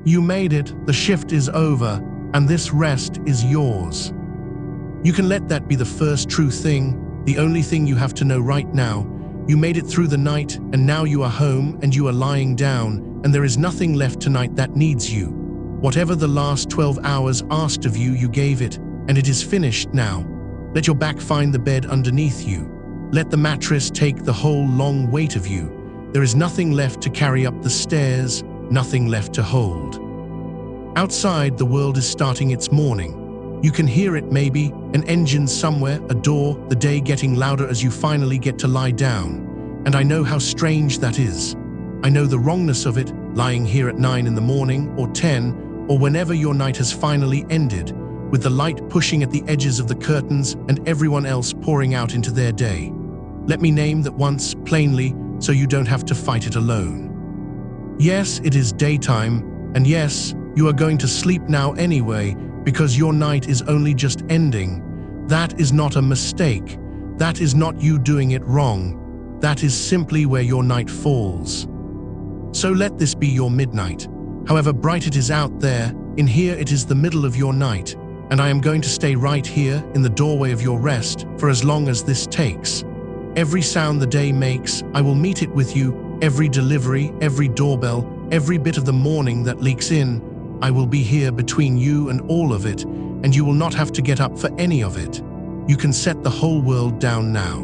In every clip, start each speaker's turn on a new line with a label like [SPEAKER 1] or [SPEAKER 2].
[SPEAKER 1] You made it, the shift is over, and this rest is yours. You can let that be the first true thing, the only thing you have to know right now. You made it through the night, and now you are home, and you are lying down, and there is nothing left tonight that needs you. Whatever the last 12 hours asked of you, you gave it, and it is finished now. Let your back find the bed underneath you. Let the mattress take the whole long weight of you. There is nothing left to carry up the stairs, nothing left to hold. Outside, the world is starting its morning. You can hear it maybe, an engine somewhere, a door, the day getting louder as you finally get to lie down. And I know how strange that is. I know the wrongness of it, lying here at 9 in the morning, or 10, or whenever your night has finally ended, with the light pushing at the edges of the curtains and everyone else pouring out into their day. Let me name that once, plainly, so you don't have to fight it alone. Yes, it is daytime, and yes, you are going to sleep now anyway, because your night is only just ending. That is not a mistake. That is not you doing it wrong. That is simply where your night falls. So let this be your midnight. However bright it is out there, in here it is the middle of your night, and I am going to stay right here in the doorway of your rest for as long as this takes. Every sound the day makes, I will meet it with you. Every delivery, every doorbell, every bit of the morning that leaks in, I will be here between you and all of it, and you will not have to get up for any of it. You can set the whole world down now.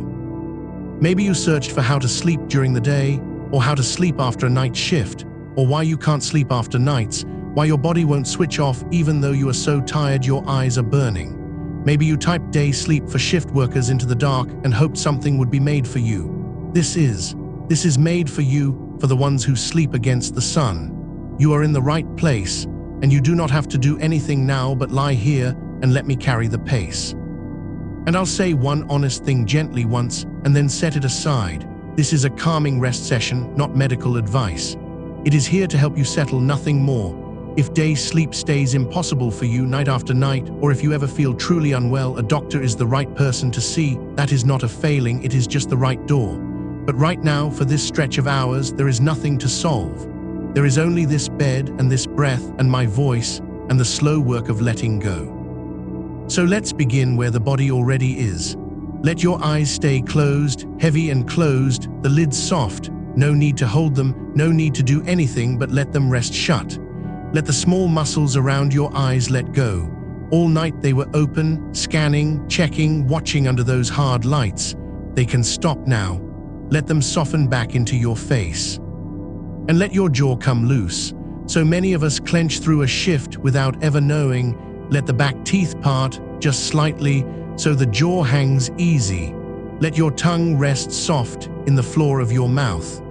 [SPEAKER 1] Maybe you searched for how to sleep during the day, or how to sleep after a night shift, or why you can't sleep after nights, why your body won't switch off even though you are so tired your eyes are burning. Maybe you typed day sleep for shift workers into the dark and hoped something would be made for you. This is made for you, for the ones who sleep against the sun. You are in the right place, and you do not have to do anything now but lie here and let me carry the pace. And I'll say one honest thing gently once and then set it aside. This is a calming rest session, not medical advice. It is here to help you settle, nothing more. If day sleep stays impossible for you night after night, or if you ever feel truly unwell, a doctor is the right person to see. That is not a failing, it is just the right door. But right now, for this stretch of hours, there is nothing to solve. There is only this bed and this breath and my voice and the slow work of letting go. So let's begin where the body already is. Let your eyes stay closed, heavy and closed, the lids soft. No need to hold them, no need to do anything but let them rest shut. Let the small muscles around your eyes let go. All night they were open, scanning, checking, watching under those hard lights. They can stop now. Let them soften back into your face. And let your jaw come loose. So many of us clench through a shift without ever knowing. Let the back teeth part, just slightly, so the jaw hangs easy. Let your tongue rest soft in the floor of your mouth.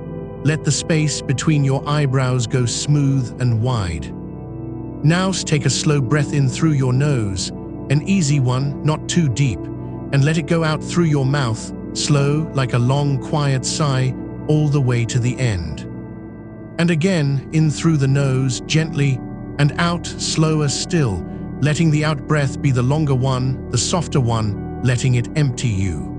[SPEAKER 1] Let the space between your eyebrows go smooth and wide. Now take a slow breath in through your nose, an easy one, not too deep, and let it go out through your mouth, slow like a long quiet sigh, all the way to the end. And again, in through the nose, gently, and out, slower still, letting the out-breath be the longer one, the softer one, letting it empty you.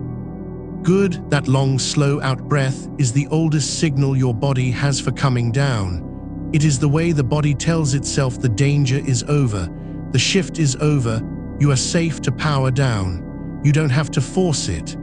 [SPEAKER 1] Good, that long, slow out-breath is the oldest signal your body has for coming down. It is the way the body tells itself the danger is over, the shift is over, you are safe to power down. You don't have to force it.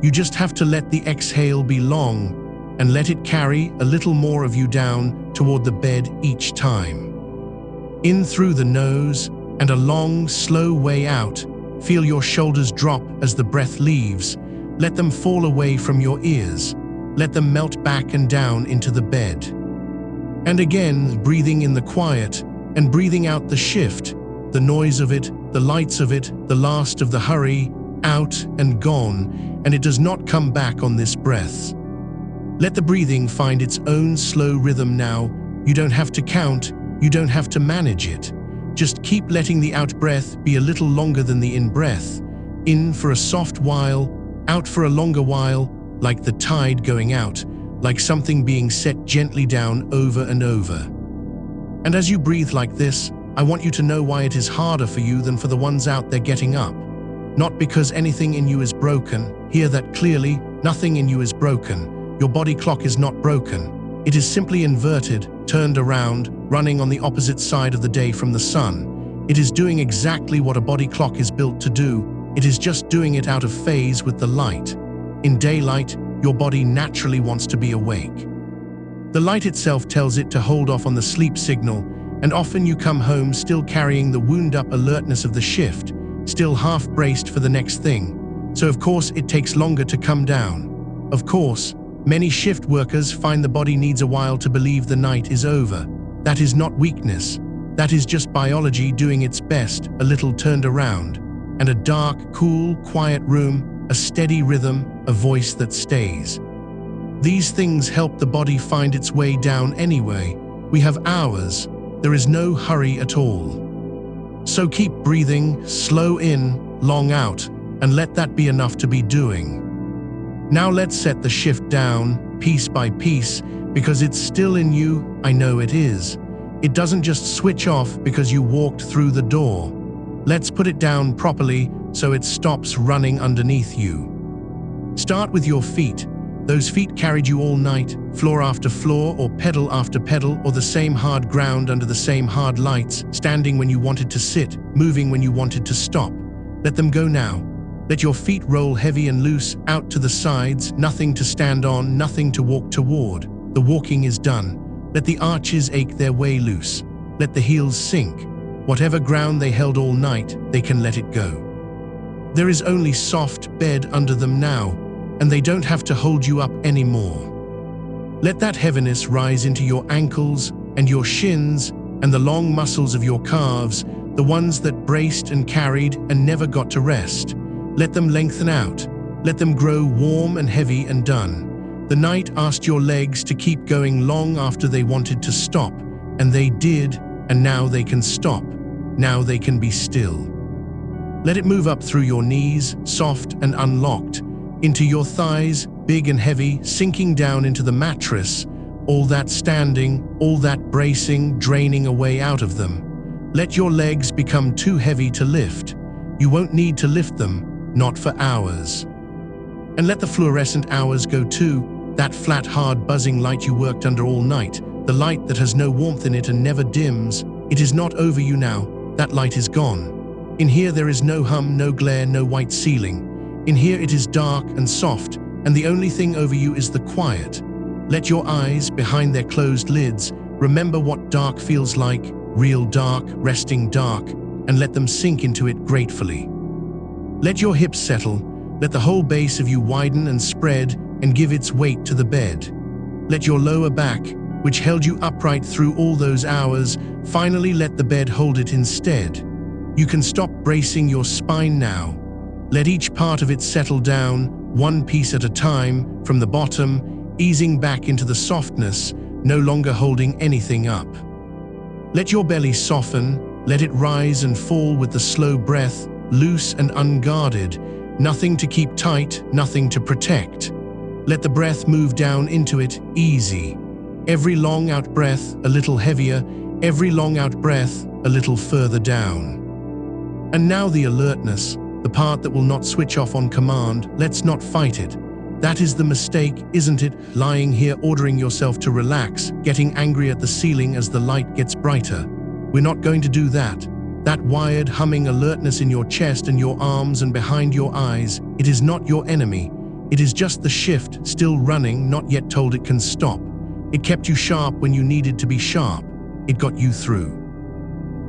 [SPEAKER 1] You just have to let the exhale be long and let it carry a little more of you down toward the bed each time. In through the nose and a long, slow way out. Feel your shoulders drop as the breath leaves. Let them fall away from your ears. Let them melt back and down into the bed. And again, breathing in the quiet and breathing out the shift, the noise of it, the lights of it, the last of the hurry, out and gone, and it does not come back on this breath. Let the breathing find its own slow rhythm now. You don't have to count, you don't have to manage it. Just keep letting the out-breath be a little longer than the in-breath. In for a soft while, out for a longer while, like the tide going out, like something being set gently down over and over. And as you breathe like this, I want you to know why it is harder for you than for the ones out there getting up. Not because anything in you is broken. Hear that clearly, nothing in you is broken. Your body clock is not broken. It is simply inverted, turned around, running on the opposite side of the day from the sun. It is doing exactly what a body clock is built to do. It is just doing it out of phase with the light. In daylight, your body naturally wants to be awake. The light itself tells it to hold off on the sleep signal, and often you come home still carrying the wound-up alertness of the shift, still half-braced for the next thing. So of course it takes longer to come down. Of course, many shift workers find the body needs a while to believe the night is over. That is not weakness. That is just biology doing its best, a little turned around. And a dark, cool, quiet room, a steady rhythm, a voice that stays. These things help the body find its way down anyway. We have hours. There is no hurry at all. So keep breathing, slow in, long out, and let that be enough to be doing. Now let's set the shift down, piece by piece, because it's still in you. I know it is. It doesn't just switch off because you walked through the door. Let's put it down properly so it stops running underneath you. Start with your feet. Those feet carried you all night, floor after floor or pedal after pedal, or the same hard ground under the same hard lights, standing when you wanted to sit, moving when you wanted to stop. Let them go now. Let your feet roll heavy and loose, out to the sides, nothing to stand on, nothing to walk toward. The walking is done. Let the arches ache their way loose. Let the heels sink. Whatever ground they held all night, they can let it go. There is only soft bed under them now, and they don't have to hold you up anymore. Let that heaviness rise into your ankles and your shins and the long muscles of your calves, the ones that braced and carried and never got to rest. Let them lengthen out. Let them grow warm and heavy and done. The night asked your legs to keep going long after they wanted to stop, and they did, and now they can stop. Now they can be still. Let it move up through your knees, soft and unlocked, into your thighs, big and heavy, sinking down into the mattress, all that standing, all that bracing, draining away out of them. Let your legs become too heavy to lift. You won't need to lift them, not for hours. And let the fluorescent hours go too, that flat, hard, buzzing light you worked under all night, the light that has no warmth in it and never dims. It is not over you now, that light is gone. In here there is no hum, no glare, no white ceiling. In here it is dark and soft, and the only thing over you is the quiet. Let your eyes, behind their closed lids, remember what dark feels like, real dark, resting dark, and let them sink into it gratefully. Let your hips settle, let the whole base of you widen and spread and give its weight to the bed. Let your lower back, which held you upright through all those hours, finally let the bed hold it instead. You can stop bracing your spine now. Let each part of it settle down, one piece at a time, from the bottom, easing back into the softness, no longer holding anything up. Let your belly soften, let it rise and fall with the slow breath, loose and unguarded, nothing to keep tight, nothing to protect. Let the breath move down into it, easy. Every long out breath, a little heavier, every long out breath, a little further down. And now the alertness, the part that will not switch off on command. Let's not fight it. That is the mistake, isn't it? Lying here ordering yourself to relax, getting angry at the ceiling as the light gets brighter. We're not going to do that. That wired, humming alertness in your chest and your arms and behind your eyes, it is not your enemy. It is just the shift, still running, not yet told it can stop. It kept you sharp when you needed to be sharp. It got you through.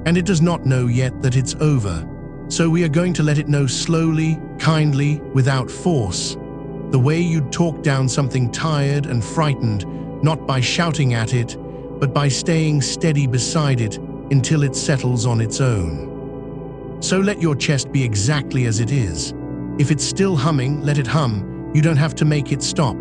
[SPEAKER 1] And it does not know yet that it's over. So we are going to let it know slowly, kindly, without force. The way you'd talk down something tired and frightened, not by shouting at it, but by staying steady beside it until it settles on its own. So let your chest be exactly as it is. If it's still humming, let it hum. You don't have to make it stop.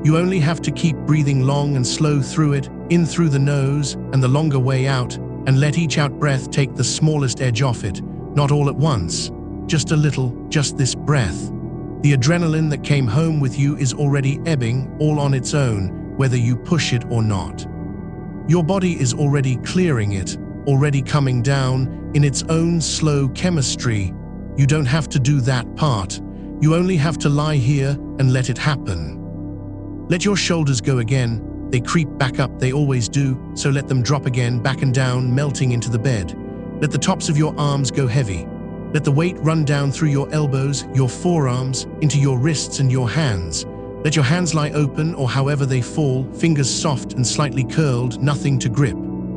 [SPEAKER 1] You only have to keep breathing long and slow through it, in through the nose and the longer way out, and let each out breath take the smallest edge off it. Not all at once, just a little, just this breath. The adrenaline that came home with you is already ebbing, all on its own, whether you push it or not. Your body is already clearing it, already coming down, in its own slow chemistry. You don't have to do that part. You only have to lie here and let it happen. Let your shoulders go again, They creep back up, they always do, so let them drop again, back and down, melting into the bed. Let the tops of your arms go heavy. Let the weight run down through your elbows, your forearms, into your wrists and your hands. Let your hands lie open or however they fall, fingers soft and slightly curled, nothing to grip.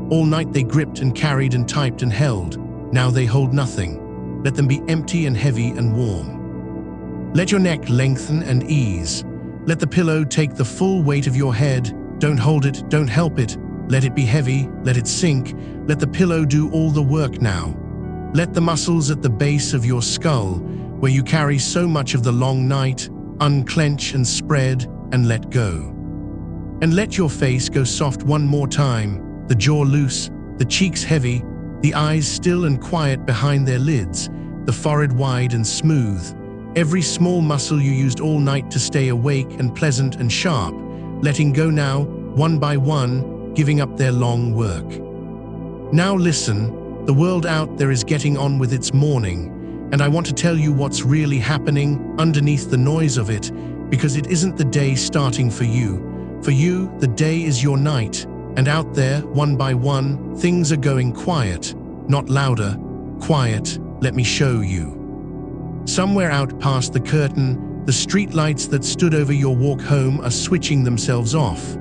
[SPEAKER 1] All night they gripped and carried and typed and held. Now they hold nothing. Let them be empty and heavy and warm. Let your neck lengthen and ease. Let the pillow take the full weight of your head. Don't hold it, don't help it. Let it be heavy, let it sink. Let the pillow do all the work now. Let the muscles at the base of your skull, where you carry so much of the long night, unclench and spread and let go. And let your face go soft one more time, the jaw loose, the cheeks heavy, the eyes still and quiet behind their lids, the forehead wide and smooth. Every small muscle you used all night to stay awake and pleasant and sharp, letting go now, one by one, giving up their long work. Now listen. The world out there is getting on with its morning, and I want to tell you what's really happening underneath the noise of it, because it isn't the day starting for you. For you, the day is your night, and out there, one by one, things are going quiet, not louder, quiet, let me show you. Somewhere out past the curtain, the street lights that stood over your walk home are switching themselves off.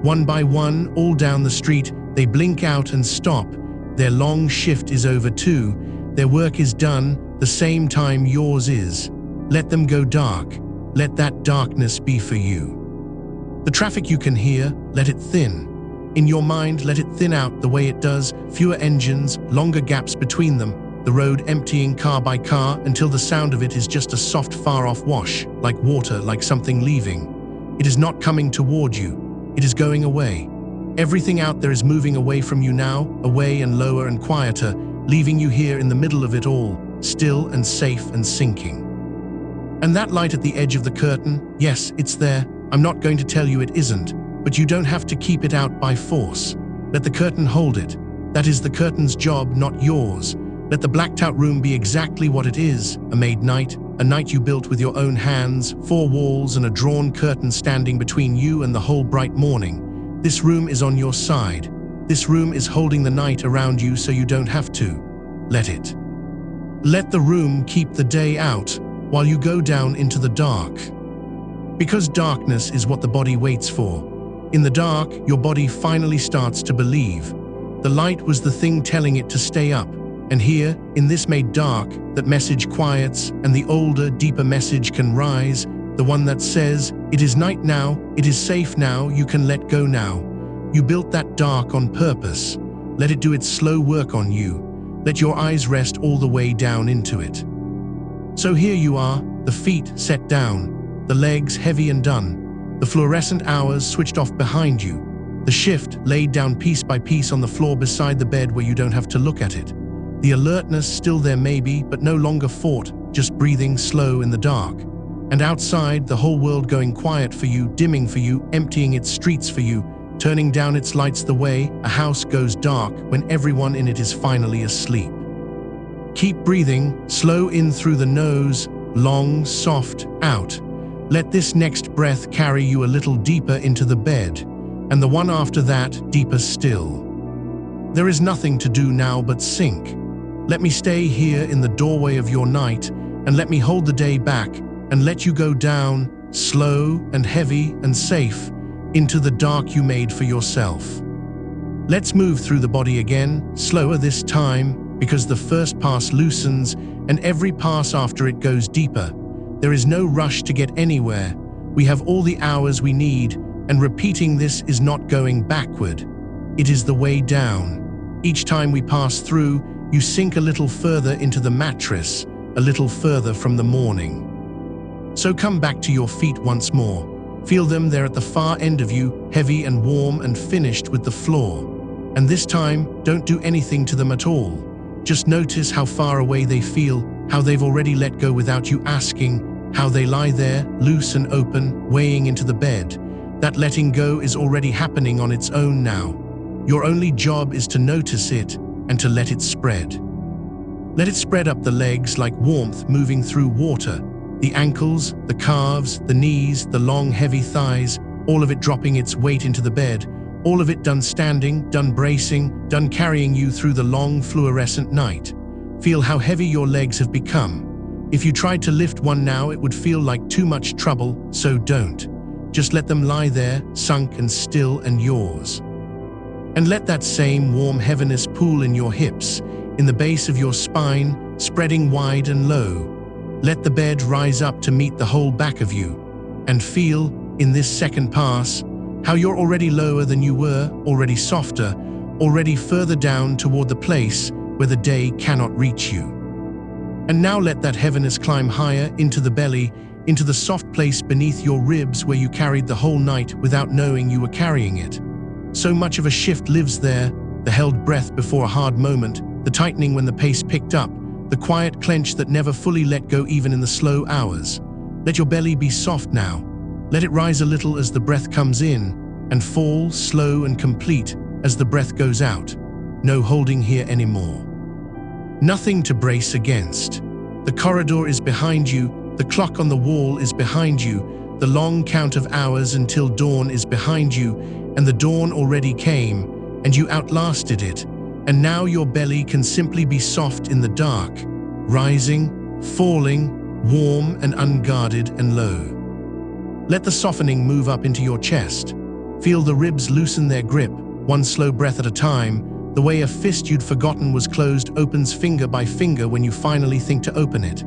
[SPEAKER 1] One by one, all down the street, they blink out and stop. Their long shift is over too. Their work is done, the same time yours is. Let them go dark. Let that darkness be for you. The traffic you can hear, let it thin. In your mind, let it thin out the way it does, fewer engines, longer gaps between them, the road emptying car by car until the sound of it is just a soft far-off wash, like water, like something leaving. It is not coming toward you. It is going away. Everything out there is moving away from you now, away and lower and quieter, leaving you here in the middle of it all, still and safe and sinking. And that light at the edge of the curtain, yes, it's there. I'm not going to tell you it isn't, but you don't have to keep it out by force. Let the curtain hold it. That is the curtain's job, not yours. Let the blacked-out room be exactly what it is, a made night, a night you built with your own hands, 4 walls and a drawn curtain standing between you and the whole bright morning. This room is on your side. This room is holding the night around you so you don't have to. Let it. Let the room keep the day out while you go down into the dark. Because darkness is what the body waits for. In the dark, your body finally starts to believe. The light was the thing telling it to stay up. And here, in this made dark, that message quiets and the older, deeper message can rise. The one that says, it is night now, it is safe now, you can let go now. You built that dark on purpose. Let it do its slow work on you. Let your eyes rest all the way down into it. So here you are, the feet set down, the legs heavy and done, the fluorescent hours switched off behind you, the shift laid down piece by piece on the floor beside the bed where you don't have to look at it. The alertness still there maybe, but no longer fought, just breathing slow in the dark. And outside, the whole world going quiet for you, dimming for you, emptying its streets for you, turning down its lights the way a house goes dark when everyone in it is finally asleep. Keep breathing, slow in through the nose, long, soft, out. Let this next breath carry you a little deeper into the bed, and the one after that, deeper still. There is nothing to do now but sink. Let me stay here in the doorway of your night, and let me hold the day back, and let you go down, slow and heavy and safe, into the dark you made for yourself. Let's move through the body again, slower this time, because the first pass loosens, and every pass after it goes deeper. There is no rush to get anywhere. We have all the hours we need, and repeating this is not going backward. It is the way down. Each time we pass through, you sink a little further into the mattress, a little further from the morning. So come back to your feet once more. Feel them there at the far end of you, heavy and warm and finished with the floor. And this time, don't do anything to them at all. Just notice how far away they feel, how they've already let go without you asking, how they lie there, loose and open, weighing into the bed. That letting go is already happening on its own now. Your only job is to notice it and to let it spread. Let it spread up the legs like warmth moving through water. The ankles, the calves, the knees, the long heavy thighs, all of it dropping its weight into the bed, all of it done standing, done bracing, done carrying you through the long fluorescent night. Feel how heavy your legs have become. If you tried to lift one now, it would feel like too much trouble, so don't. Just let them lie there, sunk and still and yours. And let that same warm heaviness pool in your hips, in the base of your spine, spreading wide and low. Let the bed rise up to meet the whole back of you. And feel, in this second pass, how you're already lower than you were, already softer, already further down toward the place where the day cannot reach you. And now let that heaviness climb higher into the belly, into the soft place beneath your ribs where you carried the whole night without knowing you were carrying it. So much of a shift lives there, the held breath before a hard moment, the tightening when the pace picked up, the quiet clench that never fully let go even in the slow hours. Let your belly be soft now. Let it rise a little as the breath comes in, and fall slow and complete as the breath goes out. No holding here anymore. Nothing to brace against. The corridor is behind you, the clock on the wall is behind you, the long count of hours until dawn is behind you, and the dawn already came, and you outlasted it, and now your belly can simply be soft in the dark, rising, falling, warm and unguarded and low. Let the softening move up into your chest. Feel the ribs loosen their grip, one slow breath at a time, the way a fist you'd forgotten was closed opens finger by finger when you finally think to open it.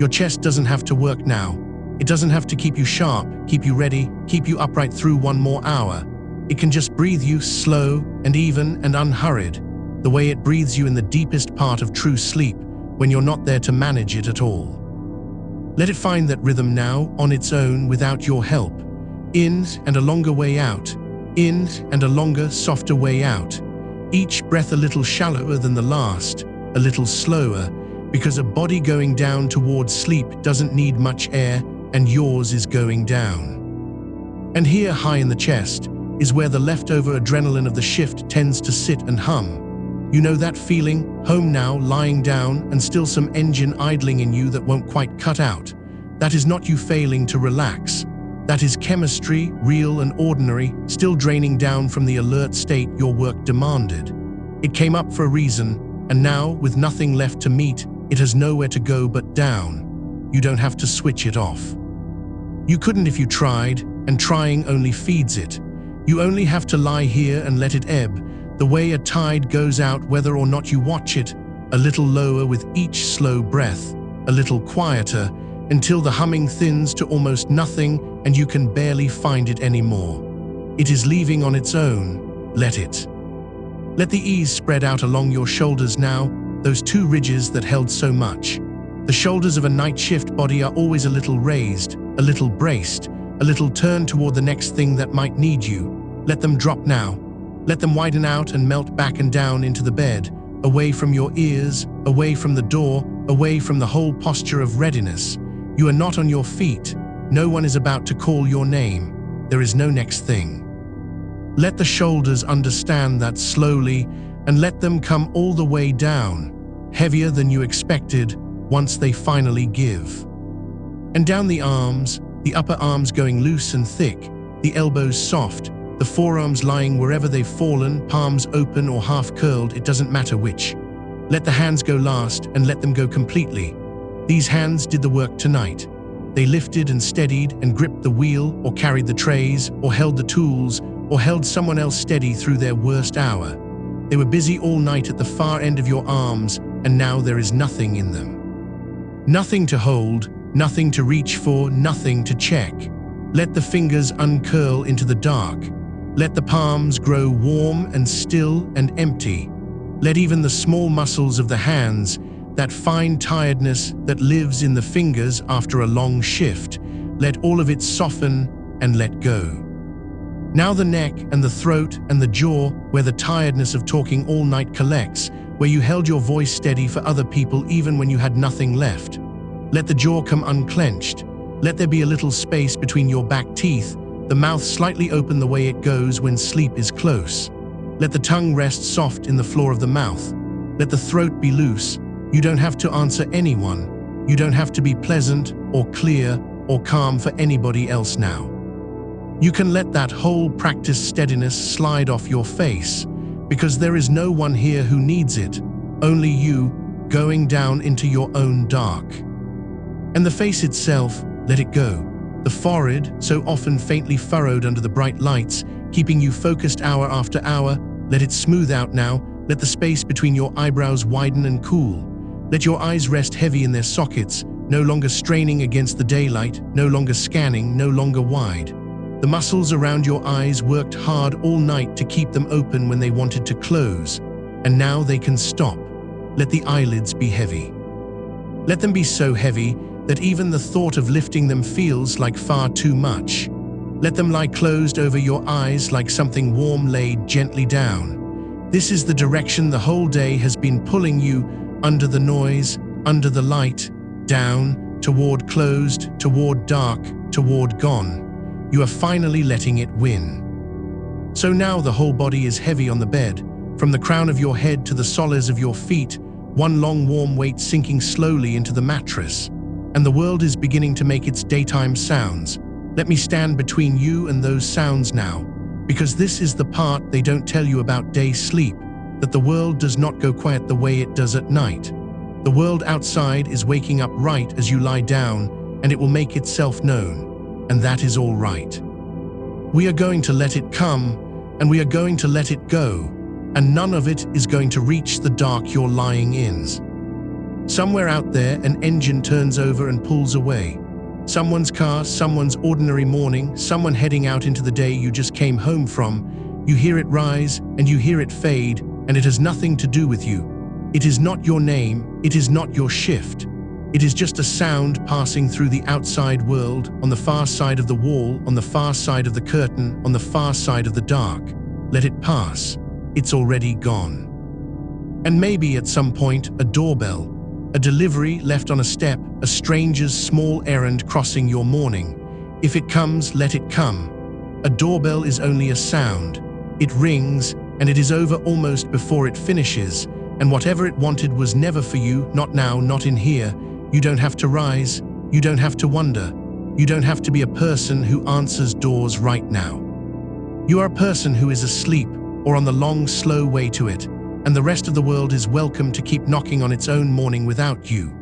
[SPEAKER 1] Your chest doesn't have to work now. It doesn't have to keep you sharp, keep you ready, keep you upright through one more hour. It can just breathe you slow and even and unhurried, the way it breathes you in the deepest part of true sleep when you're not there to manage it at all. Let it find that rhythm now on its own without your help. In and a longer way out, in and a longer, softer way out. Each breath a little shallower than the last, a little slower, because a body going down towards sleep doesn't need much air and yours is going down. And here high in the chest is where the leftover adrenaline of the shift tends to sit and hum. You know that feeling, home now, lying down, and still some engine idling in you that won't quite cut out. That is not you failing to relax. That is chemistry, real and ordinary, still draining down from the alert state your work demanded. It came up for a reason, and now, with nothing left to meet, it has nowhere to go but down. You don't have to switch it off. You couldn't if you tried, and trying only feeds it. You only have to lie here and let it ebb, the way a tide goes out whether or not you watch it, a little lower with each slow breath, a little quieter, until the humming thins to almost nothing and you can barely find it anymore. It is leaving on its own. Let it. Let the ease spread out along your shoulders now, those two ridges that held so much. The shoulders of a night shift body are always a little raised, a little braced, a little turned toward the next thing that might need you. Let them drop now. Let them widen out and melt back and down into the bed, away from your ears, away from the door, away from the whole posture of readiness. You are not on your feet. No one is about to call your name. There is no next thing. Let the shoulders understand that slowly, and let them come all the way down, heavier than you expected, once they finally give. And down the arms, the upper arms going loose and thick, the elbows soft, the forearms lying wherever they've fallen, palms open or half curled, it doesn't matter which. Let the hands go last and let them go completely. These hands did the work tonight. They lifted and steadied and gripped the wheel or carried the trays or held the tools or held someone else steady through their worst hour. They were busy all night at the far end of your arms, and now there is nothing in them. Nothing to hold, nothing to reach for, nothing to check. Let the fingers uncurl into the dark. Let the palms grow warm and still and empty. Let even the small muscles of the hands, that fine tiredness that lives in the fingers after a long shift, let all of it soften and let go. Now the neck and the throat and the jaw, where the tiredness of talking all night collects, where you held your voice steady for other people even when you had nothing left. Let the jaw come unclenched. Let there be a little space between your back teeth, the mouth slightly open the way it goes when sleep is close. Let the tongue rest soft in the floor of the mouth. Let the throat be loose. You don't have to answer anyone. You don't have to be pleasant or clear or calm for anybody else now. You can let that whole practice steadiness slide off your face, because there is no one here who needs it, only you going down into your own dark. And the face itself, let it go. The forehead, so often faintly furrowed under the bright lights, keeping you focused hour after hour, let it smooth out now. Let the space between your eyebrows widen and cool. Let your eyes rest heavy in their sockets, no longer straining against the daylight, no longer scanning, no longer wide. The muscles around your eyes worked hard all night to keep them open when they wanted to close, and now they can stop. Let the eyelids be heavy. Let them be so heavy that even the thought of lifting them feels like far too much. Let them lie closed over your eyes like something warm laid gently down. This is the direction the whole day has been pulling you, under the noise, under the light, down, toward closed, toward dark, toward gone. You are finally letting it win. So now the whole body is heavy on the bed, from the crown of your head to the soles of your feet, one long warm weight sinking slowly into the mattress. And the world is beginning to make its daytime sounds. Let me stand between you and those sounds now, because this is the part they don't tell you about day sleep, that the world does not go quiet the way it does at night. The world outside is waking up right as you lie down, and it will make itself known, and that is all right. We are going to let it come, and we are going to let it go, and none of it is going to reach the dark you're lying in. Somewhere out there, an engine turns over and pulls away. Someone's car, someone's ordinary morning, someone heading out into the day you just came home from. You hear it rise and you hear it fade, and it has nothing to do with you. It is not your name, it is not your shift. It is just a sound passing through the outside world, on the far side of the wall, on the far side of the curtain, on the far side of the dark. Let it pass. It's already gone. And maybe at some point, a doorbell, a delivery left on a step, a stranger's small errand crossing your morning. If it comes, let it come. A doorbell is only a sound. It rings, and it is over almost before it finishes, and whatever it wanted was never for you, not now, not in here. You don't have to rise, you don't have to wonder, you don't have to be a person who answers doors right now. You are a person who is asleep, or on the long, slow way to it, and the rest of the world is welcome to keep knocking on its own morning without you.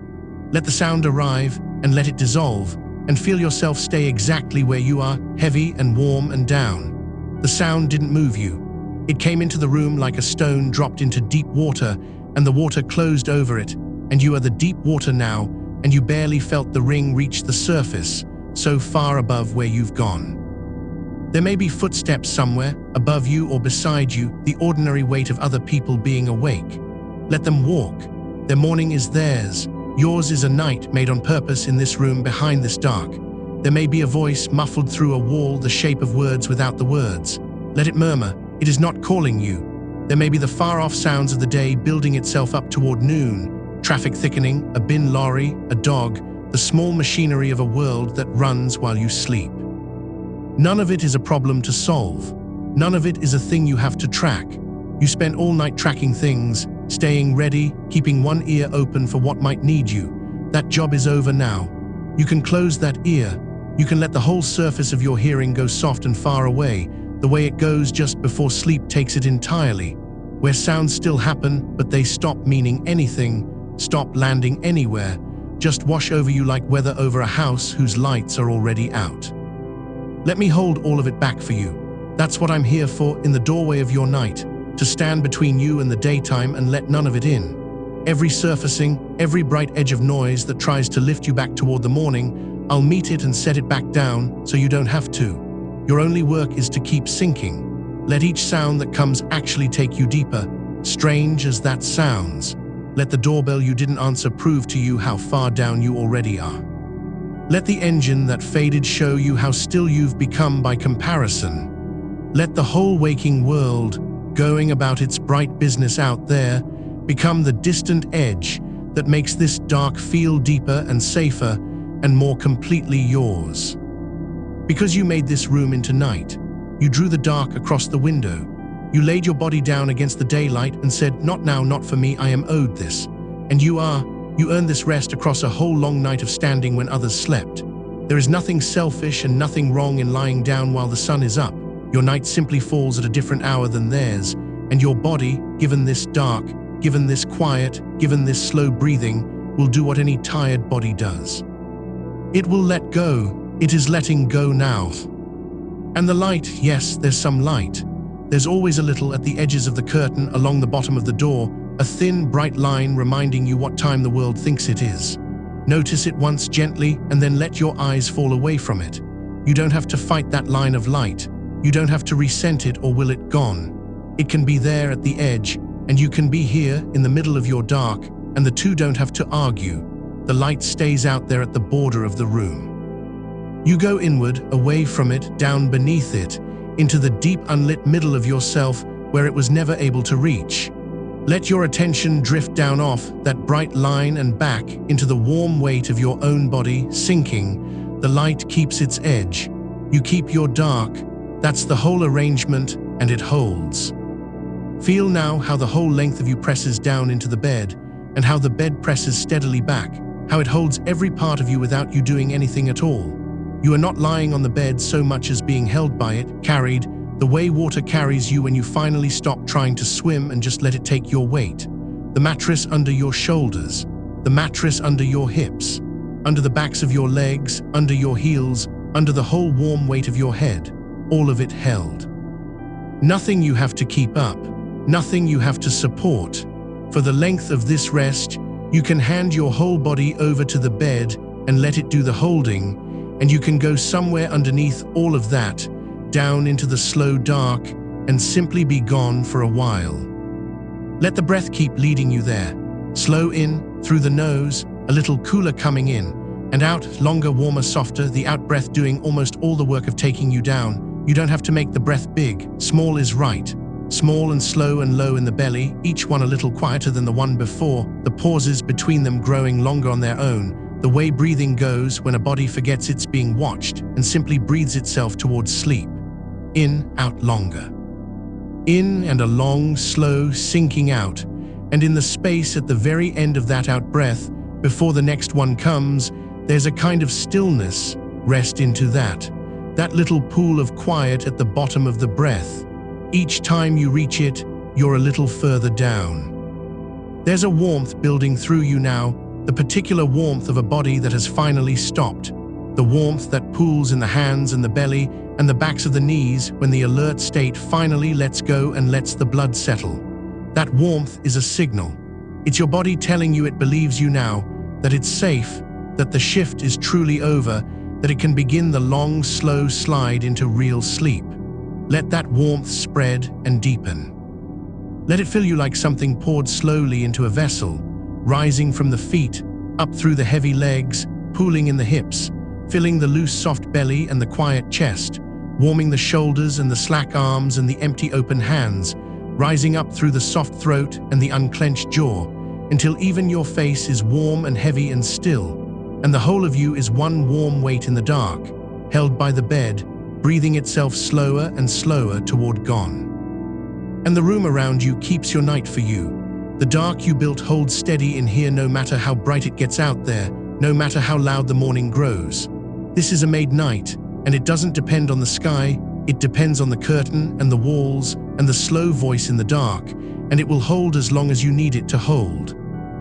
[SPEAKER 1] Let the sound arrive, and let it dissolve, and feel yourself stay exactly where you are, heavy and warm and down. The sound didn't move you. It came into the room like a stone dropped into deep water, and the water closed over it, and you are the deep water now, and you barely felt the ring reach the surface, so far above where you've gone. There may be footsteps somewhere, above you or beside you, the ordinary weight of other people being awake. Let them walk. Their morning is theirs. Yours is a night made on purpose in this room behind this dark. There may be a voice muffled through a wall, the shape of words without the words. Let it murmur. It is not calling you. There may be the far-off sounds of the day building itself up toward noon. Traffic thickening, a bin lorry, a dog, the small machinery of a world that runs while you sleep. None of it is a problem to solve. None of it is a thing you have to track. You spent all night tracking things, staying ready, keeping one ear open for what might need you. That job is over now. You can close that ear. You can let the whole surface of your hearing go soft and far away, the way it goes just before sleep takes it entirely, where sounds still happen, but they stop meaning anything, stop landing anywhere, just wash over you like weather over a house whose lights are already out. Let me hold all of it back for you. That's what I'm here for, in the doorway of your night, to stand between you and the daytime and let none of it in. Every surfacing, every bright edge of noise that tries to lift you back toward the morning, I'll meet it and set it back down so you don't have to. Your only work is to keep sinking. Let each sound that comes actually take you deeper, strange as that sounds. Let the doorbell you didn't answer prove to you how far down you already are. Let the engine that faded show you how still you've become by comparison. Let the whole waking world, going about its bright business out there, become the distant edge that makes this dark feel deeper and safer and more completely yours. Because you made this room into night, you drew the dark across the window. You laid your body down against the daylight and said, "Not now, not for me, I am owed this." And you earned this rest across a whole long night of standing when others slept. There is nothing selfish and nothing wrong in lying down while the sun is up. Your night simply falls at a different hour than theirs, and your body, given this dark, given this quiet, given this slow breathing, will do what any tired body does. It will let go. It is letting go now. And the light, yes, there's some light. There's always a little at the edges of the curtain along the bottom of the door, a thin, bright line reminding you what time the world thinks it is. Notice it once gently and then let your eyes fall away from it. You don't have to fight that line of light. You don't have to resent it or will it gone. It can be there at the edge, and you can be here in the middle of your dark, and the two don't have to argue. The light stays out there at the border of the room. You go inward, away from it, down beneath it, into the deep unlit middle of yourself where it was never able to reach. Let your attention drift down off that bright line and back into the warm weight of your own body, sinking. The light keeps its edge. You keep your dark. That's the whole arrangement, and it holds. Feel now how the whole length of you presses down into the bed, and how the bed presses steadily back, how it holds every part of you without you doing anything at all. You are not lying on the bed so much as being held by it, carried, the way water carries you when you finally stop trying to swim and just let it take your weight. The mattress under your shoulders, the mattress under your hips, under the backs of your legs, under your heels, under the whole warm weight of your head, all of it held. Nothing you have to keep up, nothing you have to support. For the length of this rest, you can hand your whole body over to the bed and let it do the holding, and you can go somewhere underneath all of that, down into the slow dark, and simply be gone for a while. Let the breath keep leading you there. Slow in, through the nose, a little cooler coming in, and out, longer, warmer, softer, the out-breath doing almost all the work of taking you down. You don't have to make the breath big. Small is right. Small and slow and low in the belly, each one a little quieter than the one before, the pauses between them growing longer on their own. The way breathing goes when a body forgets it's being watched and simply breathes itself towards sleep. In, out longer. In and a long, slow sinking out, and in the space at the very end of that out-breath, before the next one comes, there's a kind of stillness. Rest into that little pool of quiet at the bottom of the breath. Each time you reach it, you're a little further down. There's a warmth building through you now, the particular warmth of a body that has finally stopped. The warmth that pools in the hands and the belly and the backs of the knees when the alert state finally lets go and lets the blood settle. That warmth is a signal. It's your body telling you it believes you now, that it's safe, that the shift is truly over, that it can begin the long, slow slide into real sleep. Let that warmth spread and deepen. Let it fill you like something poured slowly into a vessel, rising from the feet, up through the heavy legs, pooling in the hips, filling the loose soft belly and the quiet chest, warming the shoulders and the slack arms and the empty open hands, rising up through the soft throat and the unclenched jaw, until even your face is warm and heavy and still, and the whole of you is one warm weight in the dark, held by the bed, breathing itself slower and slower toward gone. And the room around you keeps your night for you. The dark you built holds steady in here no matter how bright it gets out there, no matter how loud the morning grows. This is a made night, and it doesn't depend on the sky, it depends on the curtain and the walls and the slow voice in the dark, and it will hold as long as you need it to hold.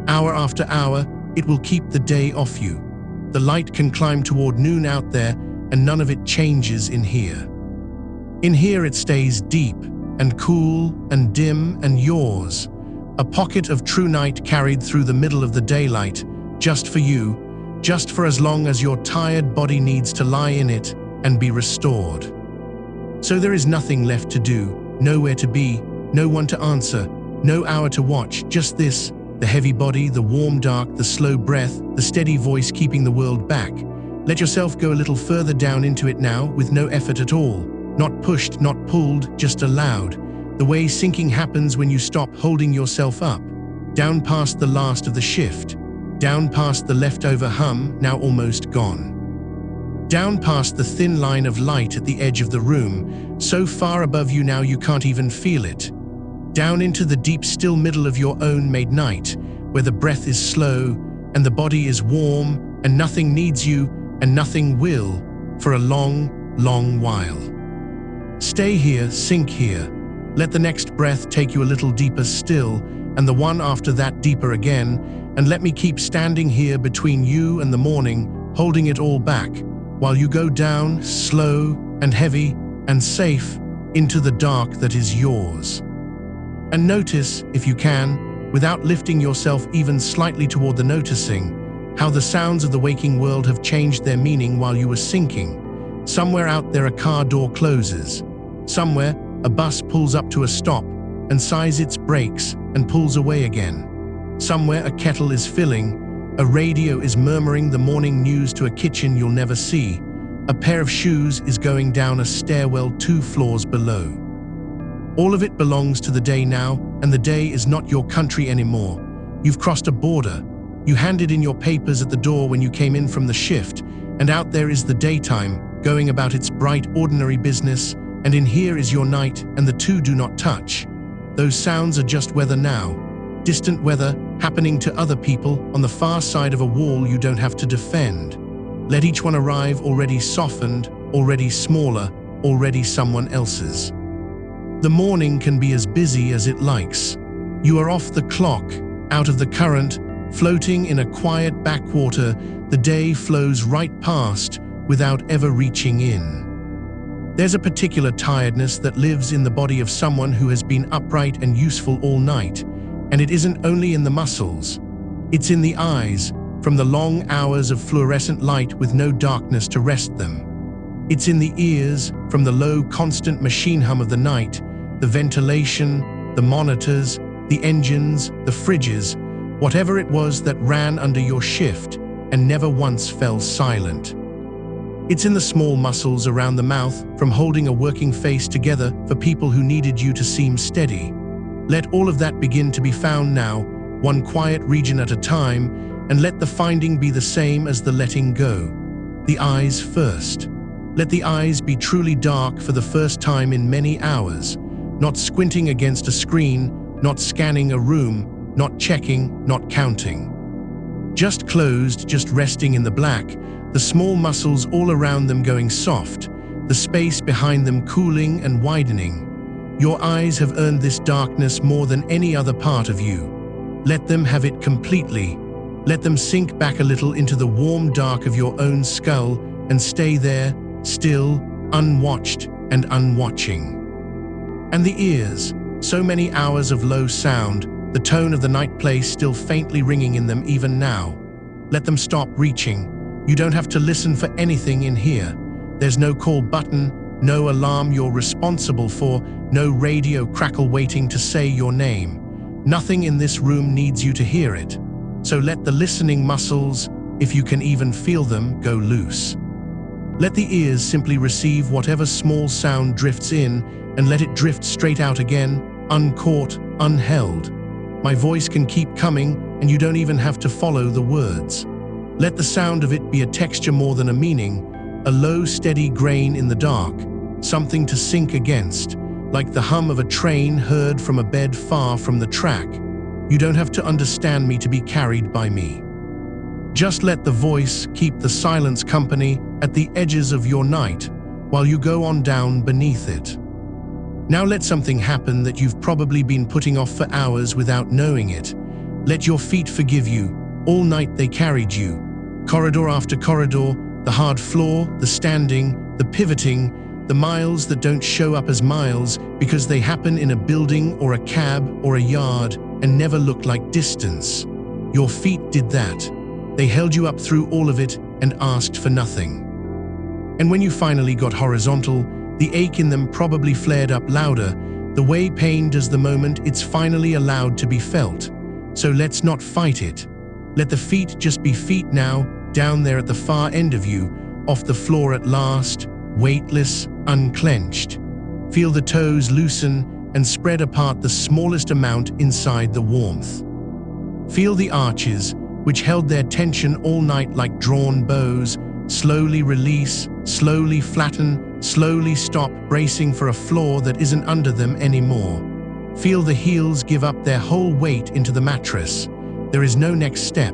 [SPEAKER 1] Hour after hour, it will keep the day off you. The light can climb toward noon out there, and none of it changes in here. In here it stays deep and cool and dim and yours. A pocket of true night carried through the middle of the daylight, just for you, just for as long as your tired body needs to lie in it and be restored. So there is nothing left to do, nowhere to be, no one to answer, no hour to watch, just this, the heavy body, the warm dark, the slow breath, the steady voice keeping the world back. Let yourself go a little further down into it now with no effort at all, not pushed, not pulled, just allowed. The way sinking happens when you stop holding yourself up, down past the last of the shift, down past the leftover hum, now almost gone. Down past the thin line of light at the edge of the room, so far above you now you can't even feel it. Down into the deep still middle of your own made night, where the breath is slow and the body is warm and nothing needs you and nothing will for a long, long while. Stay here, sink here. Let the next breath take you a little deeper still, and the one after that deeper again, and let me keep standing here between you and the morning, holding it all back, while you go down, slow and heavy and safe, into the dark that is yours. And notice, if you can, without lifting yourself even slightly toward the noticing, how the sounds of the waking world have changed their meaning while you were sinking. Somewhere out there a car door closes. Somewhere a bus pulls up to a stop and sighs its brakes and pulls away again. Somewhere a kettle is filling, a radio is murmuring the morning news to a kitchen you'll never see. A pair of shoes is going down a stairwell 2 floors below. All of it belongs to the day now, and the day is not your country anymore. You've crossed a border. You handed in your papers at the door when you came in from the shift, and out there is the daytime, going about its bright, ordinary business, and in here is your night, and the two do not touch. Those sounds are just weather now. Distant weather, happening to other people on the far side of a wall you don't have to defend. Let each one arrive already softened, already smaller, already someone else's. The morning can be as busy as it likes. You are off the clock, out of the current, floating in a quiet backwater. The day flows right past without ever reaching in. There's a particular tiredness that lives in the body of someone who has been upright and useful all night, and it isn't only in the muscles. It's in the eyes, from the long hours of fluorescent light with no darkness to rest them. It's in the ears, from the low, constant machine hum of the night, the ventilation, the monitors, the engines, the fridges, whatever it was that ran under your shift and never once fell silent. It's in the small muscles around the mouth, from holding a working face together for people who needed you to seem steady. Let all of that begin to be found now, one quiet region at a time, and let the finding be the same as the letting go. The eyes first. Let the eyes be truly dark for the first time in many hours, not squinting against a screen, not scanning a room, not checking, not counting. Just closed, just resting in the black, the small muscles all around them going soft, the space behind them cooling and widening. Your eyes have earned this darkness more than any other part of you. Let them have it completely. Let them sink back a little into the warm dark of your own skull and stay there, still, unwatched and unwatching. And the ears, so many hours of low sound, the tone of the night place still faintly ringing in them even now. Let them stop reaching. You don't have to listen for anything in here. There's no call button, no alarm you're responsible for, no radio crackle waiting to say your name. Nothing in this room needs you to hear it. So let the listening muscles, if you can even feel them, go loose. Let the ears simply receive whatever small sound drifts in and let it drift straight out again, uncaught, unheld. My voice can keep coming and you don't even have to follow the words. Let the sound of it be a texture more than a meaning, a low, steady grain in the dark, something to sink against, like the hum of a train heard from a bed far from the track. You don't have to understand me to be carried by me. Just let the voice keep the silence company at the edges of your night while you go on down beneath it. Now let something happen that you've probably been putting off for hours without knowing it. Let your feet forgive you. All night they carried you. Corridor after corridor, the hard floor, the standing, the pivoting, the miles that don't show up as miles because they happen in a building or a cab or a yard and never look like distance. Your feet did that. They held you up through all of it and asked for nothing. And when you finally got horizontal, the ache in them probably flared up louder, the way pain does the moment it's finally allowed to be felt. So let's not fight it. Let the feet just be feet now, down there at the far end of you, off the floor at last, weightless, unclenched. Feel the toes loosen and spread apart the smallest amount inside the warmth. Feel the arches, which held their tension all night like drawn bows, slowly release, slowly flatten, slowly stop, bracing for a floor that isn't under them anymore. Feel the heels give up their whole weight into the mattress. There is no next step.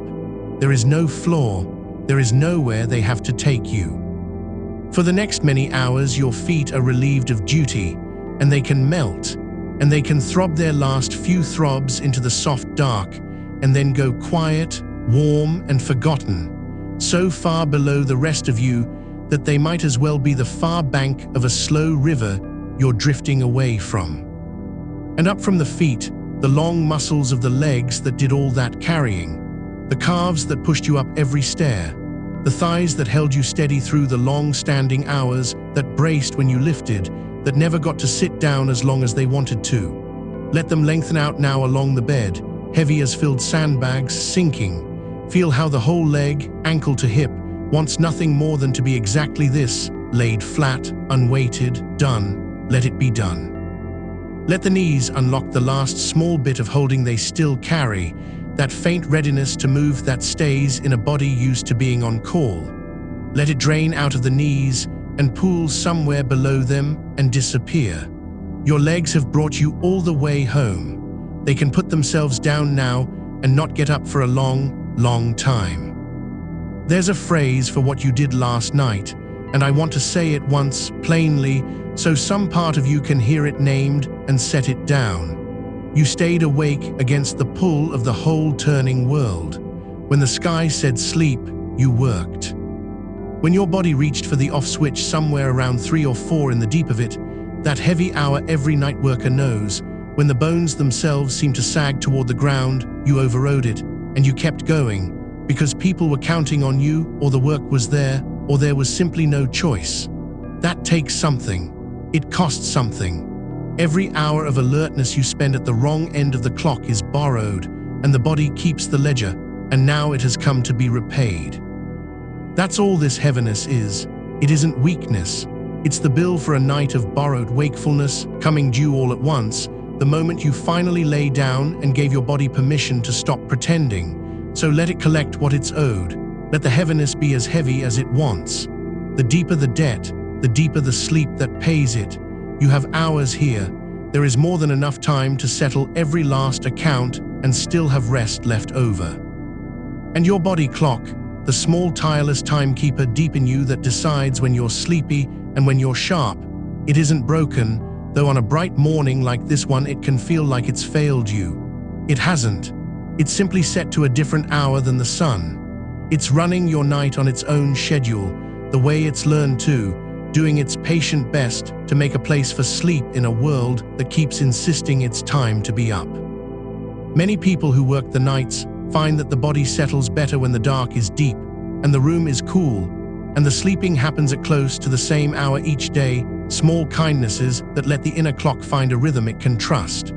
[SPEAKER 1] There is no floor. There is nowhere they have to take you. For the next many hours, your feet are relieved of duty, and they can melt, and they can throb their last few throbs into the soft dark, and then go quiet, warm, and forgotten, so far below the rest of you that they might as well be the far bank of a slow river you're drifting away from. And up from the feet, the long muscles of the legs that did all that carrying, the calves that pushed you up every stair, the thighs that held you steady through the long-standing hours, that braced when you lifted, that never got to sit down as long as they wanted to. Let them lengthen out now along the bed, heavy as filled sandbags, sinking. Feel how the whole leg, ankle to hip, wants nothing more than to be exactly this, laid flat, unweighted, done. Let it be done. Let the knees unlock the last small bit of holding they still carry, that faint readiness to move that stays in a body used to being on call. Let it drain out of the knees and pool somewhere below them and disappear. Your legs have brought you all the way home. They can put themselves down now and not get up for a long, long time. There's a phrase for what you did last night, and I want to say it once, plainly, so some part of you can hear it named and set it down. You stayed awake against the pull of the whole turning world. When the sky said sleep, you worked. When your body reached for the off switch somewhere around 3 or 4 in the deep of it, that heavy hour every night worker knows, when the bones themselves seemed to sag toward the ground, you overrode it, and you kept going, because people were counting on you, or the work was there, or there was simply no choice. That takes something. It costs something. Every hour of alertness you spend at the wrong end of the clock is borrowed, and the body keeps the ledger, and now it has come to be repaid. That's all this heaviness is. It isn't weakness. It's the bill for a night of borrowed wakefulness, coming due all at once, the moment you finally lay down and gave your body permission to stop pretending. So let it collect what it's owed. Let the heaviness be as heavy as it wants. The deeper the debt, the deeper the sleep that pays it. You have hours here. There is more than enough time to settle every last account and still have rest left over. And your body clock, the small tireless timekeeper deep in you that decides when you're sleepy and when you're sharp, it isn't broken, though on a bright morning like this one it can feel like it's failed you. It hasn't. It's simply set to a different hour than the sun. It's running your night on its own schedule, the way it's learned to, doing its patient best to make a place for sleep in a world that keeps insisting it's time to be up. Many people who work the nights find that the body settles better when the dark is deep and the room is cool, and the sleeping happens at close to the same hour each day, small kindnesses that let the inner clock find a rhythm it can trust.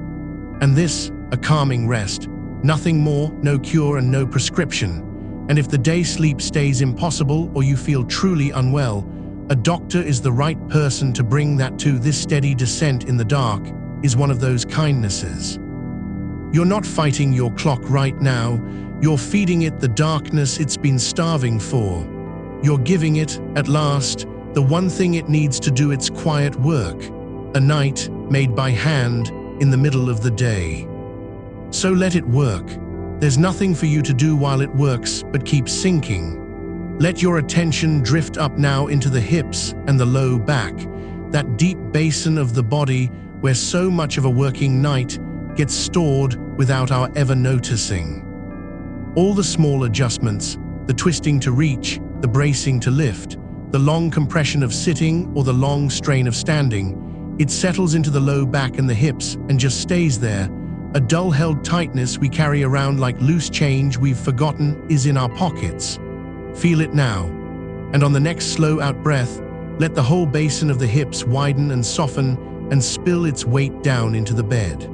[SPEAKER 1] And this, a calming rest, nothing more, no cure and no prescription. And if the day sleep stays impossible or you feel truly unwell, a doctor is the right person to bring that to. This steady descent in the dark is one of those kindnesses. You're not fighting your clock right now, you're feeding it the darkness it's been starving for. You're giving it, at last, the one thing it needs to do its quiet work, a night made by hand in the middle of the day. So let it work. There's nothing for you to do while it works but keep sinking. Let your attention drift up now into the hips and the low back, that deep basin of the body where so much of a working night gets stored without our ever noticing. All the small adjustments, the twisting to reach, the bracing to lift, the long compression of sitting or the long strain of standing, it settles into the low back and the hips and just stays there, a dull-held tightness we carry around like loose change we've forgotten is in our pockets. Feel it now, and on the next slow out breath, let the whole basin of the hips widen and soften and spill its weight down into the bed.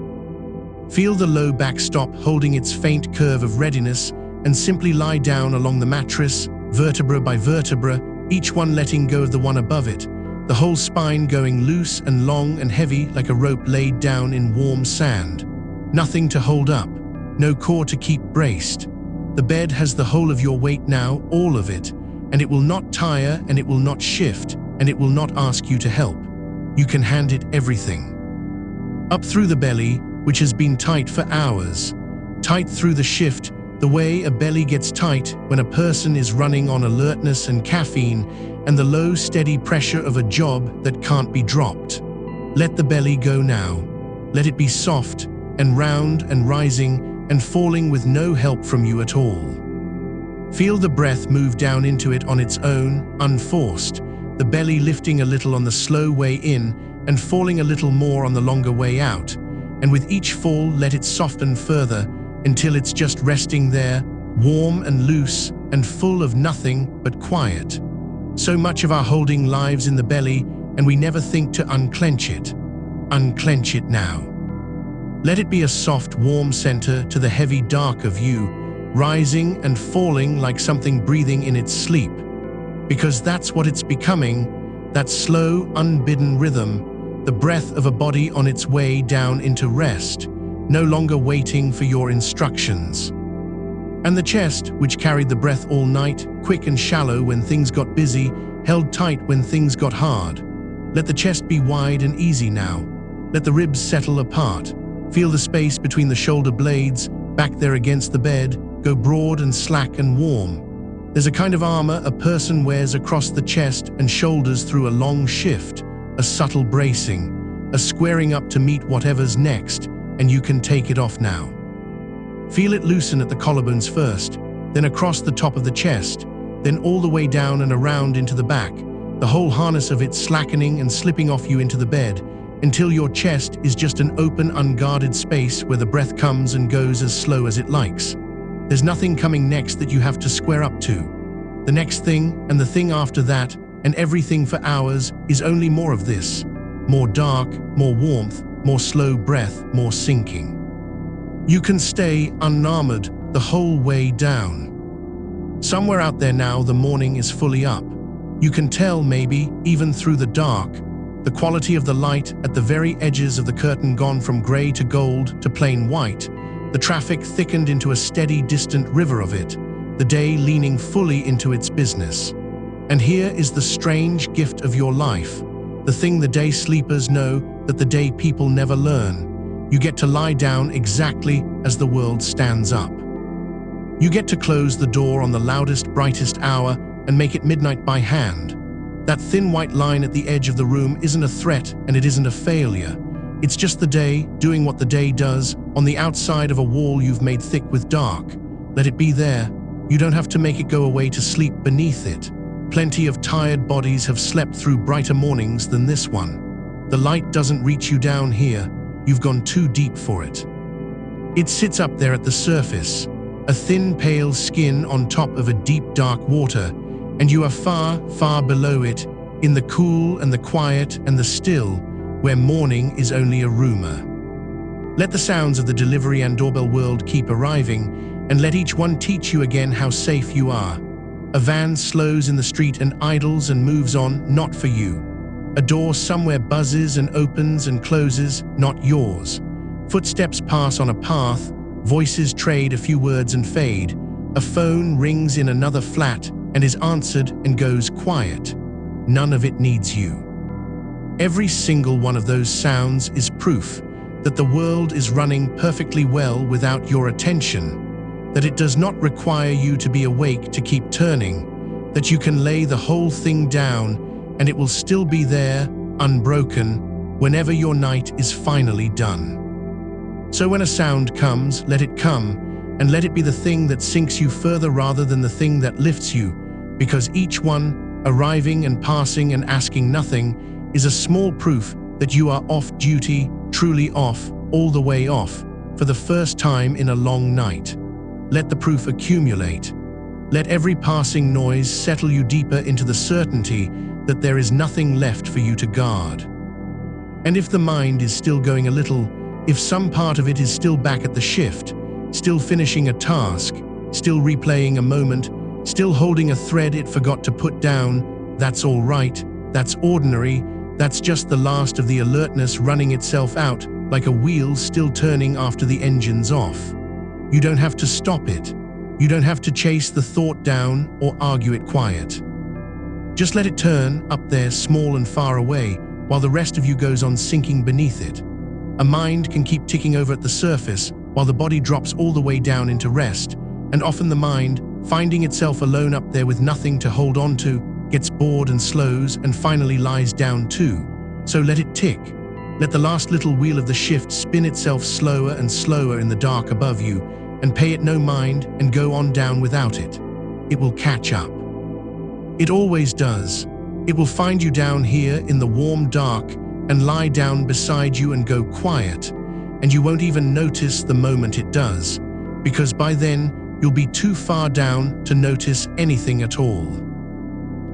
[SPEAKER 1] Feel the low back stop holding its faint curve of readiness and simply lie down along the mattress, vertebra by vertebra, each one letting go of the one above it, the whole spine going loose and long and heavy like a rope laid down in warm sand. Nothing to hold up, no core to keep braced. The bed has the whole of your weight now, all of it, and it will not tire and it will not shift and it will not ask you to help. You can hand it everything. Up through the belly, which has been tight for hours, tight through the shift The way a belly gets tight when a person is running on alertness and caffeine, and the low, steady pressure of a job that can't be dropped. Let the belly go now. Let it be soft and round and rising and falling with no help from you at all. Feel the breath move down into it on its own, unforced, the belly lifting a little on the slow way in and falling a little more on the longer way out. And with each fall, let it soften further until it's just resting there, warm and loose and full of nothing but quiet. So much of our holding lives in the belly, and we never think to unclench it. Unclench it now. Let it be a soft, warm center to the heavy dark of you, rising and falling like something breathing in its sleep. Because that's what it's becoming, that slow, unbidden rhythm, the breath of a body on its way down into rest, no longer waiting for your instructions. And the chest, which carried the breath all night, quick and shallow when things got busy, held tight when things got hard. Let the chest be wide and easy now. Let the ribs settle apart. Feel the space between the shoulder blades, back there against the bed, go broad and slack and warm. There's a kind of armor a person wears across the chest and shoulders through a long shift, a subtle bracing, a squaring up to meet whatever's next, and you can take it off now. Feel it loosen at the collarbones first, then across the top of the chest, then all the way down and around into the back, the whole harness of it slackening and slipping off you into the bed, until your chest is just an open, unguarded space where the breath comes and goes as slow as it likes. There's nothing coming next that you have to square up to. The next thing, and the thing after that, and everything for hours, is only more of this. More dark, more warmth, more slow breath, more sinking. You can stay unarmored the whole way down. Somewhere out there now, the morning is fully up. You can tell, maybe, even through the dark, the quality of the light at the very edges of the curtain gone from gray to gold to plain white, the traffic thickened into a steady, distant river of it, the day leaning fully into its business. And here is the strange gift of your life, the thing the day sleepers know that the day people never learn. You get to lie down exactly as the world stands up. You get to close the door on the loudest, brightest hour and make it midnight by hand. That thin white line at the edge of the room isn't a threat and it isn't a failure. It's just the day doing what the day does on the outside of a wall you've made thick with dark. Let it be there. You don't have to make it go away to sleep beneath it. Plenty of tired bodies have slept through brighter mornings than this one. The light doesn't reach you down here. You've gone too deep for it. It sits up there at the surface, a thin, pale skin on top of a deep, dark water, and you are far, far below it, in the cool and the quiet and the still, where morning is only a rumor. Let the sounds of the delivery and doorbell world keep arriving, and let each one teach you again how safe you are. A van slows in the street and idles and moves on, not for you. A door somewhere buzzes and opens and closes, not yours. Footsteps pass on a path, voices trade a few words and fade. A phone rings in another flat and is answered and goes quiet. None of it needs you. Every single one of those sounds is proof that the world is running perfectly well without your attention, that it does not require you to be awake to keep turning, that you can lay the whole thing down and it will still be there, unbroken, whenever your night is finally done. So when a sound comes, let it come, and let it be the thing that sinks you further rather than the thing that lifts you, because each one, arriving and passing and asking nothing, is a small proof that you are off duty, truly off, all the way off, for the first time in a long night. Let the proof accumulate. Let every passing noise settle you deeper into the certainty that there is nothing left for you to guard. And if the mind is still going a little, if some part of it is still back at the shift, still finishing a task, still replaying a moment, still holding a thread it forgot to put down, that's all right, that's ordinary, that's just the last of the alertness running itself out like a wheel still turning after the engine's off. You don't have to stop it. You don't have to chase the thought down or argue it quiet. Just let it turn up there small and far away while the rest of you goes on sinking beneath it. A mind can keep ticking over at the surface while the body drops all the way down into rest, And often the mind, finding itself alone up there with nothing to hold on to, gets bored and slows and finally lies down too. So let it tick. Let the last little wheel of the shift spin itself slower and slower in the dark above you, and pay it no mind and go on down without it. It will catch up. It always does. It will find you down here in the warm dark and lie down beside you and go quiet, and you won't even notice the moment it does, because by then you'll be too far down to notice anything at all.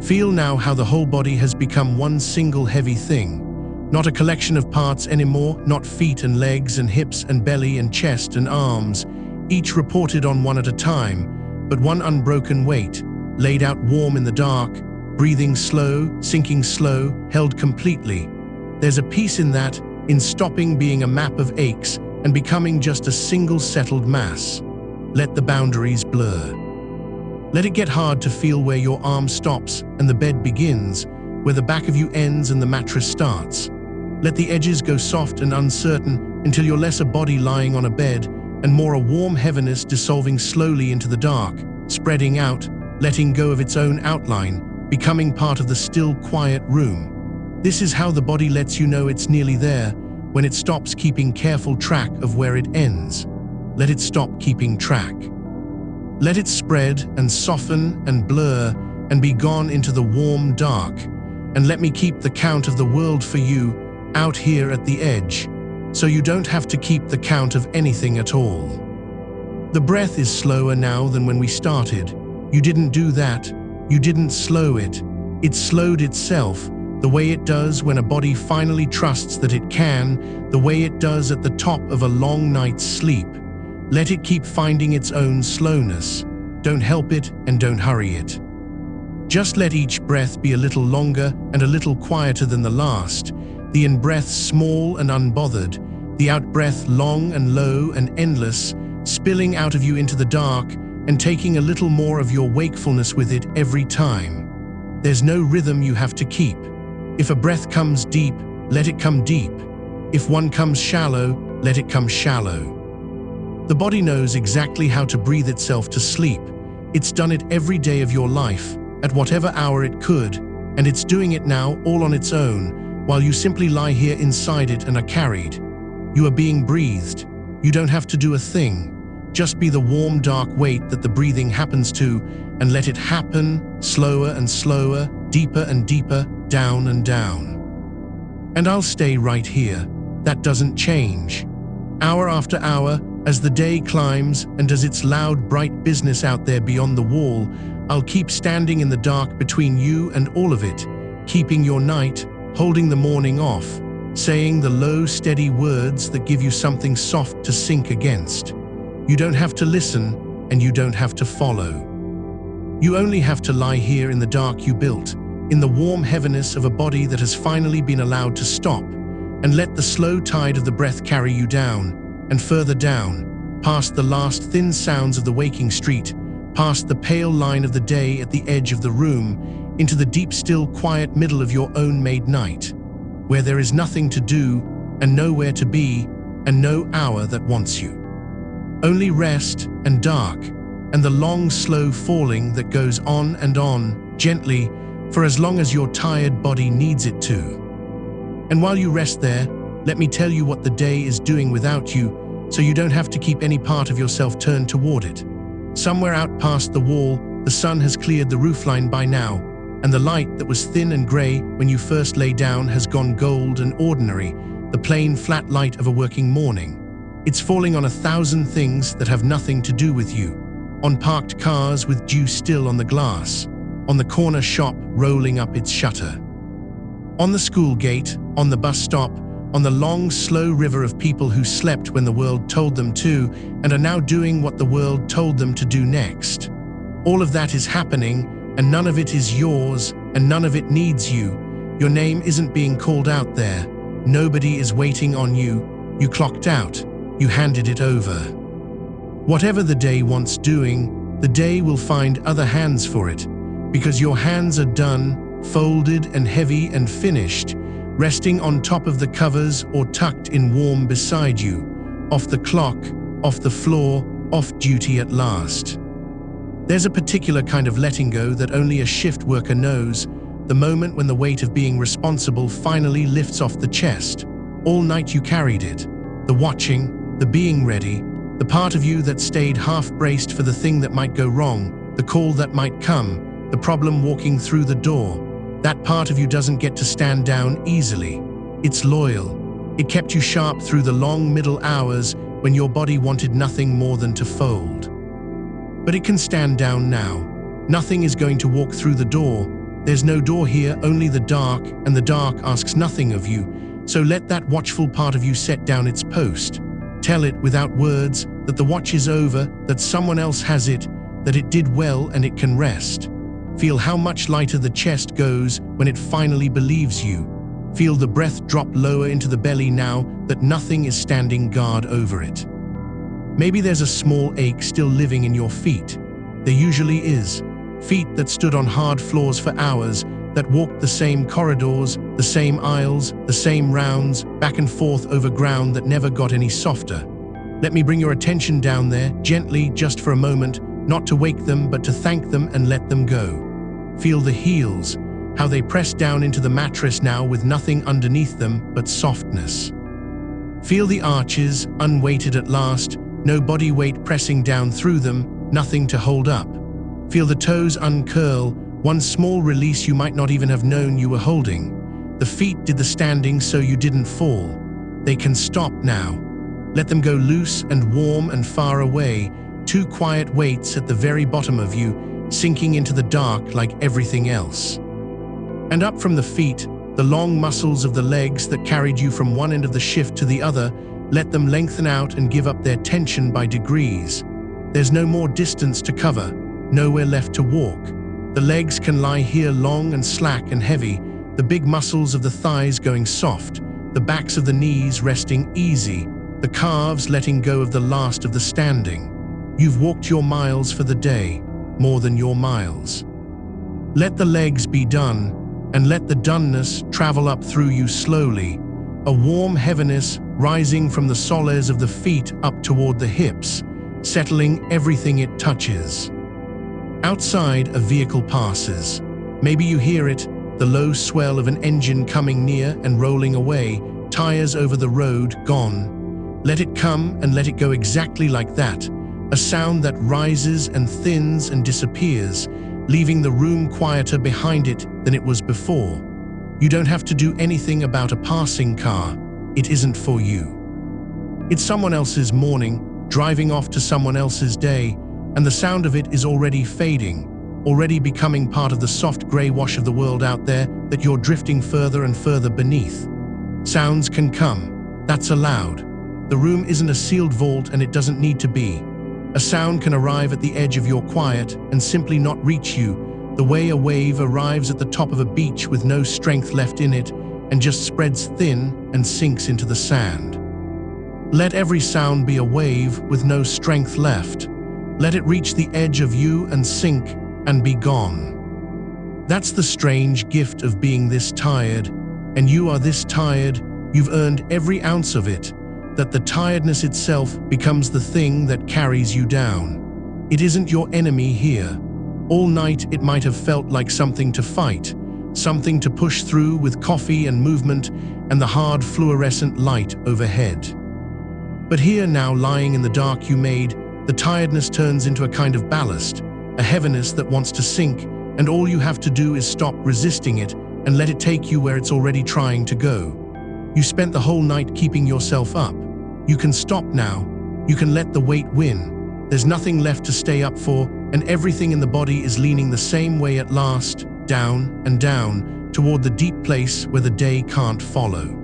[SPEAKER 1] Feel now how the whole body has become one single heavy thing. Not a collection of parts anymore, not feet and legs and hips and belly and chest and arms, each reported on one at a time, but one unbroken weight, laid out warm in the dark, breathing slow, sinking slow, held completely. There's a peace in that, in stopping being a map of aches and becoming just a single settled mass. Let the boundaries blur. Let it get hard to feel where your arm stops and the bed begins, where the back of you ends and the mattress starts. Let the edges go soft and uncertain until you're less a body lying on a bed and more a warm heaviness dissolving slowly into the dark, spreading out, letting go of its own outline, becoming part of the still, quiet room. This is how the body lets you know it's nearly there, when it stops keeping careful track of where it ends. Let it stop keeping track. Let it spread and soften and blur and be gone into the warm dark, and let me keep the count of the world for you out here at the edge, so you don't have to keep the count of anything at all. The breath is slower now than when we started. You didn't do that. You didn't slow it. It slowed itself, the way it does when a body finally trusts that it can, the way it does at the top of a long night's sleep. Let it keep finding its own slowness. Don't help it and don't hurry it. Just let each breath be a little longer and a little quieter than the last, the in-breath small and unbothered, the out-breath long and low and endless, spilling out of you into the dark and taking a little more of your wakefulness with it every time. There's no rhythm you have to keep. If a breath comes deep, let it come deep. If one comes shallow, let it come shallow. The body knows exactly how to breathe itself to sleep. It's done it every day of your life, at whatever hour it could, and it's doing it now all on its own, while you simply lie here inside it and are carried. You are being breathed. You don't have to do a thing. Just be the warm, dark weight that the breathing happens to, and let it happen, slower and slower, deeper and deeper, down and down. And I'll stay right here. That doesn't change. Hour after hour, as the day climbs and does its loud, bright business out there beyond the wall, I'll keep standing in the dark between you and all of it, keeping your night, holding the morning off, saying the low, steady words that give you something soft to sink against. You don't have to listen, and you don't have to follow. You only have to lie here in the dark you built, in the warm heaviness of a body that has finally been allowed to stop, and let the slow tide of the breath carry you down, and further down, past the last thin sounds of the waking street, past the pale line of the day at the edge of the room, into the deep, still, quiet middle of your own made night, where there is nothing to do, and nowhere to be, and no hour that wants you. Only rest and dark, and the long, slow falling that goes on, gently, for as long as your tired body needs it to. And while you rest there, let me tell you what the day is doing without you, so you don't have to keep any part of yourself turned toward it. Somewhere out past the wall, the sun has cleared the roofline by now, and the light that was thin and grey when you first lay down has gone gold and ordinary, the plain, flat light of a working morning. It's falling on 1,000 things that have nothing to do with you, on parked cars with dew still on the glass, on the corner shop rolling up its shutter, on the school gate, on the bus stop, on the long, slow river of people who slept when the world told them to and are now doing what the world told them to do next. All of that is happening, and none of it is yours, and none of it needs you. Your name isn't being called out there. Nobody is waiting on you. You clocked out. You handed it over. Whatever the day wants doing, the day will find other hands for it, because your hands are done, folded and heavy and finished, resting on top of the covers or tucked in warm beside you, off the clock, off the floor, off duty at last. There's a particular kind of letting go that only a shift worker knows, the moment when the weight of being responsible finally lifts off the chest. All night you carried it. The watching, the being ready, the part of you that stayed half-braced for the thing that might go wrong, the call that might come, the problem walking through the door. That part of you doesn't get to stand down easily. It's loyal. It kept you sharp through the long middle hours when your body wanted nothing more than to fold. But it can stand down now. Nothing is going to walk through the door. There's no door here, only the dark, and the dark asks nothing of you. So let that watchful part of you set down its post. Tell it without words that the watch is over, that someone else has it, that it did well and it can rest. Feel how much lighter the chest goes when it finally believes you. Feel the breath drop lower into the belly now that nothing is standing guard over it. Maybe there's a small ache still living in your feet. There usually is. Feet that stood on hard floors for hours, that walked the same corridors, the same aisles, the same rounds, back and forth over ground that never got any softer. Let me bring your attention down there, gently, just for a moment, not to wake them, but to thank them and let them go. Feel the heels, how they press down into the mattress now with nothing underneath them but softness. Feel the arches, unweighted at last, no body weight pressing down through them, nothing to hold up. Feel the toes uncurl, one small release you might not even have known you were holding. The feet did the standing so you didn't fall. They can stop now. Let them go loose and warm and far away, two quiet weights at the very bottom of you, sinking into the dark like everything else. And up from the feet, the long muscles of the legs that carried you from one end of the shift to the other, let them lengthen out and give up their tension by degrees. There's no more distance to cover, nowhere left to walk. The legs can lie here long and slack and heavy, the big muscles of the thighs going soft, the backs of the knees resting easy, the calves letting go of the last of the standing. You've walked your miles for the day, more than your miles. Let the legs be done, and let the doneness travel up through you slowly, a warm heaviness rising from the soles of the feet up toward the hips, settling everything it touches. Outside, a vehicle passes. Maybe you hear it, the low swell of an engine coming near and rolling away, tires over the road, gone. Let it come and let it go exactly like that, a sound that rises and thins and disappears, leaving the room quieter behind it than it was before. You don't have to do anything about a passing car. It isn't for you. It's someone else's morning, driving off to someone else's day, and the sound of it is already fading, already becoming part of the soft grey wash of the world out there that you're drifting further and further beneath. Sounds can come. That's allowed. The room isn't a sealed vault and it doesn't need to be. A sound can arrive at the edge of your quiet and simply not reach you, the way a wave arrives at the top of a beach with no strength left in it and just spreads thin and sinks into the sand. Let every sound be a wave with no strength left. Let it reach the edge of you and sink and be gone. That's the strange gift of being this tired, and you are this tired, you've earned every ounce of it, that the tiredness itself becomes the thing that carries you down. It isn't your enemy here. All night it might have felt like something to fight, something to push through with coffee and movement and the hard fluorescent light overhead. But here now, lying in the dark you made, the tiredness turns into a kind of ballast, a heaviness that wants to sink, and all you have to do is stop resisting it and let it take you where it's already trying to go. You spent the whole night keeping yourself up. You can stop now. You can let the weight win. There's nothing left to stay up for, and everything in the body is leaning the same way at last, down and down, toward the deep place where the day can't follow.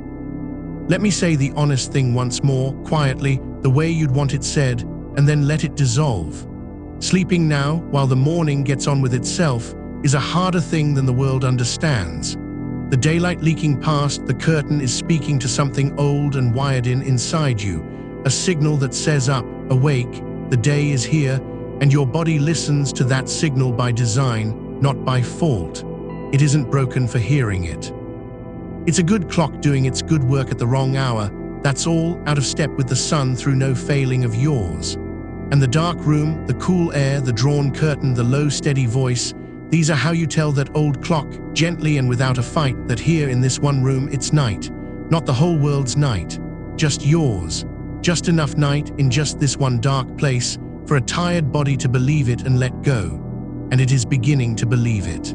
[SPEAKER 1] Let me say the honest thing once more, quietly, the way you'd want it said, and then let it dissolve. Sleeping now, while the morning gets on with itself, is a harder thing than the world understands. The daylight leaking past the curtain is speaking to something old and wired inside you, a signal that says up, awake, the day is here, and your body listens to that signal by design, not by fault. It isn't broken for hearing it. It's a good clock doing its good work at the wrong hour, that's all, out of step with the sun through no failing of yours. And the dark room, the cool air, the drawn curtain, the low, steady voice, these are how you tell that old clock, gently and without a fight, that here in this one room it's night. Not the whole world's night, just yours. Just enough night in just this one dark place for a tired body to believe it and let go. And it is beginning to believe it.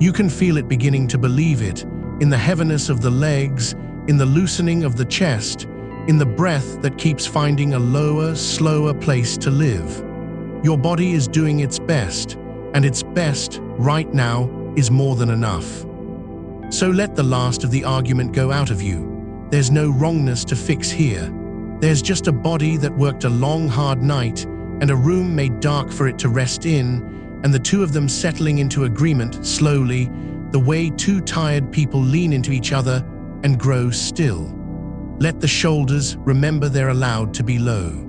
[SPEAKER 1] You can feel it beginning to believe it in the heaviness of the legs, in the loosening of the chest, in the breath that keeps finding a lower, slower place to live. Your body is doing its best, and its best, right now, is more than enough. So let the last of the argument go out of you. There's no wrongness to fix here. There's just a body that worked a long, hard night, and a room made dark for it to rest in, and the two of them settling into agreement, slowly, the way two tired people lean into each other and grow still. Let the shoulders remember they're allowed to be low.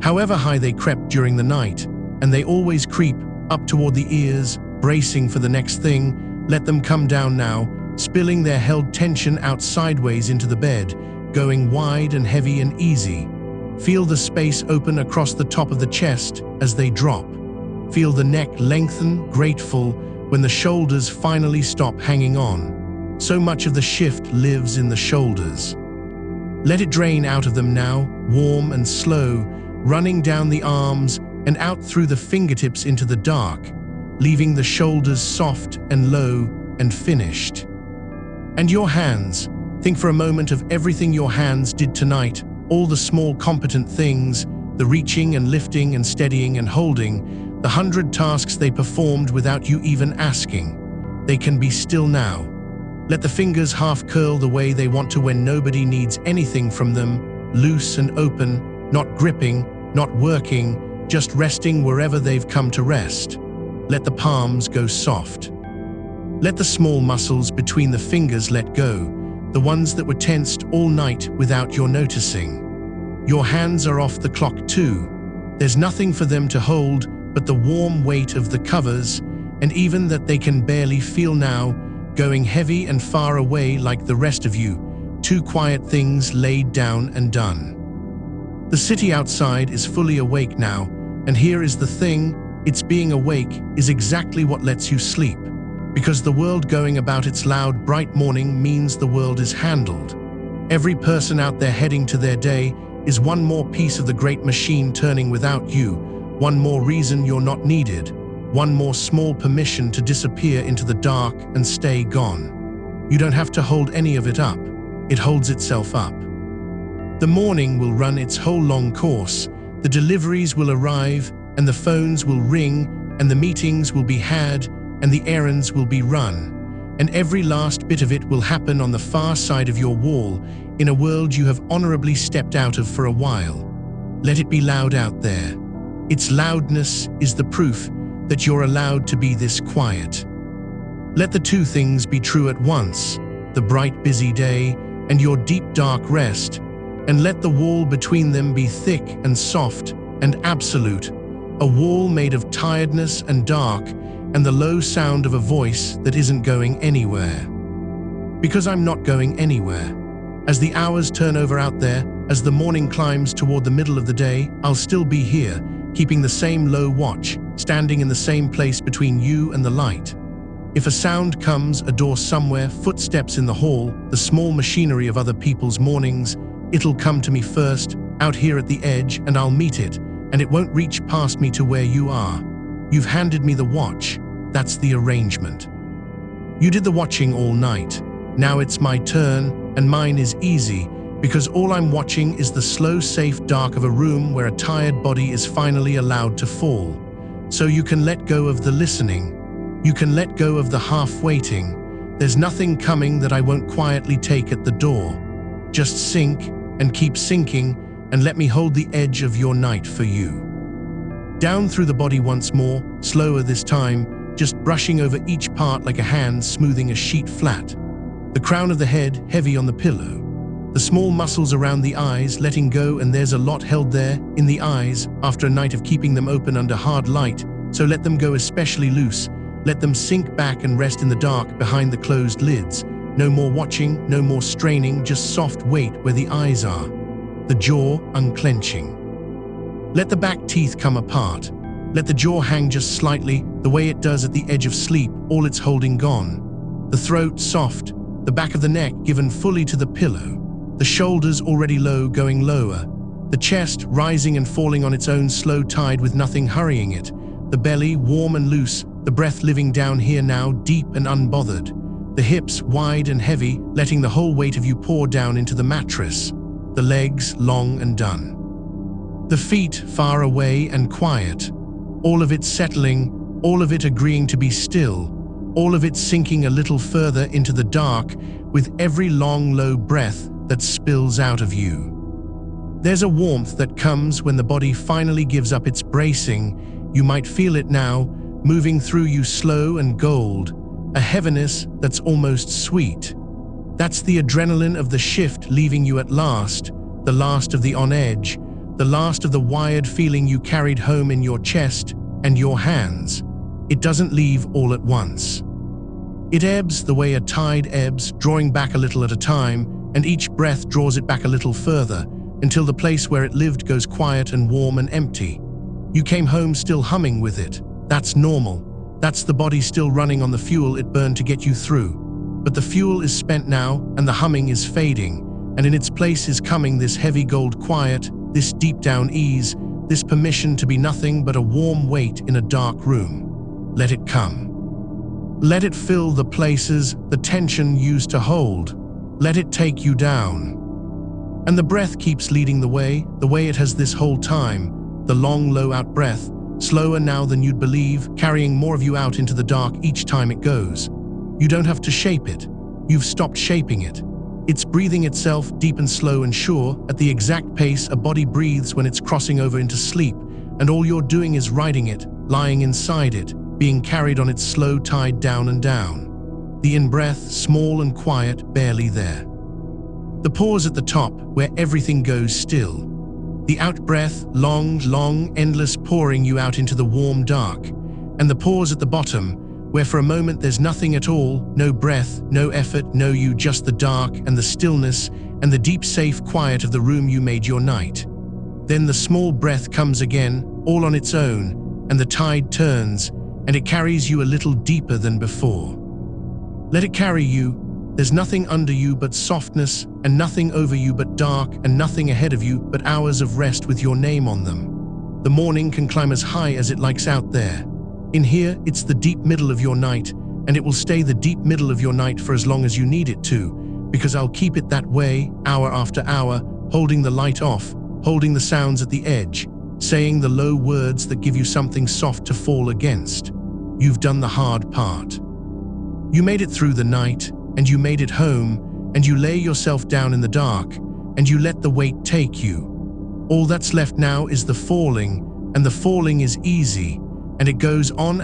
[SPEAKER 1] However high they crept during the night, and they always creep up toward the ears, bracing for the next thing, let them come down now, spilling their held tension out sideways into the bed, going wide and heavy and easy. Feel the space open across the top of the chest as they drop. Feel the neck lengthen, grateful, when the shoulders finally stop hanging on. So much of the shift lives in the shoulders. Let it drain out of them now, warm and slow, running down the arms and out through the fingertips into the dark, leaving the shoulders soft and low and finished. And your hands. Think for a moment of everything your hands did tonight, all the small competent things, the reaching and lifting and steadying and holding, the 100 tasks they performed without you even asking. They can be still now. Let the fingers half curl the way they want to when nobody needs anything from them, loose and open, not gripping, not working, just resting wherever they've come to rest. Let the palms go soft. Let the small muscles between the fingers let go, the ones that were tensed all night without your noticing. Your hands are off the clock too. There's nothing for them to hold but the warm weight of the covers, and even that they can barely feel now, going heavy and far away like the rest of you, two quiet things laid down and done. The city outside is fully awake now, and here is the thing, its being awake is exactly what lets you sleep. Because the world going about its loud, bright morning means the world is handled. Every person out there heading to their day is one more piece of the great machine turning without you, one more reason you're not needed, one more small permission to disappear into the dark and stay gone. You don't have to hold any of it up. It holds itself up. The morning will run its whole long course, the deliveries will arrive, and the phones will ring, and the meetings will be had, and the errands will be run, and every last bit of it will happen on the far side of your wall, in a world you have honorably stepped out of for a while. Let it be loud out there. Its loudness is the proof that you're allowed to be this quiet. Let the two things be true at once, the bright busy day and your deep dark rest, and let the wall between them be thick and soft and absolute, a wall made of tiredness and dark, and the low sound of a voice that isn't going anywhere. Because I'm not going anywhere. As the hours turn over out there, as the morning climbs toward the middle of the day, I'll still be here, keeping the same low watch, standing in the same place between you and the light. If a sound comes, a door somewhere, footsteps in the hall, the small machinery of other people's mornings, it'll come to me first, out here at the edge, and I'll meet it, and it won't reach past me to where you are. You've handed me the watch. That's the arrangement. You did the watching all night. Now it's my turn, and mine is easy, because all I'm watching is the slow, safe dark of a room where a tired body is finally allowed to fall. So you can let go of the listening. You can let go of the half-waiting. There's nothing coming that I won't quietly take at the door. Just sink and keep sinking, and let me hold the edge of your night for you. Down through the body once more, slower this time, just brushing over each part like a hand smoothing a sheet flat. The crown of the head heavy on the pillow. The small muscles around the eyes letting go, and there's a lot held there in the eyes after a night of keeping them open under hard light, so let them go especially loose. Let them sink back and rest in the dark behind the closed lids. No more watching, no more straining, just soft weight where the eyes are. The jaw unclenching. Let the back teeth come apart. Let the jaw hang just slightly, the way it does at the edge of sleep, all it's holding gone. The throat soft, the back of the neck given fully to the pillow. The shoulders already low, going lower. The chest rising and falling on its own slow tide with nothing hurrying it. The belly warm and loose, the breath living down here now, deep and unbothered. The hips wide and heavy, letting the whole weight of you pour down into the mattress. The legs long and done. The feet far away and quiet. All of it settling, all of it agreeing to be still, all of it sinking a little further into the dark with every long, low breath that spills out of you. There's a warmth that comes when the body finally gives up its bracing. You might feel it now, moving through you slow and gold, a heaviness that's almost sweet. That's the adrenaline of the shift leaving you at last, the last of the on edge, the last of the wired feeling you carried home in your chest and your hands. It doesn't leave all at once. It ebbs the way a tide ebbs, drawing back a little at a time, and each breath draws it back a little further, until the place where it lived goes quiet and warm and empty. You came home still humming with it. That's normal. That's the body still running on the fuel it burned to get you through. But the fuel is spent now, and the humming is fading, and in its place is coming this heavy gold quiet, this deep down ease, this permission to be nothing but a warm weight in a dark room. Let it come. Let it fill the places the tension used to hold. Let it take you down. And the breath keeps leading the way it has this whole time, the long, low out breath, slower now than you'd believe, carrying more of you out into the dark each time it goes. You don't have to shape it. You've stopped shaping it. It's breathing itself deep and slow and sure, at the exact pace a body breathes when it's crossing over into sleep, and all you're doing is riding it, lying inside it, being carried on its slow tide down and down. The in-breath, small and quiet, barely there. The pause at the top, where everything goes still. The out-breath, long, long, endless, pouring you out into the warm dark. And the pause at the bottom, where for a moment there's nothing at all, no breath, no effort, no you, just the dark and the stillness and the deep safe quiet of the room you made your night. Then the small breath comes again, all on its own, and the tide turns, and it carries you a little deeper than before. Let it carry you. There's nothing under you but softness, and nothing over you but dark, and nothing ahead of you but hours of rest with your name on them. The morning can climb as high as it likes out there. In here, it's the deep middle of your night, and it will stay the deep middle of your night for as long as you need it to, because I'll keep it that way, hour after hour, holding the light off, holding the sounds at the edge, saying the low words that give you something soft to fall against. You've done the hard part. You made it through the night, and you made it home, and you lay yourself down in the dark, and you let the weight take you. All that's left now is the falling, and the falling is easy, and it goes on,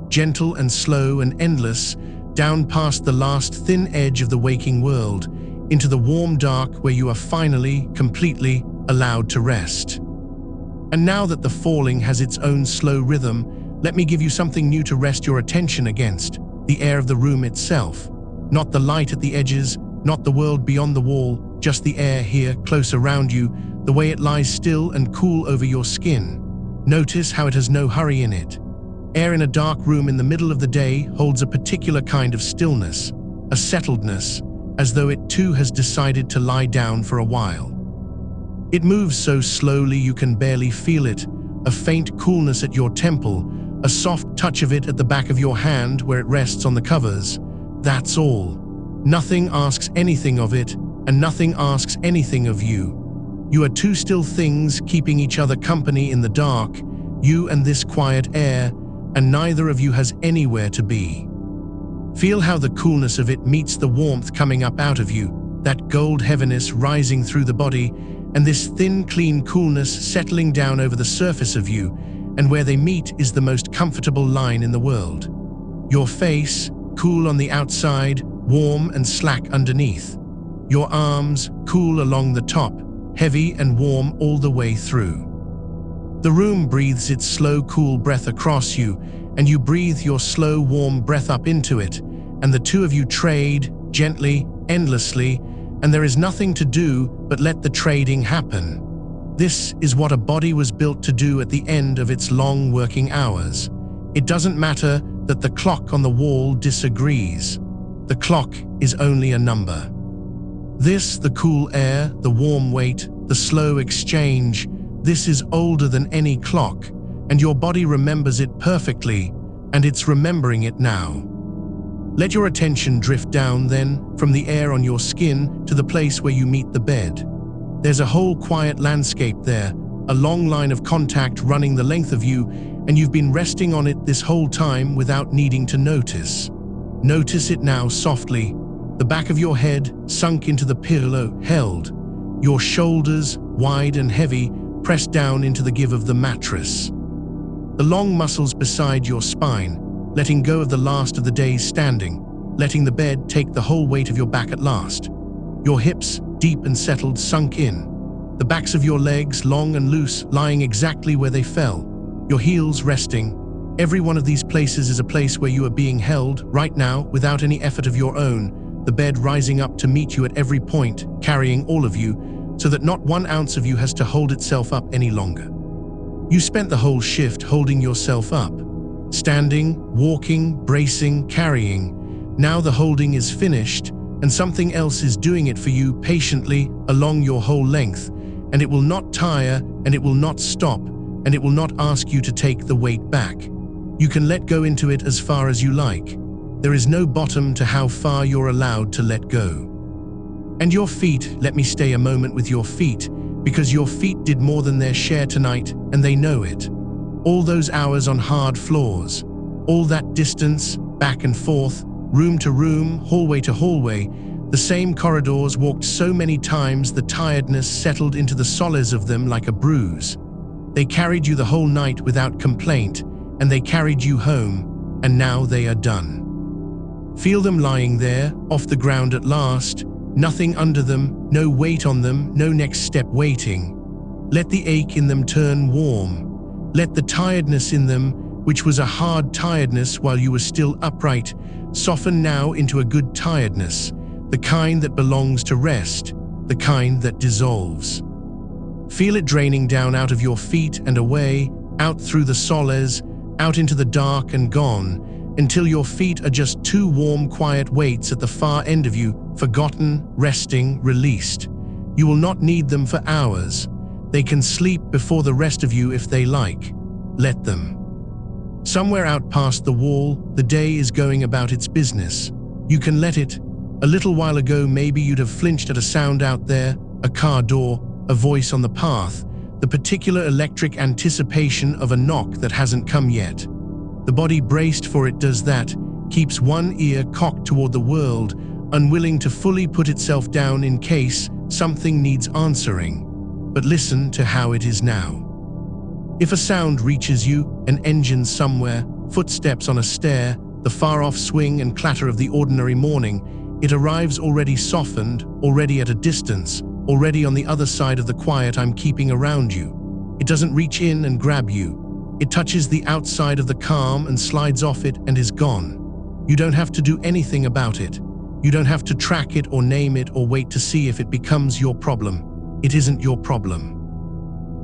[SPEAKER 1] gentle and slow and endless, down past the last thin edge of the waking world, into the warm dark where you are finally, completely allowed to rest. And now that the falling has its own slow rhythm, let me give you something new to rest your attention against, the air of the room itself. Not the light at the edges, not the world beyond the wall, just the air here, close around you, the way it lies still and cool over your skin. Notice how it has no hurry in it. Air in a dark room in the middle of the day holds a particular kind of stillness, a settledness, as though it too has decided to lie down for a while. It moves so slowly you can barely feel it, a faint coolness at your temple, a soft touch of it at the back of your hand where it rests on the covers. That's all. Nothing asks anything of it, and nothing asks anything of you. You are two still things keeping each other company in the dark, you and this quiet air, and neither of you has anywhere to be. Feel how the coolness of it meets the warmth coming up out of you, that gold heaviness rising through the body, and this thin, clean coolness settling down over the surface of you, and where they meet is the most comfortable line in the world. Your face, cool on the outside, warm and slack underneath. Your arms, cool along the top, heavy and warm all the way through. The room breathes its slow, cool breath across you, and you breathe your slow, warm breath up into it, and the two of you trade, gently, endlessly, and there is nothing to do but let the trading happen. This is what a body was built to do at the end of its long working hours. It doesn't matter that the clock on the wall disagrees. The clock is only a number. This, the cool air, the warm weight, the slow exchange, this is older than any clock, and your body remembers it perfectly, and it's remembering it now. Let your attention drift down then, from the air on your skin to the place where you meet the bed. There's a whole quiet landscape there, a long line of contact running the length of you, and you've been resting on it this whole time without needing to notice. Notice it now softly, the back of your head sunk into the pillow held, your shoulders, wide and heavy, pressed down into the give of the mattress. The long muscles beside your spine, letting go of the last of the day's standing, letting the bed take the whole weight of your back at last. Your hips, deep and settled, sunk in. The backs of your legs, long and loose, lying exactly where they fell. Your heels resting. Every one of these places is a place where you are being held, right now, without any effort of your own, the bed rising up to meet you at every point, carrying all of you, so that not 1 ounce of you has to hold itself up any longer. You spent the whole shift holding yourself up. Standing, walking, bracing, carrying. Now the holding is finished, and something else is doing it for you patiently along your whole length, and it will not tire, and it will not stop, and it will not ask you to take the weight back. You can let go into it as far as you like. There is no bottom to how far you're allowed to let go. And your feet, let me stay a moment with your feet, because your feet did more than their share tonight, and they know it. All those hours on hard floors, all that distance, back and forth, room to room, hallway to hallway, the same corridors walked so many times the tiredness settled into the solace of them like a bruise. They carried you the whole night without complaint, and they carried you home, and now they are done. Feel them lying there, off the ground at last, nothing under them, no weight on them, no next step waiting. Let the ache in them turn warm. Let the tiredness in them, which was a hard tiredness while you were still upright, soften now into a good tiredness, the kind that belongs to rest, the kind that dissolves. Feel it draining down out of your feet and away, out through the solace, out into the dark and gone, until your feet are just 2 warm, quiet weights at the far end of you, forgotten, resting, released. You will not need them for hours. They can sleep before the rest of you if they like. Let them. Somewhere out past the wall, the day is going about its business. You can let it. A little while ago, maybe you'd have flinched at a sound out there, a car door, a voice on the path, the particular electric anticipation of a knock that hasn't come yet. The body braced for it does that, keeps one ear cocked toward the world, unwilling to fully put itself down in case something needs answering. But listen to how it is now. If a sound reaches you, an engine somewhere, footsteps on a stair, the far-off swing and clatter of the ordinary morning, it arrives already softened, already at a distance, already on the other side of the quiet I'm keeping around you. It doesn't reach in and grab you. It touches the outside of the calm and slides off it and is gone. You don't have to do anything about it. You don't have to track it or name it or wait to see if it becomes your problem. It isn't your problem.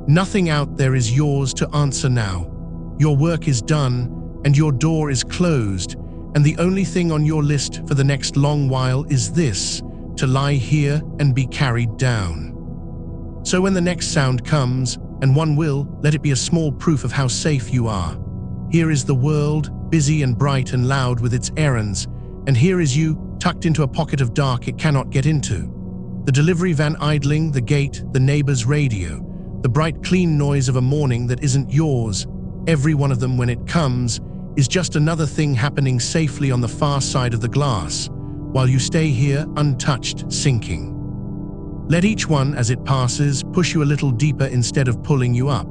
[SPEAKER 1] Nothing out there is yours to answer now. Your work is done and your door is closed, and the only thing on your list for the next long while is this, to lie here and be carried down. So when the next sound comes, and one will, let it be a small proof of how safe you are. Here is the world, busy and bright and loud with its errands, and here is you, tucked into a pocket of dark it cannot get into. The delivery van idling, the gate, the neighbor's radio, the bright clean noise of a morning that isn't yours, every one of them when it comes, is just another thing happening safely on the far side of the glass, while you stay here untouched, sinking. Let each one, as it passes, push you a little deeper instead of pulling you up.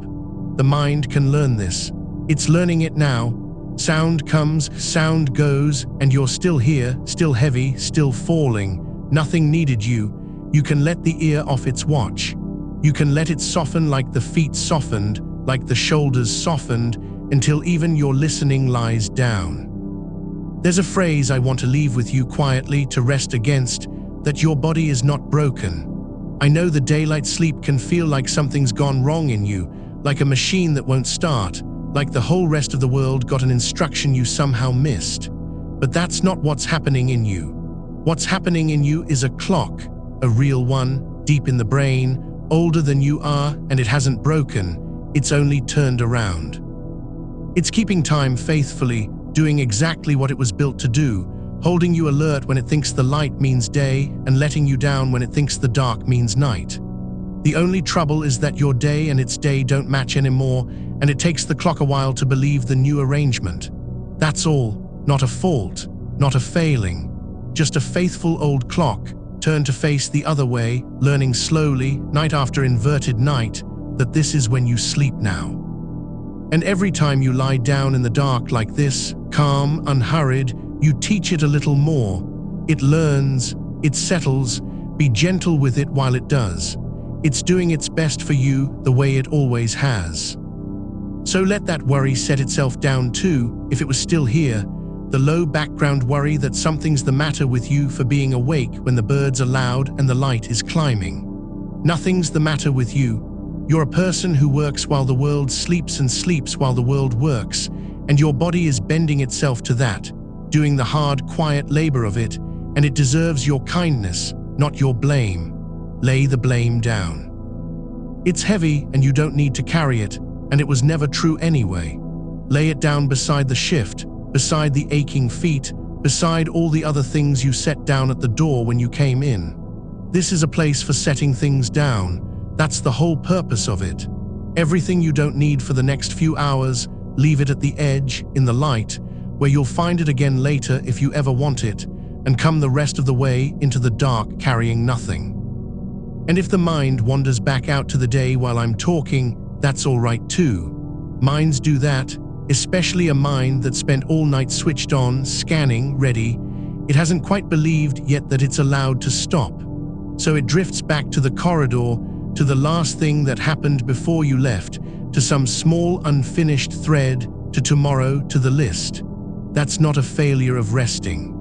[SPEAKER 1] The mind can learn this. It's learning it now. Sound comes, sound goes, and you're still here, still heavy, still falling. Nothing needed you. You can let the ear off its watch. You can let it soften like the feet softened, like the shoulders softened, until even your listening lies down. There's a phrase I want to leave with you quietly to rest against, that your body is not broken. I know the daylight sleep can feel like something's gone wrong in you, like a machine that won't start, like the whole rest of the world got an instruction you somehow missed. But that's not what's happening in you. What's happening in you is a clock, a real one, deep in the brain, older than you are, and it hasn't broken, it's only turned around. It's keeping time faithfully, doing exactly what it was built to do, holding you alert when it thinks the light means day and letting you down when it thinks the dark means night. The only trouble is that your day and its day don't match anymore, and it takes the clock a while to believe the new arrangement. That's all, not a fault, not a failing, just a faithful old clock, turned to face the other way, learning slowly, night after inverted night, that this is when you sleep now. And every time you lie down in the dark like this, calm, unhurried, you teach it a little more. It learns, it settles, be gentle with it while it does. It's doing its best for you the way it always has. So let that worry set itself down too, if it was still here, the low background worry that something's the matter with you for being awake when the birds are loud and the light is climbing. Nothing's the matter with you. You're a person who works while the world sleeps and sleeps while the world works, and your body is bending itself to that, doing the hard, quiet labor of it, and it deserves your kindness, not your blame. Lay the blame down. It's heavy and you don't need to carry it, and it was never true anyway. Lay it down beside the shift, beside the aching feet, beside all the other things you set down at the door when you came in. This is a place for setting things down. That's the whole purpose of it. Everything you don't need for the next few hours, leave it at the edge, in the light, where you'll find it again later if you ever want it, and come the rest of the way into the dark carrying nothing. And if the mind wanders back out to the day while I'm talking, that's all right too. Minds do that, especially a mind that spent all night switched on, scanning, ready. It hasn't quite believed yet that it's allowed to stop. So it drifts back to the corridor, to the last thing that happened before you left, to some small unfinished thread, to tomorrow, to the list. That's not a failure of resting.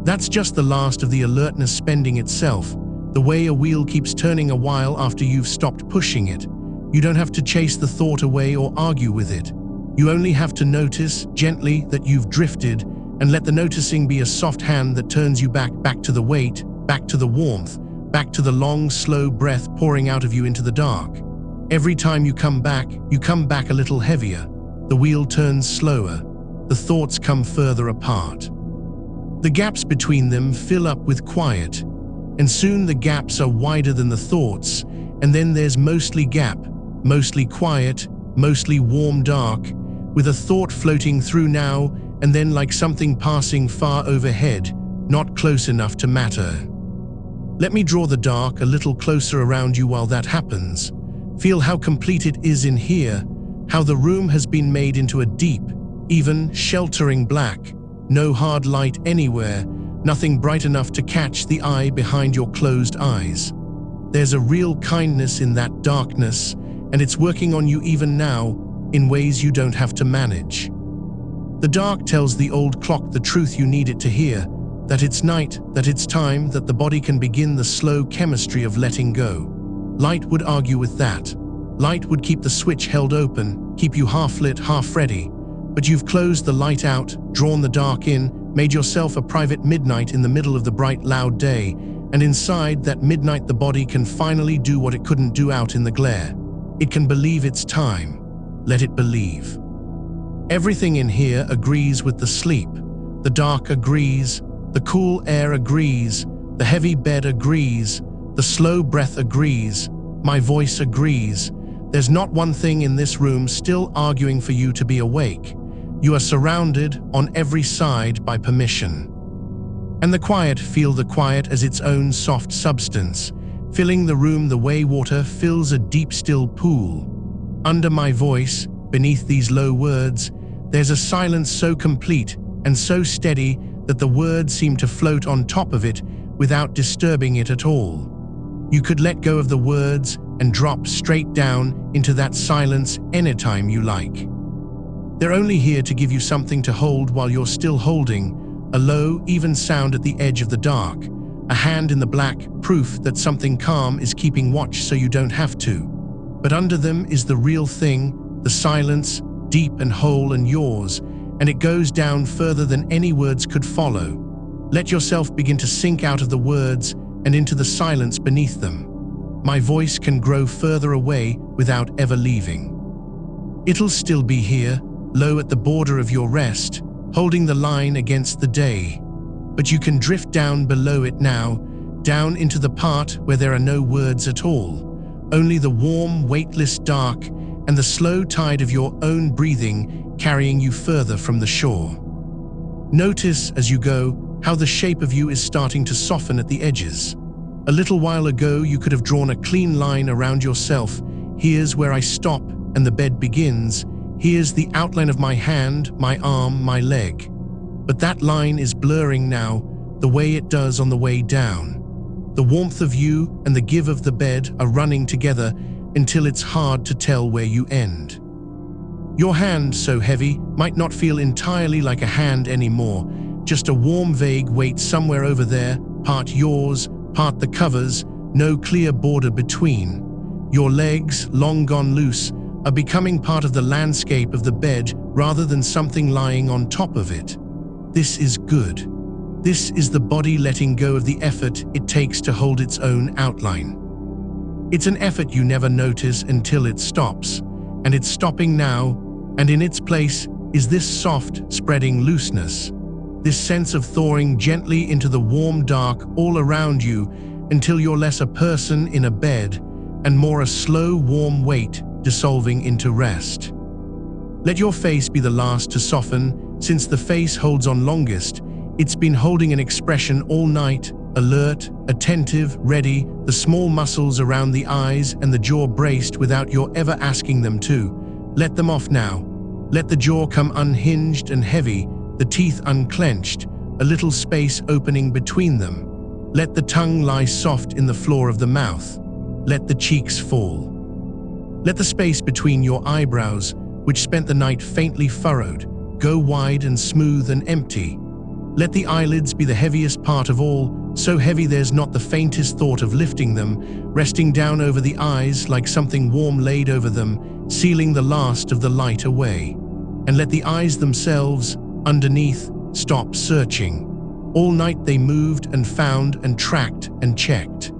[SPEAKER 1] That's just the last of the alertness spending itself, the way a wheel keeps turning a while after you've stopped pushing it. You don't have to chase the thought away or argue with it. You only have to notice, gently, that you've drifted, and let the noticing be a soft hand that turns you back to the weight, back to the warmth, back to the long, slow breath pouring out of you into the dark. Every time you come back a little heavier. The wheel turns slower. The thoughts come further apart. The gaps between them fill up with quiet, and soon the gaps are wider than the thoughts, and then there's mostly gap, mostly quiet, mostly warm dark, with a thought floating through now and then like something passing far overhead, not close enough to matter. Let me draw the dark a little closer around you while that happens. Feel how complete it is in here, how the room has been made into a deep, even, sheltering black. No hard light anywhere, nothing bright enough to catch the eye behind your closed eyes. There's a real kindness in that darkness, and it's working on you even now, in ways you don't have to manage. The dark tells the old clock the truth you need it to hear, that it's night, that it's time, that the body can begin the slow chemistry of letting go. Light would argue with that. Light would keep the switch held open, keep you half lit, half ready. But you've closed the light out, drawn the dark in, made yourself a private midnight in the middle of the bright, loud day, and inside that midnight the body can finally do what it couldn't do out in the glare. It can believe it's time. Let it believe. Everything in here agrees with the sleep. The dark agrees, the cool air agrees, the heavy bed agrees, the slow breath agrees, my voice agrees. There's not one thing in this room still arguing for you to be awake. You are surrounded on every side by permission. And the quiet, feel the quiet as its own soft substance, filling the room the way water fills a deep still pool. Under my voice, beneath these low words, there's a silence so complete and so steady that the words seem to float on top of it without disturbing it at all. You could let go of the words and drop straight down into that silence anytime you like. They're only here to give you something to hold while you're still holding, a low, even sound at the edge of the dark, a hand in the black, proof that something calm is keeping watch so you don't have to. But under them is the real thing, the silence, deep and whole and yours, and it goes down further than any words could follow. Let yourself begin to sink out of the words and into the silence beneath them. My voice can grow further away without ever leaving. It'll still be here, low at the border of your rest, holding the line against the day. But you can drift down below it now, down into the part where there are no words at all, only the warm, weightless dark and the slow tide of your own breathing carrying you further from the shore. Notice as you go how the shape of you is starting to soften at the edges. A little while ago you could have drawn a clean line around yourself. Here's where I stop and the bed begins. Here's the outline of my hand, my arm, my leg. But that line is blurring now, the way it does on the way down. The warmth of you and the give of the bed are running together until it's hard to tell where you end. Your hand, so heavy, might not feel entirely like a hand anymore, just a warm, vague weight somewhere over there, part yours, part the covers, no clear border between. Your legs, long gone loose, are becoming part of the landscape of the bed rather than something lying on top of it. This is good. This is the body letting go of the effort it takes to hold its own outline. It's an effort you never notice until it stops, and it's stopping now, and in its place is this soft, spreading looseness, this sense of thawing gently into the warm dark all around you until you're less a person in a bed and more a slow, warm weight dissolving into rest. Let your face be the last to soften, since the face holds on longest. It's been holding an expression all night, alert, attentive, ready, the small muscles around the eyes and the jaw braced without your ever asking them to. Let them off now. Let the jaw come unhinged and heavy, the teeth unclenched, a little space opening between them. Let the tongue lie soft in the floor of the mouth. Let the cheeks fall. Let the space between your eyebrows, which spent the night faintly furrowed, go wide and smooth and empty. Let the eyelids be the heaviest part of all, so heavy there's not the faintest thought of lifting them, resting down over the eyes like something warm laid over them, sealing the last of the light away. And let the eyes themselves, underneath, stop searching. All night they moved and found and tracked and checked.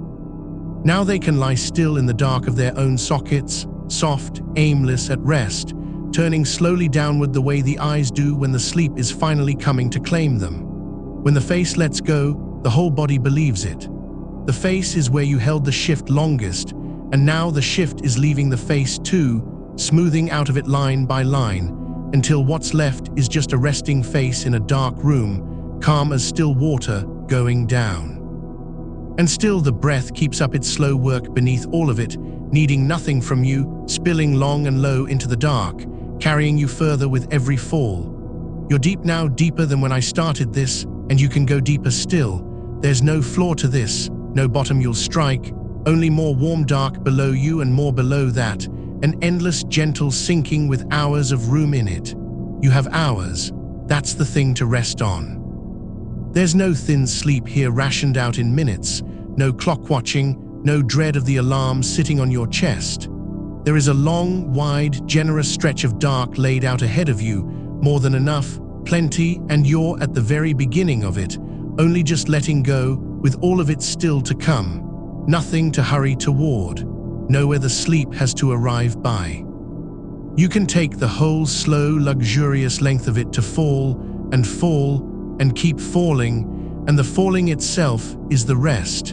[SPEAKER 1] Now they can lie still in the dark of their own sockets, soft, aimless, at rest, turning slowly downward the way the eyes do when the sleep is finally coming to claim them. When the face lets go, the whole body believes it. The face is where you held the shift longest, and now the shift is leaving the face too, smoothing out of it line by line, until what's left is just a resting face in a dark room, calm as still water, going down. And still the breath keeps up its slow work beneath all of it, needing nothing from you, spilling long and low into the dark, carrying you further with every fall. You're deep now, deeper than when I started this, and you can go deeper still. There's no floor to this, no bottom you'll strike, only more warm dark below you and more below that, an endless gentle sinking with hours of room in it. You have hours, that's the thing to rest on. There's no thin sleep here rationed out in minutes, no clock watching, no dread of the alarm sitting on your chest. There is a long, wide, generous stretch of dark laid out ahead of you, more than enough, plenty, and you're at the very beginning of it, only just letting go, with all of it still to come. Nothing to hurry toward, nowhere the sleep has to arrive by. You can take the whole slow, luxurious length of it to fall and keep falling, and the falling itself is the rest.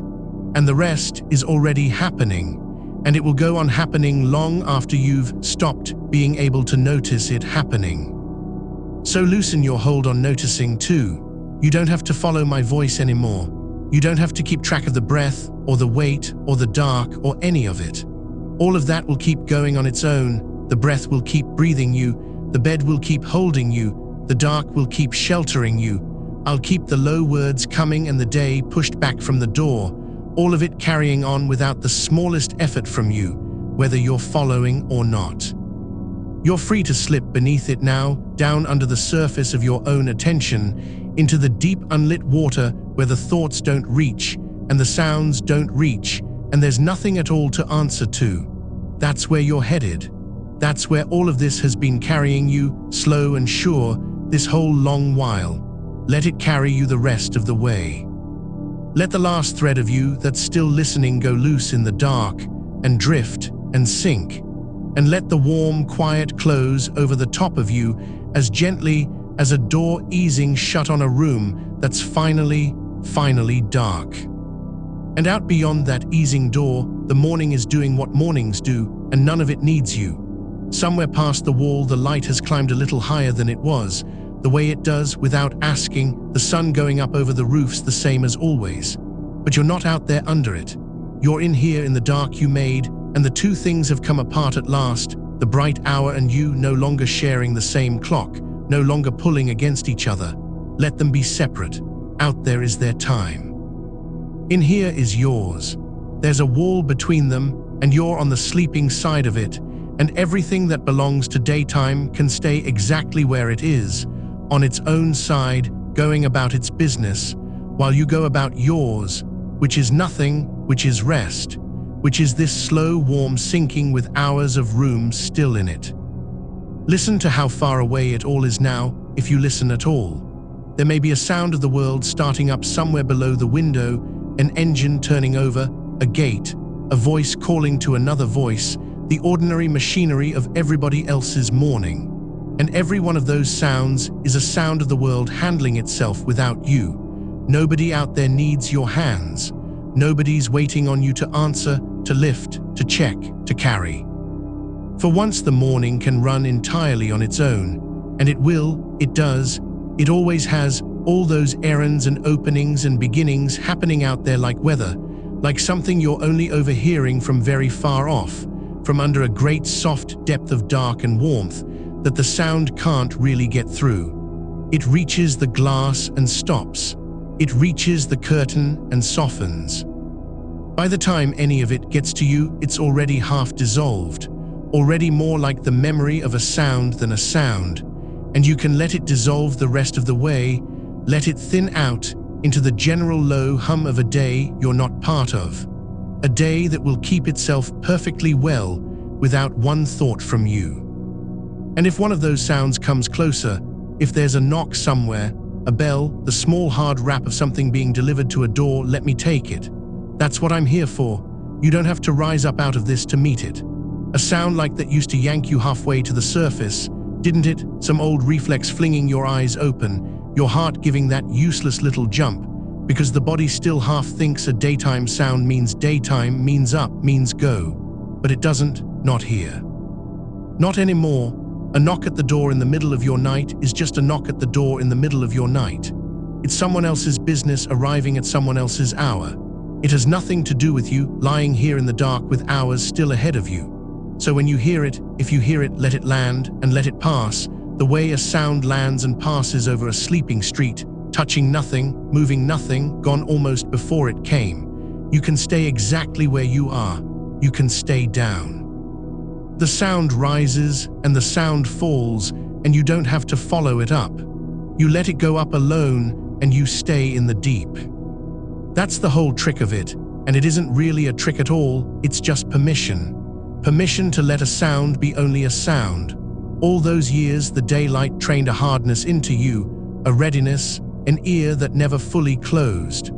[SPEAKER 1] And the rest is already happening, and it will go on happening long after you've stopped being able to notice it happening. So loosen your hold on noticing too. You don't have to follow my voice anymore. You don't have to keep track of the breath, or the weight, or the dark, or any of it. All of that will keep going on its own. The breath will keep breathing you. The bed will keep holding you. The dark will keep sheltering you. I'll keep the low words coming and the day pushed back from the door, all of it carrying on without the smallest effort from you, whether you're following or not. You're free to slip beneath it now, down under the surface of your own attention, into the deep unlit water where the thoughts don't reach, and the sounds don't reach, and there's nothing at all to answer to. That's where you're headed. That's where all of this has been carrying you, slow and sure, this whole long while. Let it carry you the rest of the way. Let the last thread of you that's still listening go loose in the dark, and drift and sink. And let the warm, quiet close over the top of you as gently as a door easing shut on a room that's finally dark. And out beyond that easing door, the morning is doing what mornings do, and none of it needs you. Somewhere past the wall, the light has climbed a little higher than it was, the way it does without asking, the sun going up over the roofs the same as always. But you're not out there under it. You're in here in the dark you made, and the two things have come apart at last, the bright hour and you no longer sharing the same clock, no longer pulling against each other. Let them be separate. Out there is their time. In here is yours. There's a wall between them, and you're on the sleeping side of it, and everything that belongs to daytime can stay exactly where it is, on its own side, going about its business, while you go about yours, which is nothing, which is rest, which is this slow, warm sinking with hours of room still in it. Listen to how far away it all is now, if you listen at all. There may be a sound of the world starting up somewhere below the window, an engine turning over, a gate, a voice calling to another voice, the ordinary machinery of everybody else's morning. And every one of those sounds is a sound of the world handling itself without you. Nobody out there needs your hands. Nobody's waiting on you to answer, to lift, to check, to carry. For once the morning can run entirely on its own, and it will, it does, it always has, all those errands and openings and beginnings happening out there like weather, like something you're only overhearing from very far off, from under a great soft depth of dark and warmth that the sound can't really get through. It reaches the glass and stops. It reaches the curtain and softens. By the time any of it gets to you, it's already half dissolved, already more like the memory of a sound than a sound, and you can let it dissolve the rest of the way, let it thin out into the general low hum of a day you're not part of, a day that will keep itself perfectly well without one thought from you. And if one of those sounds comes closer, if there's a knock somewhere, a bell, the small hard rap of something being delivered to a door, let me take it. That's what I'm here for. You don't have to rise up out of this to meet it. A sound like that used to yank you halfway to the surface, didn't it? Some old reflex flinging your eyes open, your heart giving that useless little jump, because the body still half thinks a daytime sound means daytime, means up, means go. But it doesn't, not here. Not anymore. A knock at the door in the middle of your night is just a knock at the door in the middle of your night. It's someone else's business arriving at someone else's hour. It has nothing to do with you, lying here in the dark with hours still ahead of you. So when you hear it, if you hear it, let it land and let it pass, the way a sound lands and passes over a sleeping street, touching nothing, moving nothing, gone almost before it came. You can stay exactly where you are. You can stay down. The sound rises and the sound falls, and you don't have to follow it up. You let it go up alone and you stay in the deep. That's the whole trick of it, and it isn't really a trick at all, it's just permission. Permission to let a sound be only a sound. All those years the daylight trained a hardness into you, a readiness, an ear that never fully closed.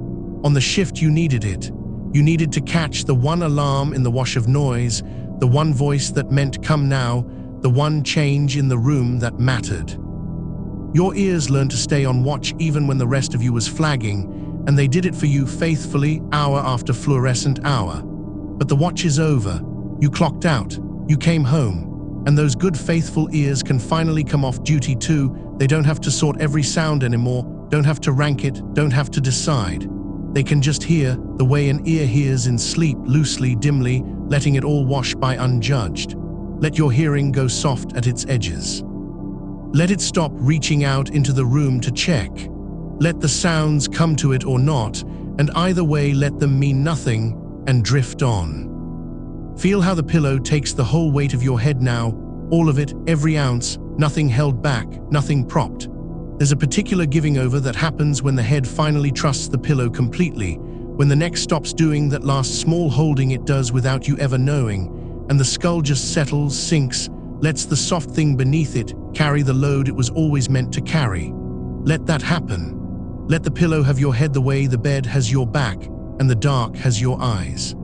[SPEAKER 1] On the shift you needed it. You needed to catch the one alarm in the wash of noise, the one voice that meant come now, the one change in the room that mattered. Your ears learned to stay on watch even when the rest of you was flagging, and they did it for you faithfully hour after fluorescent hour. But the watch is over. You clocked out. You came home. And those good faithful ears can finally come off duty too. They don't have to sort every sound anymore, don't have to rank it, don't have to decide. They can just hear the way an ear hears in sleep, loosely, dimly, letting it all wash by unjudged. Let your hearing go soft at its edges. Let it stop reaching out into the room to check. Let the sounds come to it or not, and either way let them mean nothing and drift on. Feel how the pillow takes the whole weight of your head now, all of it, every ounce, nothing held back, nothing propped. There's a particular giving over that happens when the head finally trusts the pillow completely, When the neck stops doing that last small holding it does without you ever knowing, and the skull just settles, sinks, lets the soft thing beneath it carry the load it was always meant to carry. Let that happen. Let the pillow have your head the way the bed has your back, and the dark has your eyes.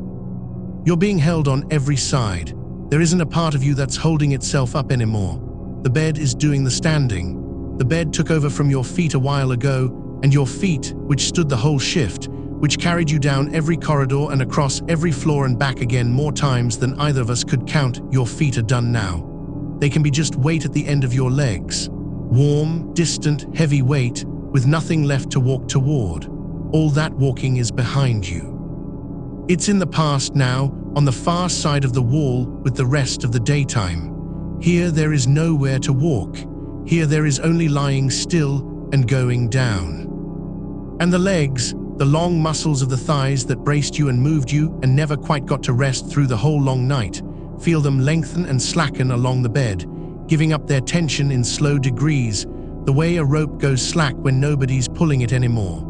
[SPEAKER 1] You're being held on every side. There isn't a part of you that's holding itself up anymore. The bed is doing the standing. The bed took over from your feet a while ago, and your feet, which stood the whole shift, which carried you down every corridor and across every floor and back again more times than either of us could count, your feet are done now. They can be just weight at the end of your legs. Warm, distant, heavy weight, with nothing left to walk toward. All that walking is behind you. It's in the past now, on the far side of the wall with the rest of the daytime. Here there is nowhere to walk. Here there is only lying still and going down. And the legs, the long muscles of the thighs that braced you and moved you and never quite got to rest through the whole long night, feel them lengthen and slacken along the bed, giving up their tension in slow degrees, the way a rope goes slack when nobody's pulling it anymore.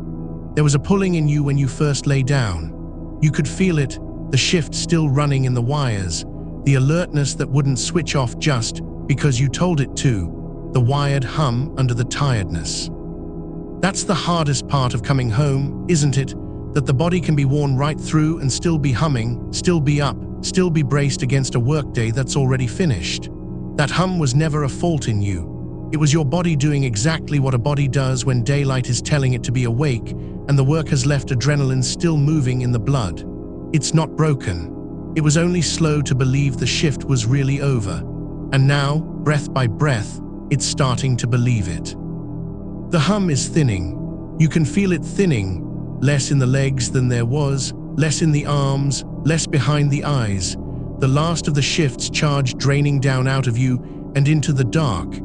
[SPEAKER 1] There was a pulling in you when you first lay down. You could feel it, the shift still running in the wires, the alertness that wouldn't switch off just because you told it to, the wired hum under the tiredness. That's the hardest part of coming home, isn't it? That the body can be worn right through and still be humming, still be up, still be braced against a workday that's already finished. That hum was never a fault in you. It was your body doing exactly what a body does when daylight is telling it to be awake and the work has left adrenaline still moving in the blood. It's not broken. It was only slow to believe the shift was really over. And now, breath by breath, it's starting to believe it. The hum is thinning. You can feel it thinning, less in the legs than there was, less in the arms, less behind the eyes. The last of the shift's charge draining down out of you and into the dark,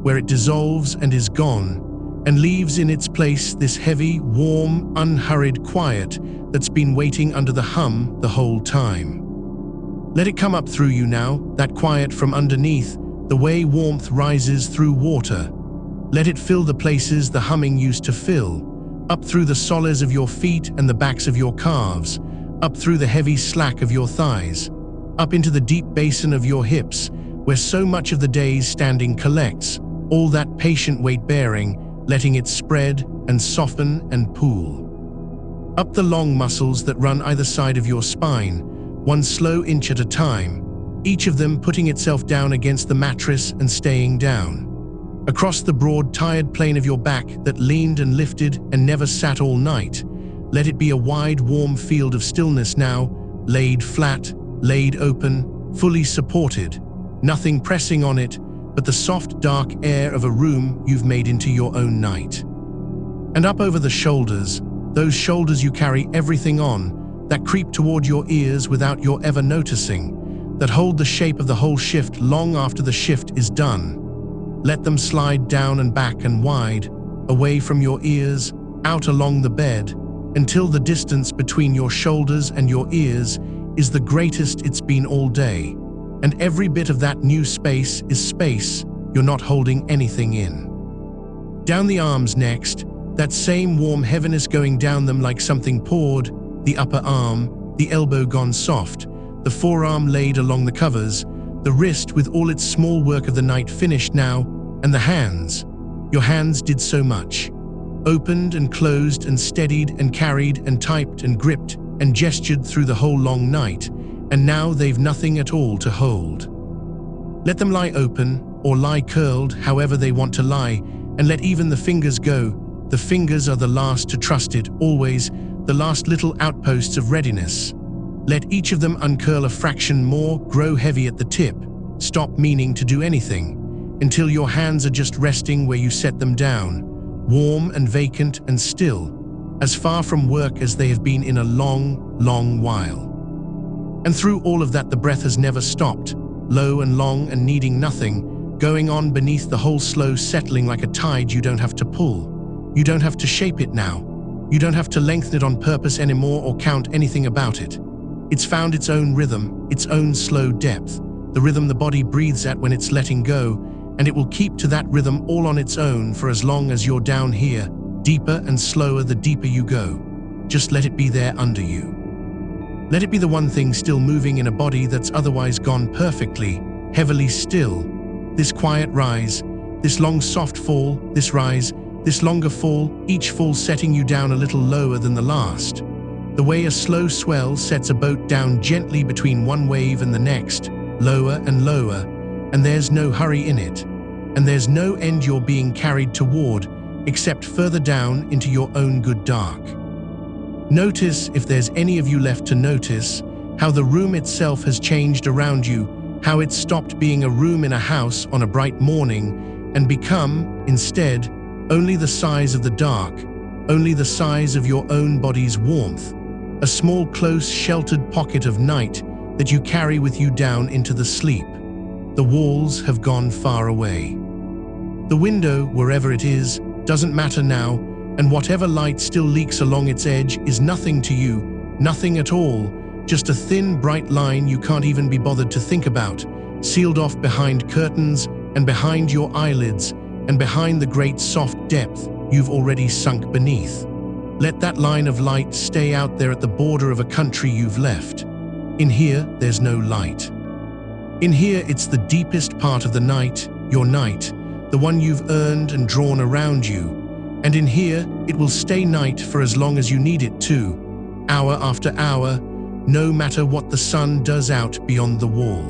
[SPEAKER 1] where it dissolves and is gone, and leaves in its place this heavy, warm, unhurried quiet that's been waiting under the hum the whole time. Let it come up through you now, that quiet from underneath, the way warmth rises through water. Let it fill the places the humming used to fill, up through the soles of your feet and the backs of your calves, up through the heavy slack of your thighs, up into the deep basin of your hips, where so much of the day's standing collects, all that patient weight bearing, letting it spread and soften and pool. Up the long muscles that run either side of your spine, one slow inch at a time, each of them putting itself down against the mattress and staying down. Across the broad, tired plane of your back that leaned and lifted and never sat all night, let it be a wide, warm field of stillness now, laid flat, laid open, fully supported, nothing pressing on it but the soft, dark air of a room you've made into your own night. And up over the shoulders, those shoulders you carry everything on, that creep toward your ears without your ever noticing, that hold the shape of the whole shift long after the shift is done. Let them slide down and back and wide, away from your ears, out along the bed, until the distance between your shoulders and your ears is the greatest it's been all day. And every bit of that new space is space you're not holding anything in. Down the arms next, that same warm heaviness going down them like something poured, the upper arm, the elbow gone soft, the forearm laid along the covers, the wrist with all its small work of the night finished now, and the hands. Your hands did so much. Opened and closed and steadied and carried and typed and gripped and gestured through the whole long night, and now they've nothing at all to hold. Let them lie open or lie curled, however they want to lie, and let even the fingers go. The fingers are the last to trust it, always, the last little outposts of readiness. Let each of them uncurl a fraction more, grow heavy at the tip, stop meaning to do anything, until your hands are just resting where you set them down, warm and vacant and still, as far from work as they have been in a long, long while. And through all of that the breath has never stopped, low and long and needing nothing, going on beneath the whole slow settling like a tide you don't have to pull. You don't have to shape it now. You don't have to lengthen it on purpose anymore or count anything about it. It's found its own rhythm, its own slow depth, the rhythm the body breathes at when it's letting go, and it will keep to that rhythm all on its own for as long as you're down here, deeper and slower the deeper you go. just let it be there under you. Let it be the one thing still moving in a body that's otherwise gone perfectly, heavily still. This quiet rise, this long soft fall, this rise, this longer fall, each fall setting you down a little lower than the last. The way a slow swell sets a boat down gently between one wave and the next, lower and lower, and there's no hurry in it. And there's no end you're being carried toward, except further down into your own good dark. Notice, if there's any of you left to notice, how the room itself has changed around you, how it's stopped being a room in a house on a bright morning and become, instead, only the size of the dark, only the size of your own body's warmth, a small, close, sheltered pocket of night that you carry with you down into the sleep. The walls have gone far away. The window, wherever it is, doesn't matter now, and whatever light still leaks along its edge is nothing to you, nothing at all, just a thin, bright line you can't even be bothered to think about, sealed off behind curtains and behind your eyelids and behind the great soft depth you've already sunk beneath. Let that line of light stay out there at the border of a country you've left. In here, there's no light. In here, it's the deepest part of the night, your night, the one you've earned and drawn around you. And in here, it will stay night for as long as you need it to, hour after hour, no matter what the sun does out beyond the wall.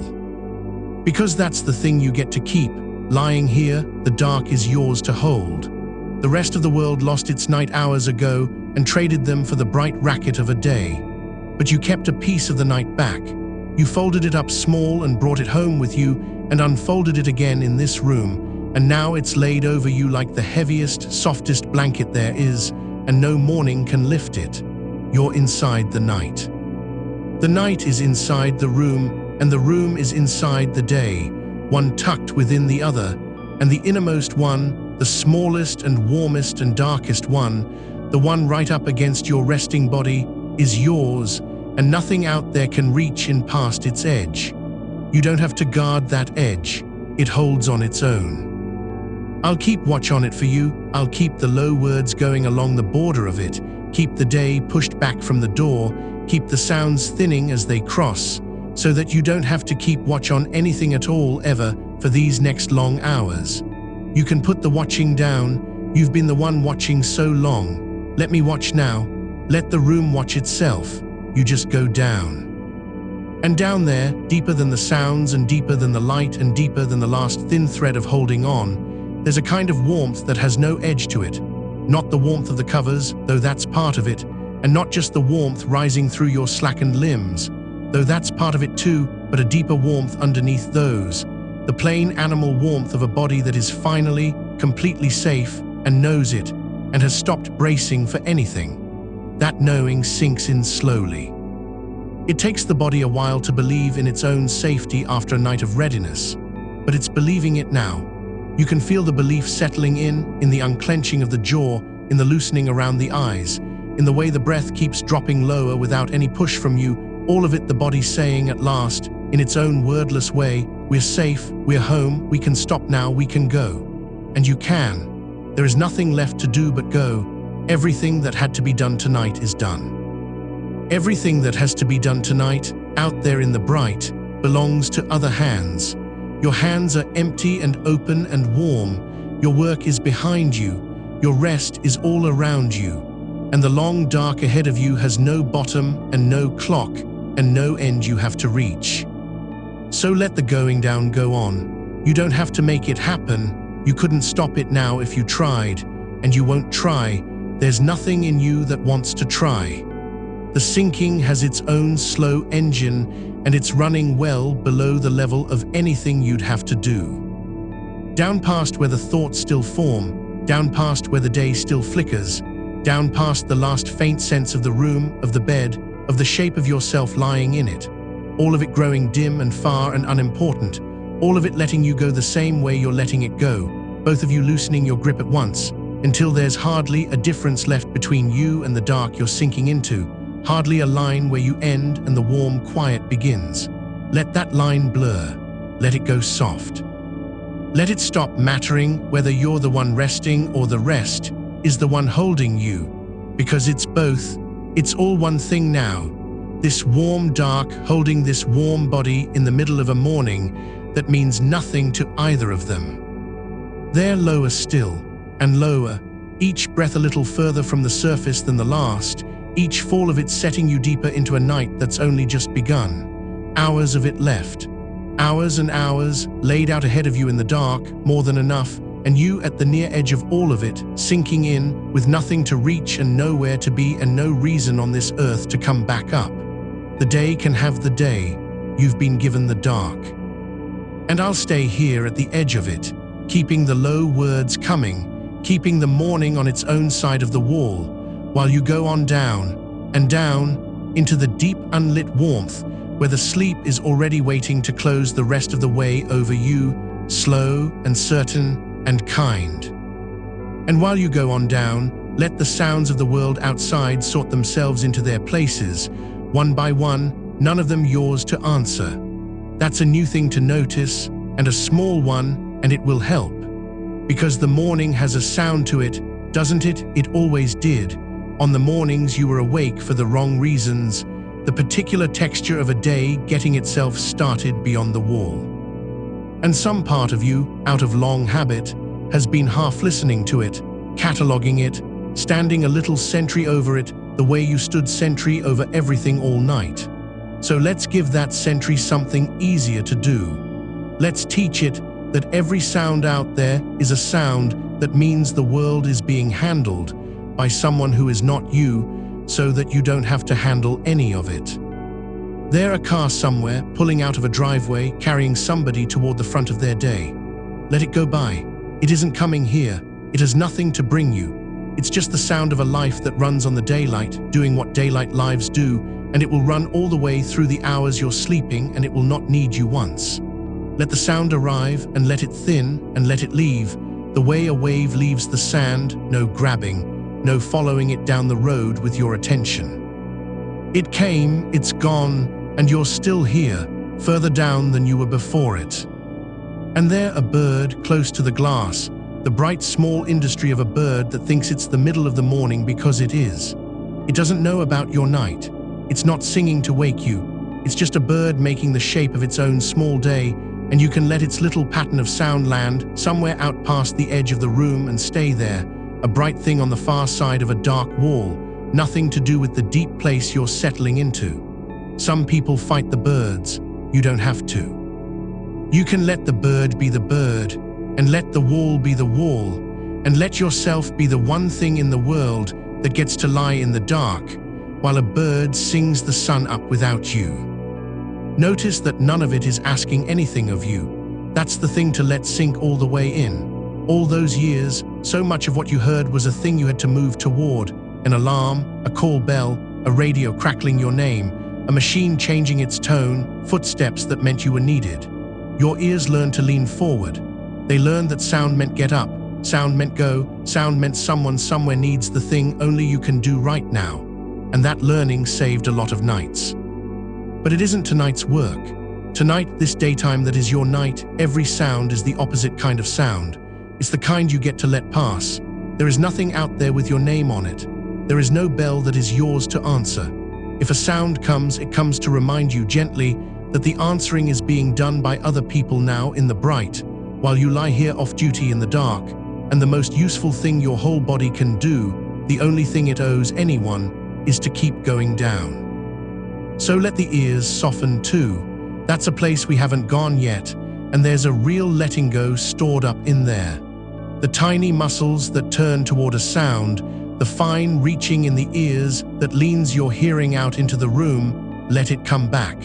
[SPEAKER 1] Because that's the thing you get to keep. Lying here, the dark is yours to hold. The rest of the world lost its night hours ago and traded them for the bright racket of a day. But you kept a piece of the night back. You folded it up small and brought it home with you and unfolded it again in this room, and now it's laid over you like the heaviest, softest blanket there is, and no morning can lift it. You're inside the night. The night is inside the room, and the room is inside the day, one tucked within the other, and the innermost one, the smallest and warmest and darkest one, the one right up against your resting body, is yours, and nothing out there can reach in past its edge. You don't have to guard that edge. It holds on its own. I'll keep watch on it for you. I'll keep the low words going along the border of it, keep the day pushed back from the door, keep the sounds thinning as they cross, so that you don't have to keep watch on anything at all ever for these next long hours. You can put the watching down. You've been the one watching so long. Let me watch now. Let the room watch itself. You just go down. And down there, deeper than the sounds and deeper than the light and deeper than the last thin thread of holding on, there's a kind of warmth that has no edge to it. Not the warmth of the covers, though that's part of it, and not just the warmth rising through your slackened limbs, though that's part of it too, but a deeper warmth underneath those. The plain animal warmth of a body that is finally, completely safe and knows it, and has stopped bracing for anything. That knowing sinks in slowly. It takes the body a while to believe in its own safety after a night of readiness, but it's believing it now. You can feel the belief settling in the unclenching of the jaw, in the loosening around the eyes, in the way the breath keeps dropping lower without any push from you, all of it the body saying at last, in its own wordless way, we're safe, we're home, we can stop now, we can go. And you can. There is nothing left to do but go. Everything that had to be done tonight is done. Everything that has to be done tonight, out there in the bright, belongs to other hands. Your hands are empty and open and warm. Your work is behind you. Your rest is all around you. And the long dark ahead of you has no bottom and no clock and no end you have to reach. So let the going down go on. You don't have to make it happen. You couldn't stop it now if you tried, and you won't try. There's nothing in you that wants to try. The sinking has its own slow engine, and it's running well below the level of anything you'd have to do. Down past where the thoughts still form, down past where the day still flickers, down past the last faint sense of the room, of the bed, of the shape of yourself lying in it. All of it growing dim and far and unimportant, all of it letting you go the same way you're letting it go, both of you loosening your grip at once, until there's hardly a difference left between you and the dark you're sinking into, hardly a line where you end and the warm quiet begins. Let that line blur. Let it go soft. Let it stop mattering whether you're the one resting or the rest is the one holding you, because it's both, It's all one thing now. This warm dark holding this warm body in the middle of a morning that means nothing to either of them. They're lower still, and lower, each breath a little further from the surface than the last, each fall of it setting you deeper into a night that's only just begun. Hours of it left. Hours and hours laid out ahead of you in the dark, more than enough, and you at the near edge of all of it, sinking in, with nothing to reach and nowhere to be and no reason on this earth to come back up. The day can have the day. You've been given the dark. And I'll stay here at the edge of it, keeping the low words coming, keeping the morning on its own side of the wall, while you go on down, and down, into the deep unlit warmth, where the sleep is already waiting to close the rest of the way over you, slow and certain and kind. And while you go on down, let the sounds of the world outside sort themselves into their places, one by one, none of them yours to answer. That's a new thing to notice, and a small one, and it will help. Because the morning has a sound to it, doesn't it? It always did. On the mornings you were awake for the wrong reasons, the particular texture of a day getting itself started beyond the wall. And some part of you, out of long habit, has been half listening to it, cataloging it, standing a little sentry over it, the way you stood sentry over everything all night. So let's give that sentry something easier to do. Let's teach it that every sound out there is a sound that means the world is being handled by someone who is not you, so that you don't have to handle any of it. There a car somewhere, pulling out of a driveway, carrying somebody toward the front of their day. Let it go by. It isn't coming here. It has nothing to bring you. It's just the sound of a life that runs on the daylight, doing what daylight lives do, and it will run all the way through the hours you're sleeping, and it will not need you once. Let the sound arrive, and let it thin, and let it leave, the way a wave leaves the sand, no grabbing, no following it down the road with your attention. It came, it's gone, and you're still here, further down than you were before it. And there a bird close to the glass, the bright small industry of a bird that thinks it's the middle of the morning because it is. It doesn't know about your night. It's not singing to wake you. It's just a bird making the shape of its own small day, and you can let its little pattern of sound land somewhere out past the edge of the room and stay there, a bright thing on the far side of a dark wall, nothing to do with the deep place you're settling into. Some people fight the birds. You don't have to. You can let the bird be the bird, and let the wall be the wall, and let yourself be the one thing in the world that gets to lie in the dark, while a bird sings the sun up without you. Notice that none of it is asking anything of you. That's the thing to let sink all the way in. All those years, so much of what you heard was a thing you had to move toward, an alarm, a call bell, a radio crackling your name, a machine changing its tone, footsteps that meant you were needed. Your ears learned to lean forward. They learned that sound meant get up, sound meant go, sound meant someone somewhere needs the thing only you can do right now. And that learning saved a lot of nights. But it isn't tonight's work. Tonight, this daytime that is your night, every sound is the opposite kind of sound. It's the kind you get to let pass. There is nothing out there with your name on it. There is no bell that is yours to answer. If a sound comes, it comes to remind you gently that the answering is being done by other people now in the bright, while you lie here off duty in the dark, and the most useful thing your whole body can do, the only thing it owes anyone, is to keep going down. So let the ears soften too. That's a place we haven't gone yet, and there's a real letting go stored up in there. The tiny muscles that turn toward a sound, the fine reaching in the ears that leans your hearing out into the room, let it come back.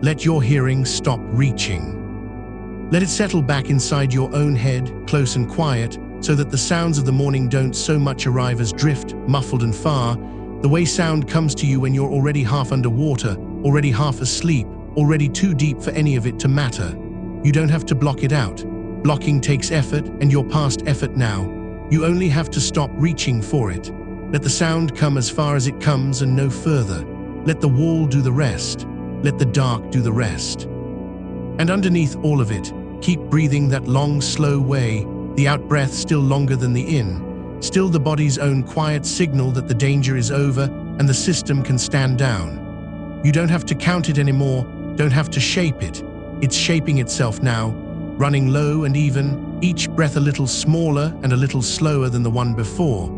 [SPEAKER 1] Let your hearing stop reaching. Let it settle back inside your own head, close and quiet, so that the sounds of the morning don't so much arrive as drift, muffled and far, the way sound comes to you when you're already half underwater, already half asleep, already too deep for any of it to matter. You don't have to block it out. Blocking takes effort, and you're past effort now. You only have to stop reaching for it. Let the sound come as far as it comes and no further. Let the wall do the rest. Let the dark do the rest. And underneath all of it, keep breathing that long, slow way, the out-breath still longer than the in, still the body's own quiet signal that the danger is over, and the system can stand down. You don't have to count it anymore, don't have to shape it. It's shaping itself now, running low and even, each breath a little smaller and a little slower than the one before,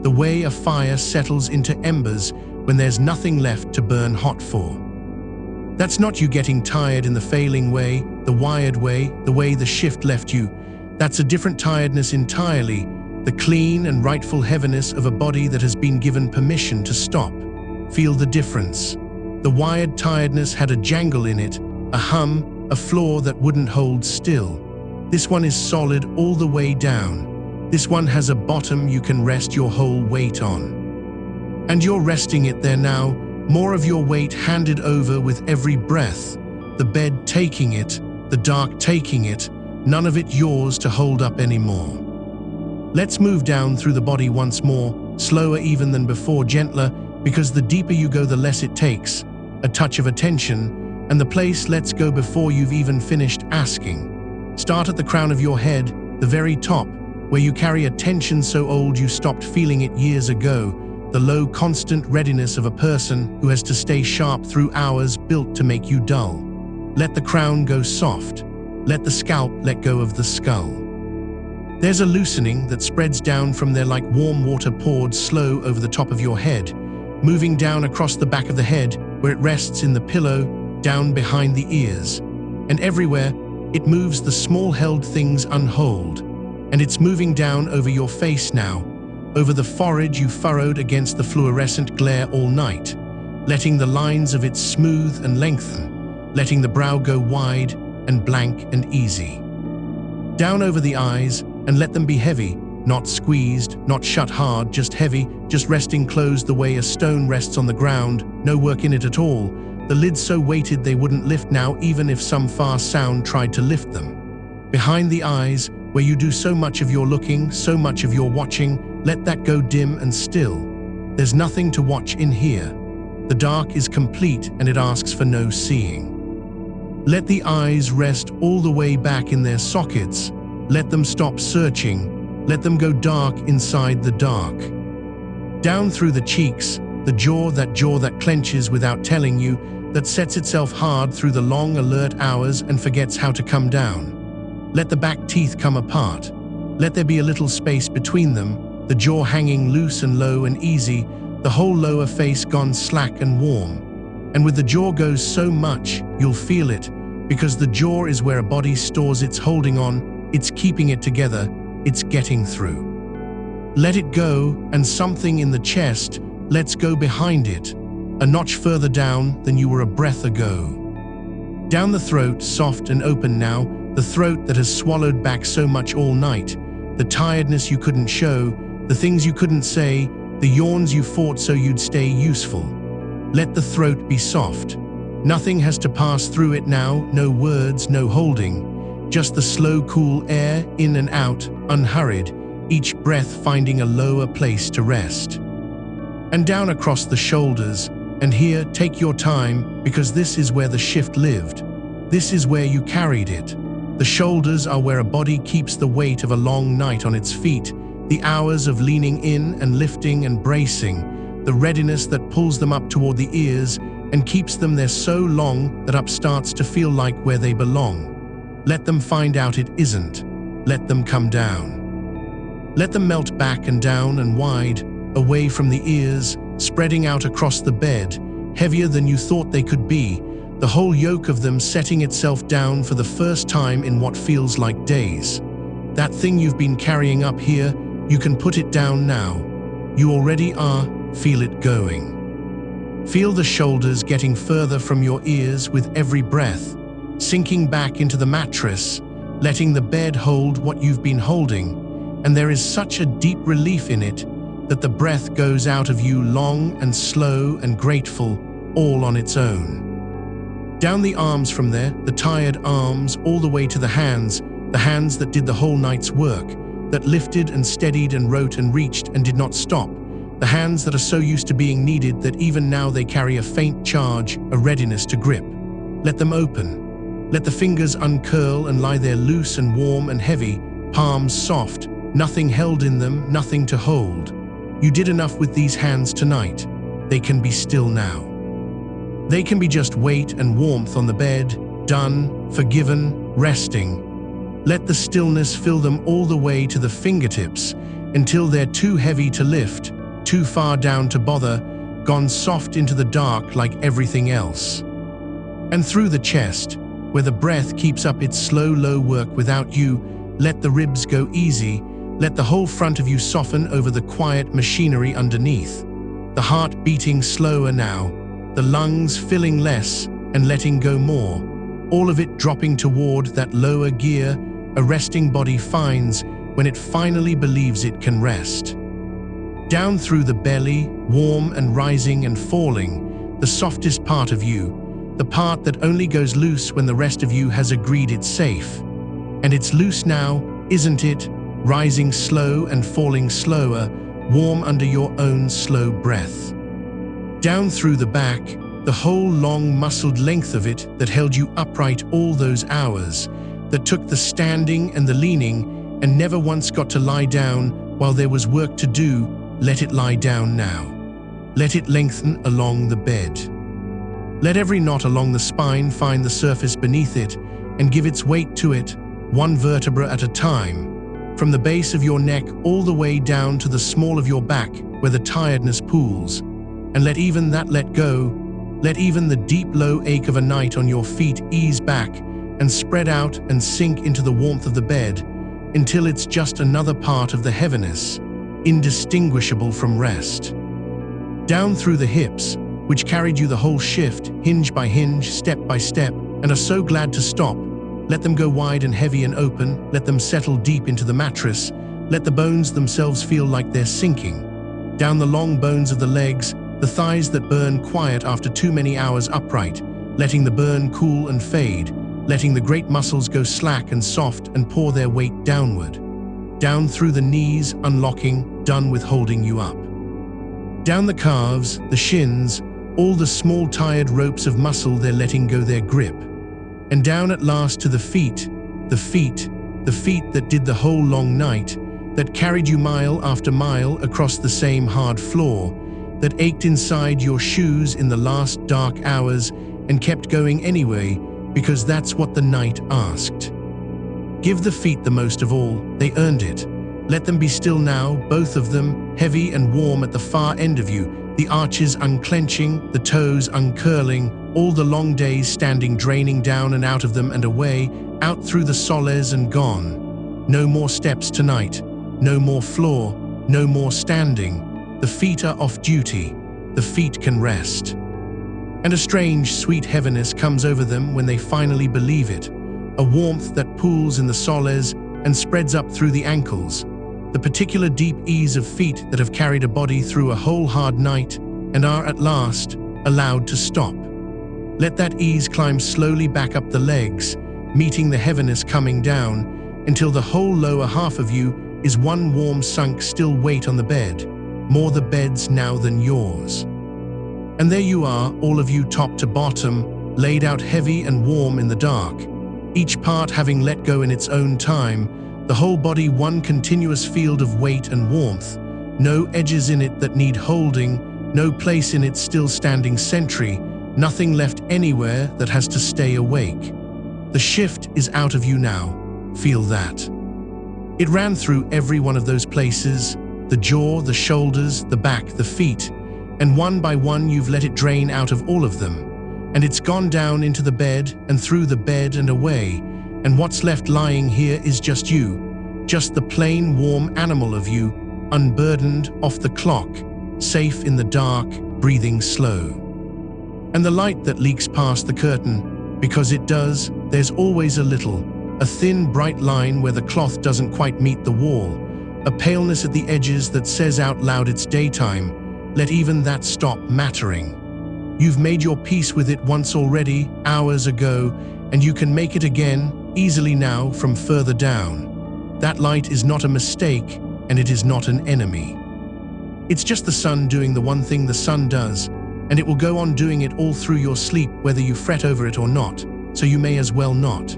[SPEAKER 1] the way a fire settles into embers when there's nothing left to burn hot for. That's not you getting tired in the failing way, the wired way, the way the shift left you. That's a different tiredness entirely, the clean and rightful heaviness of a body that has been given permission to stop. Feel the difference. The wired tiredness had a jangle in it, a hum, a floor that wouldn't hold still. This one is solid all the way down. This one has a bottom you can rest your whole weight on. And you're resting it there now, more of your weight handed over with every breath. The bed taking it, the dark taking it, none of it yours to hold up anymore. Let's move down through the body once more, slower even than before, gentler, because the deeper you go the less it takes. A touch of attention, and the place lets go before you've even finished asking. Start at the crown of your head, the very top, where you carry a tension so old you stopped feeling it years ago, the low constant readiness of a person who has to stay sharp through hours built to make you dull. Let the crown go soft. Let the scalp let go of the skull. There's a loosening that spreads down from there like warm water poured slow over the top of your head, moving down across the back of the head where it rests in the pillow, down behind the ears. And everywhere, it moves the small-held things unhold. And it's moving down over your face now, over the forehead you furrowed against the fluorescent glare all night, letting the lines of it smooth and lengthen, letting the brow go wide and blank and easy. Down over the eyes, and let them be heavy, not squeezed, not shut hard, just heavy, just resting closed the way a stone rests on the ground, no work in it at all, the lids so weighted they wouldn't lift now even if some far sound tried to lift them. Behind the eyes, where you do so much of your looking, so much of your watching, let that go dim and still. There's nothing to watch in here. The dark is complete and it asks for no seeing. Let the eyes rest all the way back in their sockets. Let them stop searching. Let them go dark inside the dark. Down through the cheeks, the jaw that clenches without telling you, that sets itself hard through the long alert hours and forgets how to come down. Let the back teeth come apart. Let there be a little space between them, the jaw hanging loose and low and easy, the whole lower face gone slack and warm. And with the jaw goes so much, you'll feel it, because the jaw is where a body stores its holding on, it's keeping it together, it's getting through. Let it go, and something in the chest lets go behind it, a notch further down than you were a breath ago. Down the throat, soft and open now, the throat that has swallowed back so much all night, the tiredness you couldn't show, the things you couldn't say, the yawns you fought so you'd stay useful. Let the throat be soft. Nothing has to pass through it now, no words, no holding, just the slow, cool air in and out, unhurried, each breath finding a lower place to rest. And down across the shoulders, and here, take your time, because this is where the shift lived. This is where you carried it. The shoulders are where a body keeps the weight of a long night on its feet, the hours of leaning in and lifting and bracing, the readiness that pulls them up toward the ears and keeps them there so long that up starts to feel like where they belong. Let them find out it isn't. Let them come down. Let them melt back and down and wide, away from the ears, spreading out across the bed, heavier than you thought they could be, the whole yoke of them setting itself down for the first time in what feels like days. That thing you've been carrying up here, you can put it down now. You already are, feel it going. Feel the shoulders getting further from your ears with every breath, sinking back into the mattress, letting the bed hold what you've been holding, and there is such a deep relief in it that the breath goes out of you long and slow and grateful, all on its own. Down the arms from there, the tired arms, all the way to the hands that did the whole night's work, that lifted and steadied and wrote and reached and did not stop, the hands that are so used to being needed that even now they carry a faint charge, a readiness to grip. Let them open. Let the fingers uncurl and lie there loose and warm and heavy, palms soft, nothing held in them, nothing to hold. You did enough with these hands tonight. they can be still now. They can be just weight and warmth on the bed, done, forgiven, resting. Let the stillness fill them all the way to the fingertips until they're too heavy to lift, too far down to bother, gone soft into the dark like everything else. And through the chest, where the breath keeps up its slow, low work without you, let the ribs go easy, let the whole front of you soften over the quiet machinery underneath. The heart beating slower now, the lungs filling less and letting go more, all of it dropping toward that lower gear a resting body finds when it finally believes it can rest. Down through the belly, warm and rising and falling, the softest part of you, the part that only goes loose when the rest of you has agreed it's safe. And it's loose now, isn't it? Rising slow and falling slower, warm under your own slow breath. Down through the back, the whole long muscled length of it that held you upright all those hours, that took the standing and the leaning and never once got to lie down while there was work to do, let it lie down now. Let it lengthen along the bed. Let every knot along the spine find the surface beneath it and give its weight to it, one vertebra at a time, from the base of your neck all the way down to the small of your back where the tiredness pools. And let even that let go, let even the deep low ache of a night on your feet ease back and spread out and sink into the warmth of the bed until it's just another part of the heaviness, indistinguishable from rest. Down through the hips, which carried you the whole shift, hinge by hinge, step by step, and are so glad to stop, let them go wide and heavy and open, let them settle deep into the mattress, let the bones themselves feel like they're sinking. Down the long bones of the legs, the thighs that burn quiet after too many hours upright, letting the burn cool and fade, letting the great muscles go slack and soft and pour their weight downward. Down through the knees, unlocking, done with holding you up. Down the calves, the shins, all the small tired ropes of muscle they're letting go their grip. And down at last to the feet that did the whole long night, that carried you mile after mile across the same hard floor, that ached inside your shoes in the last dark hours and kept going anyway because that's what the night asked. Give the feet the most of all, they earned it. Let them be still now, both of them, heavy and warm at the far end of you, the arches unclenching, the toes uncurling, all the long days standing draining down and out of them and away, out through the soles and gone. No more steps tonight, no more floor, no more standing. The feet are off duty, the feet can rest. And a strange, sweet heaviness comes over them when they finally believe it, a warmth that pools in the soles and spreads up through the ankles, the particular deep ease of feet that have carried a body through a whole hard night and are at last allowed to stop. Let that ease climb slowly back up the legs, meeting the heaviness coming down, until the whole lower half of you is one warm sunk still weight on the bed, more the bed's now than yours. And there you are, all of you top to bottom, laid out heavy and warm in the dark, each part having let go in its own time, the whole body one continuous field of weight and warmth, no edges in it that need holding, no place in its still standing sentry, nothing left anywhere that has to stay awake. The shift is out of you now, feel that. It ran through every one of those places, the jaw, the shoulders, the back, the feet, and one by one you've let it drain out of all of them, and it's gone down into the bed and through the bed and away, and what's left lying here is just you, just the plain warm animal of you, unburdened, off the clock, safe in the dark, breathing slow. And the light that leaks past the curtain, because it does, there's always a little, a thin bright line where the cloth doesn't quite meet the wall, a paleness at the edges that says out loud it's daytime, let even that stop mattering. You've made your peace with it once already, hours ago, and you can make it again, easily now, from further down. That light is not a mistake, and it is not an enemy. It's just the sun doing the one thing the sun does, and it will go on doing it all through your sleep whether you fret over it or not, so you may as well not.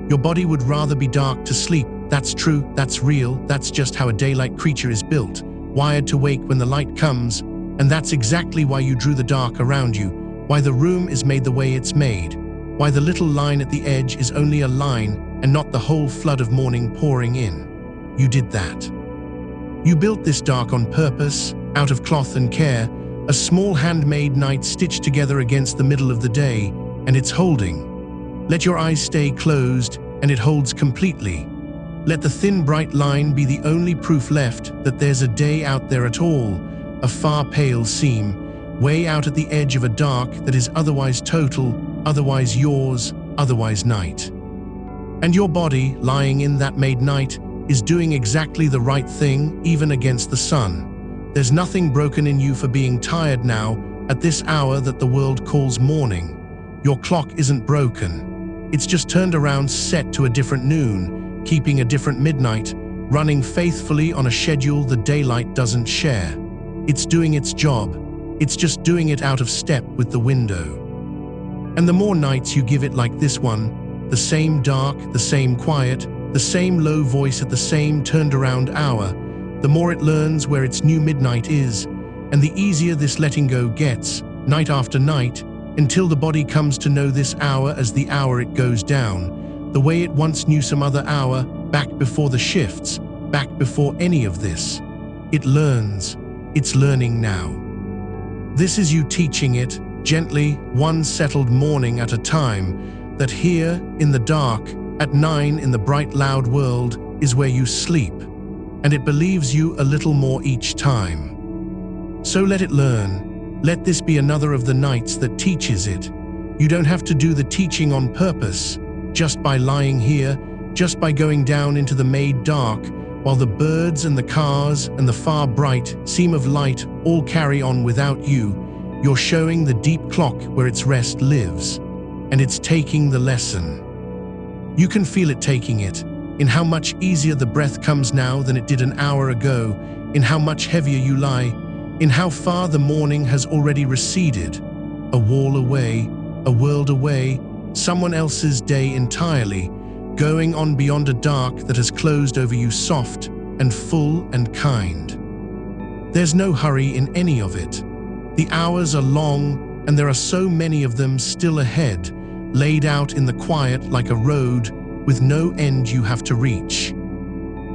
[SPEAKER 1] Your body would rather be dark to sleep. That's true, that's real, that's just how a daylight creature is built, wired to wake when the light comes, And that's exactly why you drew the dark around you, why the room is made the way it's made, why the little line at the edge is only a line and not the whole flood of morning pouring in. You did that. You built this dark on purpose, out of cloth and care, a small handmade night stitched together against the middle of the day, and it's holding. Let your eyes stay closed, and it holds completely. Let the thin bright line be the only proof left that there's a day out there at all, a far pale seam, way out at the edge of a dark that is otherwise total, otherwise yours, otherwise night. And your body, lying in that made night, is doing exactly the right thing, even against the sun. There's nothing broken in you for being tired now, at this hour that the world calls morning. Your clock isn't broken. It's just turned around, set to a different noon, keeping a different midnight, running faithfully on a schedule the daylight doesn't share. It's doing its job. It's just doing it out of step with the window. And the more nights you give it like this one, the same dark, the same quiet, the same low voice at the same turned around hour, the more it learns where its new midnight is, and the easier this letting go gets, night after night, until the body comes to know this hour as the hour it goes down, the way it once knew some other hour, back before the shifts, back before any of this. It learns. It's learning now. This is you teaching it, gently, one settled morning at a time, that here, in the dark, at 9 in the bright loud world, is where you sleep, and it believes you a little more each time. So let it learn. Let this be another of the nights that teaches it. You don't have to do the teaching on purpose, just by lying here, just by going down into the made dark, while the birds and the cars and the far bright seam of light all carry on without you. You're showing the deep clock where its rest lives, and it's taking the lesson. You can feel it taking it, in how much easier the breath comes now than it did an hour ago, in how much heavier you lie, in how far the morning has already receded, a wall away, a world away, someone else's day entirely, going on beyond a dark that has closed over you soft and full and kind. There's no hurry in any of it. The hours are long, and there are so many of them still ahead, laid out in the quiet like a road with no end you have to reach.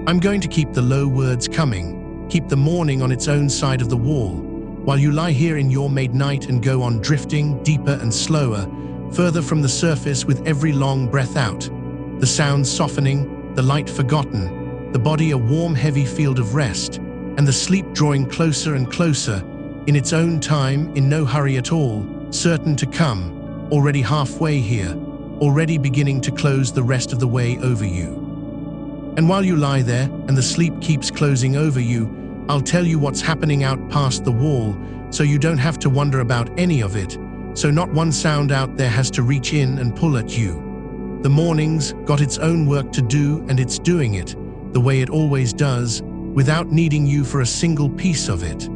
[SPEAKER 1] I'm going to keep the low words coming, keep the morning on its own side of the wall, while you lie here in your made night and go on drifting deeper and slower, further from the surface with every long breath out, the sounds softening, the light forgotten, the body a warm heavy field of rest, and the sleep drawing closer and closer, in its own time, in no hurry at all, certain to come, already halfway here, already beginning to close the rest of the way over you. And while you lie there and the sleep keeps closing over you, I'll tell you what's happening out past the wall, so you don't have to wonder about any of it, so not one sound out there has to reach in and pull at you. The morning's got its own work to do, and it's doing it, the way it always does, without needing you for a single piece of it.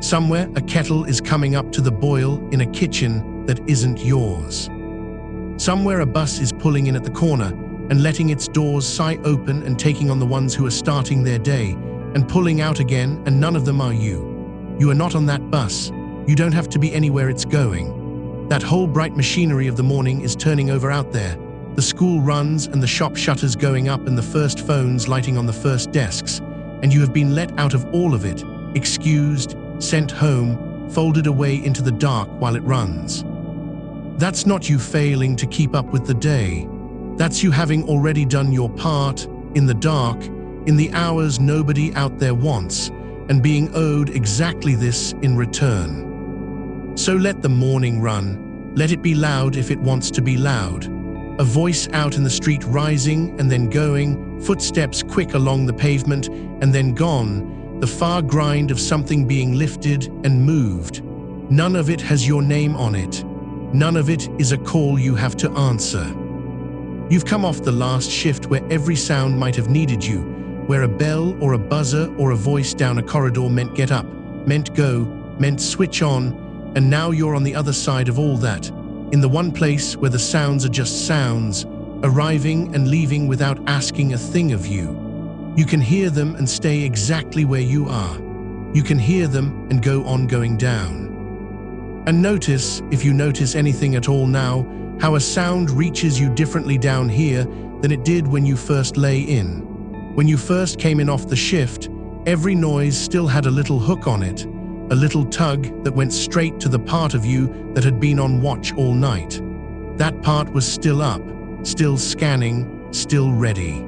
[SPEAKER 1] Somewhere a kettle is coming up to the boil in a kitchen that isn't yours. Somewhere a bus is pulling in at the corner and letting its doors sigh open and taking on the ones who are starting their day, and pulling out again, and none of them are you. You are not on that bus. You don't have to be anywhere it's going. That whole bright machinery of the morning is turning over out there. The school runs and the shop shutters going up and the first phones lighting on the first desks, and you have been let out of all of it, excused, sent home, folded away into the dark while it runs. That's not you failing to keep up with the day. That's you having already done your part, in the dark, in the hours nobody out there wants, and being owed exactly this in return. So let the morning run. Let it be loud if it wants to be loud. A voice out in the street rising and then going, footsteps quick along the pavement and then gone, the far grind of something being lifted and moved. None of it has your name on it. None of it is a call you have to answer. You've come off the last shift where every sound might have needed you, where a bell or a buzzer or a voice down a corridor meant get up, meant go, meant switch on, and now you're on the other side of all that, in the one place where the sounds are just sounds, arriving and leaving without asking a thing of you. You can hear them and stay exactly where you are. You can hear them and go on going down. And notice, if you notice anything at all now, how a sound reaches you differently down here than it did when you first lay in. When you first came in off the shift, every noise still had a little hook on it, a little tug that went straight to the part of you that had been on watch all night. That part was still up, still scanning, still ready.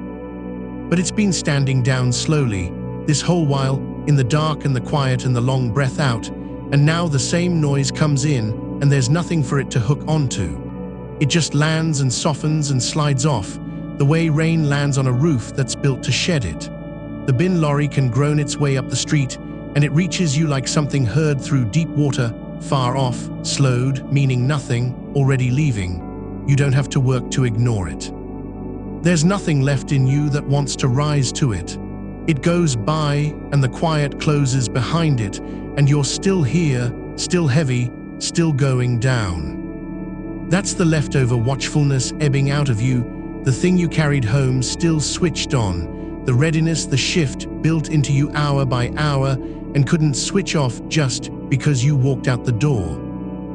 [SPEAKER 1] But it's been standing down slowly, this whole while, in the dark and the quiet and the long breath out, and now the same noise comes in and there's nothing for it to hook onto. It just lands and softens and slides off, the way rain lands on a roof that's built to shed it. The bin lorry can groan its way up the street, and it reaches you like something heard through deep water, far off, slowed, meaning nothing, already leaving. You don't have to work to ignore it. There's nothing left in you that wants to rise to it. It goes by, and the quiet closes behind it, and you're still here, still heavy, still going down. That's the leftover watchfulness ebbing out of you, the thing you carried home still switched on, the readiness, the shift built into you hour by hour and couldn't switch off just because you walked out the door.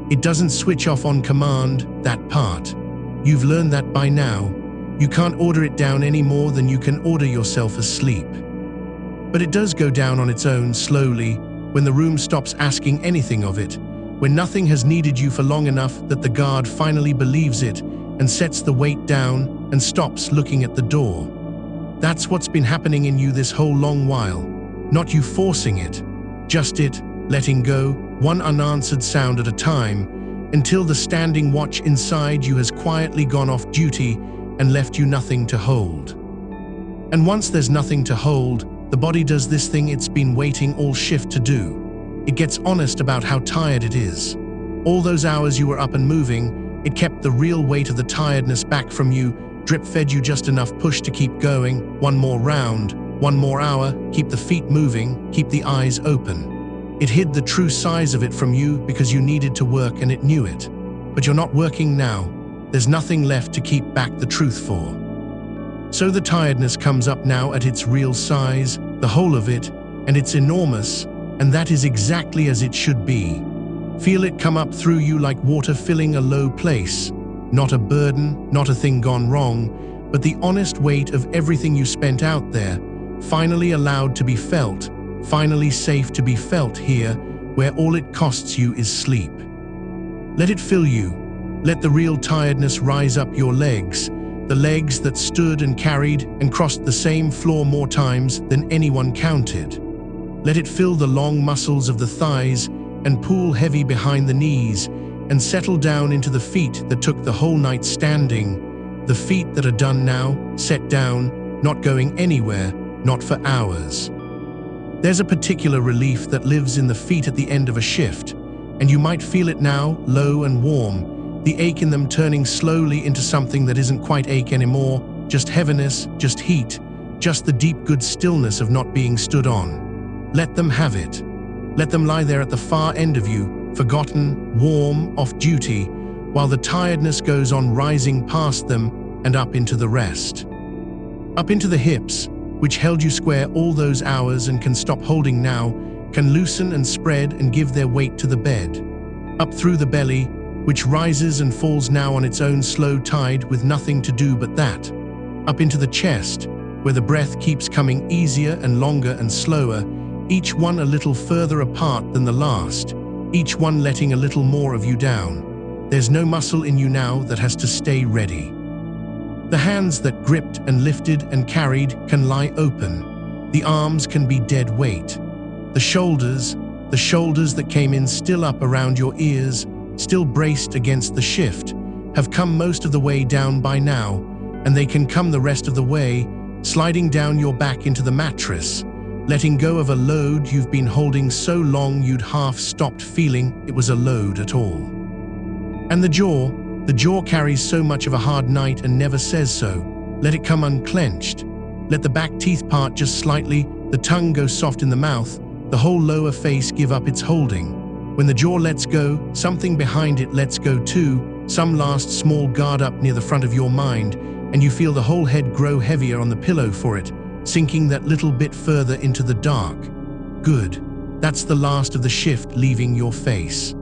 [SPEAKER 1] It doesn't switch off on command, that part. You've learned that by now. You can't order it down any more than you can order yourself asleep. But it does go down on its own slowly, when the room stops asking anything of it, when nothing has needed you for long enough that the guard finally believes it and sets the weight down and stops looking at the door. That's what's been happening in you this whole long while, not you forcing it, just it letting go, one unanswered sound at a time, until the standing watch inside you has quietly gone off duty and left you nothing to hold. And once there's nothing to hold, the body does this thing it's been waiting all shift to do. It gets honest about how tired it is. All those hours you were up and moving, it kept the real weight of the tiredness back from you, drip-fed you just enough push to keep going, one more round, one more hour, keep the feet moving, keep the eyes open. It hid the true size of it from you because you needed to work and it knew it. But you're not working now. There's nothing left to keep back the truth for. So the tiredness comes up now at its real size, the whole of it, and it's enormous, and that is exactly as it should be. Feel it come up through you like water filling a low place. Not a burden, not a thing gone wrong, but the honest weight of everything you spent out there, finally allowed to be felt, finally safe to be felt here, where all it costs you is sleep. Let it fill you. Let the real tiredness rise up your legs, the legs that stood and carried and crossed the same floor more times than anyone counted. Let it fill the long muscles of the thighs and pool heavy behind the knees and settle down into the feet that took the whole night standing, the feet that are done now, set down, not going anywhere, not for hours. There's a particular relief that lives in the feet at the end of a shift, and you might feel it now, low and warm, the ache in them turning slowly into something that isn't quite ache anymore, just heaviness, just heat, just the deep good stillness of not being stood on. Let them have it. Let them lie there at the far end of you, forgotten, warm, off duty, while the tiredness goes on rising past them and up into the rest. Up into the hips, which held you square all those hours and can stop holding now, can loosen and spread and give their weight to the bed. Up through the belly, which rises and falls now on its own slow tide with nothing to do but that. Up into the chest, where the breath keeps coming easier and longer and slower, each one a little further apart than the last, each one letting a little more of you down. There's no muscle in you now that has to stay ready. The hands that gripped and lifted and carried can lie open. The arms can be dead weight. The shoulders that came in still up around your ears, still braced against the shift, have come most of the way down by now, and they can come the rest of the way, sliding down your back into the mattress, letting go of a load you've been holding so long you'd half stopped feeling it was a load at all. And the jaw carries so much of a hard night and never says so. Let it come unclenched. Let the back teeth part just slightly, the tongue go soft in the mouth, the whole lower face give up its holding. When the jaw lets go, something behind it lets go too, some last small guard up near the front of your mind, and you feel the whole head grow heavier on the pillow for it, sinking that little bit further into the dark. Good. That's the last of the shift leaving your face.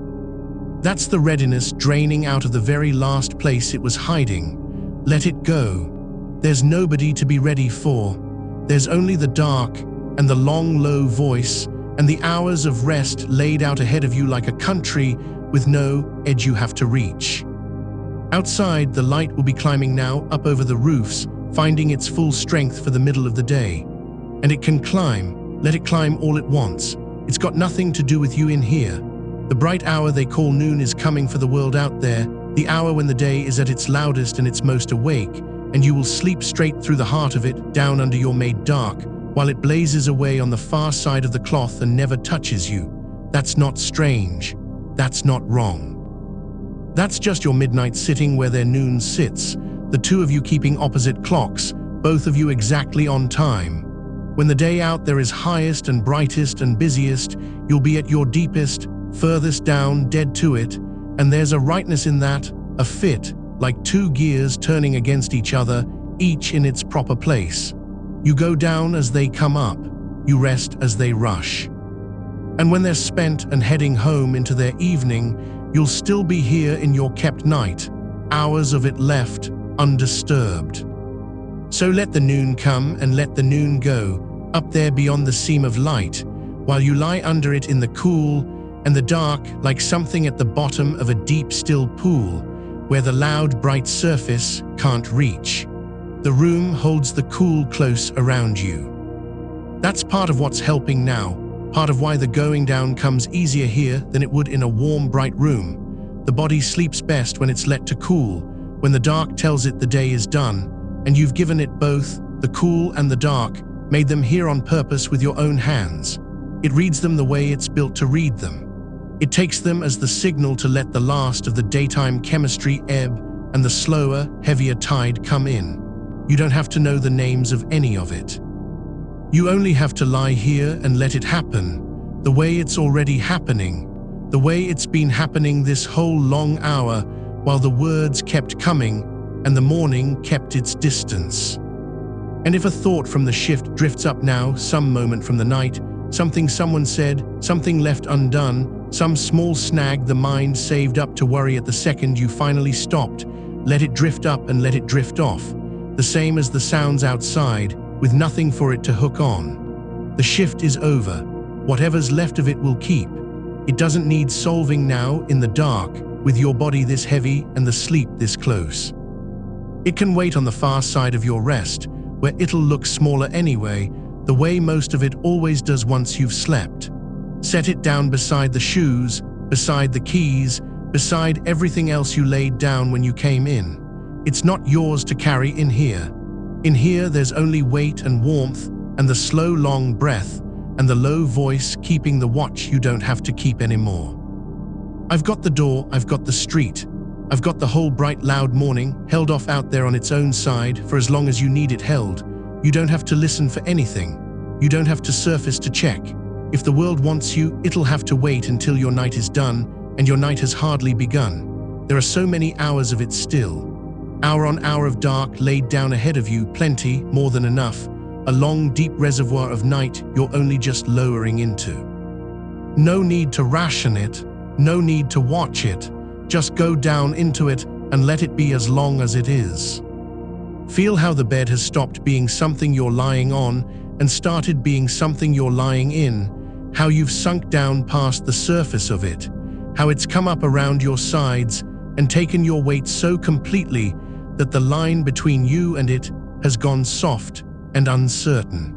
[SPEAKER 1] That's the readiness draining out of the very last place it was hiding. Let it go. There's nobody to be ready for. There's only the dark and the long, low voice and the hours of rest laid out ahead of you like a country with no edge you have to reach. Outside, the light will be climbing now up over the roofs, finding its full strength for the middle of the day. And it can climb. Let it climb all it wants. It's got nothing to do with you in here. The bright hour they call noon is coming for the world out there, the hour when the day is at its loudest and its most awake, and you will sleep straight through the heart of it, down under your made dark, while it blazes away on the far side of the cloth and never touches you. That's not strange. That's not wrong. That's just your midnight sitting where their noon sits, the two of you keeping opposite clocks, both of you exactly on time. When the day out there is highest and brightest and busiest, you'll be at your deepest, furthest down, dead to it, and there's a rightness in that, a fit, like two gears turning against each other, each in its proper place. You go down as they come up, you rest as they rush. And when they're spent and heading home into their evening, you'll still be here in your kept night, hours of it left, undisturbed. So let the noon come and let the noon go, up there beyond the seam of light, while you lie under it in the cool and the dark like something at the bottom of a deep still pool, where the loud bright surface can't reach. The room holds the cool close around you. That's part of what's helping now, part of why the going down comes easier here than it would in a warm, bright room. The body sleeps best when it's let to cool, when the dark tells it the day is done, and you've given it both, the cool and the dark, made them here on purpose with your own hands. It reads them the way it's built to read them. It takes them as the signal to let the last of the daytime chemistry ebb and the slower, heavier tide come in. You don't have to know the names of any of it. You only have to lie here and let it happen, the way it's already happening, the way it's been happening this whole long hour, while the words kept coming and the morning kept its distance. And if a thought from the shift drifts up now, some moment from the night, something someone said, something left undone, some small snag the mind saved up to worry at the second you finally stopped, let it drift up and let it drift off, the same as the sounds outside, with nothing for it to hook on. The shift is over. Whatever's left of it will keep. It doesn't need solving now in the dark, with your body this heavy and the sleep this close. It can wait on the far side of your rest, where it'll look smaller anyway, the way most of it always does once you've slept. Set it down beside the shoes, beside the keys, beside everything else you laid down when you came in. It's not yours to carry in here. In here there's only weight and warmth and the slow long breath and the low voice keeping the watch you don't have to keep anymore. I've got the door, I've got the street, I've got the whole bright loud morning held off out there on its own side for as long as you need it held. You don't have to listen for anything. You don't have to surface to check. If the world wants you, it'll have to wait until your night is done, and your night has hardly begun. There are so many hours of it still. Hour on hour of dark laid down ahead of you, plenty, more than enough. A long, deep reservoir of night you're only just lowering into. No need to ration it, no need to watch it. Just go down into it and let it be as long as it is. Feel how the bed has stopped being something you're lying on and started being something you're lying in, how you've sunk down past the surface of it, how it's come up around your sides and taken your weight so completely that the line between you and it has gone soft and uncertain.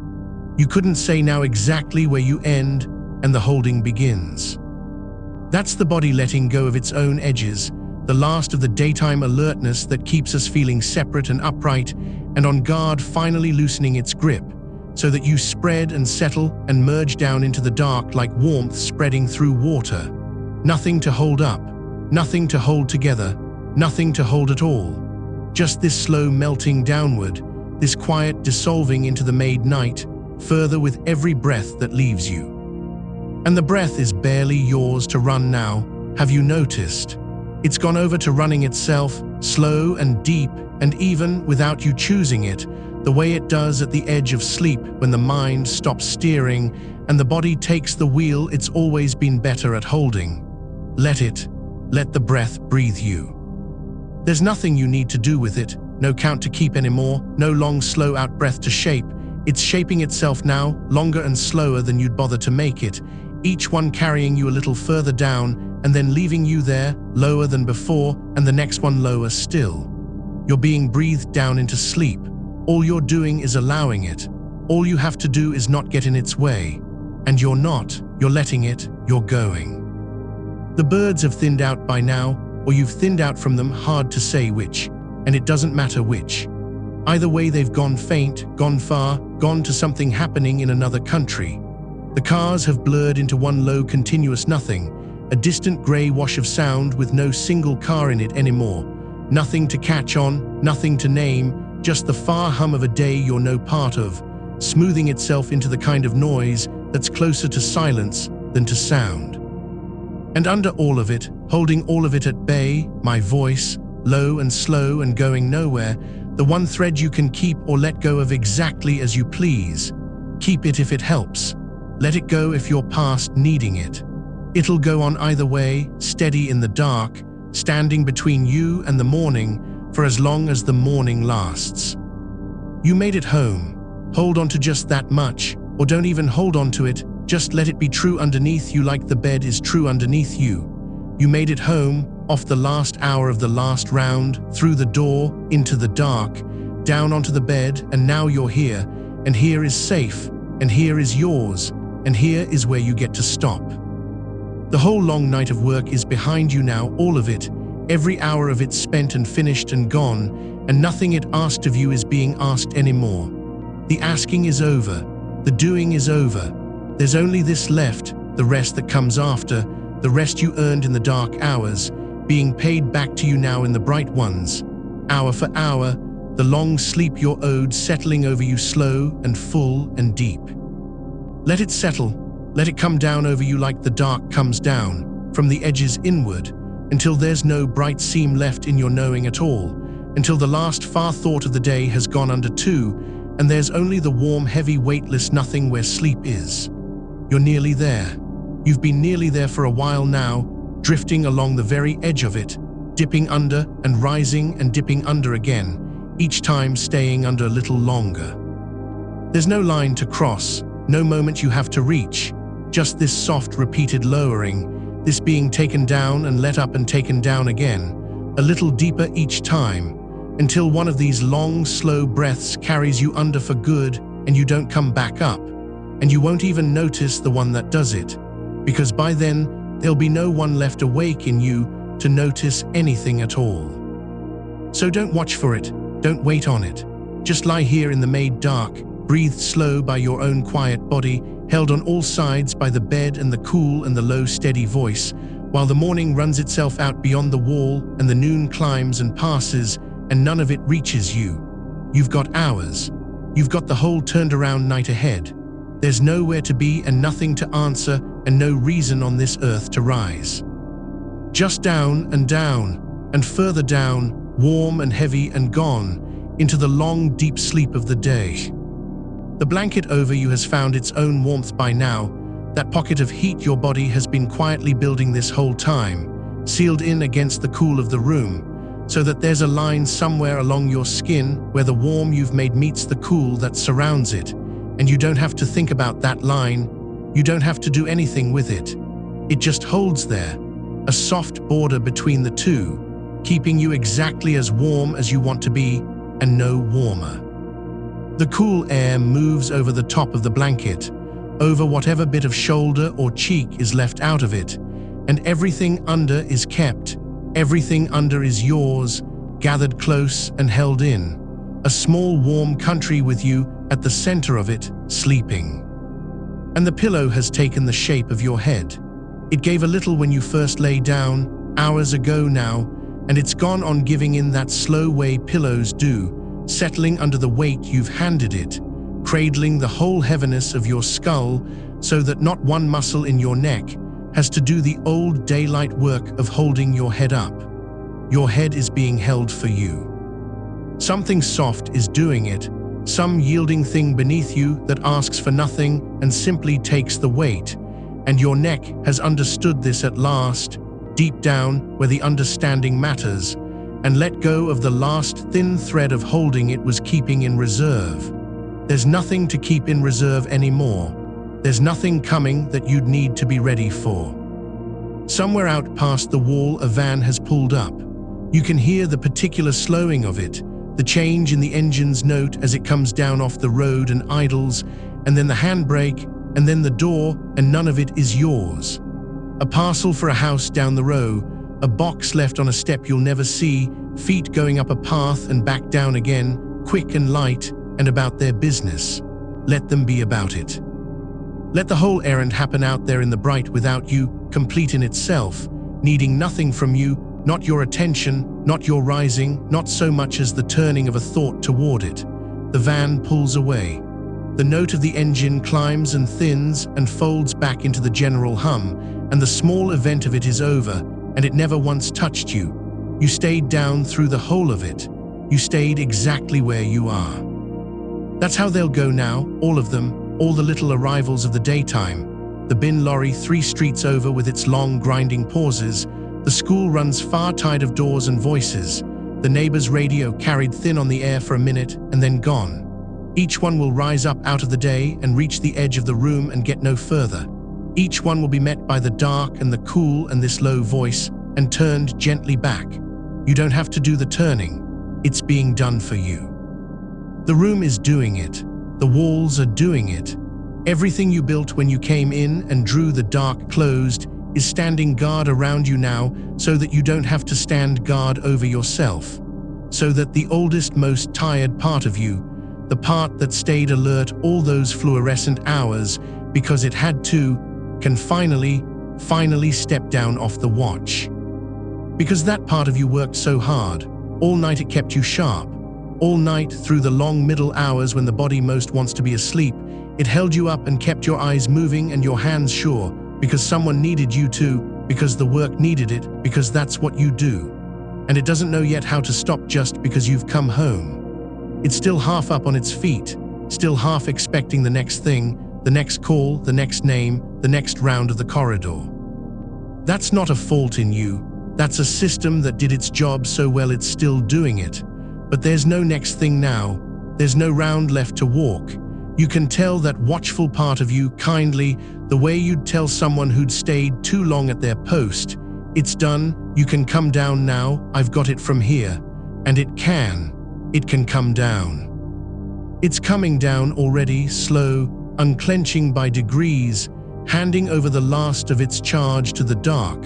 [SPEAKER 1] You couldn't say now exactly where you end and the holding begins. That's the body letting go of its own edges, the last of the daytime alertness that keeps us feeling separate and upright and on guard, finally loosening its grip, so that you spread and settle and merge down into the dark like warmth spreading through water. Nothing to hold up, nothing to hold together, nothing to hold at all. Just this slow melting downward, this quiet dissolving into the made night, further with every breath that leaves you. And the breath is barely yours to run now, have you noticed? It's gone over to running itself, slow and deep, and even without you choosing it, the way it does at the edge of sleep when the mind stops steering and the body takes the wheel it's always been better at holding. Let the breath breathe you. There's nothing you need to do with it, no count to keep anymore, no long slow out breath to shape. It's shaping itself now, longer and slower than you'd bother to make it, each one carrying you a little further down and then leaving you there, lower than before, and the next one lower still. You're being breathed down into sleep. All you're doing is allowing it. All you have to do is not get in its way. And you're not, you're letting it, you're going. The birds have thinned out by now, or you've thinned out from them, hard to say which, and it doesn't matter which. Either way, they've gone faint, gone far, gone to something happening in another country. The cars have blurred into one low continuous nothing, a distant grey wash of sound with no single car in it anymore. Nothing to catch on, nothing to name, just the far hum of a day you're no part of, smoothing itself into the kind of noise that's closer to silence than to sound. And under all of it, holding all of it at bay, my voice, low and slow and going nowhere, the one thread you can keep or let go of exactly as you please. Keep it if it helps. Let it go if you're past needing it. It'll go on either way, steady in the dark, standing between you and the morning for as long as the morning lasts. You made it home. Hold on to just that much, or don't even hold on to it, just let it be true underneath you like the bed is true underneath you. You made it home, off the last hour of the last round, through the door, into the dark, down onto the bed, and now you're here, and here is safe, and here is yours, and here is where you get to stop. The whole long night of work is behind you now, all of it, every hour of it spent and finished and gone, and nothing it asked of you is being asked anymore. The asking is over, the doing is over. There's only this left, the rest that comes after, the rest you earned in the dark hours, being paid back to you now in the bright ones. Hour for hour, the long sleep you're owed settling over you slow and full and deep. Let it settle, let it come down over you like the dark comes down, from the edges inward, until there's no bright seam left in your knowing at all, until the last far thought of the day has gone under too, and there's only the warm, heavy, weightless nothing where sleep is. You're nearly there. You've been nearly there for a while now, drifting along the very edge of it, dipping under and rising and dipping under again, each time staying under a little longer. There's no line to cross, no moment you have to reach, just this soft, repeated lowering, this being taken down and let up and taken down again, a little deeper each time, until one of these long, slow breaths carries you under for good and you don't come back up, and you won't even notice the one that does it, because by then there'll be no one left awake in you to notice anything at all. So don't watch for it, don't wait on it. Just lie here in the made dark, breathed slow by your own quiet body, held on all sides by the bed and the cool and the low steady voice, while the morning runs itself out beyond the wall and the noon climbs and passes and none of it reaches you. You've got hours. You've got the whole turned around night ahead. There's nowhere to be and nothing to answer and no reason on this earth to rise. Just down and further down, warm and heavy and gone, into the long deep sleep of the day. The blanket over you has found its own warmth by now, that pocket of heat your body has been quietly building this whole time, sealed in against the cool of the room, so that there's a line somewhere along your skin where the warm you've made meets the cool that surrounds it, and you don't have to think about that line, you don't have to do anything with it. It just holds there, a soft border between the two, keeping you exactly as warm as you want to be, and no warmer. The cool air moves over the top of the blanket, over whatever bit of shoulder or cheek is left out of it, and everything under is kept, everything under is yours, gathered close and held in, a small warm country with you at the center of it, sleeping. And the pillow has taken the shape of your head. It gave a little when you first lay down, hours ago now, and it's gone on giving in that slow way pillows do, settling under the weight you've handed it, cradling the whole heaviness of your skull so that not one muscle in your neck has to do the old daylight work of holding your head up. Your head is being held for you. Something soft is doing it, some yielding thing beneath you that asks for nothing and simply takes the weight. And your neck has understood this at last, deep down where the understanding matters, and let go of the last thin thread of holding it was keeping in reserve. There's nothing to keep in reserve anymore. There's nothing coming that you'd need to be ready for. Somewhere out past the wall, a van has pulled up. You can hear the particular slowing of it, the change in the engine's note as it comes down off the road and idles, and then the handbrake, and then the door, and none of it is yours. A parcel for a house down the row, a box left on a step you'll never see, feet going up a path and back down again, quick and light, and about their business. Let them be about it. Let the whole errand happen out there in the bright without you, complete in itself, needing nothing from you, not your attention, not your rising, not so much as the turning of a thought toward it. The van pulls away. The note of the engine climbs and thins and folds back into the general hum, and the small event of it is over, and it never once touched you. You stayed down through the whole of it. You stayed exactly where you are. That's how they'll go now, all of them, all the little arrivals of the daytime. The bin lorry 3 streets over with its long grinding pauses. The school runs far tide of doors and voices. The neighbor's radio carried thin on the air for a minute and then gone. Each one will rise up out of the day and reach the edge of the room and get no further. Each one will be met by the dark and the cool and this low voice and turned gently back. You don't have to do the turning. It's being done for you. The room is doing it. The walls are doing it. Everything you built when you came in and drew the dark closed is standing guard around you now so that you don't have to stand guard over yourself. So that the oldest, most tired part of you, the part that stayed alert all those fluorescent hours because it had to, can finally step down off the watch. Because that part of you worked so hard. All night it kept you sharp. All night through the long middle hours when the body most wants to be asleep, it held you up and kept your eyes moving and your hands sure, because someone needed you to, because the work needed it, because that's what you do. And it doesn't know yet how to stop just because you've come home. It's still half up on its feet, still half expecting the next thing, the next call, the next name, the next round of the corridor. That's not a fault in you. That's a system that did its job so well it's still doing it. But there's no next thing now. There's no round left to walk. You can tell that watchful part of you kindly, the way you'd tell someone who'd stayed too long at their post. It's done, you can come down now, I've got it from here. And it can come down. It's coming down already, slow, unclenching by degrees, handing over the last of its charge to the dark,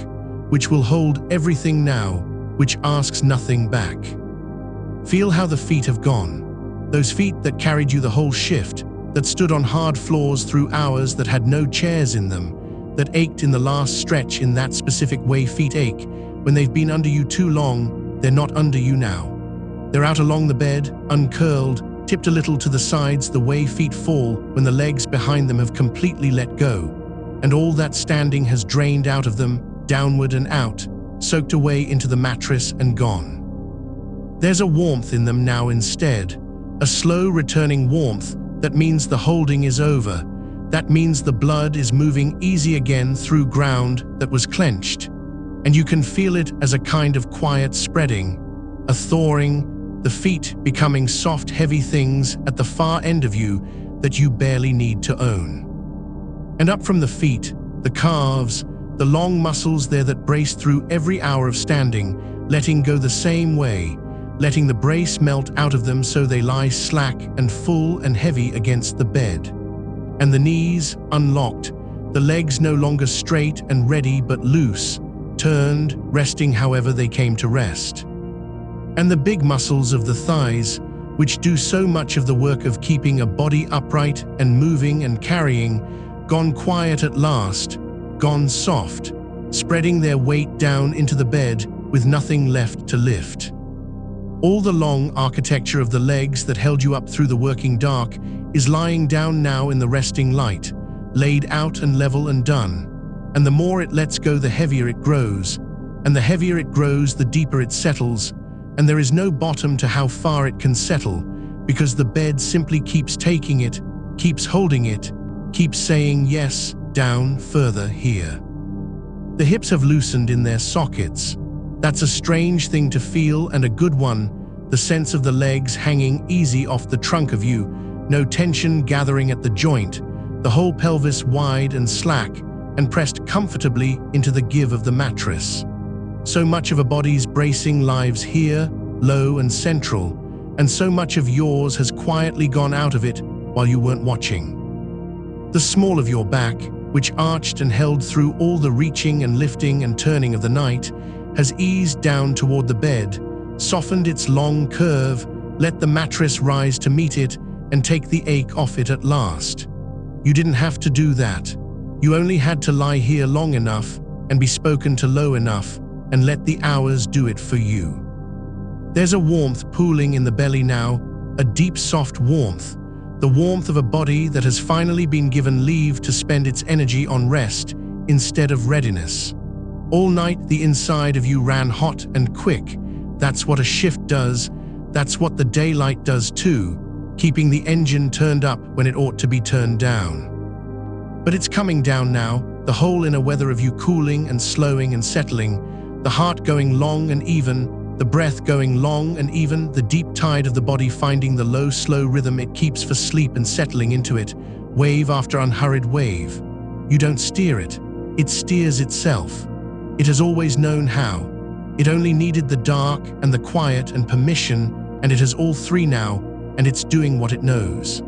[SPEAKER 1] which will hold everything now, which asks nothing back. Feel how the feet have gone. Those feet that carried you the whole shift, that stood on hard floors through hours that had no chairs in them, that ached in the last stretch in that specific way feet ache. When they've been under you too long, they're not under you now. They're out along the bed, uncurled, tipped a little to the sides the way feet fall when the legs behind them have completely let go, and all that standing has drained out of them, downward and out, soaked away into the mattress and gone. There's a warmth in them now instead, a slow returning warmth that means the holding is over. That means the blood is moving easy again through ground that was clenched, and you can feel it as a kind of quiet spreading, a thawing, the feet becoming soft, heavy things at the far end of you that you barely need to own. And up from the feet, the calves, the long muscles there that brace through every hour of standing, letting go the same way, letting the brace melt out of them so they lie slack and full and heavy against the bed. And the knees unlocked, the legs no longer straight and ready but loose, turned, resting however they came to rest. And the big muscles of the thighs, which do so much of the work of keeping a body upright and moving and carrying, gone quiet at last, gone soft, spreading their weight down into the bed with nothing left to lift. All the long architecture of the legs that held you up through the working dark is lying down now in the resting light, laid out and level and done. And the more it lets go, the heavier it grows. And the heavier it grows, the deeper it settles. And there is no bottom to how far it can settle. because the bed simply keeps taking it, keeps holding it, keeps saying yes, down, further, here. The hips have loosened in their sockets. That's a strange thing to feel, and a good one, the sense of the legs hanging easy off the trunk of you, no tension gathering at the joint, the whole pelvis wide and slack and pressed comfortably into the give of the mattress. So much of a body's bracing lives here, low and central, and so much of yours has quietly gone out of it while you weren't watching. The small of your back, which arched and held through all the reaching and lifting and turning of the night, has eased down toward the bed, softened its long curve, let the mattress rise to meet it and take the ache off it at last. You didn't have to do that. You only had to lie here long enough and be spoken to low enough and let the hours do it for you. There's a warmth pooling in the belly now, a deep soft warmth, the warmth of a body that has finally been given leave to spend its energy on rest instead of readiness. All night the inside of you ran hot and quick. That's what a shift does. That's what the daylight does too, keeping the engine turned up when it ought to be turned down. But it's coming down now, the whole inner weather of you cooling and slowing and settling, the heart going long and even, the breath going long and even, the deep tide of the body finding the low, slow rhythm it keeps for sleep and settling into it, wave after unhurried wave. You don't steer it, it steers itself. It has always known how. It only needed the dark and the quiet and permission, and it has all three now, and it's doing what it knows.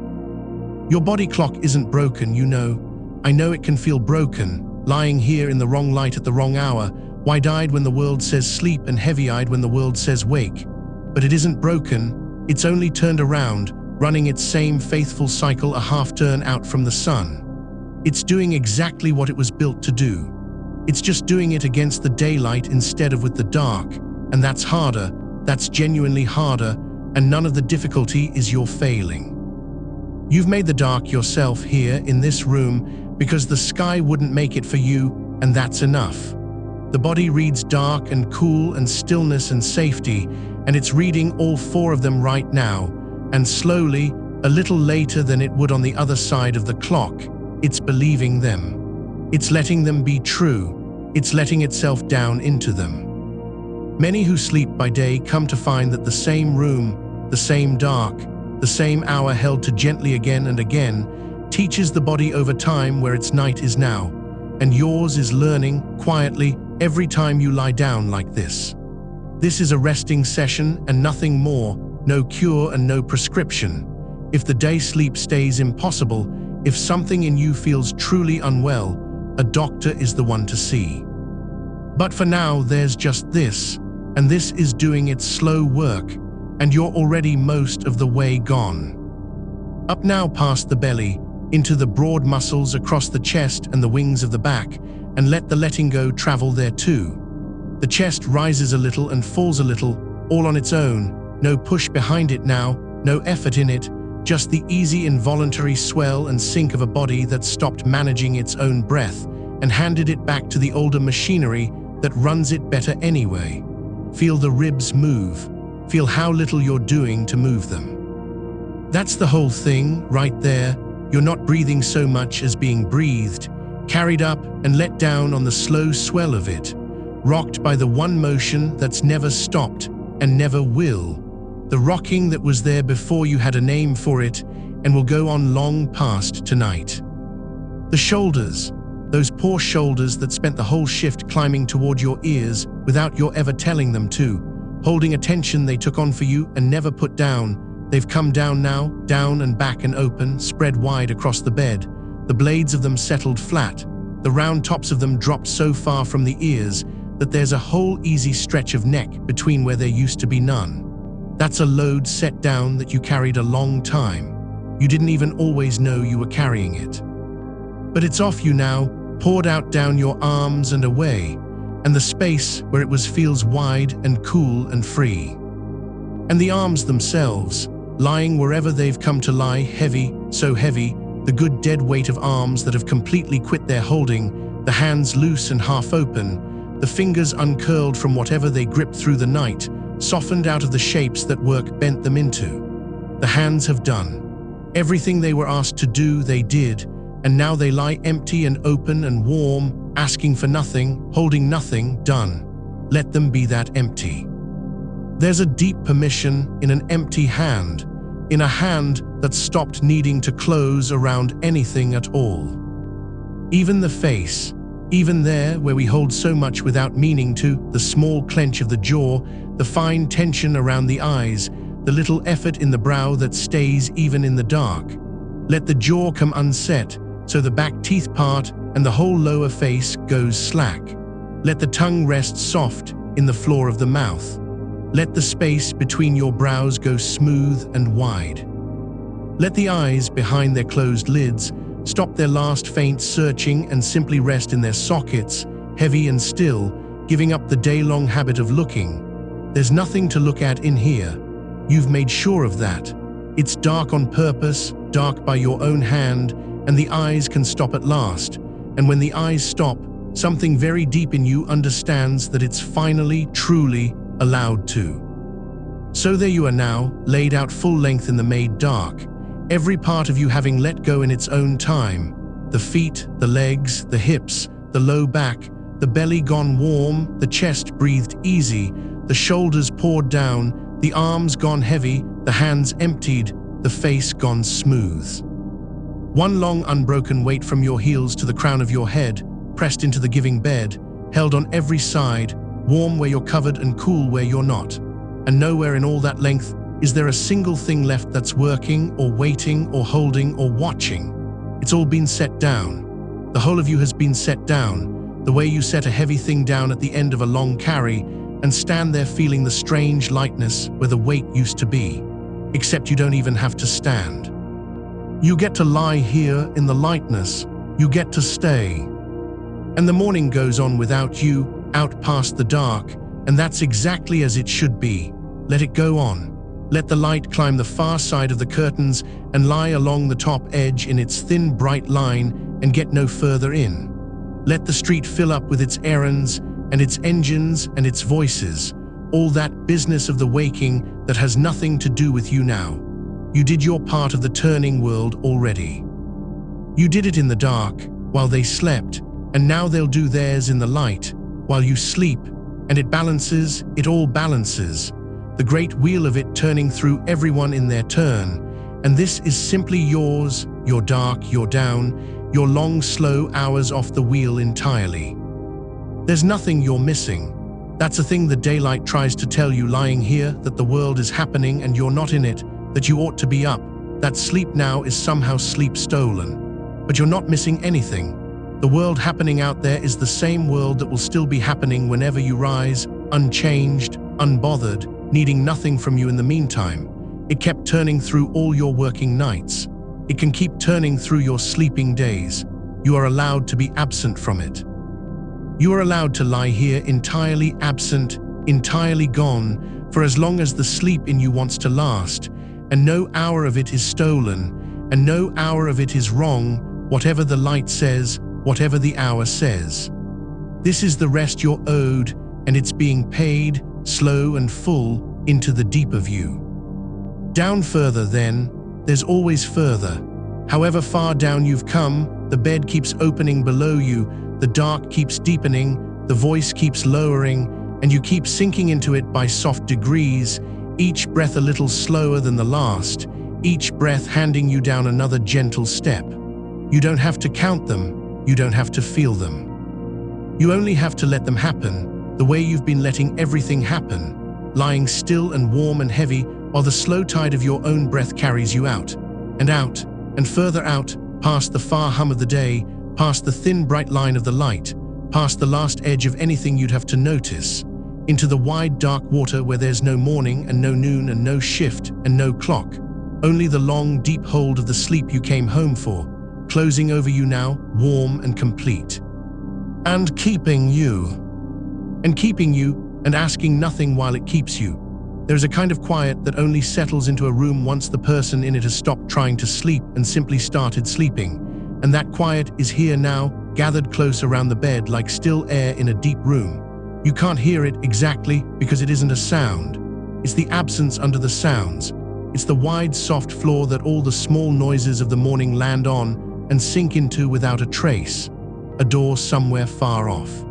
[SPEAKER 1] Your body clock isn't broken, you know. I know it can feel broken, lying here in the wrong light at the wrong hour, wide-eyed when the world says sleep and heavy-eyed when the world says wake. But it isn't broken, it's only turned around, running its same faithful cycle a half-turn out from the sun. It's doing exactly what it was built to do. It's just doing it against the daylight instead of with the dark, and that's harder, that's genuinely harder, and none of the difficulty is your failing. You've made the dark yourself here in this room because the sky wouldn't make it for you, and that's enough. The body reads dark and cool and stillness and safety, and it's reading all four of them right now, and slowly, a little later than it would on the other side of the clock, it's believing them. It's letting them be true. It's letting itself down into them. Many who sleep by day come to find that the same room, the same dark, the same hour held to gently again and again, teaches the body over time where its night is now, and yours is learning, quietly, every time you lie down like this. This is a resting session and nothing more, no cure and no prescription. If the day sleep stays impossible, if something in you feels truly unwell, a doctor is the one to see. But for now, there's just this, and this is doing its slow work, and you're already most of the way gone. Up now past the belly, into the broad muscles across the chest and the wings of the back, and let the letting go travel there too. The chest rises a little and falls a little, all on its own, no push behind it now, no effort in it, just the easy involuntary swell and sink of a body that stopped managing its own breath and handed it back to the older machinery that runs it better anyway. Feel the ribs move. Feel how little you're doing to move them. That's the whole thing, right there. You're not breathing so much as being breathed, carried up and let down on the slow swell of it, rocked by the one motion that's never stopped and never will. The rocking that was there before you had a name for it and will go on long past tonight. The shoulders, those poor shoulders that spent the whole shift climbing toward your ears without your ever telling them to, holding a tension they took on for you and never put down. They've come down now, down and back and open, spread wide across the bed. The blades of them settled flat. The round tops of them dropped so far from the ears that there's a whole easy stretch of neck between where there used to be none. That's a load set down that you carried a long time. You didn't even always know you were carrying it. But it's off you now, poured out down your arms and away, and the space where it was feels wide and cool and free. And the arms themselves, lying wherever they've come to lie, heavy, so heavy, the good dead weight of arms that have completely quit their holding, the hands loose and half open, the fingers uncurled from whatever they gripped through the night, softened out of the shapes that work bent them into. The hands have done. Everything they were asked to do, they did, and now they lie empty and open and warm, asking for nothing, holding nothing, done. Let them be that empty. There's a deep permission in an empty hand, in a hand that stopped needing to close around anything at all. Even the face, even there where we hold so much without meaning to, the small clench of the jaw, the fine tension around the eyes, the little effort in the brow that stays even in the dark. Let the jaw come unset, so the back teeth part and the whole lower face goes slack. Let the tongue rest soft in the floor of the mouth. Let the space between your brows go smooth and wide. Let the eyes behind their closed lids stop their last faint searching and simply rest in their sockets, heavy and still, giving up the day-long habit of looking. There's nothing to look at in here. You've made sure of that. It's dark on purpose, dark by your own hand, and the eyes can stop at last. And when the eyes stop, something very deep in you understands that it's finally, truly allowed to. So there you are now, laid out full length in the made dark, every part of you having let go in its own time. The feet, the legs, the hips, the low back, the belly gone warm, the chest breathed easy, the shoulders poured down, the arms gone heavy, the hands emptied, the face gone smooth. One long unbroken weight from your heels to the crown of your head, pressed into the giving bed, held on every side, warm where you're covered and cool where you're not. And nowhere in all that length is there a single thing left that's working or waiting or holding or watching. It's all been set down. The whole of you has been set down, the way you set a heavy thing down at the end of a long carry and stand there feeling the strange lightness where the weight used to be. Except you don't even have to stand. You get to lie here in the lightness. You get to stay. And the morning goes on without you, out past the dark, and that's exactly as it should be. Let it go on. Let the light climb the far side of the curtains and lie along the top edge in its thin, bright line and get no further in. Let the street fill up with its errands and its engines and its voices, all that business of the waking that has nothing to do with you now. You did your part of the turning world already. You did it in the dark, while they slept, and now they'll do theirs in the light, while you sleep, and it balances, it all balances, the great wheel of it turning through everyone in their turn, and this is simply yours, your dark, your down, your long, slow hours off the wheel entirely. There's nothing you're missing. That's a thing the daylight tries to tell you lying here, that the world is happening and you're not in it, that you ought to be up, that sleep now is somehow sleep stolen. But you're not missing anything. The world happening out there is the same world that will still be happening whenever you rise, unchanged, unbothered, needing nothing from you in the meantime. It kept turning through all your working nights. It can keep turning through your sleeping days. You are allowed to be absent from it. You are allowed to lie here entirely absent, entirely gone, for as long as the sleep in you wants to last, and no hour of it is stolen, and no hour of it is wrong, whatever the light says, whatever the hour says. This is the rest you're owed, and it's being paid, slow and full, into the deep of you. Down further then, there's always further. However far down you've come, the bed keeps opening below you, the dark keeps deepening, the voice keeps lowering, and you keep sinking into it by soft degrees, each breath a little slower than the last, each breath handing you down another gentle step. You don't have to count them, you don't have to feel them. You only have to let them happen, the way you've been letting everything happen, lying still and warm and heavy while the slow tide of your own breath carries you out, and further out, past the far hum of the day, past the thin bright line of the light, past the last edge of anything you'd have to notice, into the wide dark water where there's no morning and no noon and no shift and no clock, only the long deep hold of the sleep you came home for, closing over you now, warm and complete. And keeping you, and asking nothing while it keeps you. There's a kind of quiet that only settles into a room once the person in it has stopped trying to sleep and simply started sleeping. And that quiet is here now, gathered close around the bed like still air in a deep room. You can't hear it exactly because it isn't a sound. It's the absence under the sounds. It's the wide, soft floor that all the small noises of the morning land on and sink into without a trace. A door somewhere far off.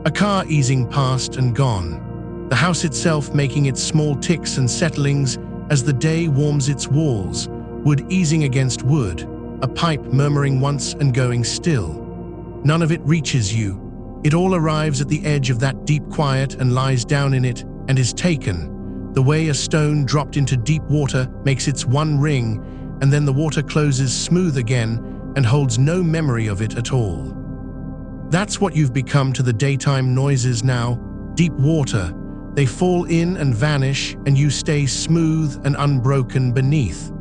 [SPEAKER 1] A car easing past and gone. The house itself making its small ticks and settlings as the day warms its walls, wood easing against wood, a pipe murmuring once and going still. None of it reaches you. It all arrives at the edge of that deep quiet and lies down in it and is taken, the way a stone dropped into deep water makes its one ring, and then the water closes smooth again and holds no memory of it at all. That's what you've become to the daytime noises now, deep water. They fall in and vanish, and you stay smooth and unbroken beneath.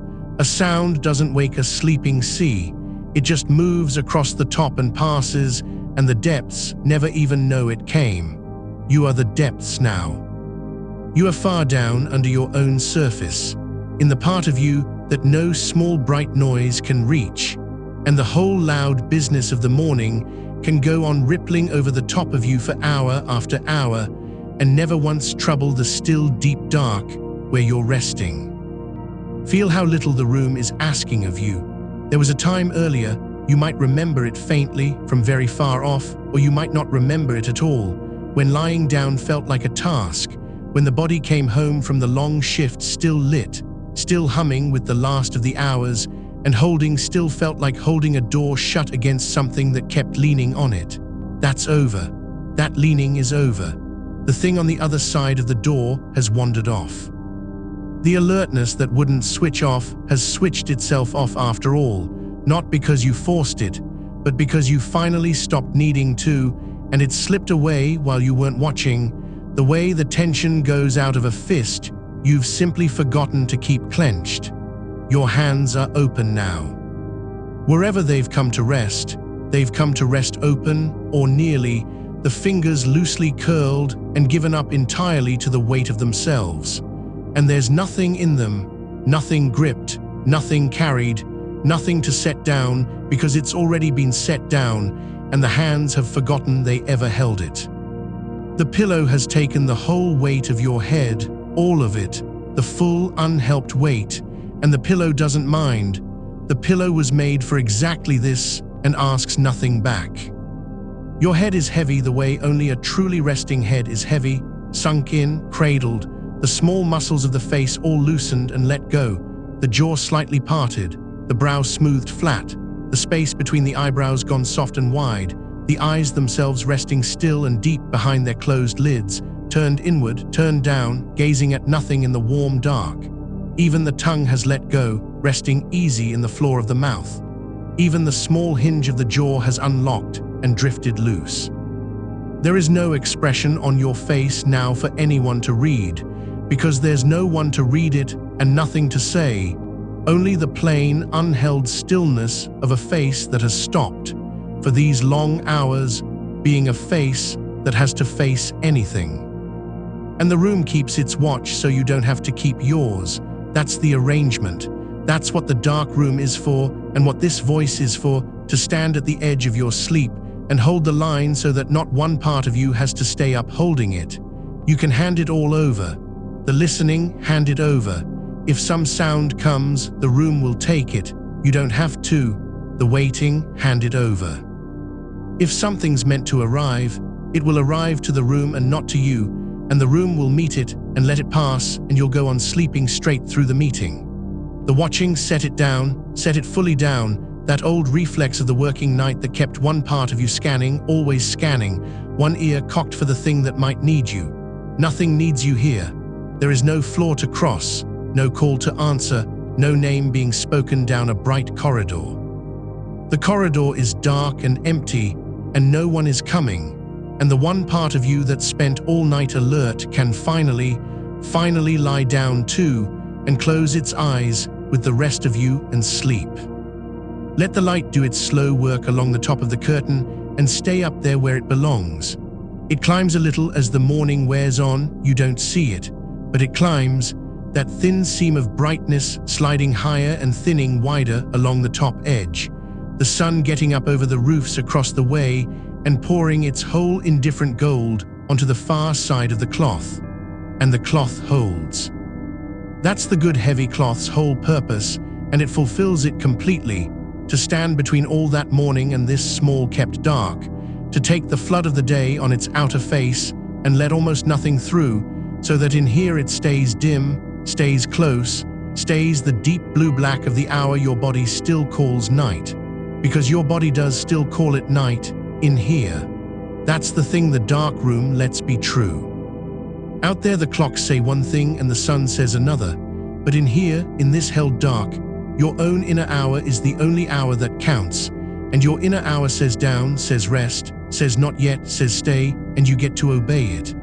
[SPEAKER 1] A sound doesn't wake a sleeping sea. It just moves across the top and passes, and the depths never even know it came. You are the depths now. You are far down under your own surface, in the part of you that no small bright noise can reach, and the whole loud business of the morning can go on rippling over the top of you for hour after hour, and never once trouble the still deep dark where you're resting. Feel how little the room is asking of you. There was a time earlier, you might remember it faintly from very far off, or you might not remember it at all, when lying down felt like a task, when the body came home from the long shift still lit, still humming with the last of the hours, and holding still felt like holding a door shut against something that kept leaning on it. That's over. That leaning is over. The thing on the other side of the door has wandered off. The alertness that wouldn't switch off has switched itself off after all, not because you forced it, but because you finally stopped needing to, and it slipped away while you weren't watching. The way the tension goes out of a fist, you've simply forgotten to keep clenched. Your hands are open now. Wherever they've come to rest open, or nearly, the fingers loosely curled and given up entirely to the weight of themselves. And there's nothing in them, nothing gripped, nothing carried, nothing to set down because it's already been set down and the hands have forgotten they ever held it. The pillow has taken the whole weight of your head, all of it, the full unhelped weight, and the pillow doesn't mind. The pillow was made for exactly this and asks nothing back. Your head is heavy the way only a truly resting head is heavy, sunk in, cradled, the small muscles of the face all loosened and let go, the jaw slightly parted, the brow smoothed flat, the space between the eyebrows gone soft and wide, the eyes themselves resting still and deep behind their closed lids, turned inward, turned down, gazing at nothing in the warm dark. Even the tongue has let go, resting easy in the floor of the mouth. Even the small hinge of the jaw has unlocked and drifted loose. There is no expression on your face now for anyone to read, because there's no one to read it and nothing to say, only the plain, unheld stillness of a face that has stopped, for these long hours, being a face that has to face anything. And the room keeps its watch so you don't have to keep yours. That's the arrangement. That's what the dark room is for, and what this voice is for, to stand at the edge of your sleep and hold the line so that not one part of you has to stay up holding it. You can hand it all over. The listening, hand it over. If some sound comes, the room will take it. You don't have to. The waiting, hand it over. If something's meant to arrive, it will arrive to the room and not to you, and the room will meet it and let it pass, and you'll go on sleeping straight through the meeting. The watching, set it down, set it fully down, that old reflex of the working night that kept one part of you scanning, always scanning, one ear cocked for the thing that might need you. Nothing needs you here. There is no floor to cross, no call to answer, no name being spoken down a bright corridor. The corridor is dark and empty, and no one is coming, and the one part of you that spent all night alert can finally lie down too and close its eyes with the rest of you and sleep. Let the light do its slow work along the top of the curtain and stay up there where it belongs. It climbs a little as the morning wears on, you don't see it, but it climbs, that thin seam of brightness sliding higher and thinning wider along the top edge, the sun getting up over the roofs across the way and pouring its whole indifferent gold onto the far side of the cloth. And the cloth holds. That's the good heavy cloth's whole purpose, and it fulfills it completely, to stand between all that morning and this small kept dark, to take the flood of the day on its outer face and let almost nothing through, so that in here it stays dim, stays close, stays the deep blue-black of the hour your body still calls night, because your body does still call it night in here. That's the thing the dark room lets be true. Out there the clocks say one thing and the sun says another, but in here, in this held dark, your own inner hour is the only hour that counts, and your inner hour says down, says rest, says not yet, says stay, and you get to obey it.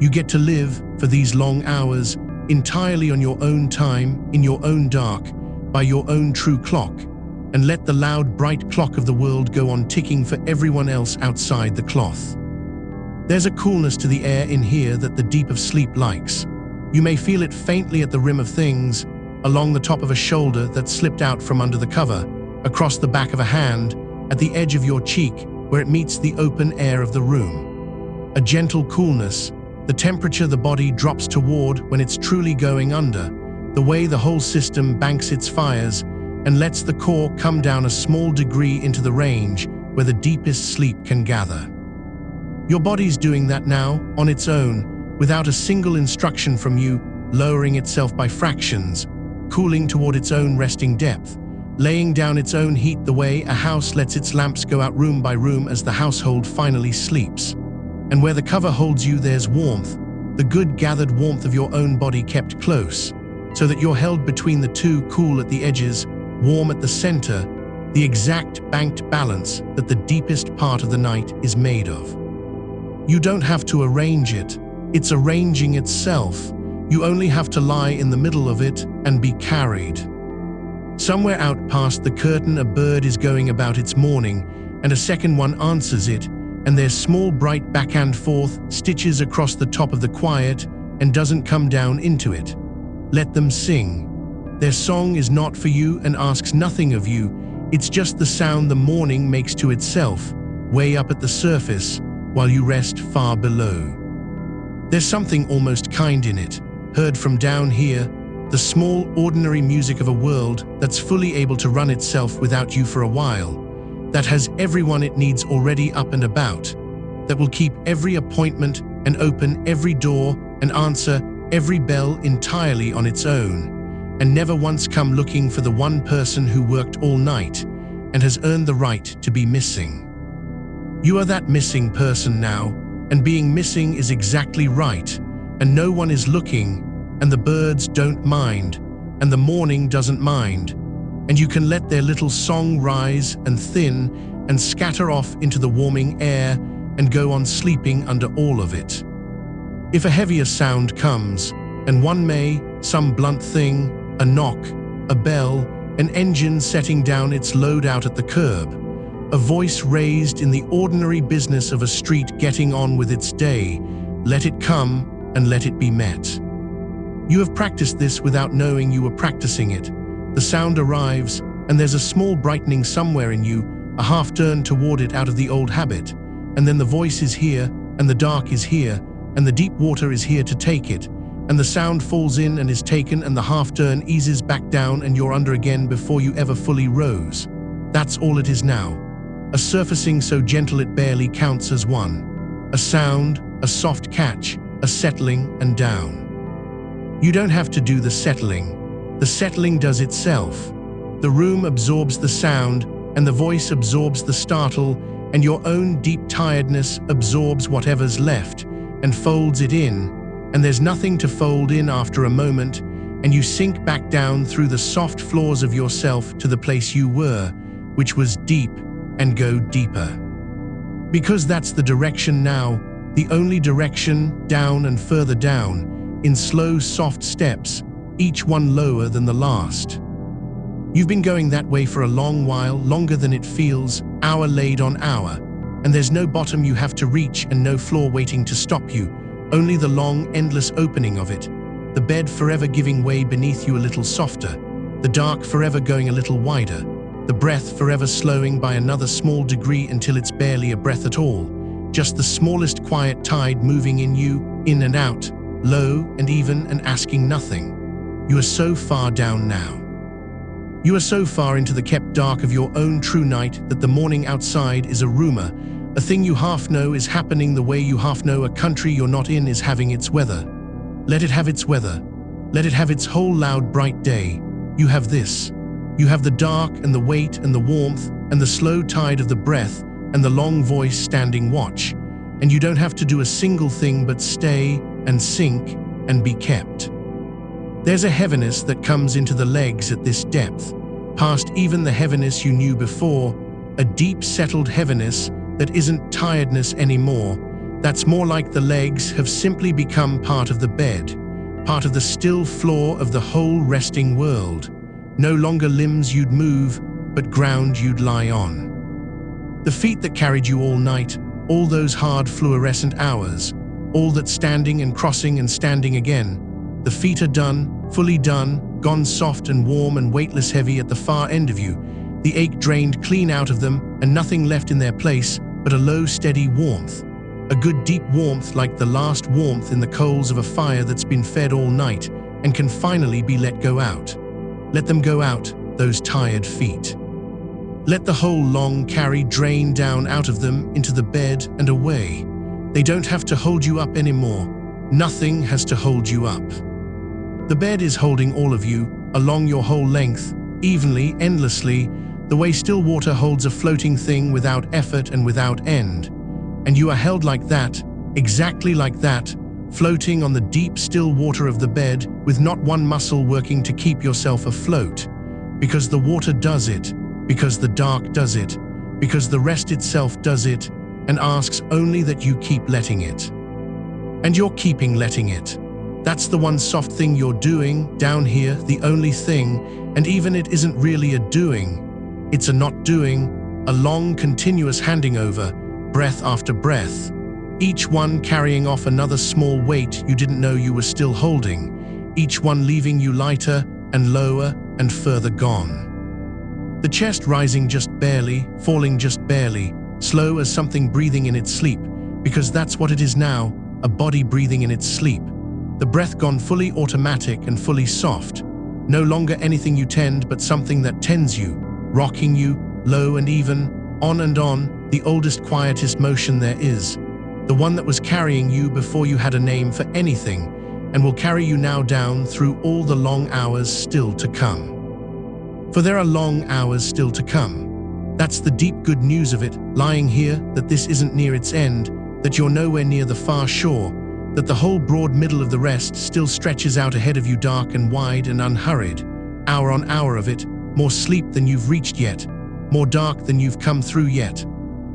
[SPEAKER 1] You get to live, for these long hours, entirely on your own time, in your own dark, by your own true clock, and let the loud, bright clock of the world go on ticking for everyone else outside the cloth. There's a coolness to the air in here that the deep of sleep likes. You may feel it faintly at the rim of things, along the top of a shoulder that slipped out from under the cover, across the back of a hand, at the edge of your cheek where it meets the open air of the room. A gentle coolness, the temperature the body drops toward when it's truly going under, the way the whole system banks its fires and lets the core come down a small degree into the range where the deepest sleep can gather. Your body's doing that now, on its own, without a single instruction from you, lowering itself by fractions, cooling toward its own resting depth, laying down its own heat the way a house lets its lamps go out room by room as the household finally sleeps. And where the cover holds you, there's warmth, the good gathered warmth of your own body kept close, so that you're held between the two, cool at the edges, warm at the center, the exact banked balance that the deepest part of the night is made of. You don't have to arrange it, it's arranging itself. You only have to lie in the middle of it and be carried. Somewhere out past the curtain a bird is going about its morning, and a second one answers it, and their small bright back and forth stitches across the top of the quiet and doesn't come down into it. Let them sing. Their song is not for you and asks nothing of you, it's just the sound the morning makes to itself, way up at the surface, while you rest far below. There's something almost kind in it, heard from down here, the small, ordinary music of a world that's fully able to run itself without you for a while, that has everyone it needs already up and about, that will keep every appointment and open every door and answer every bell entirely on its own, and never once come looking for the one person who worked all night and has earned the right to be missing. You are that missing person now, and being missing is exactly right, and no one is looking, and the birds don't mind, and the morning doesn't mind, and you can let their little song rise and thin and scatter off into the warming air and go on sleeping under all of it. If a heavier sound comes, and one may, some blunt thing, a knock, a bell, an engine setting down its load out at the curb, a voice raised in the ordinary business of a street getting on with its day, let it come and let it be met. You have practiced this without knowing you were practicing it. The sound arrives, and there's a small brightening somewhere in you, a half turn toward it out of the old habit, and then the voice is here, and the dark is here, and the deep water is here to take it, and the sound falls in and is taken, and the half turn eases back down and you're under again before you ever fully rose. That's all it is now. A surfacing so gentle it barely counts as one. A sound, a soft catch, a settling and down. You don't have to do the settling does itself. The room absorbs the sound, and the voice absorbs the startle, and your own deep tiredness absorbs whatever's left, and folds it in, and there's nothing to fold in after a moment, and you sink back down through the soft floors of yourself to the place you were, which was deep, and go deeper. Because that's the direction now, the only direction, down and further down, in slow, soft steps, each one lower than the last. You've been going that way for a long while, longer than it feels, hour laid on hour, and there's no bottom you have to reach and no floor waiting to stop you, only the long, endless opening of it, the bed forever giving way beneath you a little softer, the dark forever going a little wider, the breath forever slowing by another small degree until it's barely a breath at all, just the smallest quiet tide moving in you, in and out, low and even and asking nothing. You are so far down now. You are so far into the kept dark of your own true night that the morning outside is a rumor, a thing you half know is happening the way you half know a country you're not in is having its weather. Let it have its weather. Let it have its whole loud bright day. You have this. You have the dark and the weight and the warmth and the slow tide of the breath and the long voice standing watch. And you don't have to do a single thing but stay and sink and be kept. There's a heaviness that comes into the legs at this depth, past even the heaviness you knew before, a deep settled heaviness that isn't tiredness anymore. That's more like the legs have simply become part of the bed, part of the still floor of the whole resting world. No longer limbs you'd move, but ground you'd lie on. The feet that carried you all night, all those hard fluorescent hours, all that standing and crossing and standing again. The feet are done, fully done, gone soft and warm and weightless heavy at the far end of you, the ache drained clean out of them and nothing left in their place but a low steady warmth. A good deep warmth like the last warmth in the coals of a fire that's been fed all night and can finally be let go out. Let them go out, those tired feet. Let the whole long carry drain down out of them into the bed and away. They don't have to hold you up anymore. Nothing has to hold you up. The bed is holding all of you, along your whole length, evenly, endlessly, the way still water holds a floating thing without effort and without end. And you are held like that, exactly like that, floating on the deep still water of the bed with not one muscle working to keep yourself afloat. Because the water does it, because the dark does it, because the rest itself does it, and asks only that you keep letting it. And you're keeping letting it. That's the one soft thing you're doing, down here, the only thing, and even it isn't really a doing. It's a not doing, a long continuous handing over, breath after breath, each one carrying off another small weight you didn't know you were still holding, each one leaving you lighter and lower and further gone. The chest rising just barely, falling just barely, slow as something breathing in its sleep, because that's what it is now, a body breathing in its sleep. The breath gone fully automatic and fully soft, no longer anything you tend but something that tends you, rocking you, low and even, on and on, the oldest quietest motion there is, the one that was carrying you before you had a name for anything, and will carry you now down through all the long hours still to come. For there are long hours still to come. That's the deep good news of it, lying here, that this isn't near its end, that you're nowhere near the far shore, that the whole broad middle of the rest still stretches out ahead of you dark and wide and unhurried, hour on hour of it, more sleep than you've reached yet, more dark than you've come through yet,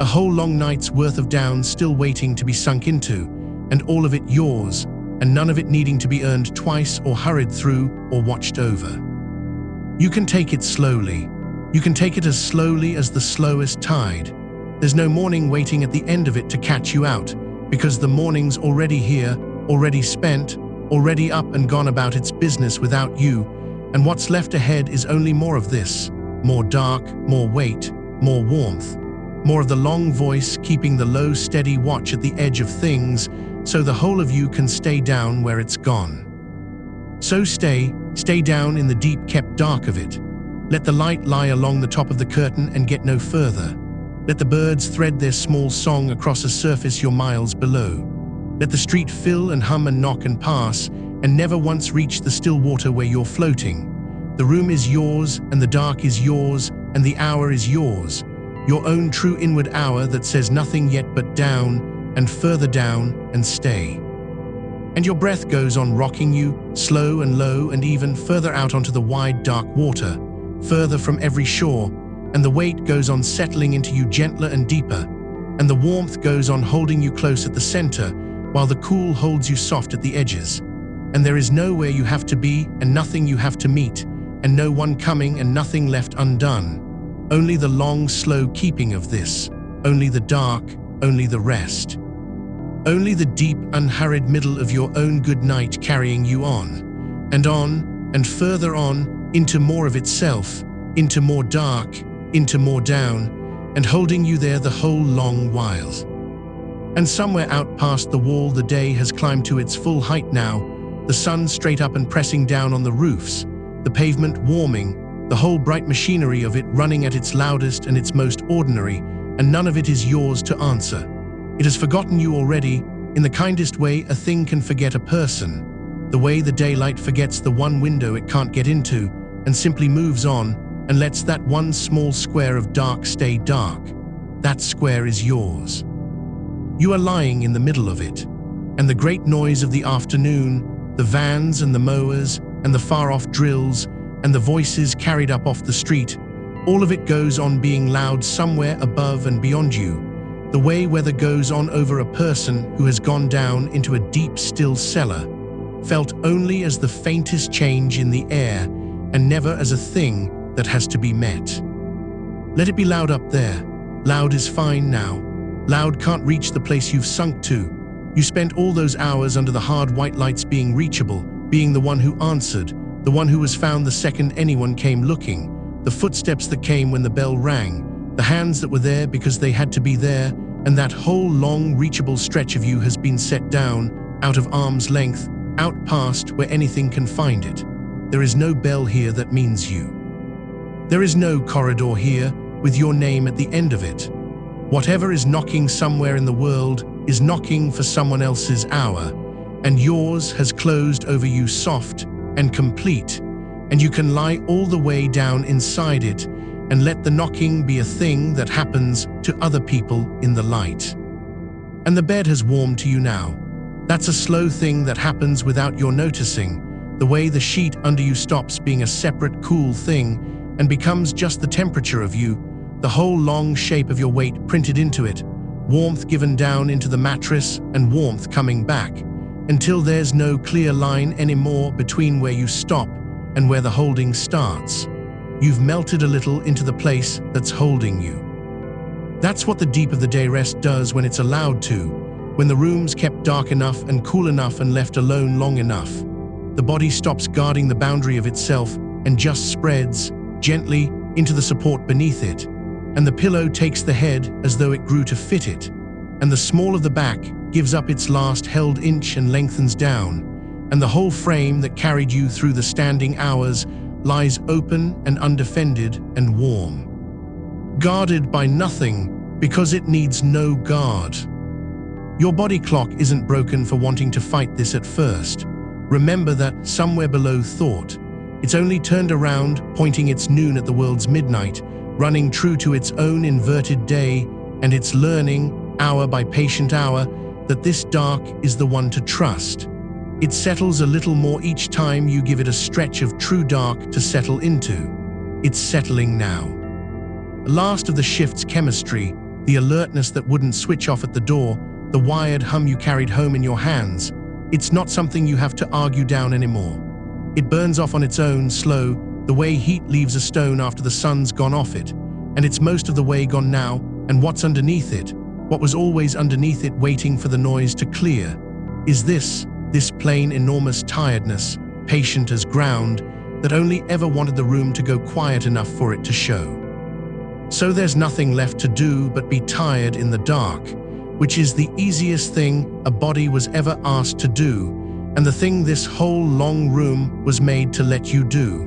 [SPEAKER 1] a whole long night's worth of down still waiting to be sunk into, and all of it yours, and none of it needing to be earned twice or hurried through or watched over. You can take it slowly. You can take it as slowly as the slowest tide. There's no morning waiting at the end of it to catch you out, because the morning's already here, already spent, already up and gone about its business without you, and what's left ahead is only more of this, more dark, more weight, more warmth, more of the long voice keeping the low steady watch at the edge of things, so the whole of you can stay down where it's gone. So stay down in the deep kept dark of it. Let the light lie along the top of the curtain and get no further. Let the birds thread their small song across a surface you're miles below. Let the street fill and hum and knock and pass, and never once reach the still water where you're floating. The room is yours, and the dark is yours, and the hour is yours. Your own true inward hour that says nothing yet but down, and further down, and stay. And your breath goes on rocking you, slow and low and even further out onto the wide dark water, further from every shore, and the weight goes on settling into you gentler and deeper, and the warmth goes on holding you close at the center, while the cool holds you soft at the edges. And there is nowhere you have to be and nothing you have to meet, and no one coming and nothing left undone. Only the long, slow keeping of this, only the dark, only the rest. Only the deep, unhurried middle of your own good night carrying you on, and further on, into more of itself, into more dark, into more down, and holding you there the whole long while. And somewhere out past the wall the day has climbed to its full height now, the sun straight up and pressing down on the roofs, the pavement warming, the whole bright machinery of it running at its loudest and its most ordinary, and none of it is yours to answer. It has forgotten you already, in the kindest way a thing can forget a person, the way the daylight forgets the one window it can't get into, and simply moves on, and lets that one small square of dark stay dark. That square is yours. You are lying in the middle of it, and the great noise of the afternoon, the vans and the mowers, and the far-off drills, and the voices carried up off the street, all of it goes on being loud somewhere above and beyond you, the way weather goes on over a person who has gone down into a deep, still cellar, felt only as the faintest change in the air, and never as a thing that has to be met. Let it be loud up there. Loud is fine now. Loud can't reach the place you've sunk to. You spent all those hours under the hard white lights being reachable, being the one who answered, the one who was found the second anyone came looking, the footsteps that came when the bell rang, the hands that were there because they had to be there, and that whole long reachable stretch of you has been set down, out of arm's length, out past where anything can find it. There is no bell here that means you. There is no corridor here with your name at the end of it. Whatever is knocking somewhere in the world is knocking for someone else's hour, and yours has closed over you soft and complete, and you can lie all the way down inside it and let the knocking be a thing that happens to other people in the light. And the bed has warmed to you now. That's a slow thing that happens without your noticing, the way the sheet under you stops being a separate cool thing and becomes just the temperature of you, the whole long shape of your weight printed into it, warmth given down into the mattress and warmth coming back, until there's no clear line anymore between where you stop and where the holding starts. You've melted a little into the place that's holding you. That's what the deep of the day rest does when it's allowed to, when the room's kept dark enough and cool enough and left alone long enough. The body stops guarding the boundary of itself and just spreads, gently, into the support beneath it, and the pillow takes the head as though it grew to fit it, and the small of the back gives up its last held inch and lengthens down, and the whole frame that carried you through the standing hours lies open and undefended and warm. Guarded by nothing because it needs no guard. Your body clock isn't broken for wanting to fight this at first. Remember that somewhere below thought, it's only turned around, pointing its noon at the world's midnight, running true to its own inverted day, and it's learning, hour by patient hour, that this dark is the one to trust. It settles a little more each time you give it a stretch of true dark to settle into. It's settling now. Last of the shift's chemistry, the alertness that wouldn't switch off at the door, the wired hum you carried home in your hands, it's not something you have to argue down anymore. It burns off on its own, slow, the way heat leaves a stone after the sun's gone off it, and it's most of the way gone now, and what's underneath it, what was always underneath it waiting for the noise to clear, is this plain enormous tiredness, patient as ground, that only ever wanted the room to go quiet enough for it to show. So there's nothing left to do but be tired in the dark, which is the easiest thing a body was ever asked to do, and the thing this whole long room was made to let you do.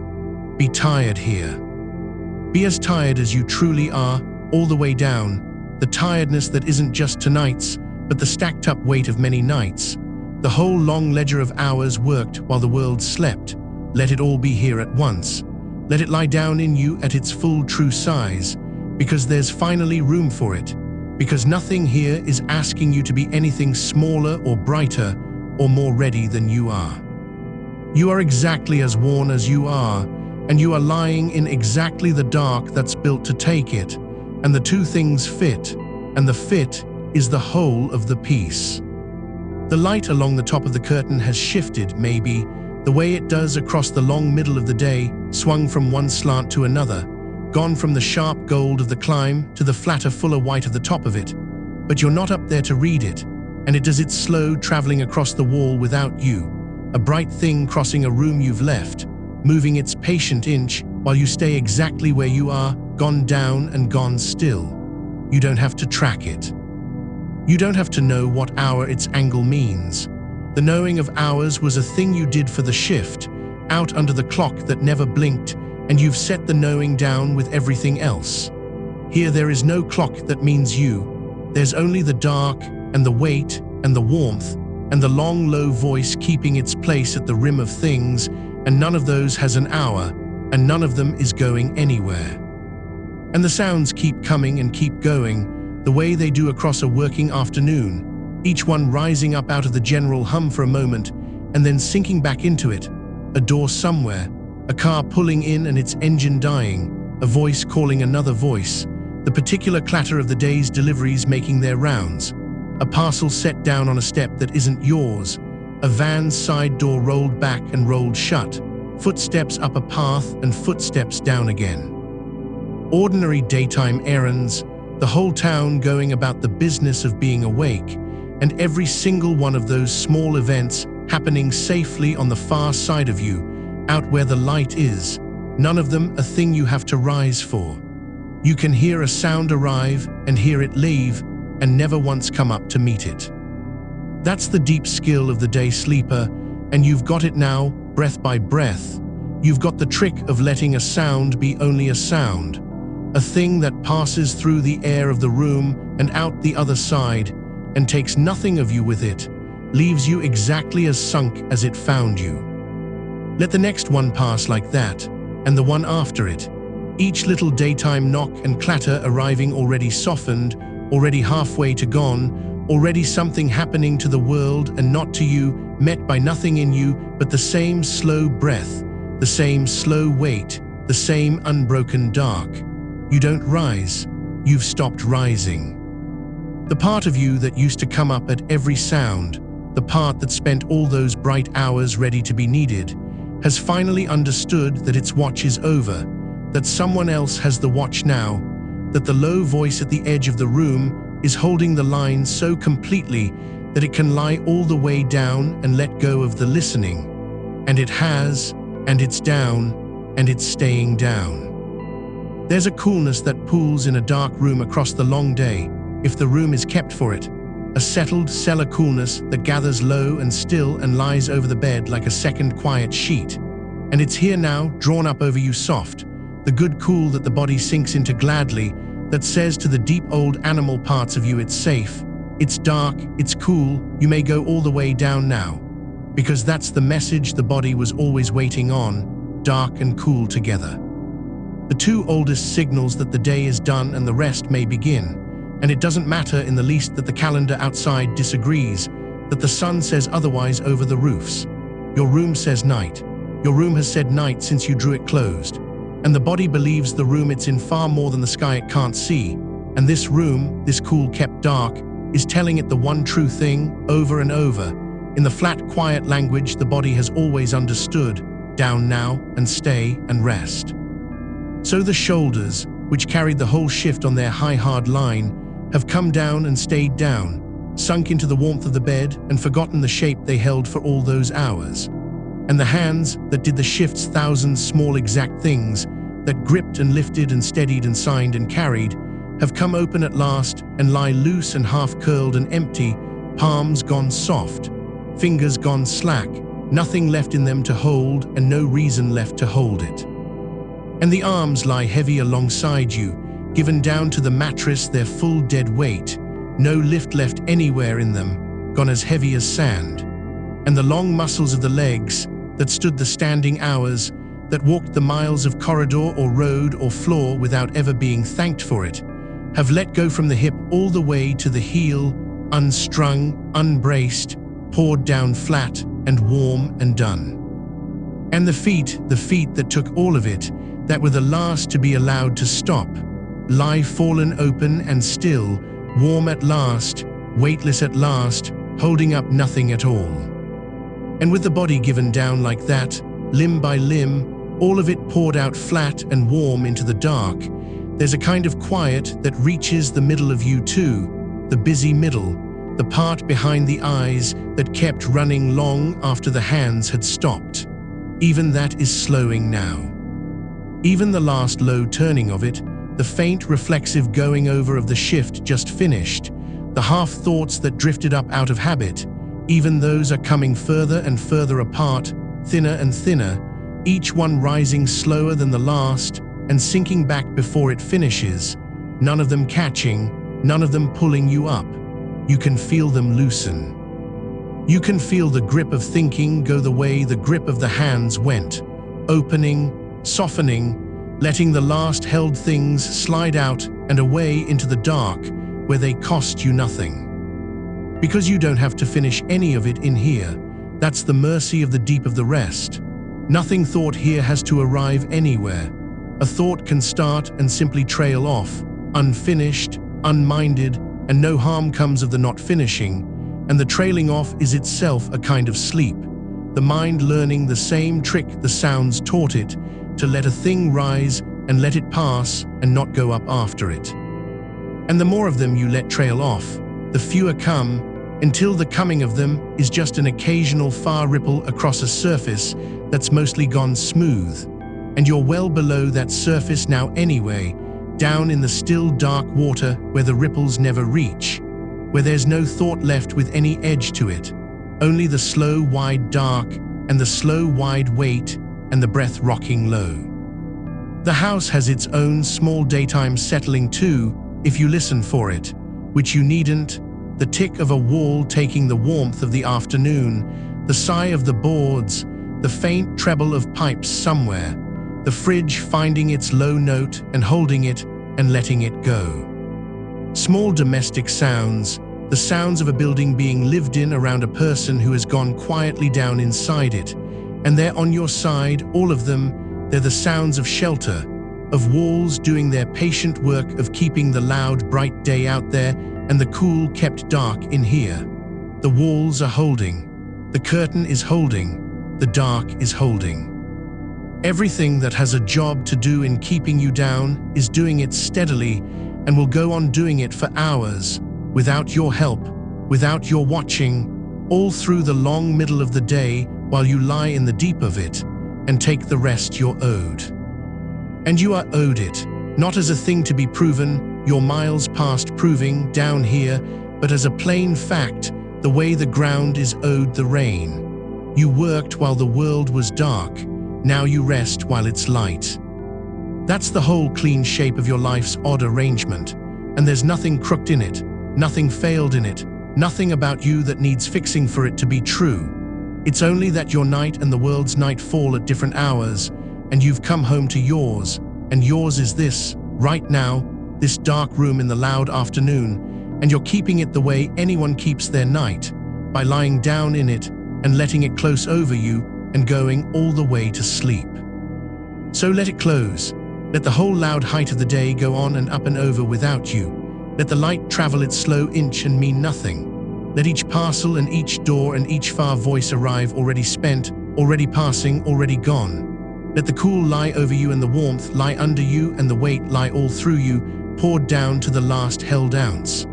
[SPEAKER 1] Be tired here. Be as tired as you truly are, all the way down, the tiredness that isn't just tonight's, but the stacked up weight of many nights, the whole long ledger of hours worked while the world slept. Let it all be here at once. Let it lie down in you at its full true size, because there's finally room for it, because nothing here is asking you to be anything smaller or brighter or more ready than you are. You are exactly as worn as you are, and you are lying in exactly the dark that's built to take it, and the two things fit, and the fit is the whole of the piece. The light along the top of the curtain has shifted, maybe, the way it does across the long middle of the day, swung from one slant to another, gone from the sharp gold of the climb to the flatter, fuller white of the top of it. But you're not up there to read it, and it does its slow traveling across the wall without you, a bright thing crossing a room you've left, moving its patient inch while you stay exactly where you are, gone down and gone still. You don't have to track it. You don't have to know what hour its angle means. The knowing of hours was a thing you did for the shift, out under the clock that never blinked, and you've set the knowing down with everything else. Here there is no clock that means you. There's only the dark and the weight and the warmth and the long, low voice keeping its place at the rim of things, and none of those has an hour, and none of them is going anywhere. And the sounds keep coming and keep going, the way they do across a working afternoon, each one rising up out of the general hum for a moment and then sinking back into it. A door somewhere, a car pulling in and its engine dying, a voice calling another voice, the particular clatter of the day's deliveries making their rounds, a parcel set down on a step that isn't yours, a van's side door rolled back and rolled shut, footsteps up a path and footsteps down again. Ordinary daytime errands, the whole town going about the business of being awake, and every single one of those small events happening safely on the far side of you, out where the light is, none of them a thing you have to rise for. You can hear a sound arrive and hear it leave, and never once come up to meet it. That's the deep skill of the day sleeper, and you've got it now, breath by breath. You've got the trick of letting a sound be only a sound, a thing that passes through the air of the room and out the other side, and takes nothing of you with it, leaves you exactly as sunk as it found you. Let the next one pass like that, and the one after it, each little daytime knock and clatter arriving already softened, already halfway to gone, already something happening to the world and not to you, met by nothing in you but the same slow breath, the same slow wait, the same unbroken dark. You don't rise, you've stopped rising. The part of you that used to come up at every sound, the part that spent all those bright hours ready to be needed, has finally understood that its watch is over, that someone else has the watch now, that the low voice at the edge of the room is holding the line so completely that it can lie all the way down and let go of the listening. And it has, and it's down, and it's staying down. There's a coolness that pools in a dark room across the long day, if the room is kept for it, a settled cellar coolness that gathers low and still and lies over the bed like a second quiet sheet. And it's here now, drawn up over you soft, the good cool that the body sinks into gladly, that says to the deep old animal parts of you it's safe, it's dark, it's cool, you may go all the way down now. Because that's the message the body was always waiting on, dark and cool together. The two oldest signals that the day is done and the rest may begin, and it doesn't matter in the least that the calendar outside disagrees, that the sun says otherwise over the roofs. Your room says night. Your room has said night since you drew it closed, and the body believes the room it's in far more than the sky it can't see, and this room, this cool kept dark, is telling it the one true thing over and over, in the flat quiet language the body has always understood, down now and stay and rest. So the shoulders, which carried the whole shift on their high hard line, have come down and stayed down, sunk into the warmth of the bed and forgotten the shape they held for all those hours. And the hands that did the shift's thousand small exact things, that gripped and lifted and steadied and signed and carried, have come open at last and lie loose and half-curled and empty, palms gone soft, fingers gone slack, nothing left in them to hold and no reason left to hold it. And the arms lie heavy alongside you, given down to the mattress their full dead weight, no lift left anywhere in them, gone as heavy as sand. And the long muscles of the legs that stood the standing hours, that walked the miles of corridor or road or floor without ever being thanked for it, have let go from the hip all the way to the heel, unstrung, unbraced, poured down flat and warm and done. And the feet that took all of it, that were the last to be allowed to stop, lie fallen open and still, warm at last, weightless at last, holding up nothing at all. And with the body given down like that, limb by limb, all of it poured out flat and warm into the dark, there's a kind of quiet that reaches the middle of you too, the busy middle, the part behind the eyes that kept running long after the hands had stopped. Even that is slowing now. Even the last low turning of it, the faint reflexive going over of the shift just finished, the half thoughts that drifted up out of habit, Even those are coming further and further apart, thinner and thinner, each one rising slower than the last and sinking back before it finishes, none of them catching, none of them pulling you up. You can feel them loosen. You can feel the grip of thinking go the way the grip of the hands went, opening, softening, letting the last held things slide out and away into the dark where they cost you nothing. Because you don't have to finish any of it in here. That's the mercy of the deep of the rest. Nothing thought here has to arrive anywhere. A thought can start and simply trail off, unfinished, unminded, and no harm comes of the not finishing, and the trailing off is itself a kind of sleep, the mind learning the same trick the sounds taught it, to let a thing rise and let it pass and not go up after it. And the more of them you let trail off, the fewer come, until the coming of them is just an occasional far ripple across a surface that's mostly gone smooth, and you're well below that surface now anyway, down in the still dark water where the ripples never reach, where there's no thought left with any edge to it, only the slow wide dark and the slow wide weight and the breath rocking low. The house has its own small daytime settling too, if you listen for it, which you needn't. The tick of a wall taking the warmth of the afternoon, the sigh of the boards, the faint treble of pipes somewhere, the fridge finding its low note and holding it and letting it go. Small domestic sounds, the sounds of a building being lived in around a person who has gone quietly down inside it, and they're on your side, all of them. They're the sounds of shelter, of walls doing their patient work of keeping the loud, bright day out there and the cool kept dark in here. The walls are holding, the curtain is holding, the dark is holding. Everything that has a job to do in keeping you down is doing it steadily and will go on doing it for hours, without your help, without your watching, all through the long middle of the day while you lie in the deep of it and take the rest you're owed. And you are owed it, not as a thing to be proven, your miles past proving down here, but as a plain fact, the way the ground is owed the rain. You worked while the world was dark, now you rest while it's light. That's the whole clean shape of your life's odd arrangement, and there's nothing crooked in it, nothing failed in it, nothing about you that needs fixing for it to be true. It's only that your night and the world's night fall at different hours, and you've come home to yours, and yours is this, right now, this dark room in the loud afternoon, and you're keeping it the way anyone keeps their night, by lying down in it and letting it close over you and going all the way to sleep. So let it close. Let the whole loud height of the day go on and up and over without you. Let the light travel its slow inch and mean nothing. Let each parcel and each door and each far voice arrive already spent, already passing, already gone. Let the cool lie over you and the warmth lie under you and the weight lie all through you, poured down to the last held ounce.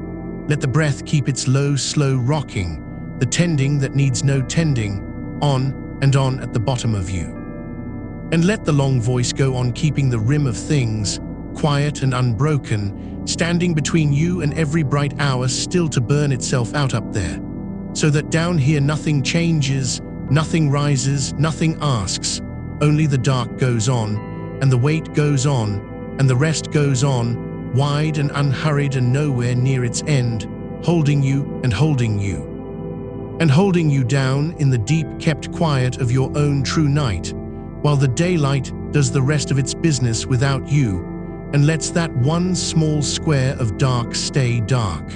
[SPEAKER 1] Let the breath keep its low, slow rocking, the tending that needs no tending, on and on at the bottom of you. And let the long voice go on keeping the rim of things, quiet and unbroken, standing between you and every bright hour still to burn itself out up there, so that down here nothing changes, nothing rises, nothing asks, only the dark goes on, and the weight goes on, and the rest goes on, wide and unhurried and nowhere near its end, holding you and holding you. And holding you down in the deep kept quiet of your own true night, while the daylight does the rest of its business without you, and lets that one small square of dark stay dark.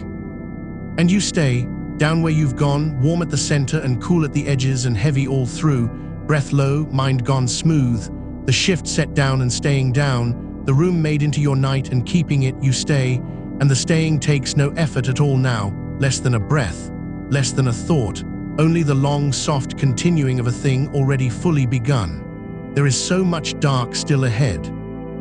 [SPEAKER 1] And you stay, down where you've gone, warm at the center and cool at the edges and heavy all through, breath low, mind gone smooth, the shift set down and staying down, the room made into your night and keeping it you stay, and the staying takes no effort at all now, less than a breath, less than a thought, only the long soft continuing of a thing already fully begun. There is so much dark still ahead,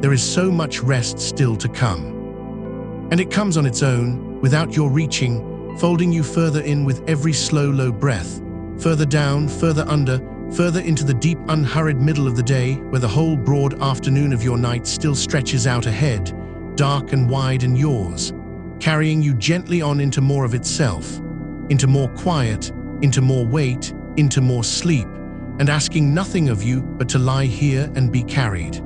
[SPEAKER 1] there is so much rest still to come. And it comes on its own, without your reaching, folding you further in with every slow low breath, further down, further under, further into the deep unhurried middle of the day where the whole broad afternoon of your night still stretches out ahead, dark and wide and yours, carrying you gently on into more of itself, into more quiet, into more weight, into more sleep, and asking nothing of you but to lie here and be carried.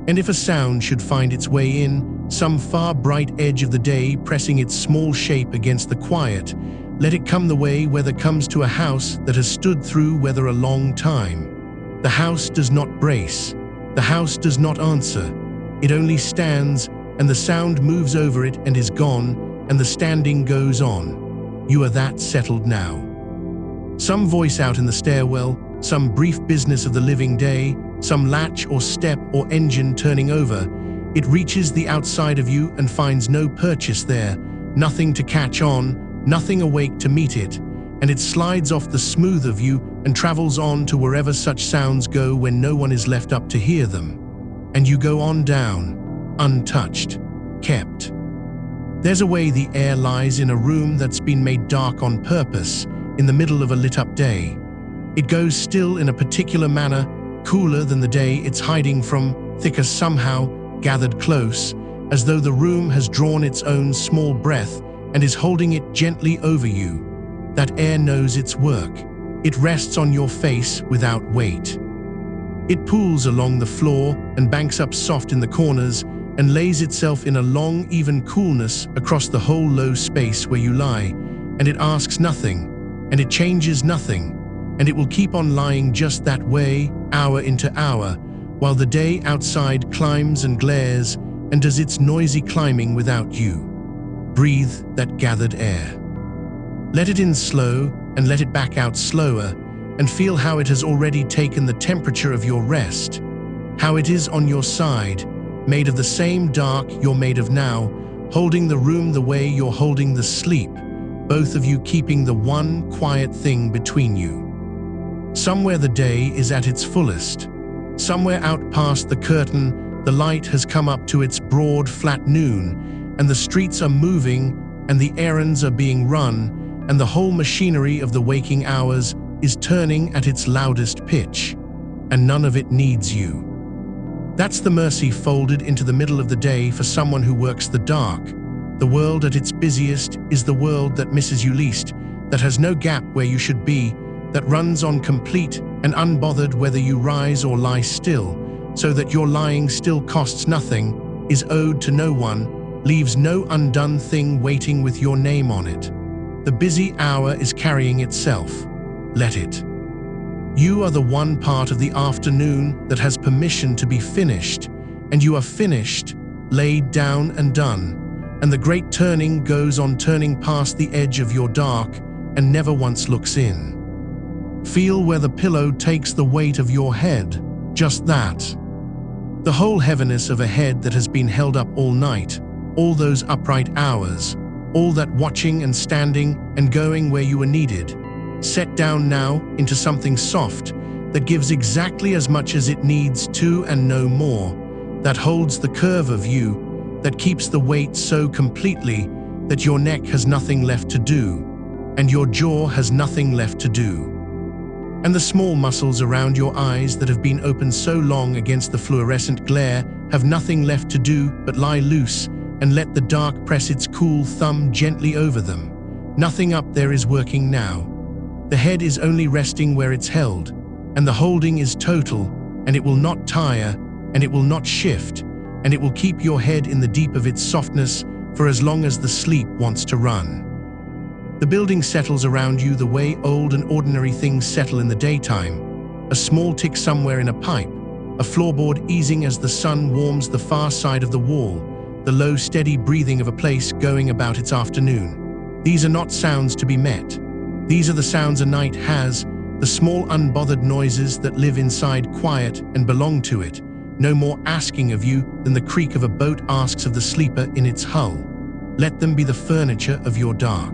[SPEAKER 1] And if a sound should find its way in, some far bright edge of the day pressing its small shape against the quiet, let it come the way weather comes to a house that has stood through weather a long time. The house does not brace, the house does not answer, it only stands, and the sound moves over it and is gone, and the standing goes on. You are that settled now. Some voice out in the stairwell, some brief business of the living day, some latch or step or engine turning over, it reaches the outside of you and finds no purchase there, nothing to catch on, nothing awake to meet it, and it slides off the smooth of you and travels on to wherever such sounds go when no one is left up to hear them. And you go on down, untouched, kept. There's a way the air lies in a room that's been made dark on purpose, in the middle of a lit-up day. It goes still in a particular manner, cooler than the day it's hiding from, thicker somehow, gathered close, as though the room has drawn its own small breath and is holding it gently over you. That air knows its work. It rests on your face without weight. It pools along the floor and banks up soft in the corners and lays itself in a long, even coolness across the whole low space where you lie, and it asks nothing, and it changes nothing, and it will keep on lying just that way, hour into hour, while the day outside climbs and glares and does its noisy climbing without you. Breathe that gathered air. Let it in slow and let it back out slower, and feel how it has already taken the temperature of your rest, how it is on your side, made of the same dark you're made of now, holding the room the way you're holding the sleep, both of you keeping the one quiet thing between you. Somewhere the day is at its fullest. Somewhere out past the curtain, the light has come up to its broad, flat noon, and the streets are moving, and the errands are being run, and the whole machinery of the waking hours is turning at its loudest pitch, and none of it needs you. That's the mercy folded into the middle of the day for someone who works the dark. The world at its busiest is the world that misses you least, that has no gap where you should be, that runs on complete and unbothered whether you rise or lie still, so that your lying still costs nothing, is owed to no one, leaves no undone thing waiting with your name on it. The busy hour is carrying itself. Let it. You are the one part of the afternoon that has permission to be finished, and you are finished, laid down and done, and the great turning goes on turning past the edge of your dark and never once looks in. Feel where the pillow takes the weight of your head, just that. The whole heaviness of a head that has been held up all night, all those upright hours, all that watching and standing and going where you were needed, set down now into something soft that gives exactly as much as it needs to and no more, that holds the curve of you, that keeps the weight so completely that your neck has nothing left to do, and your jaw has nothing left to do. And the small muscles around your eyes that have been open so long against the fluorescent glare have nothing left to do but lie loose and let the dark press its cool thumb gently over them. Nothing up there is working now. The head is only resting where it's held, and the holding is total, and it will not tire, and it will not shift, and it will keep your head in the deep of its softness for as long as the sleep wants to run. The building settles around you the way old and ordinary things settle in the daytime, a small tick somewhere in a pipe, a floorboard easing as the sun warms the far side of the wall, the low steady breathing of a place going about its afternoon. These are not sounds to be met. These are the sounds a night has, the small unbothered noises that live inside quiet and belong to it, no more asking of you than the creak of a boat asks of the sleeper in its hull. Let them be the furniture of your dark.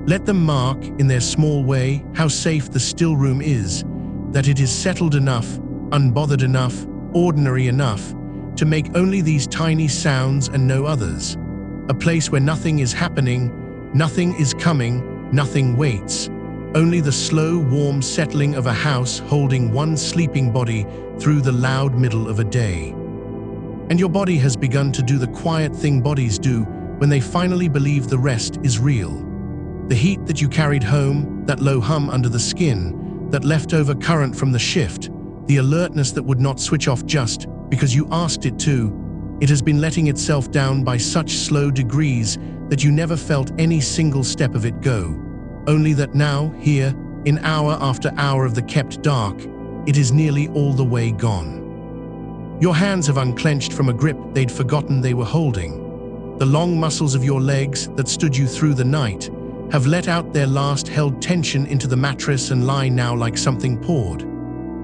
[SPEAKER 1] Let them mark, in their small way, how safe the still room is, that it is settled enough, unbothered enough, ordinary enough, to make only these tiny sounds and no others. A place where nothing is happening, nothing is coming, nothing waits, only the slow, warm settling of a house holding one sleeping body through the loud middle of a day. And your body has begun to do the quiet thing bodies do when they finally believe the rest is real. The heat that you carried home, that low hum under the skin, that leftover current from the shift, the alertness that would not switch off just because you asked it to, it has been letting itself down by such slow degrees that you never felt any single step of it go. Only that now, here, in hour after hour of the kept dark, it is nearly all the way gone. Your hands have unclenched from a grip they'd forgotten they were holding. The long muscles of your legs that stood you through the night have let out their last held tension into the mattress and lie now like something poured.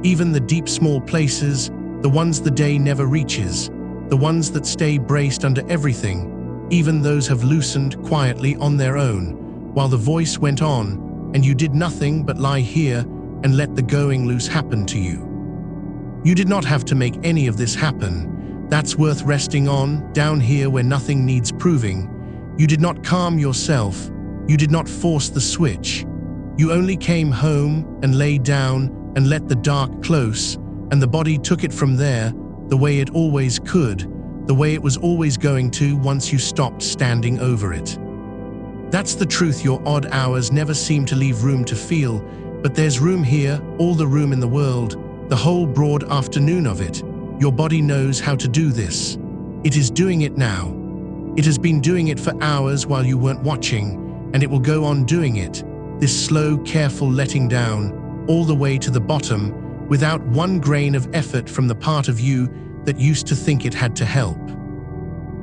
[SPEAKER 1] Even the deep small places, the ones the day never reaches, the ones that stay braced under everything, even those have loosened quietly on their own, while the voice went on, and you did nothing but lie here and let the going loose happen to you. You did not have to make any of this happen. That's worth resting on, down here where nothing needs proving. You did not calm yourself. You did not force the switch. You only came home and lay down and let the dark close, and the body took it from there, the way it always could, the way it was always going to once you stopped standing over it. That's the truth your odd hours never seem to leave room to feel, but there's room here, all the room in the world, the whole broad afternoon of it. Your body knows how to do this. It is doing it now. It has been doing it for hours while you weren't watching, and it will go on doing it, this slow, careful letting down, all the way to the bottom, without one grain of effort from the part of you that used to think it had to help.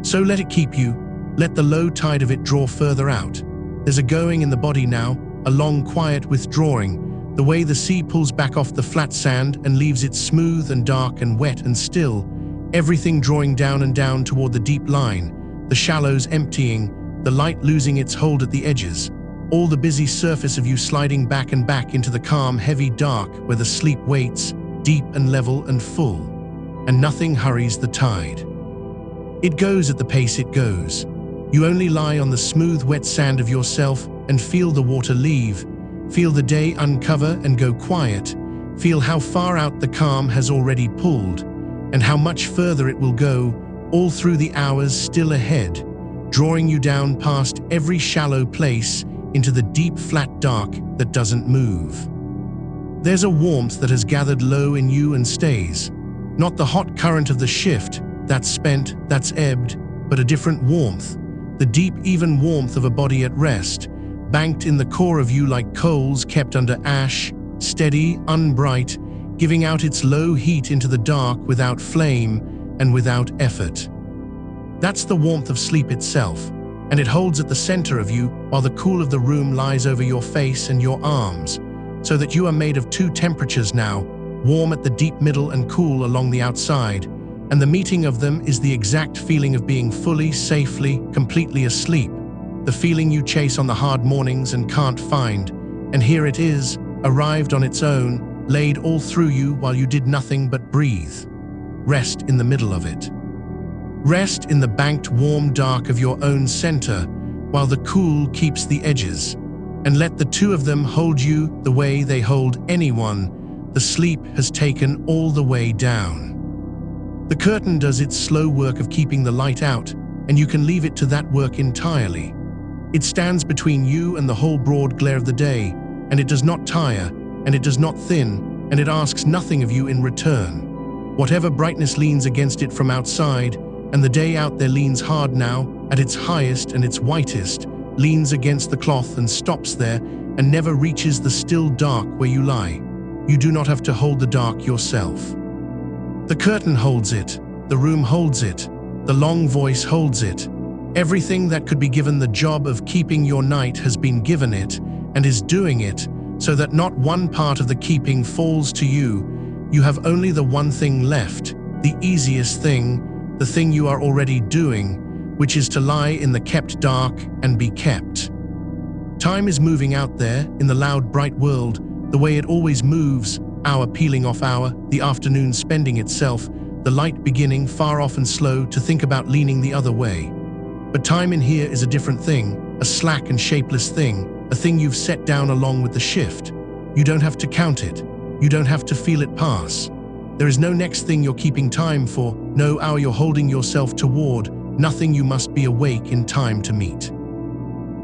[SPEAKER 1] So let it keep you. Let the low tide of it draw further out. There's a going in the body now, a long quiet withdrawing, the way the sea pulls back off the flat sand and leaves it smooth and dark and wet and still, everything drawing down and down toward the deep line, the shallows emptying, the light losing its hold at the edges, all the busy surface of you sliding back and back into the calm, heavy dark where the sleep waits, deep and level and full, and nothing hurries the tide. It goes at the pace it goes. You only lie on the smooth, wet sand of yourself and feel the water leave, feel the day uncover and go quiet, feel how far out the calm has already pulled, and how much further it will go, all through the hours still ahead, drawing you down past every shallow place into the deep, flat dark that doesn't move. There's a warmth that has gathered low in you and stays, not the hot current of the shift, that's spent, that's ebbed, but a different warmth, the deep, even warmth of a body at rest, banked in the core of you like coals kept under ash, steady, unbright, giving out its low heat into the dark without flame and without effort. That's the warmth of sleep itself, and it holds at the center of you while the cool of the room lies over your face and your arms, so that you are made of two temperatures now, warm at the deep middle and cool along the outside, and the meeting of them is the exact feeling of being fully, safely, completely asleep, the feeling you chase on the hard mornings and can't find, and here it is, arrived on its own, laid all through you while you did nothing but breathe. Rest in the middle of it. Rest in the banked warm dark of your own center, while the cool keeps the edges, and let the two of them hold you the way they hold anyone. The sleep has taken all the way down. The curtain does its slow work of keeping the light out, and you can leave it to that work entirely. It stands between you and the whole broad glare of the day, and it does not tire, and it does not thin, and it asks nothing of you in return. Whatever brightness leans against it from outside, and the day out there leans hard now, at its highest and its whitest, leans against the cloth and stops there, and never reaches the still dark where you lie. You do not have to hold the dark yourself. The curtain holds it, the room holds it, the long voice holds it. Everything that could be given the job of keeping your night has been given it, and is doing it, so that not one part of the keeping falls to you. You have only the one thing left, the easiest thing, the thing you are already doing, which is to lie in the kept dark and be kept. Time is moving out there, in the loud, bright world, the way it always moves, hour peeling off hour, the afternoon spending itself, the light beginning far off and slow to think about leaning the other way. But time in here is a different thing, a slack and shapeless thing, a thing you've set down along with the shift. You don't have to count it. You don't have to feel it pass. There is no next thing you're keeping time for, no hour you're holding yourself toward, nothing you must be awake in time to meet.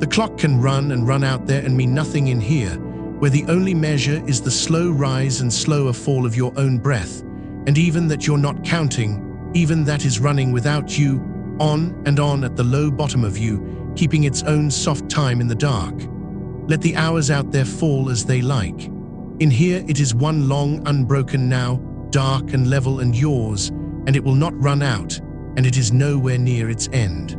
[SPEAKER 1] The clock can run and run out there and mean nothing in here, where the only measure is the slow rise and slower fall of your own breath, and even that you're not counting, even that is running without you, on and on at the low bottom of you, keeping its own soft time in the dark. Let the hours out there fall as they like. In here it is one long unbroken now, dark and level and yours, and it will not run out, and it is nowhere near its end.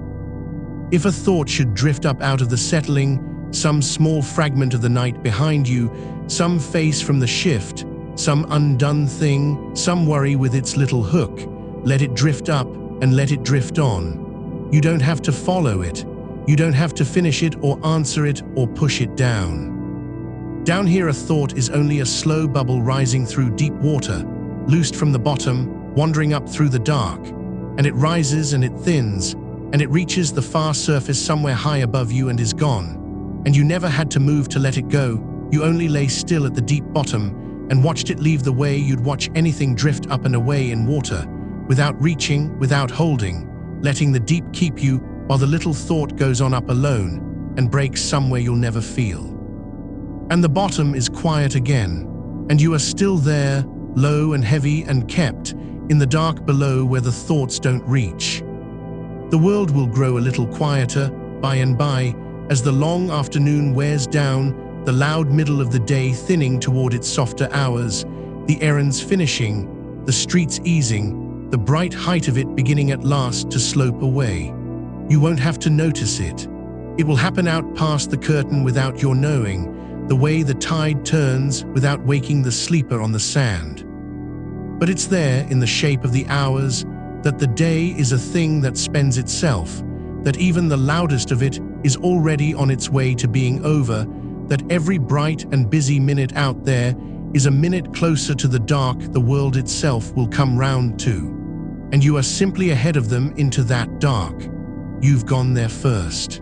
[SPEAKER 1] If a thought should drift up out of the settling, some small fragment of the night behind you, some face from the shift, some undone thing, some worry with its little hook, let it drift up and let it drift on. You don't have to follow it. You don't have to finish it or answer it or push it down. Down here a thought is only a slow bubble rising through deep water, loosed from the bottom, wandering up through the dark, and it rises and it thins, and it reaches the far surface somewhere high above you and is gone. And you never had to move to let it go. You only lay still at the deep bottom and watched it leave the way you'd watch anything drift up and away in water, without reaching, without holding, letting the deep keep you while the little thought goes on up alone and breaks somewhere you'll never feel. And the bottom is quiet again, and you are still there, low and heavy and kept, in the dark below where the thoughts don't reach. The world will grow a little quieter by and by as the long afternoon wears down, the loud middle of the day thinning toward its softer hours, the errands finishing, the streets easing, the bright height of it beginning at last to slope away. You won't have to notice it. It will happen out past the curtain without your knowing, the way the tide turns without waking the sleeper on the sand. But it's there in the shape of the hours, that the day is a thing that spends itself, that even the loudest of it is already on its way to being over, that every bright and busy minute out there is a minute closer to the dark the world itself will come round to. And you are simply ahead of them into that dark. You've gone there first.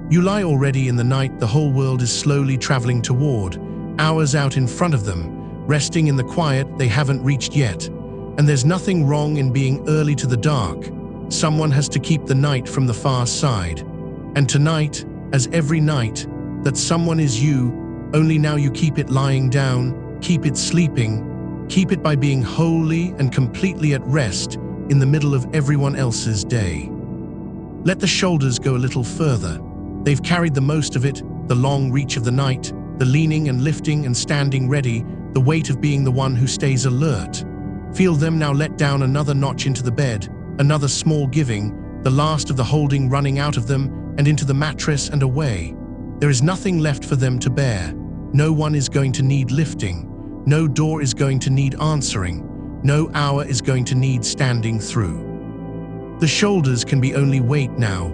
[SPEAKER 1] You lie already in the night the whole world is slowly traveling toward, hours out in front of them, resting in the quiet they haven't reached yet. And there's nothing wrong in being early to the dark. Someone has to keep the night from the far side. And tonight, as every night, that someone is you, only now you keep it lying down, keep it sleeping, keep it by being wholly and completely at rest in the middle of everyone else's day. Let the shoulders go a little further. They've carried the most of it, the long reach of the night, the leaning and lifting and standing ready, the weight of being the one who stays alert. Feel them now let down another notch into the bed, another small giving, the last of the holding running out of them and into the mattress and away. There is nothing left for them to bear. No one is going to need lifting. No door is going to need answering. No hour is going to need standing through. The shoulders can be only weight now,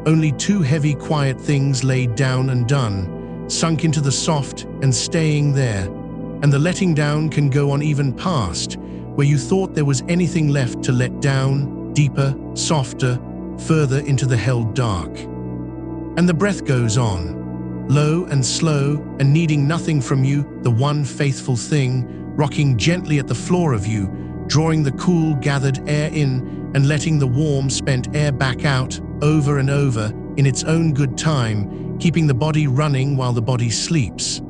[SPEAKER 1] only two heavy quiet things laid down and done, sunk into the soft and staying there. And the letting down can go on even past, where you thought there was anything left to let down, deeper, softer, further into the held dark. And the breath goes on, low and slow and needing nothing from you, the one faithful thing, rocking gently at the floor of you, drawing the cool gathered air in and letting the warm spent air back out over and over in its own good time, keeping the body running while the body sleeps.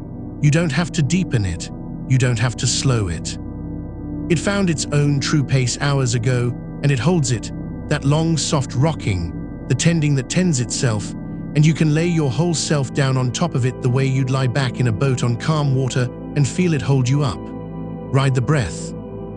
[SPEAKER 1] You don't have to deepen it. You don't have to slow it. It found its own true pace hours ago, and it holds it, that long soft rocking, the tending that tends itself, and you can lay your whole self down on top of it the way you'd lie back in a boat on calm water and feel it hold you up. Ride the breath.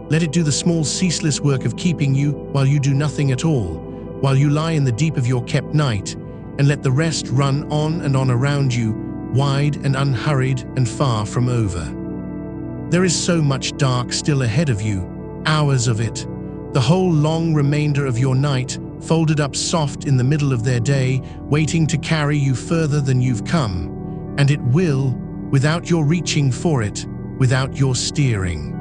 [SPEAKER 1] Let it do the small ceaseless work of keeping you while you do nothing at all, while you lie in the deep of your kept night, and let the rest run on and on around you, wide and unhurried and far from over. There is so much dark still ahead of you, hours of it, the whole long remainder of your night, folded up soft in the middle of their day, waiting to carry you further than you've come. And it will, without your reaching for it, without your steering.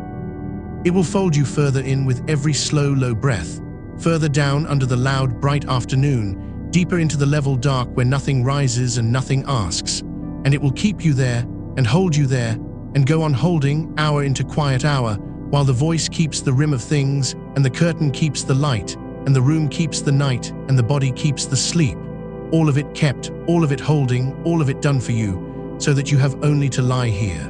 [SPEAKER 1] It will fold you further in with every slow, low breath, further down under the loud, bright afternoon, deeper into the level dark where nothing rises and nothing asks. And it will keep you there and hold you there and go on holding hour into quiet hour, while the voice keeps the rim of things and the curtain keeps the light and the room keeps the night and the body keeps the sleep, all of it kept, all of it holding, all of it done for you, so that you have only to lie here.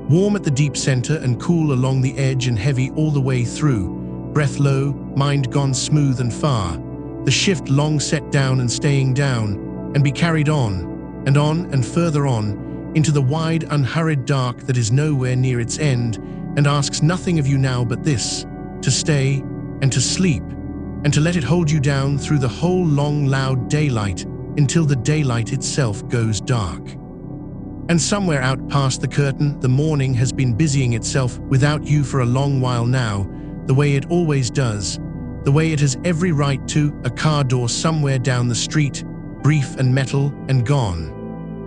[SPEAKER 1] Warm at the deep center and cool along the edge and heavy all the way through, breath low, mind gone smooth and far, the shift long set down and staying down, and be carried on and further on, into the wide unhurried dark that is nowhere near its end, and asks nothing of you now but this, to stay and to sleep, and to let it hold you down through the whole long loud daylight until the daylight itself goes dark. And somewhere out past the curtain, the morning has been busying itself without you for a long while now, the way it always does, the way it has every right to, a car door somewhere down the street, brief and metal and gone.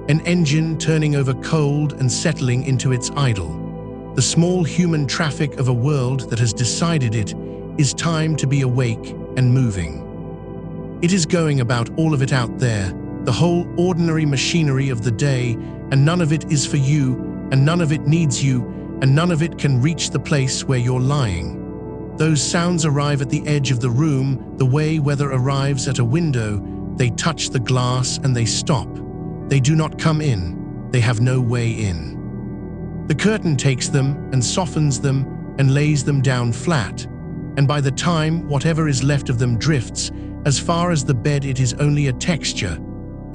[SPEAKER 1] An engine turning over cold and settling into its idle. The small human traffic of a world that has decided it is time to be awake and moving. It is going about all of it out there, the whole ordinary machinery of the day, and none of it is for you, and none of it needs you, and none of it can reach the place where you're lying. Those sounds arrive at the edge of the room, the way weather arrives at a window. They touch the glass and they stop. They do not come in. They have no way in. The curtain takes them and softens them and lays them down flat, and by the time whatever is left of them drifts, as far as the bed it is only a texture,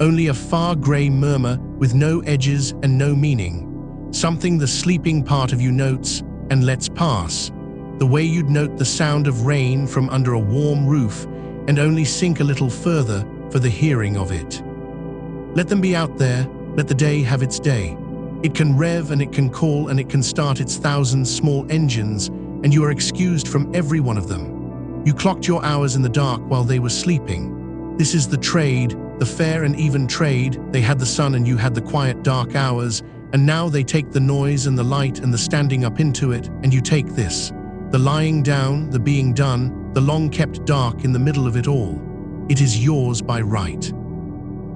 [SPEAKER 1] only a far grey murmur with no edges and no meaning, something the sleeping part of you notes and lets pass, the way you'd note the sound of rain from under a warm roof and only sink a little further for the hearing of it. Let them be out there, let the day have its day. It can rev and it can call and it can start its thousand small engines, and you are excused from every one of them. You clocked your hours in the dark while they were sleeping. This is the trade, the fair and even trade. They had the sun and you had the quiet dark hours, and now they take the noise and the light and the standing up into it, and you take this, the lying down, the being done, the long-kept dark in the middle of it all. It is yours by right.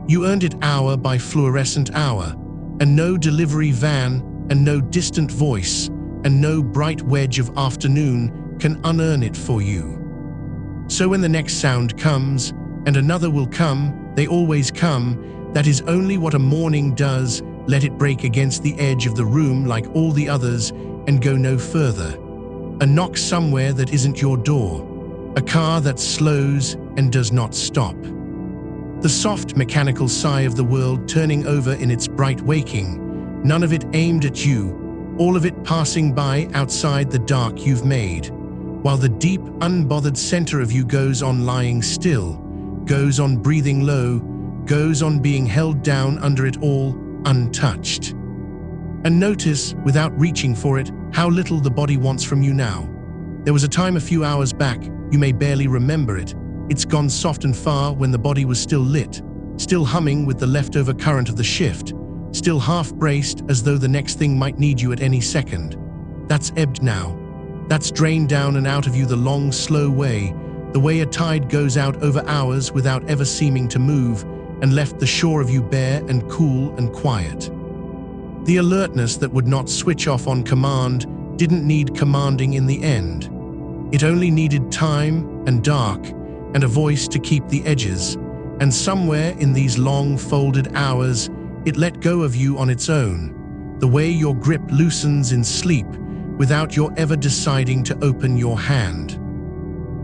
[SPEAKER 1] You earned it hour by fluorescent hour, and no delivery van, and no distant voice, and no bright wedge of afternoon can unearn it for you. So when the next sound comes, and another will come, they always come, that is only what a morning does, let it break against the edge of the room like all the others, and go no further. A knock somewhere that isn't your door, a car that slows and does not stop. The soft mechanical sigh of the world turning over in its bright waking, none of it aimed at you, all of it passing by outside the dark you've made, while the deep, unbothered center of you goes on lying still, goes on breathing low, goes on being held down under it all, untouched. And notice, without reaching for it, how little the body wants from you now. There was a time a few hours back, you may barely remember it. It's gone soft and far when the body was still lit, still humming with the leftover current of the shift, still half-braced as though the next thing might need you at any second. That's ebbed now. That's drained down and out of you the long, slow way, the way a tide goes out over hours without ever seeming to move, and left the shore of you bare and cool and quiet. The alertness that would not switch off on command didn't need commanding in the end. It only needed time and dark and a voice to keep the edges, and somewhere in these long folded hours, it let go of you on its own, the way your grip loosens in sleep without your ever deciding to open your hand.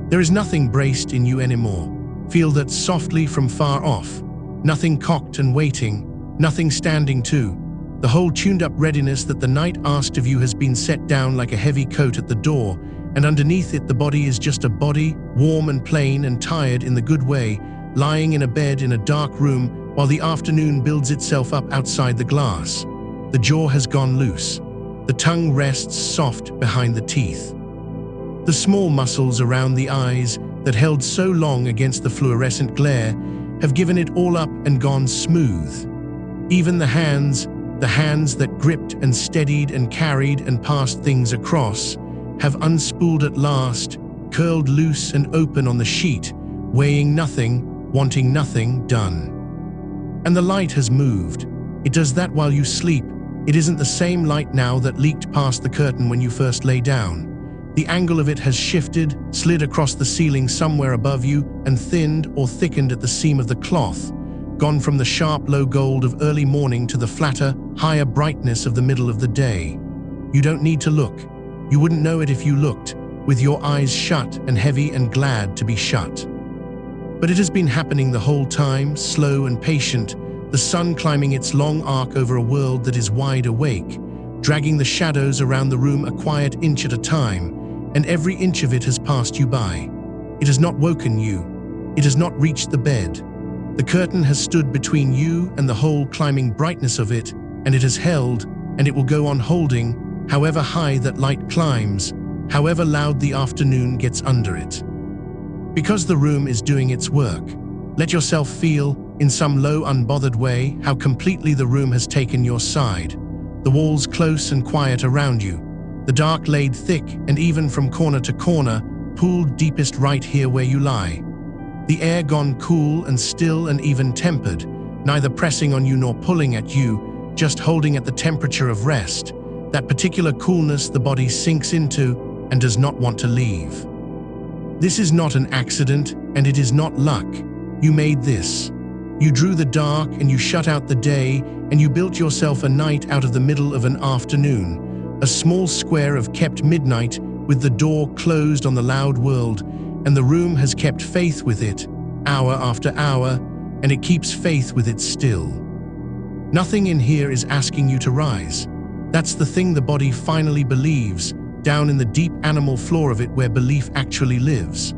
[SPEAKER 1] There is nothing braced in you anymore. Feel that softly from far off, nothing cocked and waiting, nothing standing to. The whole tuned-up readiness that the night asked of you has been set down like a heavy coat at the door, and underneath it the body is just a body, warm and plain and tired in the good way, lying in a bed in a dark room while the afternoon builds itself up outside the glass. The jaw has gone loose. The tongue rests soft behind the teeth. The small muscles around the eyes that held so long against the fluorescent glare have given it all up and gone smooth. Even the hands that gripped and steadied and carried and passed things across, have unspooled at last, curled loose and open on the sheet, weighing nothing, wanting nothing done. And the light has moved. It does that while you sleep. It isn't the same light now that leaked past the curtain when you first lay down. The angle of it has shifted, slid across the ceiling somewhere above you, and thinned or thickened at the seam of the cloth, gone from the sharp low gold of early morning to the flatter, higher brightness of the middle of the day. You don't need to look. You wouldn't know it if you looked, with your eyes shut and heavy and glad to be shut. But it has been happening the whole time, slow and patient, the sun climbing its long arc over a world that is wide awake, dragging the shadows around the room a quiet inch at a time, and every inch of it has passed you by. It has not woken you. It has not reached the bed. The curtain has stood between you and the whole climbing brightness of it, and it has held, and it will go on holding, however high that light climbs, however loud the afternoon gets under it. Because the room is doing its work, let yourself feel, in some low, unbothered way, how completely the room has taken your side. The walls close and quiet around you, the dark laid thick and even from corner to corner, pooled deepest right here where you lie. The air gone cool and still and even tempered, neither pressing on you nor pulling at you, just holding at the temperature of rest, that particular coolness the body sinks into and does not want to leave. This is not an accident, and it is not luck. You made this. You drew the dark and you shut out the day, and you built yourself a night out of the middle of an afternoon, a small square of kept midnight with the door closed on the loud world, and the room has kept faith with it, hour after hour, and it keeps faith with it still. Nothing in here is asking you to rise. That's the thing the body finally believes, down in the deep animal floor of it where belief actually lives.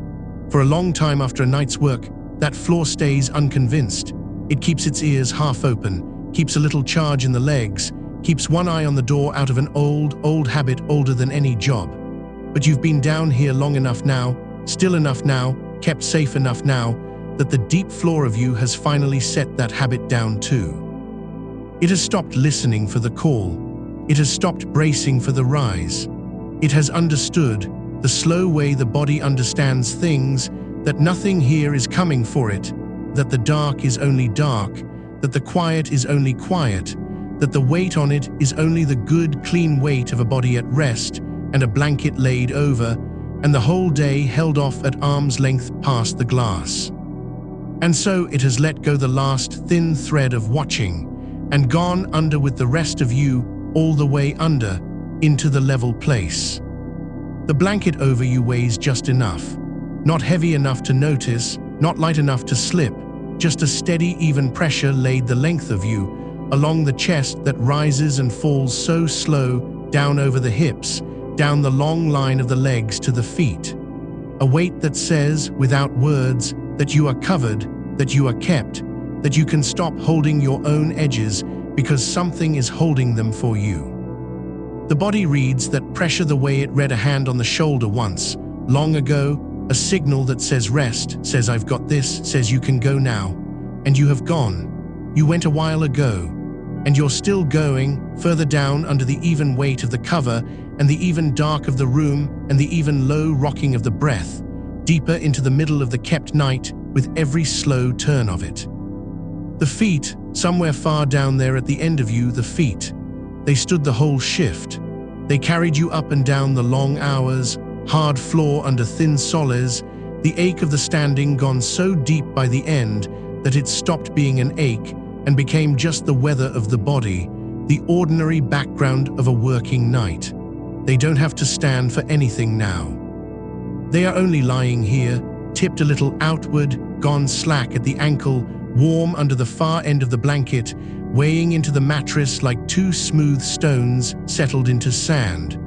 [SPEAKER 1] For a long time after a night's work, that floor stays unconvinced. It keeps its ears half open, keeps a little charge in the legs, keeps one eye on the door out of an old habit older than any job. But you've been down here long enough now, still enough now, kept safe enough now, that the deep floor of you has finally set that habit down too. It has stopped listening for the call. It has stopped bracing for the rise. It has understood, the slow way the body understands things, that nothing here is coming for it, that the dark is only dark, that the quiet is only quiet, that the weight on it is only the good, clean weight of a body at rest and a blanket laid over, and the whole day held off at arm's length past the glass. And so it has let go the last thin thread of watching, and gone under with the rest of you, all the way under, into the level place. The blanket over you weighs just enough, not heavy enough to notice, not light enough to slip, just a steady, even pressure laid the length of you, along the chest that rises and falls so slow, down over the hips, down the long line of the legs to the feet. A weight that says, without words, that you are covered, that you are kept, that you can stop holding your own edges because something is holding them for you. The body reads that pressure the way it read a hand on the shoulder once, long ago, a signal that says rest, says I've got this, says you can go now. And you have gone. You went a while ago. And you're still going, further down under the even weight of the cover and the even dark of the room and the even low rocking of the breath, deeper into the middle of the kept night with every slow turn of it. The feet, somewhere far down there at the end of you, the feet, they stood the whole shift. They carried you up and down the long hours, hard floor under thin soles, the ache of the standing gone so deep by the end that it stopped being an ache and became just the weather of the body, the ordinary background of a working night. They don't have to stand for anything now. They are only lying here, tipped a little outward, gone slack at the ankle, warm under the far end of the blanket, weighing into the mattress like two smooth stones settled into sand.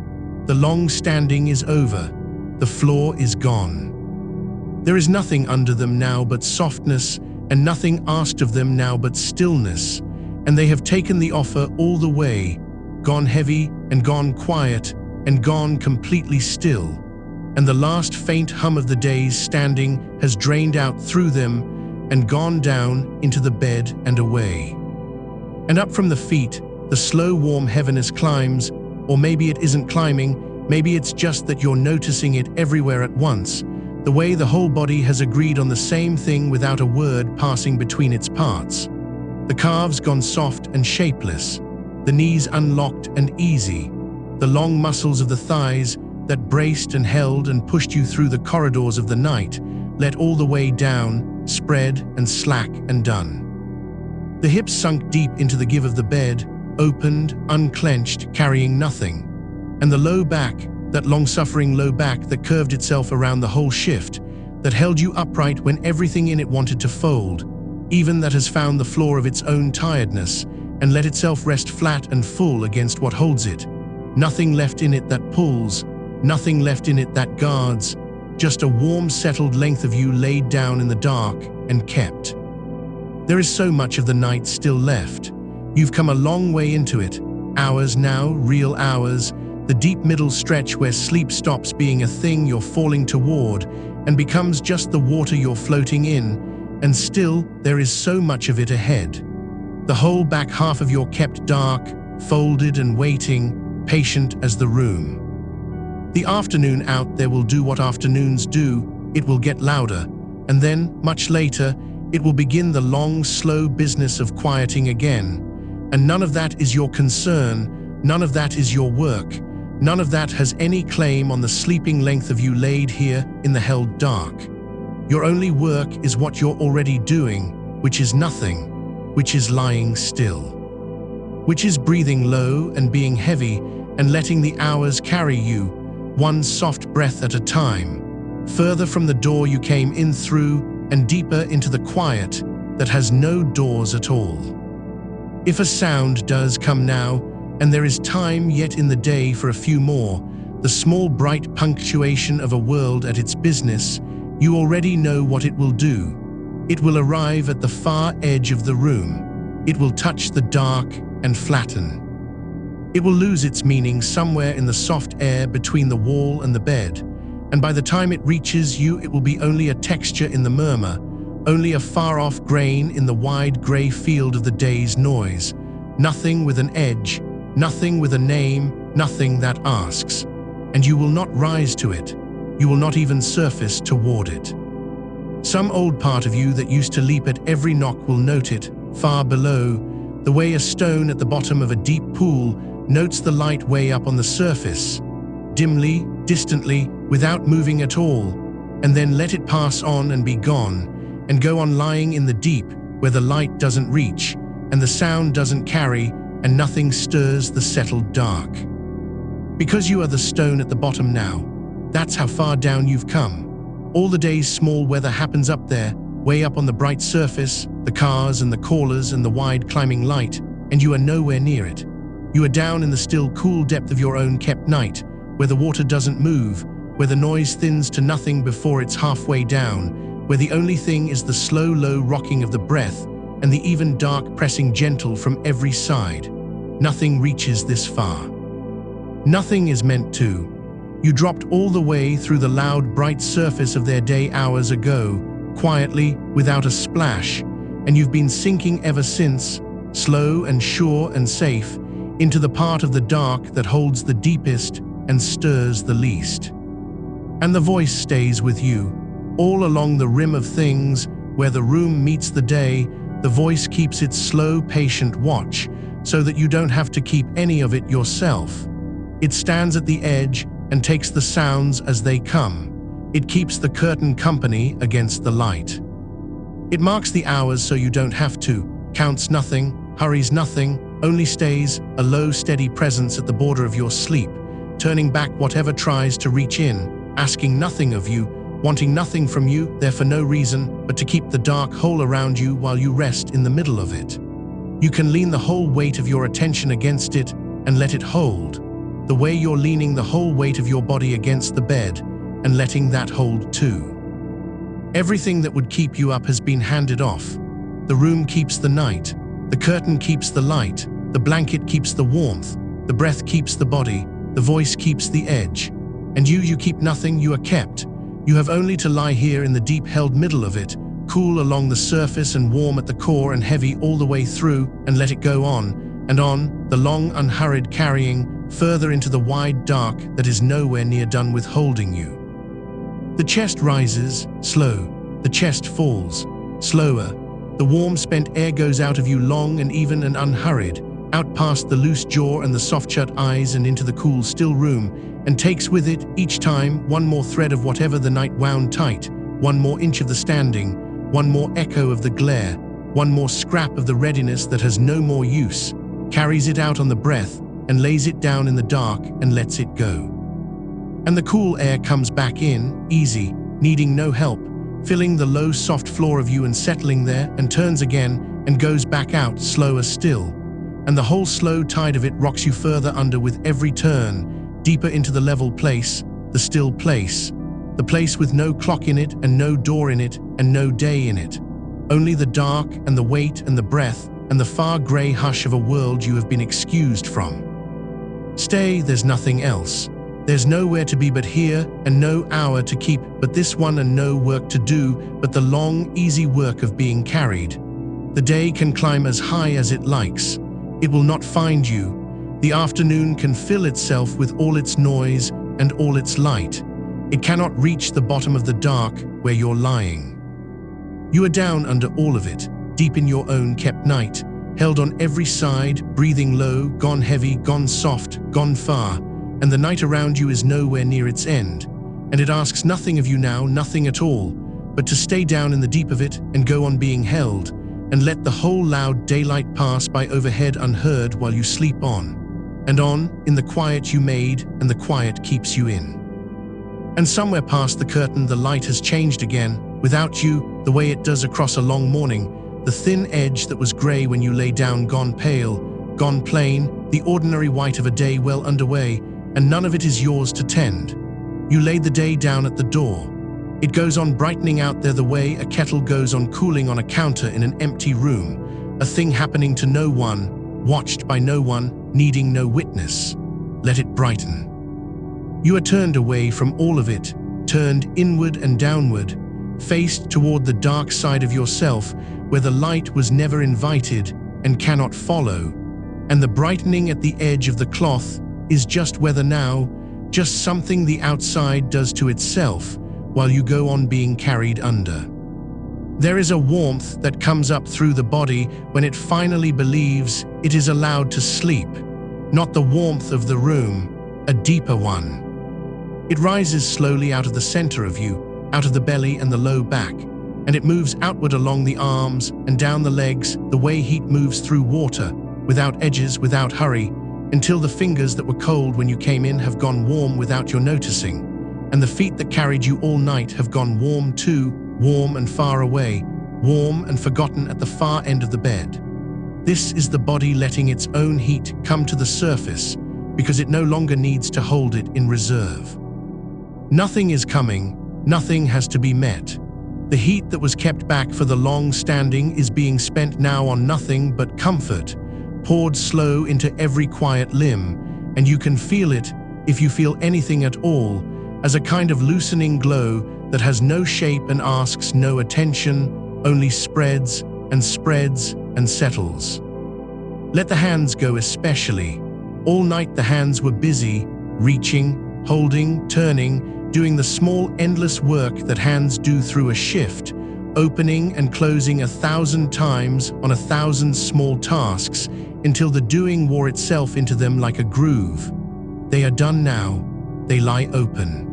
[SPEAKER 1] The long standing is over. The floor is gone. There is nothing under them now but softness, and nothing asked of them now but stillness, and they have taken the offer all the way, gone heavy and gone quiet and gone completely still, and the last faint hum of the day's standing has drained out through them and gone down into the bed and away. And up from the feet, the slow warm heaviness climbs, or maybe it isn't climbing, maybe it's just that you're noticing it everywhere at once, the way the whole body has agreed on the same thing without a word passing between its parts. The calves gone soft and shapeless, the knees unlocked and easy, the long muscles of the thighs that braced and held and pushed you through the corridors of the night, let all the way down, spread and slack and done. The hips sunk deep into the give of the bed, opened, unclenched, carrying nothing. And the low back, that long-suffering low back that curved itself around the whole shift, that held you upright when everything in it wanted to fold, even that has found the floor of its own tiredness and let itself rest flat and full against what holds it. Nothing left in it that pulls, nothing left in it that guards, just a warm, settled length of you laid down in the dark and kept. There is so much of the night still left. You've come a long way into it. Hours now, real hours, the deep middle stretch where sleep stops being a thing you're falling toward and becomes just the water you're floating in, and still there is so much of it ahead. The whole back half of you kept dark, folded and waiting, patient as the room. The afternoon out there will do what afternoons do, it will get louder, and then, much later, it will begin the long, slow business of quieting again. And none of that is your concern, none of that is your work, none of that has any claim on the sleeping length of you laid here in the held dark. Your only work is what you're already doing, which is nothing, which is lying still, which is breathing low and being heavy and letting the hours carry you, one soft breath at a time, further from the door you came in through and deeper into the quiet that has no doors at all. If a sound does come now, and there is time yet in the day for a few more, the small bright punctuation of a world at its business, you already know what it will do. It will arrive at the far edge of the room. It will touch the dark and flatten. It will lose its meaning somewhere in the soft air between the wall and the bed, and by the time it reaches you it will be only a texture in the murmur, only a far-off grain in the wide grey field of the day's noise. Nothing with an edge, nothing with a name, nothing that asks. And you will not rise to it. You will not even surface toward it. Some old part of you that used to leap at every knock will note it, far below, the way a stone at the bottom of a deep pool notes the light way up on the surface, dimly, distantly, without moving at all, and then let it pass on and be gone, and go on lying in the deep where the light doesn't reach and the sound doesn't carry and nothing stirs the settled dark. Because you are the stone at the bottom now, that's how far down you've come. All the day's small weather happens up there, way up on the bright surface, the cars and the callers and the wide climbing light, and you are nowhere near it. You are down in the still cool depth of your own kept night, where the water doesn't move, where the noise thins to nothing before it's halfway down, where the only thing is the slow, low rocking of the breath and the even dark pressing gentle from every side. Nothing reaches this far. Nothing is meant to. You dropped all the way through the loud, bright surface of their day hours ago, quietly, without a splash, and you've been sinking ever since, slow and sure and safe, into the part of the dark that holds the deepest and stirs the least. And the voice stays with you, all along the rim of things, where the room meets the day, the voice keeps its slow, patient watch, so that you don't have to keep any of it yourself. It stands at the edge and takes the sounds as they come. It keeps the curtain company against the light. It marks the hours so you don't have to, counts nothing, hurries nothing, only stays, a low, steady presence at the border of your sleep, turning back whatever tries to reach in, asking nothing of you, wanting nothing from you, there for no reason but to keep the dark hole around you while you rest in the middle of it. You can lean the whole weight of your attention against it and let it hold, the way you're leaning the whole weight of your body against the bed and letting that hold too. Everything that would keep you up has been handed off. The room keeps the night, the curtain keeps the light, the blanket keeps the warmth, the breath keeps the body, the voice keeps the edge. And you keep nothing, you are kept. You have only to lie here in the deep-held middle of it, cool along the surface and warm at the core and heavy all the way through, and let it go on, and on, the long, unhurried carrying, further into the wide dark that is nowhere near done with holding you. The chest rises, slow. The chest falls, slower. The warm, spent air goes out of you long and even and unhurried, out past the loose jaw and the soft-shut eyes and into the cool, still room, and takes with it, each time, one more thread of whatever the night wound tight, one more inch of the standing, one more echo of the glare, one more scrap of the readiness that has no more use, carries it out on the breath and lays it down in the dark and lets it go. And the cool air comes back in, easy, needing no help, filling the low, soft floor of you and settling there, and turns again and goes back out, slower still. And the whole slow tide of it rocks you further under with every turn, deeper into the level place, the still place, the place with no clock in it and no door in it and no day in it. Only the dark and the weight and the breath and the far grey hush of a world you have been excused from. Stay, there's nothing else. There's nowhere to be but here, and no hour to keep but this one, and no work to do but the long, easy work of being carried. The day can climb as high as it likes. It will not find you. The afternoon can fill itself with all its noise and all its light. It cannot reach the bottom of the dark where you're lying. You are down under all of it, deep in your own kept night, held on every side, breathing low, gone heavy, gone soft, gone far, and the night around you is nowhere near its end, and it asks nothing of you now, nothing at all, but to stay down in the deep of it and go on being held, and let the whole loud daylight pass by overhead unheard while you sleep on, and on, in the quiet you made, and the quiet keeps you in. And somewhere past the curtain the light has changed again, without you, the way it does across a long morning, the thin edge that was grey when you lay down gone pale, gone plain, the ordinary white of a day well underway, and none of it is yours to tend. You lay the day down at the door. It goes on brightening out there the way a kettle goes on cooling on a counter in an empty room, a thing happening to no one, watched by no one, needing no witness. Let it brighten. You are turned away from all of it, turned inward and downward, faced toward the dark side of yourself where the light was never invited and cannot follow, and the brightening at the edge of the cloth is just weather now, just something the outside does to itself while you go on being carried under. There is a warmth that comes up through the body when it finally believes it is allowed to sleep, not the warmth of the room, a deeper one. It rises slowly out of the center of you, out of the belly and the low back, and it moves outward along the arms and down the legs the way heat moves through water, without edges, without hurry, until the fingers that were cold when you came in have gone warm without your noticing, and the feet that carried you all night have gone warm too, warm and far away, warm and forgotten at the far end of the bed. This is the body letting its own heat come to the surface because it no longer needs to hold it in reserve. Nothing is coming, nothing has to be met. The heat that was kept back for the long standing is being spent now on nothing but comfort, poured slow into every quiet limb, and you can feel it, if you feel anything at all, as a kind of loosening glow that has no shape and asks no attention, only spreads and spreads and settles. Let the hands go especially. All night the hands were busy, reaching, holding, turning, doing the small endless work that hands do through a shift, opening and closing 1,000 times on 1,000 small tasks until the doing wore itself into them like a groove. They are done now. They lie open.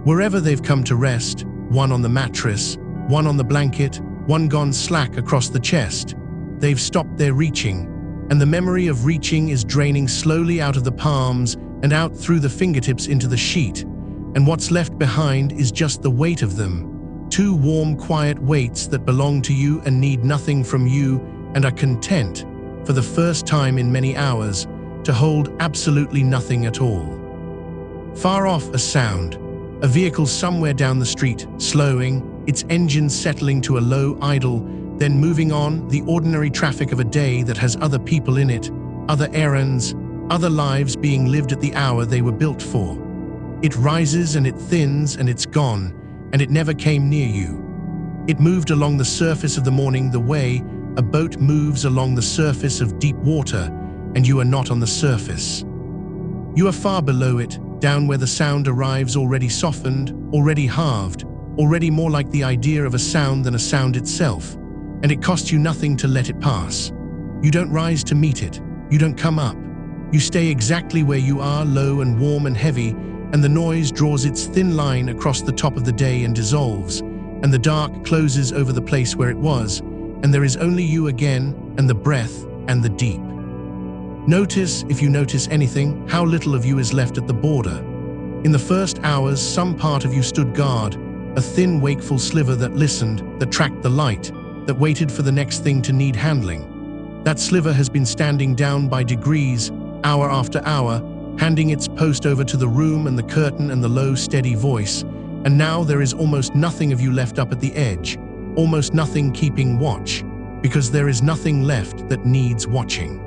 [SPEAKER 1] Wherever they've come to rest, one on the mattress, one on the blanket, one gone slack across the chest, they've stopped their reaching, and the memory of reaching is draining slowly out of the palms and out through the fingertips into the sheet, and what's left behind is just the weight of them, two warm, quiet weights that belong to you and need nothing from you and are content, for the first time in many hours, to hold absolutely nothing at all. Far off a sound, a vehicle somewhere down the street, slowing, its engine settling to a low idle, then moving on, the ordinary traffic of a day that has other people in it, other errands, other lives being lived at the hour they were built for. It rises and it thins and it's gone, and it never came near you. It moved along the surface of the morning the way a boat moves along the surface of deep water, and you are not on the surface. You are far below it, down where the sound arrives already softened, already halved, already more like the idea of a sound than a sound itself, and it costs you nothing to let it pass. You don't rise to meet it, you don't come up. You stay exactly where you are, low and warm and heavy, and the noise draws its thin line across the top of the day and dissolves, and the dark closes over the place where it was, and there is only you again, and the breath, and the deep. Notice, if you notice anything, how little of you is left at the border. In the first hours, some part of you stood guard, a thin, wakeful sliver that listened, that tracked the light, that waited for the next thing to need handling. That sliver has been standing down by degrees, hour after hour, handing its post over to the room and the curtain and the low, steady voice, and now there is almost nothing of you left up at the edge, almost nothing keeping watch, because there is nothing left that needs watching.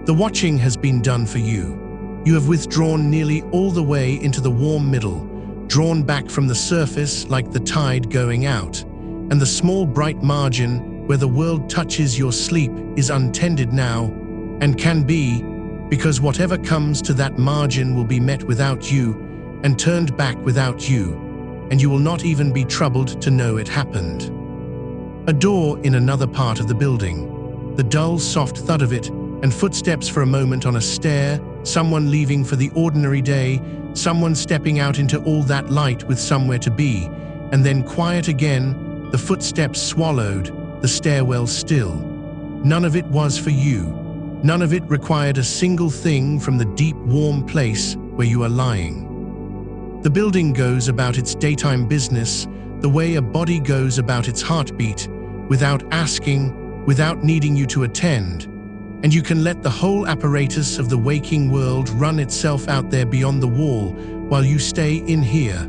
[SPEAKER 1] The watching has been done for you. You have withdrawn nearly all the way into the warm middle, drawn back from the surface like the tide going out, and the small bright margin where the world touches your sleep is untended now, and can be, because whatever comes to that margin will be met without you and turned back without you, and you will not even be troubled to know it happened. A door in another part of the building, the dull, soft thud of it, and footsteps for a moment on a stair, someone leaving for the ordinary day, someone stepping out into all that light with somewhere to be, and then quiet again, the footsteps swallowed, the stairwell still. None of it was for you. None of it required a single thing from the deep, warm place where you are lying. The building goes about its daytime business the way a body goes about its heartbeat, without asking, without needing you to attend, and you can let the whole apparatus of the waking world run itself out there beyond the wall while you stay in here,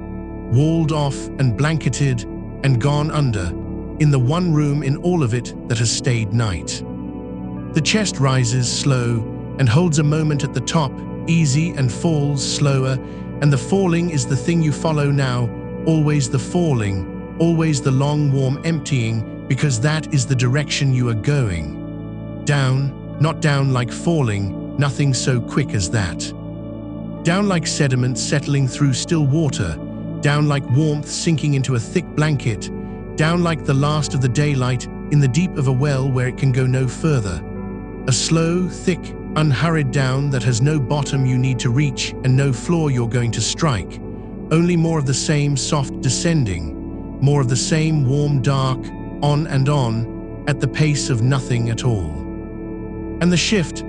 [SPEAKER 1] walled off and blanketed and gone under, in the one room in all of it that has stayed night. The chest rises slow and holds a moment at the top, easy, and falls slower, and the falling is the thing you follow now, always the falling, always the long warm emptying, because that is the direction you are going. Down, not down like falling, nothing so quick as that. Down like sediment settling through still water, down like warmth sinking into a thick blanket, down like the last of the daylight in the deep of a well where it can go no further. A slow, thick, unhurried down that has no bottom you need to reach and no floor you're going to strike. Only more of the same soft descending, more of the same warm dark, on and on, at the pace of nothing at all. And the shift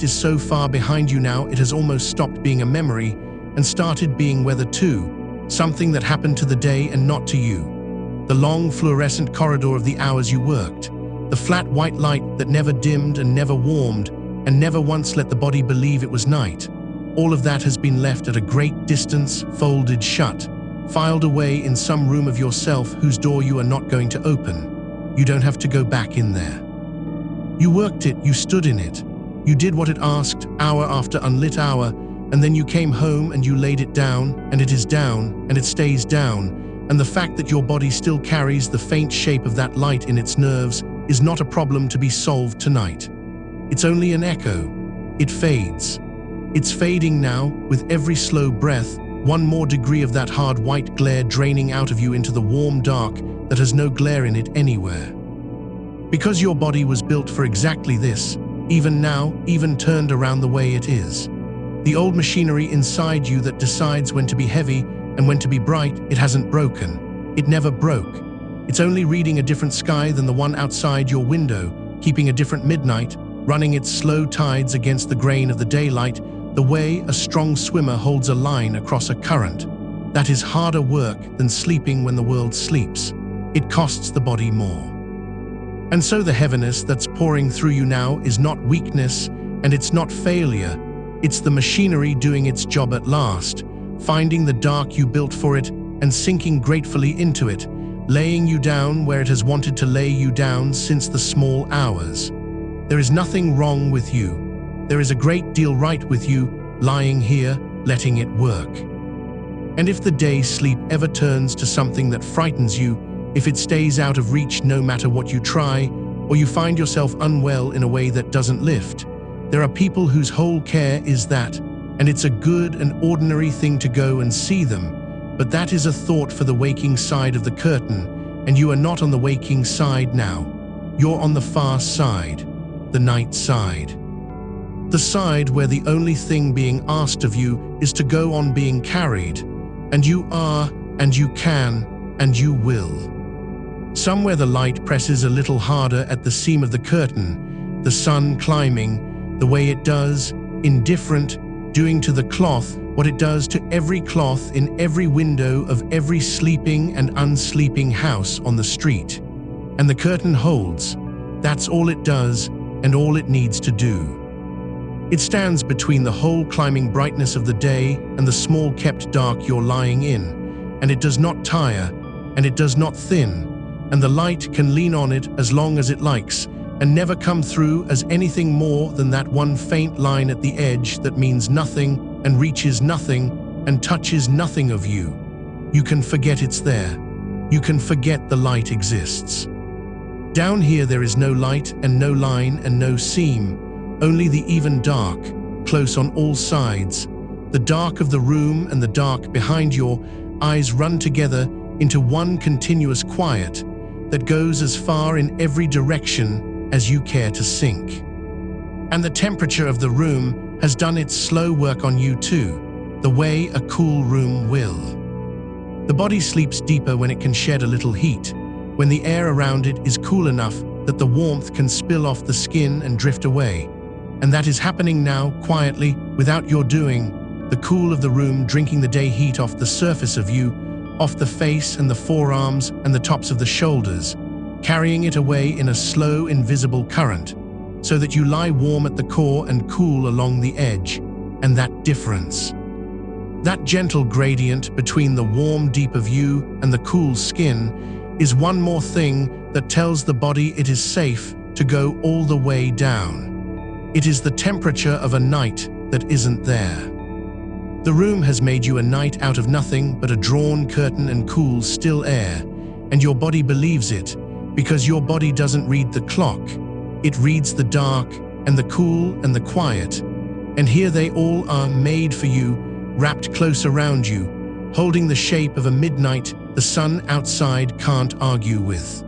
[SPEAKER 1] is so far behind you now it has almost stopped being a memory and started being weather too, something that happened to the day and not to you. The long fluorescent corridor of the hours you worked, the flat white light that never dimmed and never warmed and never once let the body believe it was night. All of that has been left at a great distance, folded shut, filed away in some room of yourself whose door you are not going to open. You don't have to go back in there. You worked it, you stood in it. You did what it asked, hour after unlit hour, and then you came home and you laid it down, and it is down, and it stays down, and the fact that your body still carries the faint shape of that light in its nerves is not a problem to be solved tonight. It's only an echo. It fades. It's fading now, with every slow breath, one more degree of that hard white glare draining out of you into the warm dark that has no glare in it anywhere. Because your body was built for exactly this, even now, even turned around the way it is. The old machinery inside you that decides when to be heavy and when to be bright, it hasn't broken. It never broke. It's only reading a different sky than the one outside your window, keeping a different midnight, running its slow tides against the grain of the daylight, the way a strong swimmer holds a line across a current. That is harder work than sleeping when the world sleeps. It costs the body more. And so the heaviness that's pouring through you now is not weakness, and it's not failure. It's the machinery doing its job at last, finding the dark you built for it and sinking gratefully into it, laying you down where it has wanted to lay you down since the small hours. There is nothing wrong with you. There is a great deal right with you, lying here, letting it work. And if the day sleep ever turns to something that frightens you, if it stays out of reach no matter what you try, or you find yourself unwell in a way that doesn't lift, there are people whose whole care is that, and it's a good and ordinary thing to go and see them, but that is a thought for the waking side of the curtain, and you are not on the waking side now. You're on the far side, the night side. The side where the only thing being asked of you is to go on being carried, and you are, and you can, and you will. Some where the light presses a little harder at the seam of the curtain, the sun climbing, the way it does, indifferent, doing to the cloth what it does to every cloth in every window of every sleeping and unsleeping house on the street. And the curtain holds. That's all it does and all it needs to do. It stands between the whole climbing brightness of the day and the small kept dark you're lying in, and it does not tire, and it does not thin, and the light can lean on it as long as it likes, and never come through as anything more than that one faint line at the edge that means nothing and reaches nothing and touches nothing of you. You can forget it's there. You can forget the light exists. Down here there is no light and no line and no seam, only the even dark, close on all sides. The dark of the room and the dark behind your eyes run together into one continuous quiet that goes as far in every direction as you care to sink. And the temperature of the room has done its slow work on you too, the way a cool room will. The body sleeps deeper when it can shed a little heat, when the air around it is cool enough that the warmth can spill off the skin and drift away. And that is happening now, quietly, without your doing, the cool of the room drinking the day heat off the surface of you, off the face and the forearms and the tops of the shoulders, carrying it away in a slow, invisible current, so that you lie warm at the core and cool along the edge. And that difference, that gentle gradient between the warm deep of you and the cool skin, is one more thing that tells the body it is safe to go all the way down. It is the temperature of a night that isn't there. The room has made you a night out of nothing but a drawn curtain and cool, still air, and your body believes it, because your body doesn't read the clock. It reads the dark and the cool and the quiet. And here they all are, made for you, wrapped close around you, holding the shape of a midnight the sun outside can't argue with.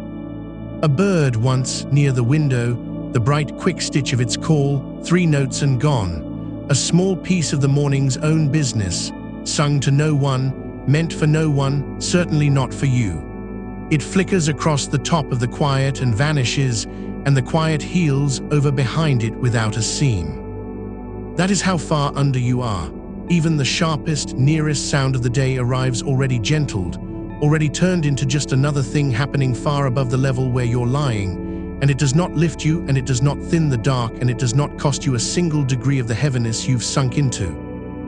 [SPEAKER 1] A bird once near the window, the bright quick stitch of its call, 3 notes and gone. A small piece of the morning's own business, sung to no one, meant for no one, certainly not for you. It flickers across the top of the quiet and vanishes, and the quiet heals over behind it without a seam. That is how far under you are. Even the sharpest, nearest sound of the day arrives already gentled, already turned into just another thing happening far above the level where you're lying, and it does not lift you, and it does not thin the dark, and it does not cost you a single degree of the heaviness you've sunk into.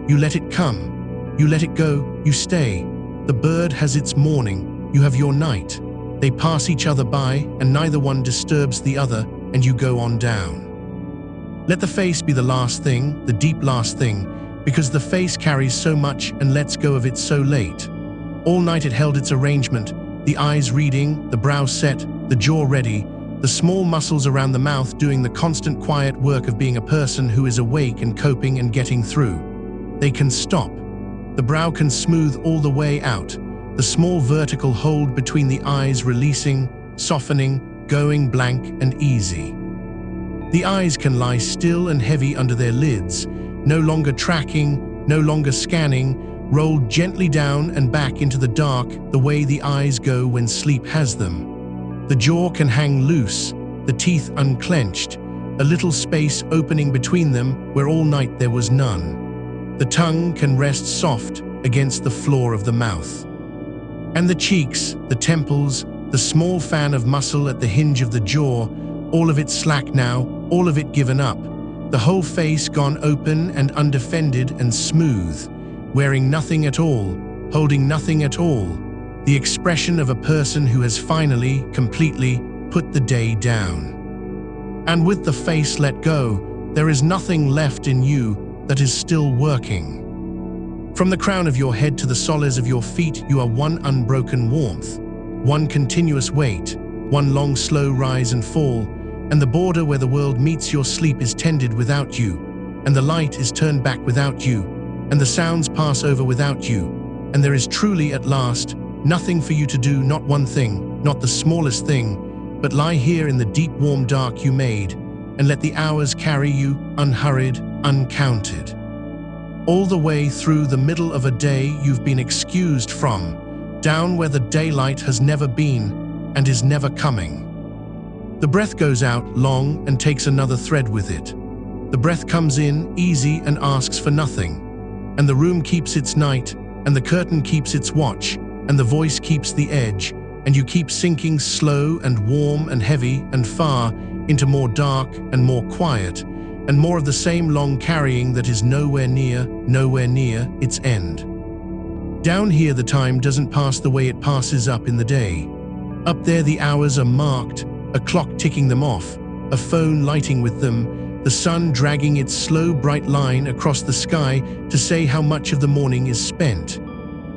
[SPEAKER 1] You let it come. You let it go. You stay. The bird has its morning. You have your night. They pass each other by, and neither one disturbs the other, and you go on down. Let the face be the last thing, the deep last thing, because the face carries so much and lets go of it so late. All night it held its arrangement, the eyes reading, the brow set, the jaw ready, the small muscles around the mouth doing the constant quiet work of being a person who is awake and coping and getting through. They can stop. The brow can smooth all the way out. The small vertical hold between the eyes releasing, softening, going blank and easy. The eyes can lie still and heavy under their lids, no longer tracking, no longer scanning, rolled gently down and back into the dark the way the eyes go when sleep has them. The jaw can hang loose, the teeth unclenched, a little space opening between them where all night there was none. The tongue can rest soft against the floor of the mouth. And the cheeks, the temples, the small fan of muscle at the hinge of the jaw, all of it slack now, all of it given up, the whole face gone open and undefended and smooth, wearing nothing at all, holding nothing at all, the expression of a person who has finally, completely put the day down. And with the face let go, there is nothing left in you that is still working. From the crown of your head to the soles of your feet, you are one unbroken warmth, one continuous weight, one long slow rise and fall, and the border where the world meets your sleep is tended without you, and the light is turned back without you, and the sounds pass over without you, and there is truly at last nothing for you to do, not one thing, not the smallest thing, but lie here in the deep warm dark you made, and let the hours carry you, unhurried, uncounted. All the way through the middle of a day you've been excused from, down where the daylight has never been, and is never coming. The breath goes out long and takes another thread with it. The breath comes in easy and asks for nothing. And the room keeps its night, and the curtain keeps its watch, and the voice keeps the edge, and you keep sinking slow and warm and heavy and far into more dark and more quiet, and more of the same long carrying that is nowhere near its end. Down here the time doesn't pass the way it passes up in the day. Up there the hours are marked, a clock ticking them off, a phone lighting with them, the sun dragging its slow bright line across the sky to say how much of the morning is spent.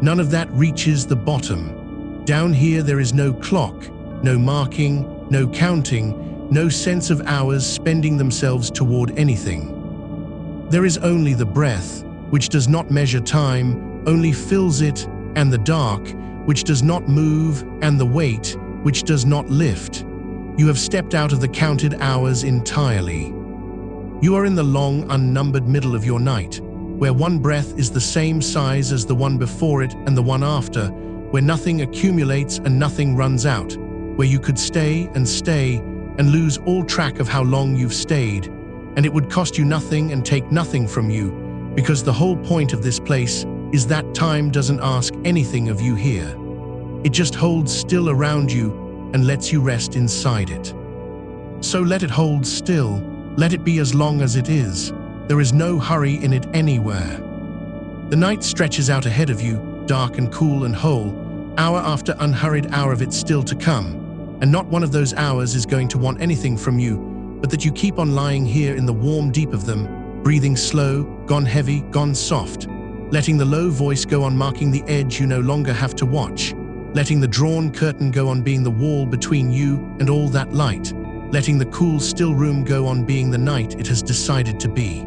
[SPEAKER 1] None of that reaches the bottom. Down here there is no clock, no marking, no counting, no sense of hours spending themselves toward anything. There is only the breath, which does not measure time, only fills it, and the dark, which does not move, and the weight, which does not lift. You have stepped out of the counted hours entirely. You are in the long, unnumbered middle of your night, where one breath is the same size as the one before it and the one after, where nothing accumulates and nothing runs out, where you could stay and lose all track of how long you've stayed, and it would cost you nothing and take nothing from you, because the whole point of this place is that time doesn't ask anything of you here. It just holds still around you and lets you rest inside it. So let it hold still, let it be as long as it is. There is no hurry in it anywhere. The night stretches out ahead of you, dark and cool and whole, hour after unhurried hour of it still to come, and not one of those hours is going to want anything from you, but that you keep on lying here in the warm deep of them, breathing slow, gone heavy, gone soft, letting the low voice go on marking the edge you no longer have to watch, letting the drawn curtain go on being the wall between you and all that light, letting the cool, still room go on being the night it has decided to be.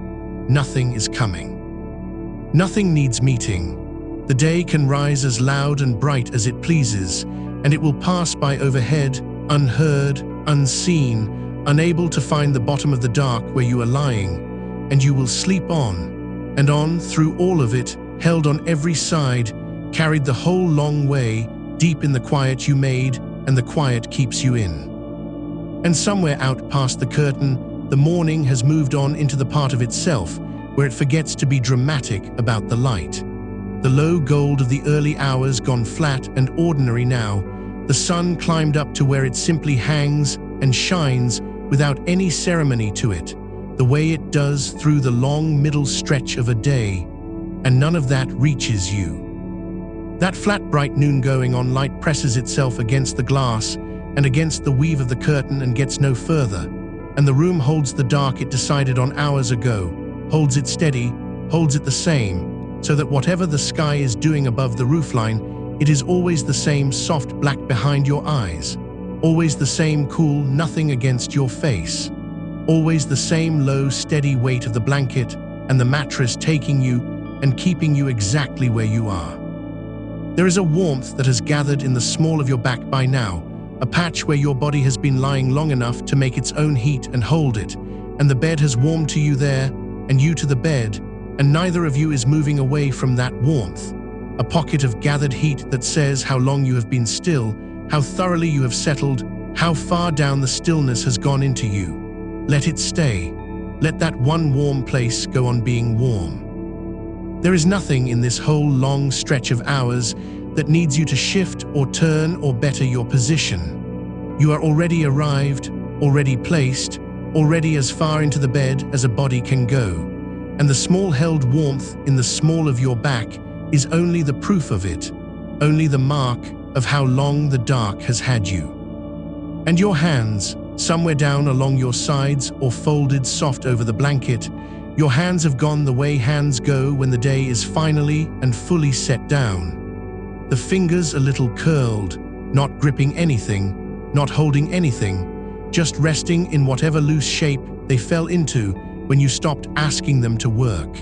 [SPEAKER 1] Nothing is coming. Nothing needs meeting. The day can rise as loud and bright as it pleases, and it will pass by overhead, unheard, unseen, unable to find the bottom of the dark where you are lying, and you will sleep on, and on through all of it, held on every side, carried the whole long way, deep in the quiet you made, and the quiet keeps you in. And somewhere out past the curtain, the morning has moved on into the part of itself where it forgets to be dramatic about the light. The low gold of the early hours gone flat and ordinary now, the sun climbed up to where it simply hangs and shines without any ceremony to it, the way it does through the long middle stretch of a day, and none of that reaches you. That flat bright noon going on light presses itself against the glass and against the weave of the curtain and gets no further, and the room holds the dark it decided on hours ago, holds it steady, holds it the same, so that whatever the sky is doing above the roofline, it is always the same soft black behind your eyes, always the same cool nothing against your face, always the same low steady weight of the blanket and the mattress taking you and keeping you exactly where you are. There is a warmth that has gathered in the small of your back by now, a patch where your body has been lying long enough to make its own heat and hold it, and the bed has warmed to you there, and you to the bed, and neither of you is moving away from that warmth. A pocket of gathered heat that says how long you have been still, how thoroughly you have settled, how far down the stillness has gone into you. Let it stay. Let that one warm place go on being warm. There is nothing in this whole long stretch of hours that needs you to shift or turn or better your position. You are already arrived, already placed, already as far into the bed as a body can go. And the small held warmth in the small of your back is only the proof of it, only the mark of how long the dark has had you. And your hands, somewhere down along your sides or folded soft over the blanket, your hands have gone the way hands go when the day is finally and fully set down. The fingers a little curled, not gripping anything, not holding anything, just resting in whatever loose shape they fell into when you stopped asking them to work.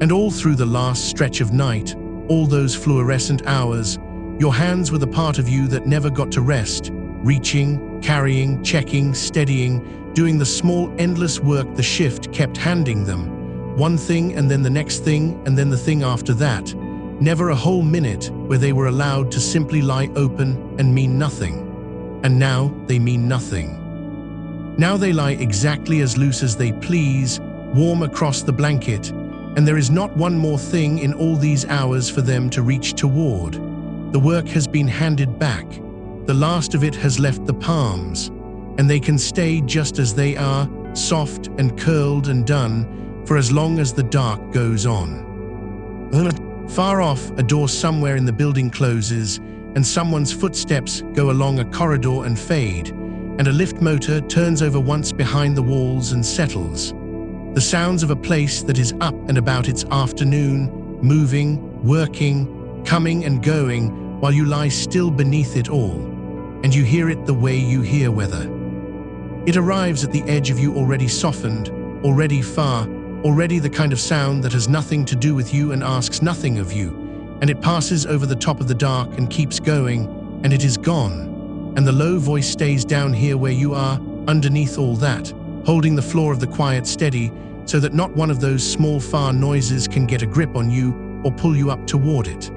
[SPEAKER 1] And all through the last stretch of night, all those fluorescent hours, your hands were the part of you that never got to rest, reaching, carrying, checking, steadying, doing the small endless work the shift kept handing them, one thing and then the next thing and then the thing after that, never a whole minute where they were allowed to simply lie open and mean nothing. and now they mean nothing. Now they lie exactly as loose as they please, warm across the blanket, and there is not one more thing in all these hours for them to reach toward. The work has been handed back. The last of it has left the palms, and they can stay just as they are, soft and curled and done, for as long as the dark goes on. Far off, a door somewhere in the building closes, and someone's footsteps go along a corridor and fade, and a lift motor turns over once behind the walls and settles. The sounds of a place that is up and about its afternoon, moving, working, coming and going, while you lie still beneath it all, and you hear it the way you hear weather. It arrives at the edge of you already softened, already far, already the kind of sound that has nothing to do with you and asks nothing of you, and it passes over the top of the dark and keeps going, and it is gone, and the low voice stays down here where you are, underneath all that, holding the floor of the quiet steady, so that not one of those small far noises can get a grip on you or pull you up toward it.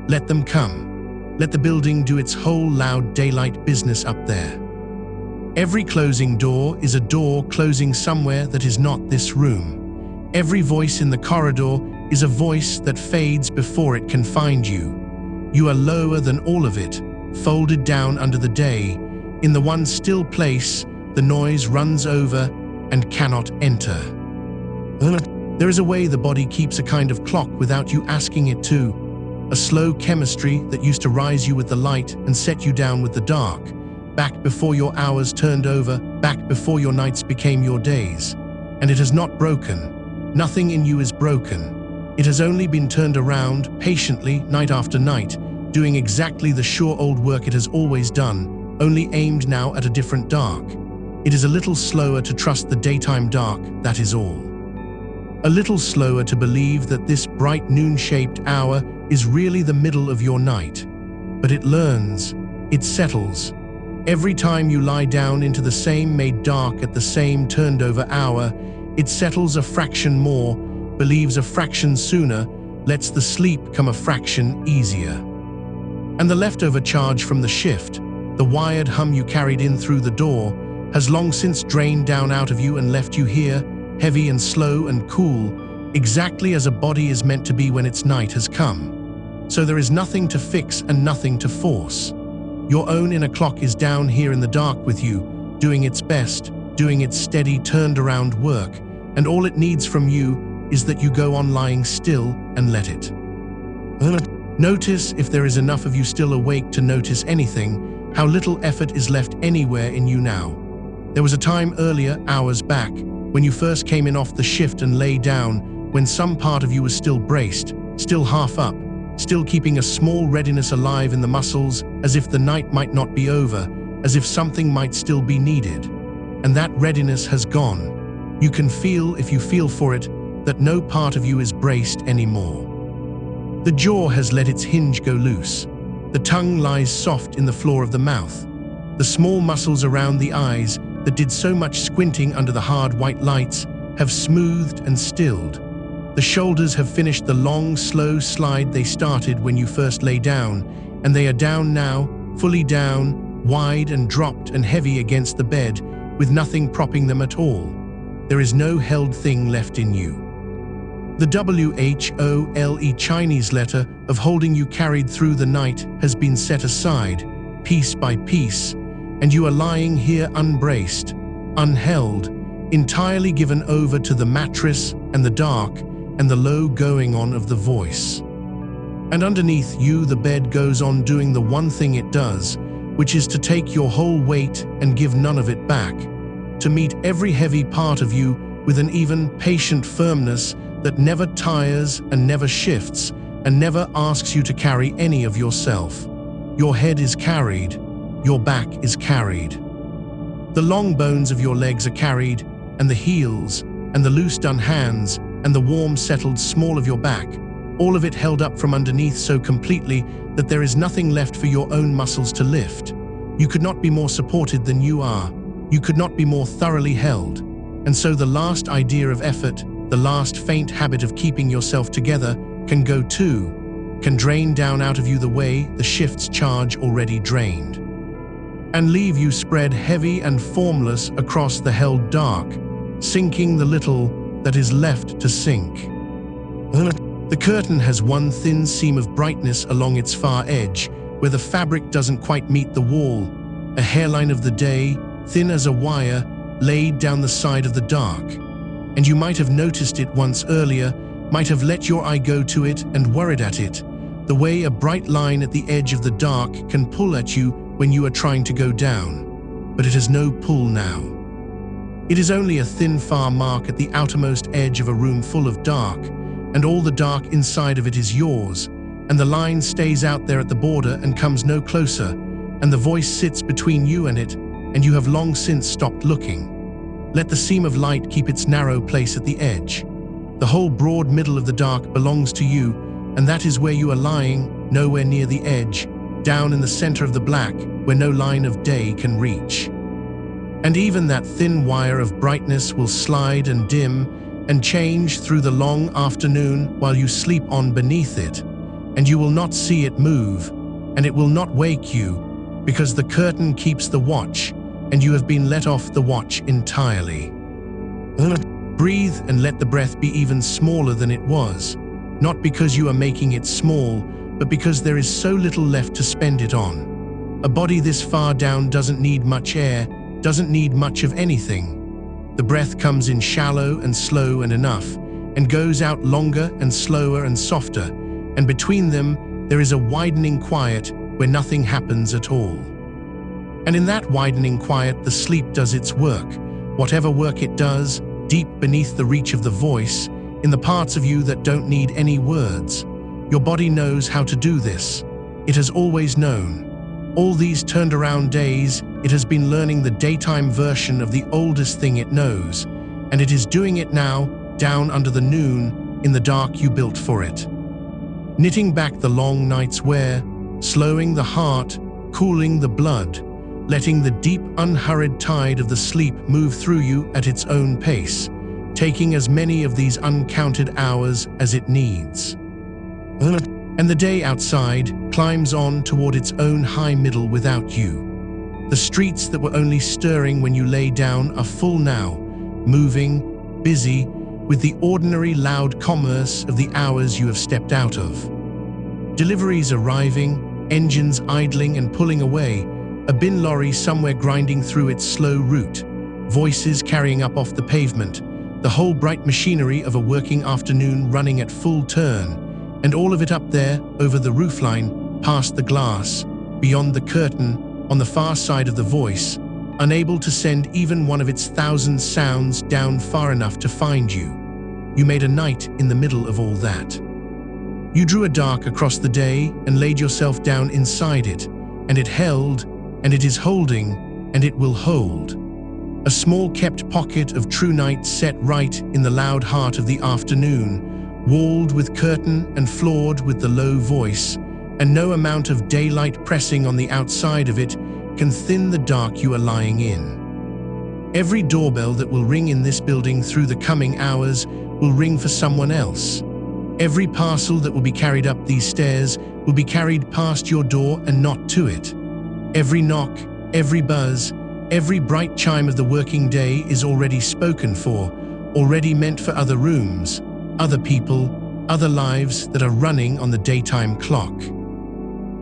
[SPEAKER 1] Let them come. Let the building do its whole loud daylight business up there. Every closing door is a door closing somewhere that is not this room. Every voice in the corridor is a voice that fades before it can find you. You are lower than all of it, folded down under the day. In the one still place, the noise runs over and cannot enter. There is a way the body keeps a kind of clock without you asking it to. A slow chemistry that used to rise you with the light and set you down with the dark. Back before your hours turned over, back before your nights became your days. And it has not broken. Nothing in you is broken. It has only been turned around, patiently, night after night, doing exactly the sure old work it has always done, only aimed now at a different dark. It is a little slower to trust the daytime dark, that is all. A little slower to believe that this bright noon-shaped hour is really the middle of your night. But it learns, it settles. Every time you lie down into the same made dark at the same turned-over hour, it settles a fraction more, believes a fraction sooner, lets the sleep come a fraction easier. And the leftover charge from the shift, the wired hum you carried in through the door, has long since drained down out of you and left you here, heavy and slow and cool, exactly as a body is meant to be when its night has come. So there is nothing to fix and nothing to force. Your own inner clock is down here in the dark with you, doing its best, doing its steady turned-around work, and all it needs from you is that you go on lying still and let it. Notice, if there is enough of you still awake to notice anything, how little effort is left anywhere in you now. There was a time earlier, hours back, when you first came in off the shift and lay down, when some part of you was still braced, still half up, still keeping a small readiness alive in the muscles, as if the night might not be over, as if something might still be needed. And that readiness has gone. You can feel, if you feel for it, that no part of you is braced anymore. The jaw has let its hinge go loose. The tongue lies soft in the floor of the mouth. The small muscles around the eyes that did so much squinting under the hard white lights have smoothed and stilled. The shoulders have finished the long, slow slide they started when you first lay down, and they are down now, fully down, wide and dropped and heavy against the bed, with nothing propping them at all. There is no held thing left in you. The WHOLE Chinese letter of holding you carried through the night has been set aside, piece by piece, and you are lying here unbraced, unheld, entirely given over to the mattress and the dark and the low going on of the voice. And underneath you the bed goes on doing the one thing it does, which is to take your whole weight and give none of it back, to meet every heavy part of you with an even, patient firmness that never tires and never shifts and never asks you to carry any of yourself. Your head is carried. Your back is carried. The long bones of your legs are carried, and the heels, and the loose done hands, and the warm settled small of your back, all of it held up from underneath so completely that there is nothing left for your own muscles to lift. You could not be more supported than you are. You could not be more thoroughly held. And so the last idea of effort, the last faint habit of keeping yourself together, can go too, can drain down out of you the way the shift's charge already drained. and leave you spread heavy and formless across the held dark, sinking the little that is left to sink. The curtain has one thin seam of brightness along its far edge, where the fabric doesn't quite meet the wall, a hairline of the day, thin as a wire, laid down the side of the dark. And you might have noticed it once earlier, might have let your eye go to it and worried at it, the way a bright line at the edge of the dark can pull at you when you are trying to go down. But it has no pull now. It is only a thin far mark at the outermost edge of a room full of dark, and all the dark inside of it is yours, and the line stays out there at the border and comes no closer, and the voice sits between you and it, and you have long since stopped looking. Let the seam of light keep its narrow place at the edge. The whole broad middle of the dark belongs to you, and that is where you are lying, nowhere near the edge, down in the center of the black, where no line of day can reach. And even that thin wire of brightness will slide and dim and change through the long afternoon while you sleep on beneath it, and you will not see it move, and it will not wake you, because the curtain keeps the watch, and you have been let off the watch entirely. Breathe and let the breath be even smaller than it was, not because you are making it small, but because there is so little left to spend it on. A body this far down doesn't need much air, doesn't need much of anything. The breath comes in shallow and slow and enough, and goes out longer and slower and softer, and between them there is a widening quiet where nothing happens at all. And in that widening quiet the sleep does its work, whatever work it does, deep beneath the reach of the voice, in the parts of you that don't need any words. Your body knows how to do this. It has always known. All these turned around days, it has been learning the daytime version of the oldest thing it knows, and it is doing it now, down under the noon, in the dark you built for it. Knitting back the long night's wear, slowing the heart, cooling the blood, letting the deep, unhurried tide of the sleep move through you at its own pace, taking as many of these uncounted hours as it needs. And the day outside climbs on toward its own high middle without you. The streets that were only stirring when you lay down are full now, moving, busy, with the ordinary loud commerce of the hours you have stepped out of. Deliveries arriving, engines idling and pulling away, a bin lorry somewhere grinding through its slow route, voices carrying up off the pavement, the whole bright machinery of a working afternoon running at full turn, and all of it up there, over the roofline, past the glass, beyond the curtain, on the far side of the voice, unable to send even one of its 1,000 sounds down far enough to find you. You made a night in the middle of all that. You drew a dark across the day and laid yourself down inside it, and it held, and it is holding, and it will hold. A small kept pocket of true night set right in the loud heart of the afternoon, walled with curtain and floored with the low voice, and no amount of daylight pressing on the outside of it can thin the dark you are lying in. Every doorbell that will ring in this building through the coming hours will ring for someone else. Every parcel that will be carried up these stairs will be carried past your door and not to it. Every knock, every buzz, every bright chime of the working day is already spoken for, already meant for other rooms, other people, other lives that are running on the daytime clock.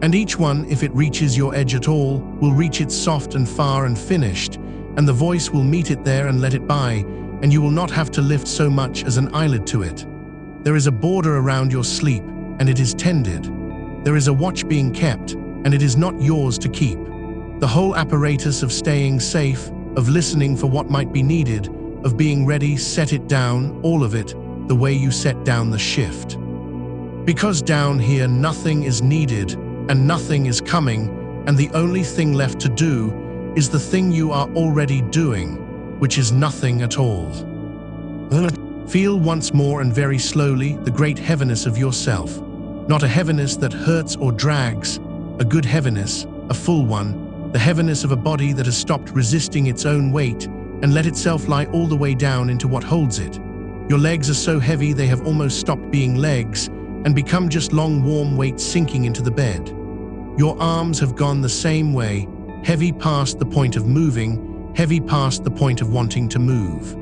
[SPEAKER 1] And each one, if it reaches your edge at all, will reach it soft and far and finished, and the voice will meet it there and let it by, and you will not have to lift so much as an eyelid to it. There is a border around your sleep, and it is tended. There is a watch being kept, and it is not yours to keep. The whole apparatus of staying safe, of listening for what might be needed, of being ready, set it down, all of it, the way you set down the shift. Because down here nothing is needed, and nothing is coming, and the only thing left to do is the thing you are already doing, which is nothing at all. Feel once more and very slowly the great heaviness of yourself. Not a heaviness that hurts or drags, a good heaviness, a full one, the heaviness of a body that has stopped resisting its own weight and let itself lie all the way down into what holds it. Your legs are so heavy they have almost stopped being legs and become just long warm weights sinking into the bed. Your arms have gone the same way, heavy past the point of moving, heavy past the point of wanting to move.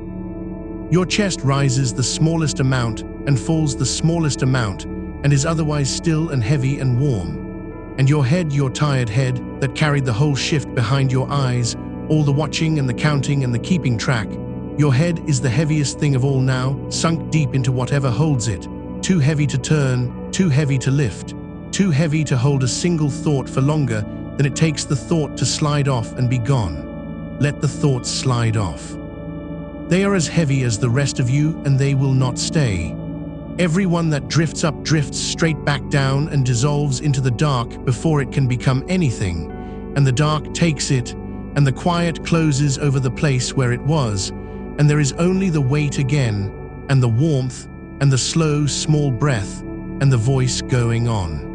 [SPEAKER 1] Your chest rises the smallest amount and falls the smallest amount and is otherwise still and heavy and warm. And your head, your tired head that carried the whole shift behind your eyes, all the watching and the counting and the keeping track, your head is the heaviest thing of all now, sunk deep into whatever holds it, too heavy to turn, too heavy to lift, too heavy to hold a single thought for longer than it takes the thought to slide off and be gone. Let the thoughts slide off. They are as heavy as the rest of you, and they will not stay. Everyone that drifts up drifts straight back down and dissolves into the dark before it can become anything, and the dark takes it, and the quiet closes over the place where it was, and there is only the weight again, and the warmth, and the slow, small breath, and the voice going on.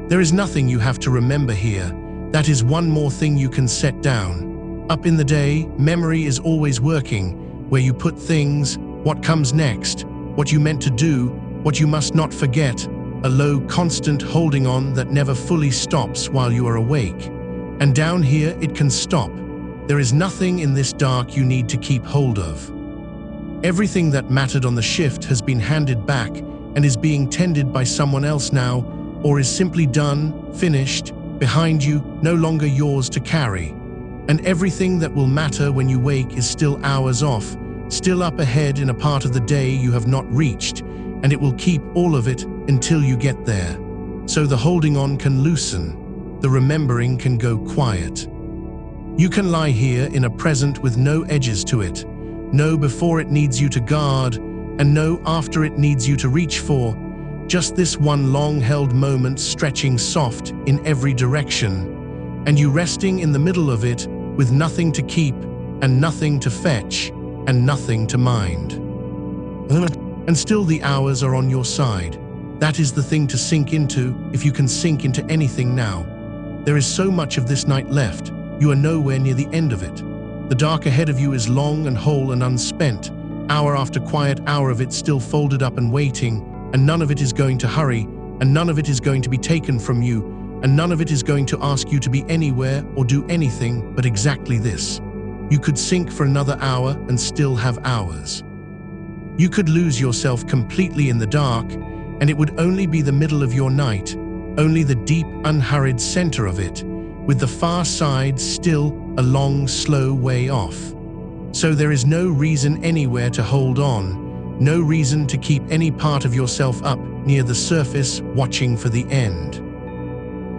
[SPEAKER 1] There is nothing you have to remember here. That is one more thing you can set down. Up in the day, memory is always working, where you put things, what comes next, what you meant to do, what you must not forget, a low, constant holding on that never fully stops while you are awake. And down here, it can stop. There is nothing in this dark you need to keep hold of. Everything that mattered on the shift has been handed back and is being tended by someone else now, or is simply done, finished, behind you, no longer yours to carry. And everything that will matter when you wake is still hours off, still up ahead in a part of the day you have not reached, and it will keep all of it until you get there. So the holding on can loosen, the remembering can go quiet. You can lie here in a present with no edges to it, no before it needs you to guard, and no after it needs you to reach for, just this one long-held moment stretching soft in every direction, and you resting in the middle of it with nothing to keep, and nothing to fetch, and nothing to mind. And still the hours are on your side. That is the thing to sink into, if you can sink into anything now. There is so much of this night left, you are nowhere near the end of it. The dark ahead of you is long and whole and unspent, hour after quiet hour of it still folded up and waiting, and none of it is going to hurry, and none of it is going to be taken from you, and none of it is going to ask you to be anywhere or do anything but exactly this. You could sink for another hour and still have hours. You could lose yourself completely in the dark, and it would only be the middle of your night, only the deep, unhurried center of it, with the far side still a long, slow way off. So there is no reason anywhere to hold on, no reason to keep any part of yourself up near the surface watching for the end.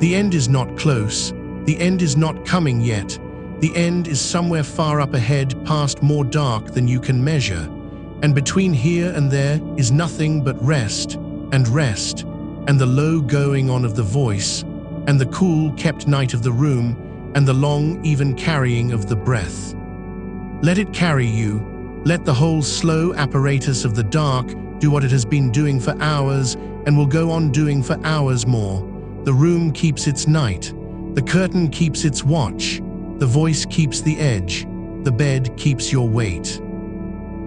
[SPEAKER 1] The end is not close, the end is not coming yet. The end is somewhere far up ahead, past more dark than you can measure, and between here and there is nothing but rest, and the low going on of the voice, and the cool kept night of the room, and the long even carrying of the breath. Let it carry you, let the whole slow apparatus of the dark do what it has been doing for hours and will go on doing for hours more. The room keeps its night, the curtain keeps its watch, the voice keeps the edge, the bed keeps your weight.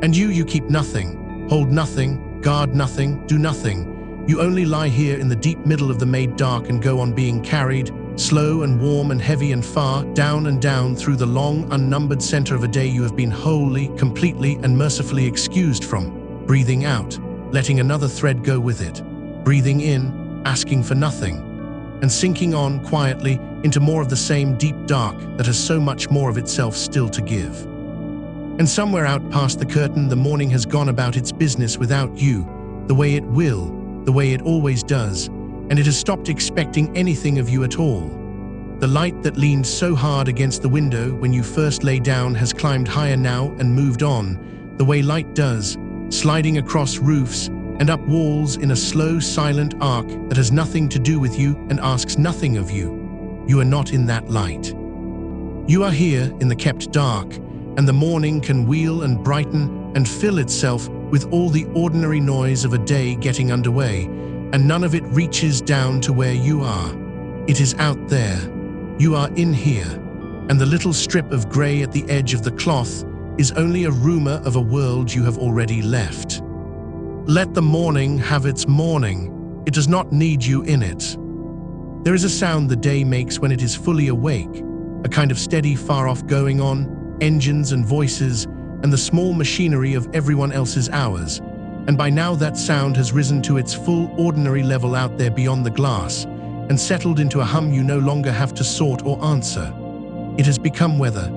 [SPEAKER 1] And you keep nothing, hold nothing, guard nothing, do nothing. You only lie here in the deep middle of the made dark and go on being carried, slow and warm and heavy and far, down through the long, unnumbered center of a day you have been wholly, completely and mercifully excused from, breathing out, letting another thread go with it, breathing in, asking for nothing, and sinking on quietly into more of the same deep dark that has so much more of itself still to give. And somewhere out past the curtain, the morning has gone about its business without you, the way it will, the way it always does, and it has stopped expecting anything of you at all. The light that leaned so hard against the window when you first lay down has climbed higher now and moved on, the way light does, sliding across roofs and up walls in a slow, silent arc that has nothing to do with you and asks nothing of you. You are not in that light. You are here in the kept dark, and the morning can wheel and brighten and fill itself with all the ordinary noise of a day getting underway, and none of it reaches down to where you are. It is out there. You are in here, and the little strip of gray at the edge of the cloth is only a rumor of a world you have already left. Let the morning have its morning. It does not need you in it. There is a sound the day makes when it is fully awake, a kind of steady far-off going on, engines and voices, and the small machinery of everyone else's hours. And by now that sound has risen to its full ordinary level out there beyond the glass, and settled into a hum you no longer have to sort or answer. It has become weather.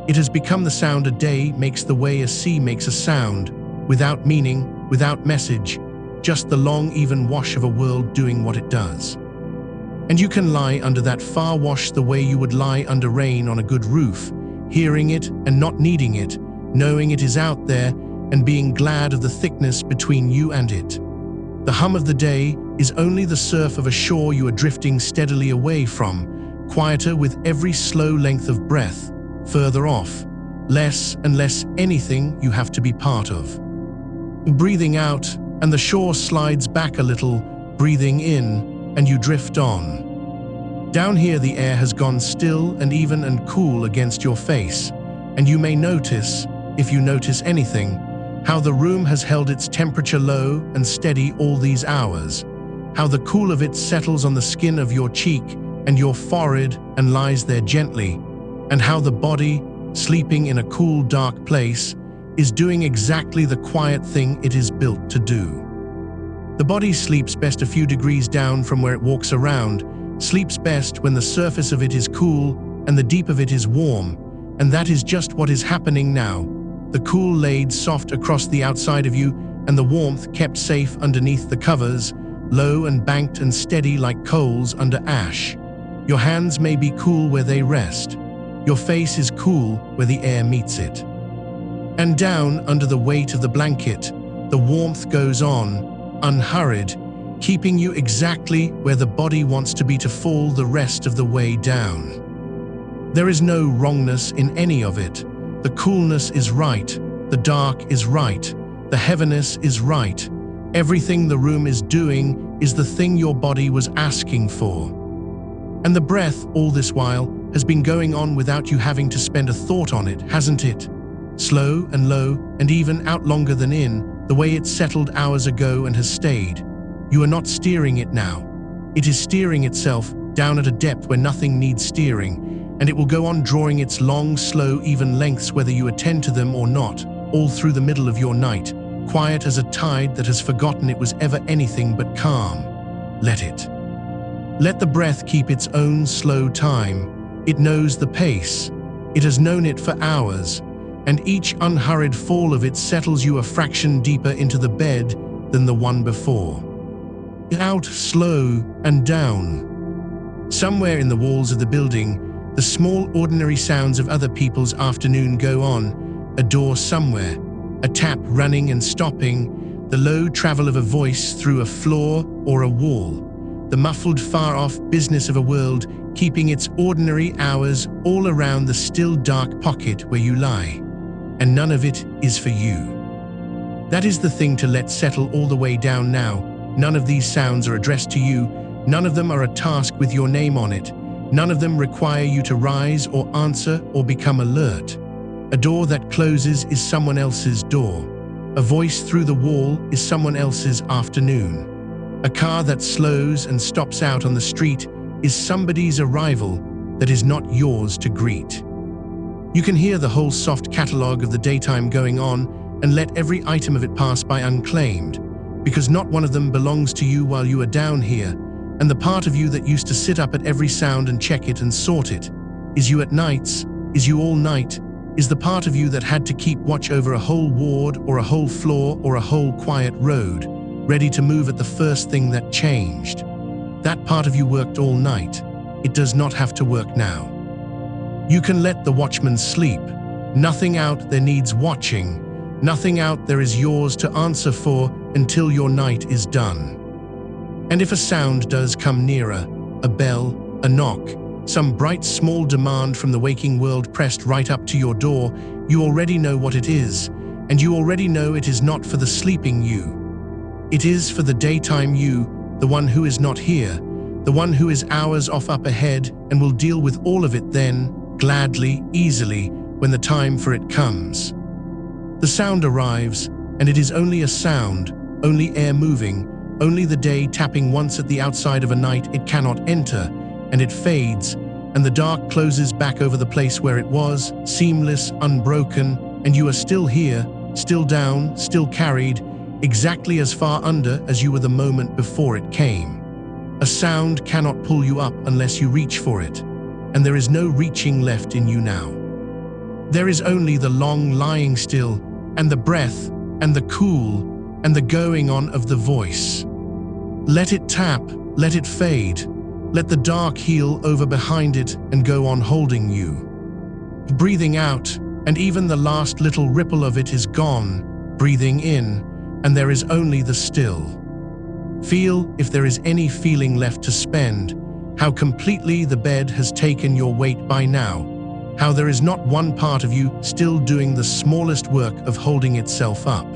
[SPEAKER 1] It has become the sound a day makes the way a sea makes a sound, without meaning, without message, just the long even wash of a world doing what it does. And you can lie under that far wash the way you would lie under rain on a good roof, hearing it and not needing it, knowing it is out there and being glad of the thickness between you and it. The hum of the day is only the surf of a shore you are drifting steadily away from, quieter with every slow length of breath, further off, less and less anything you have to be part of. Breathing out, and the shore slides back a little, breathing in, and you drift on. Down here the air has gone still and even and cool against your face, and you may notice, if you notice anything, how the room has held its temperature low and steady all these hours, how the cool of it settles on the skin of your cheek and your forehead and lies there gently, and how the body, sleeping in a cool, dark place, is doing exactly the quiet thing it is built to do. The body sleeps best a few degrees down from where it walks around, sleeps best when the surface of it is cool and the deep of it is warm, and that is just what is happening now. The cool laid soft across the outside of you, and the warmth kept safe underneath the covers, low and banked and steady like coals under ash. Your hands may be cool where they rest. Your face is cool where the air meets it. And down under the weight of the blanket, the warmth goes on, unhurried, keeping you exactly where the body wants to be to fall the rest of the way down. There is no wrongness in any of it. The coolness is right, the dark is right, the heaviness is right. Everything the room is doing is the thing your body was asking for. And the breath, all this while, has been going on without you having to spend a thought on it, hasn't it? Slow and low, and even out longer than in, the way it settled hours ago and has stayed. You are not steering it now. It is steering itself down at a depth where nothing needs steering, and it will go on drawing its long, slow, even lengths whether you attend to them or not, all through the middle of your night, quiet as a tide that has forgotten it was ever anything but calm. Let it. Let the breath keep its own slow time. It knows the pace. It has known it for hours, and each unhurried fall of it settles you a fraction deeper into the bed than the one before. Out, slow, and down. Somewhere in the walls of the building, the small ordinary sounds of other people's afternoon go on, a door somewhere, a tap running and stopping, the low travel of a voice through a floor or a wall, the muffled far-off business of a world keeping its ordinary hours all around the still dark pocket where you lie. And none of it is for you. That is the thing to let settle all the way down now. None of these sounds are addressed to you. None of them are a task with your name on it. None of them require you to rise or answer or become alert. A door that closes is someone else's door. A voice through the wall is someone else's afternoon. A car that slows and stops out on the street is somebody's arrival that is not yours to greet. You can hear the whole soft catalogue of the daytime going on and let every item of it pass by unclaimed, because not one of them belongs to you while you are down here, and the part of you that used to sit up at every sound and check it and sort it, is you at nights, is you all night, is the part of you that had to keep watch over a whole ward or a whole floor or a whole quiet road, ready to move at the first thing that changed. That part of you worked all night. It does not have to work now. You can let the watchman sleep. Nothing out there needs watching. Nothing out there is yours to answer for until your night is done. And if a sound does come nearer, a bell, a knock, some bright small demand from the waking world pressed right up to your door, you already know what it is, and you already know it is not for the sleeping you. It is for the daytime you, the one who is not here, the one who is hours off up ahead and will deal with all of it then, gladly, easily, when the time for it comes. The sound arrives, and it is only a sound, only air moving, only the day tapping once at the outside of a night it cannot enter, and it fades, and the dark closes back over the place where it was, seamless, unbroken, and you are still here, still down, still carried, exactly as far under as you were the moment before it came. A sound cannot pull you up unless you reach for it, and there is no reaching left in you now. There is only the long lying still, and the breath, and the cool, and the going on of the voice. Let it tap, let it fade, let the dark heal over behind it and go on holding you. Breathing out, and even the last little ripple of it is gone, breathing in, and there is only the still. Feel, if there is any feeling left to spend, how completely the bed has taken your weight by now, how there is not one part of you still doing the smallest work of holding itself up.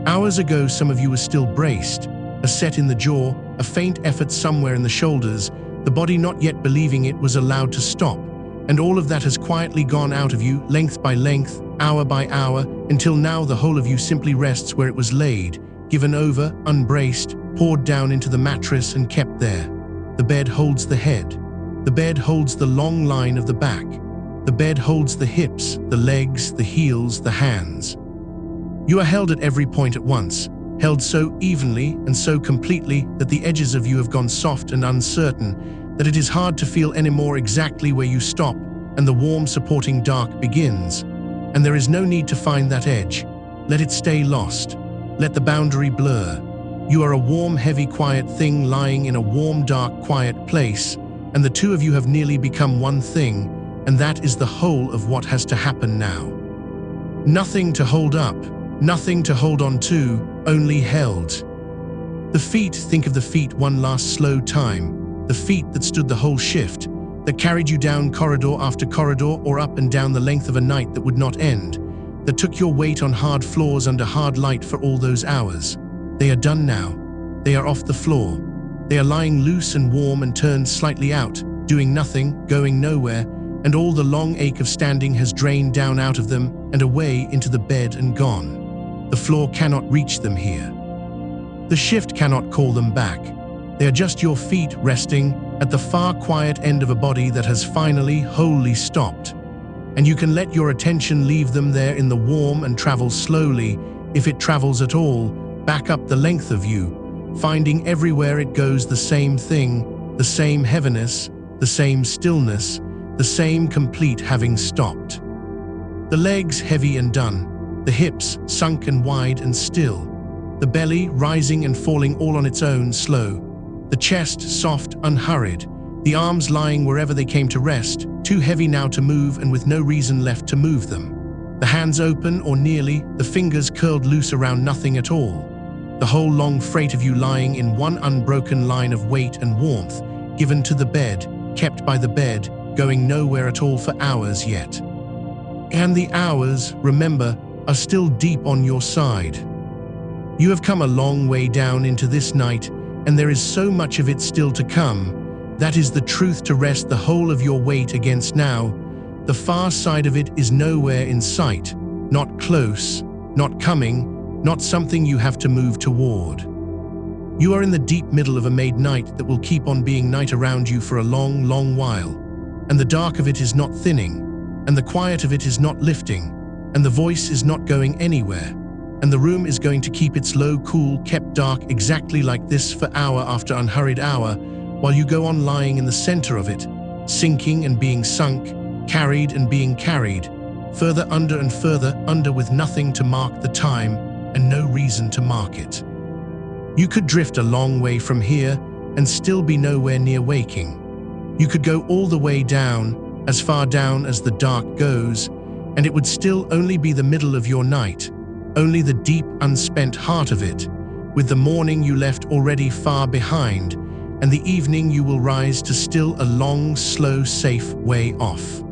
[SPEAKER 1] Hours ago, some of you were still braced, a set in the jaw, a faint effort somewhere in the shoulders, the body not yet believing it was allowed to stop, and all of that has quietly gone out of you, length by length, hour by hour, until now the whole of you simply rests where it was laid, given over, unbraced, poured down into the mattress and kept there. The bed holds the head. The bed holds the long line of the back. The bed holds the hips, the legs, the heels, the hands. You are held at every point at once, held so evenly and so completely that the edges of you have gone soft and uncertain, that it is hard to feel anymore exactly where you stop and the warm supporting dark begins. And there is no need to find that edge. Let it stay lost. Let the boundary blur. You are a warm, heavy, quiet thing lying in a warm, dark, quiet place, and the two of you have nearly become one thing, and that is the whole of what has to happen now. Nothing to hold up, nothing to hold on to, only held. The feet, think of the feet one last slow time, the feet that stood the whole shift, that carried you down corridor after corridor or up and down the length of a night that would not end, that took your weight on hard floors under hard light for all those hours. They are done now. They are off the floor. They are lying loose and warm and turned slightly out, doing nothing, going nowhere, and all the long ache of standing has drained down out of them and away into the bed and gone. The floor cannot reach them here. The shift cannot call them back. They are just your feet resting at the far quiet end of a body that has finally wholly stopped. And you can let your attention leave them there in the warm and travel slowly, if it travels at all, back up the length of you, finding everywhere it goes the same thing, the same heaviness, the same stillness, the same complete having stopped. The legs heavy and done, the hips sunk and wide and still, the belly rising and falling all on its own slow, the chest soft, unhurried, the arms lying wherever they came to rest, too heavy now to move and with no reason left to move them. The hands open or nearly, the fingers curled loose around nothing at all. The whole long freight of you lying in one unbroken line of weight and warmth, given to the bed, kept by the bed, going nowhere at all for hours yet. And the hours, remember, are still deep on your side. You have come a long way down into this night, and there is so much of it still to come. That is the truth to rest the whole of your weight against now. The far side of it is nowhere in sight, not close, not coming, not something you have to move toward. You are in the deep middle of a made night that will keep on being night around you for a long, long while, and the dark of it is not thinning, and the quiet of it is not lifting, and the voice is not going anywhere, and the room is going to keep its low, cool, kept dark exactly like this for hour after unhurried hour, while you go on lying in the center of it, sinking and being sunk, carried and being carried, further under and further under with nothing to mark the time, and no reason to mark it. You could drift a long way from here and still be nowhere near waking. You could go all the way down, as far down as the dark goes, and it would still only be the middle of your night, only the deep, unspent heart of it, with the morning you left already far behind, and the evening you will rise to still a long, slow, safe way off.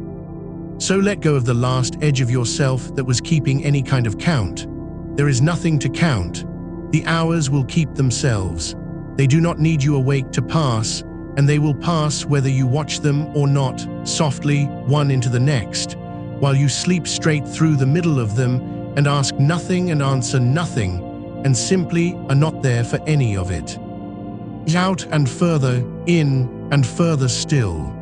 [SPEAKER 1] So let go of the last edge of yourself that was keeping any kind of count. There is nothing to count. The hours will keep themselves. They do not need you awake to pass, and they will pass whether you watch them or not, softly, one into the next, while you sleep straight through the middle of them and ask nothing and answer nothing, and simply are not there for any of it. Out and further, in and further still.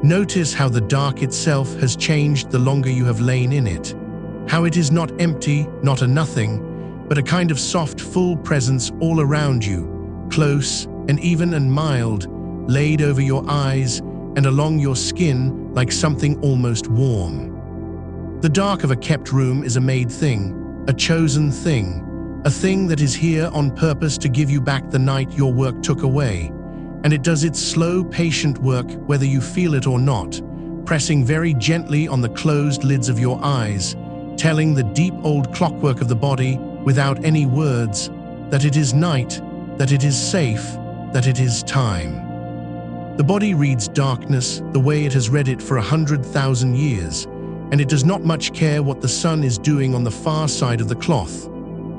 [SPEAKER 1] Notice how the dark itself has changed the longer you have lain in it. How it is not empty, not a nothing, but a kind of soft, full presence all around you, close and even and mild, laid over your eyes and along your skin like something almost warm. The dark of a kept room is a made thing, a chosen thing, a thing that is here on purpose to give you back the night your work took away, and it does its slow, patient work whether you feel it or not, pressing very gently on the closed lids of your eyes, telling the deep old clockwork of the body, without any words, that it is night, that it is safe, that it is time. The body reads darkness the way it has read it for 100,000 years, and it does not much care what the sun is doing on the far side of the cloth.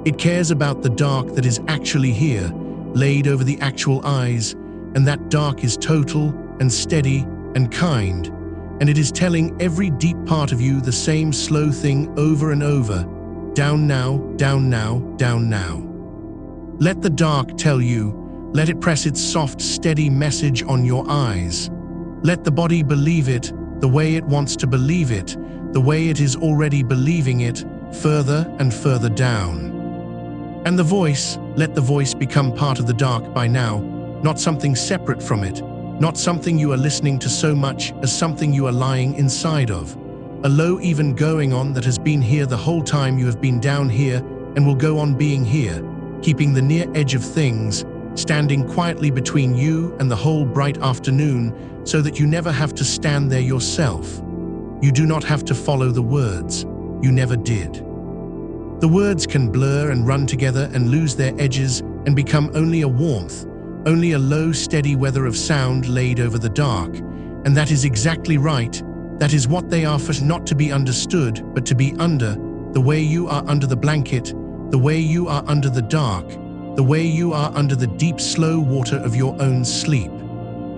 [SPEAKER 1] It cares about the dark that is actually here, laid over the actual eyes, and that dark is total and steady and kind, and it is telling every deep part of you the same slow thing over and over, down now, down now, down now. Let the dark tell you, let it press its soft, steady message on your eyes. Let the body believe it the way it wants to believe it, the way it is already believing it, further and further down. And the voice, let the voice become part of the dark by now, not something separate from it, not something you are listening to so much as something you are lying inside of, a low even going on that has been here the whole time you have been down here and will go on being here, keeping the near edge of things, standing quietly between you and the whole bright afternoon so that you never have to stand there yourself. You do not have to follow the words. You never did. The words can blur and run together and lose their edges and become only a warmth, only a low, steady weather of sound laid over the dark. And that is exactly right. That is what they are, for not to be understood, but to be under, the way you are under the blanket, the way you are under the dark, the way you are under the deep, slow water of your own sleep.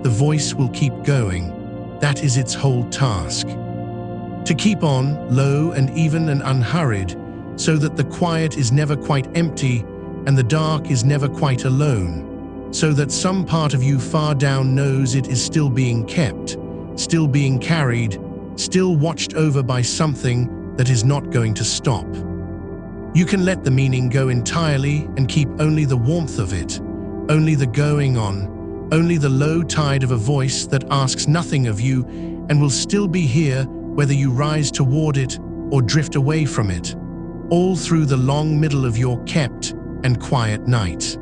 [SPEAKER 1] The voice will keep going. That is its whole task. To keep on, low and even and unhurried, so that the quiet is never quite empty and the dark is never quite alone, so that some part of you far down knows it is still being kept, still being carried, still watched over by something that is not going to stop. You can let the meaning go entirely and keep only the warmth of it, only the going on, only the low tide of a voice that asks nothing of you and will still be here whether you rise toward it or drift away from it, all through the long middle of your kept and quiet night.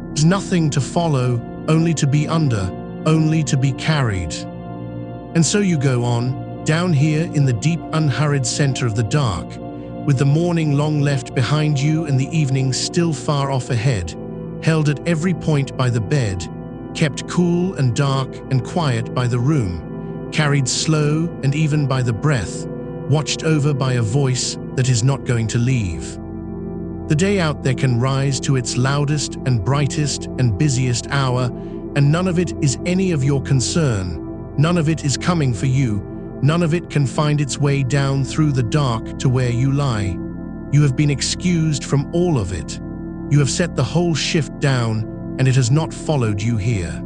[SPEAKER 1] There's nothing to follow, only to be under, only to be carried. And so you go on, down here in the deep unhurried center of the dark, with the morning long left behind you and the evening still far off ahead, held at every point by the bed, kept cool and dark and quiet by the room, carried slow and even by the breath, watched over by a voice that is not going to leave. The day out there can rise to its loudest and brightest and busiest hour, and none of it is any of your concern, none of it is coming for you, none of it can find its way down through the dark to where you lie. You have been excused from all of it. You have set the whole shift down, and it has not followed you here.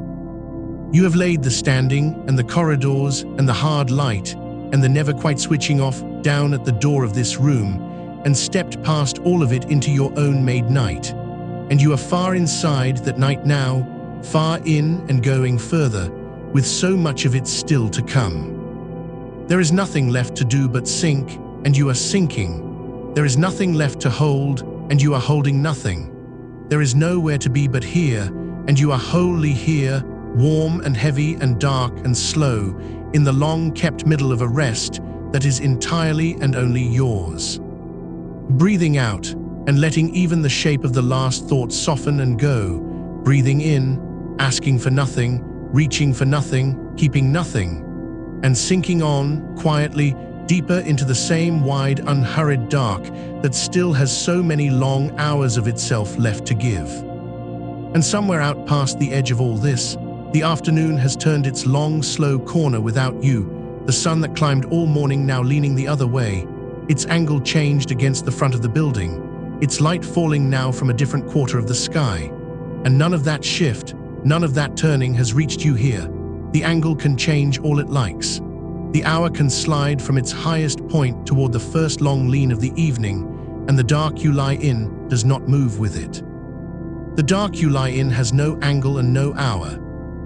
[SPEAKER 1] You have laid the standing and the corridors and the hard light and the never quite switching off down at the door of this room, and stepped past all of it into your own made night. And you are far inside that night now, far in and going further, with so much of it still to come. There is nothing left to do but sink, and you are sinking. There is nothing left to hold, and you are holding nothing. There is nowhere to be but here, and you are wholly here, warm and heavy and dark and slow, in the long-kept middle of a rest that is entirely and only yours. Breathing out, and letting even the shape of the last thought soften and go, breathing in, asking for nothing, reaching for nothing, keeping nothing, and sinking on, quietly, deeper into the same wide, unhurried dark that still has so many long hours of itself left to give. And somewhere out past the edge of all this, the afternoon has turned its long, slow corner without you, the sun that climbed all morning now leaning the other way, its angle changed against the front of the building, its light falling now from a different quarter of the sky. And none of that shift, none of that turning has reached you here. The angle can change all it likes. The hour can slide from its highest point toward the first long lean of the evening, and the dark you lie in does not move with it. The dark you lie in has no angle and no hour.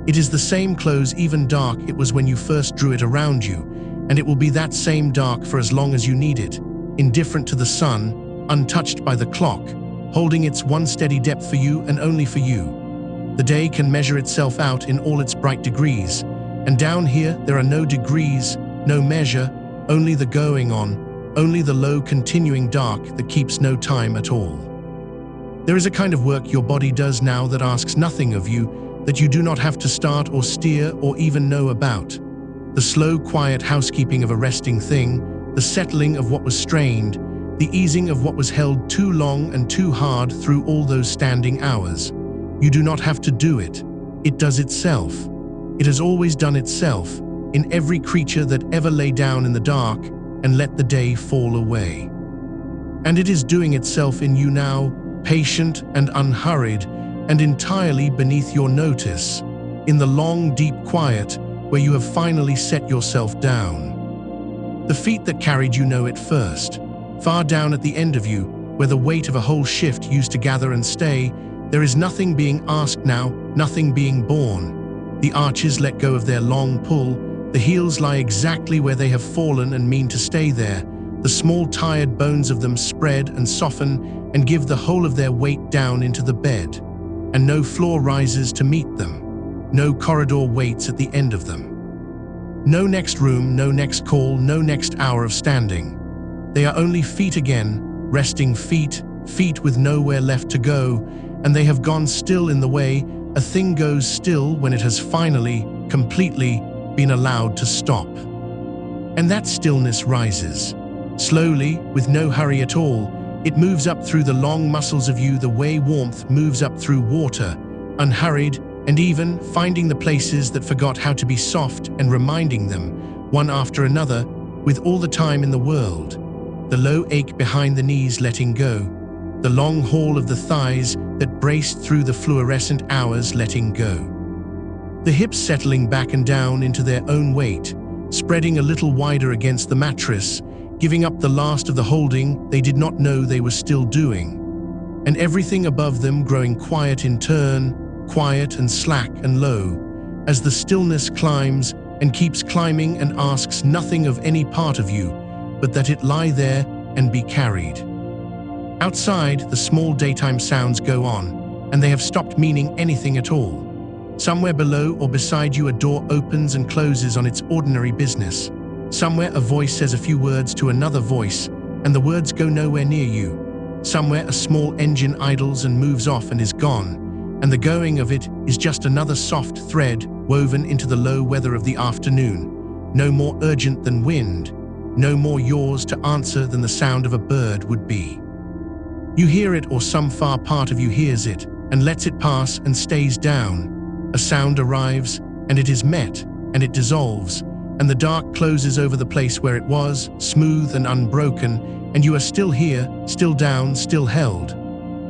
[SPEAKER 1] It is the same close, even dark it was when you first drew it around you, and it will be that same dark for as long as you need it, indifferent to the sun, untouched by the clock, holding its one steady depth for you and only for you. The day can measure itself out in all its bright degrees, and down here there are no degrees, no measure, only the going on, only the low continuing dark that keeps no time at all. There is a kind of work your body does now that asks nothing of you, that you do not have to start or steer or even know about. The slow, quiet housekeeping of a resting thing, the settling of what was strained, the easing of what was held too long and too hard through all those standing hours. You do not have to do it. It does itself. It has always done itself, in every creature that ever lay down in the dark and let the day fall away. And it is doing itself in you now, patient and unhurried, and entirely beneath your notice, in the long, deep quiet where you have finally set yourself down. The feet that carried you know it first. Far down at the end of you, where the weight of a whole shift used to gather and stay, there is nothing being asked now, nothing being borne. The arches let go of their long pull, the heels lie exactly where they have fallen and mean to stay there. The small tired bones of them spread and soften and give the whole of their weight down into the bed. And no floor rises to meet them. No corridor waits at the end of them. No next room, no next call, no next hour of standing. They are only feet again, resting feet, feet with nowhere left to go, and they have gone still in the way a thing goes still when it has finally, completely, been allowed to stop. And that stillness rises. Slowly, with no hurry at all, it moves up through the long muscles of you the way warmth moves up through water, unhurried, and even finding the places that forgot how to be soft and reminding them, one after another, with all the time in the world. The low ache behind the knees letting go, the long haul of the thighs that braced through the fluorescent hours letting go. The hips settling back and down into their own weight, spreading a little wider against the mattress, giving up the last of the holding they did not know they were still doing. And everything above them growing quiet in turn, quiet and slack and low, as the stillness climbs and keeps climbing and asks nothing of any part of you, but that it lie there and be carried. Outside, the small daytime sounds go on, and they have stopped meaning anything at all. Somewhere below or beside you a door opens and closes on its ordinary business. Somewhere a voice says a few words to another voice, and the words go nowhere near you. Somewhere a small engine idles and moves off and is gone, and the going of it is just another soft thread woven into the low weather of the afternoon, no more urgent than wind, no more yours to answer than the sound of a bird would be. You hear it, or some far part of you hears it, and lets it pass and stays down. A sound arrives, and it is met, and it dissolves, and the dark closes over the place where it was, smooth and unbroken, and you are still here, still down, still held.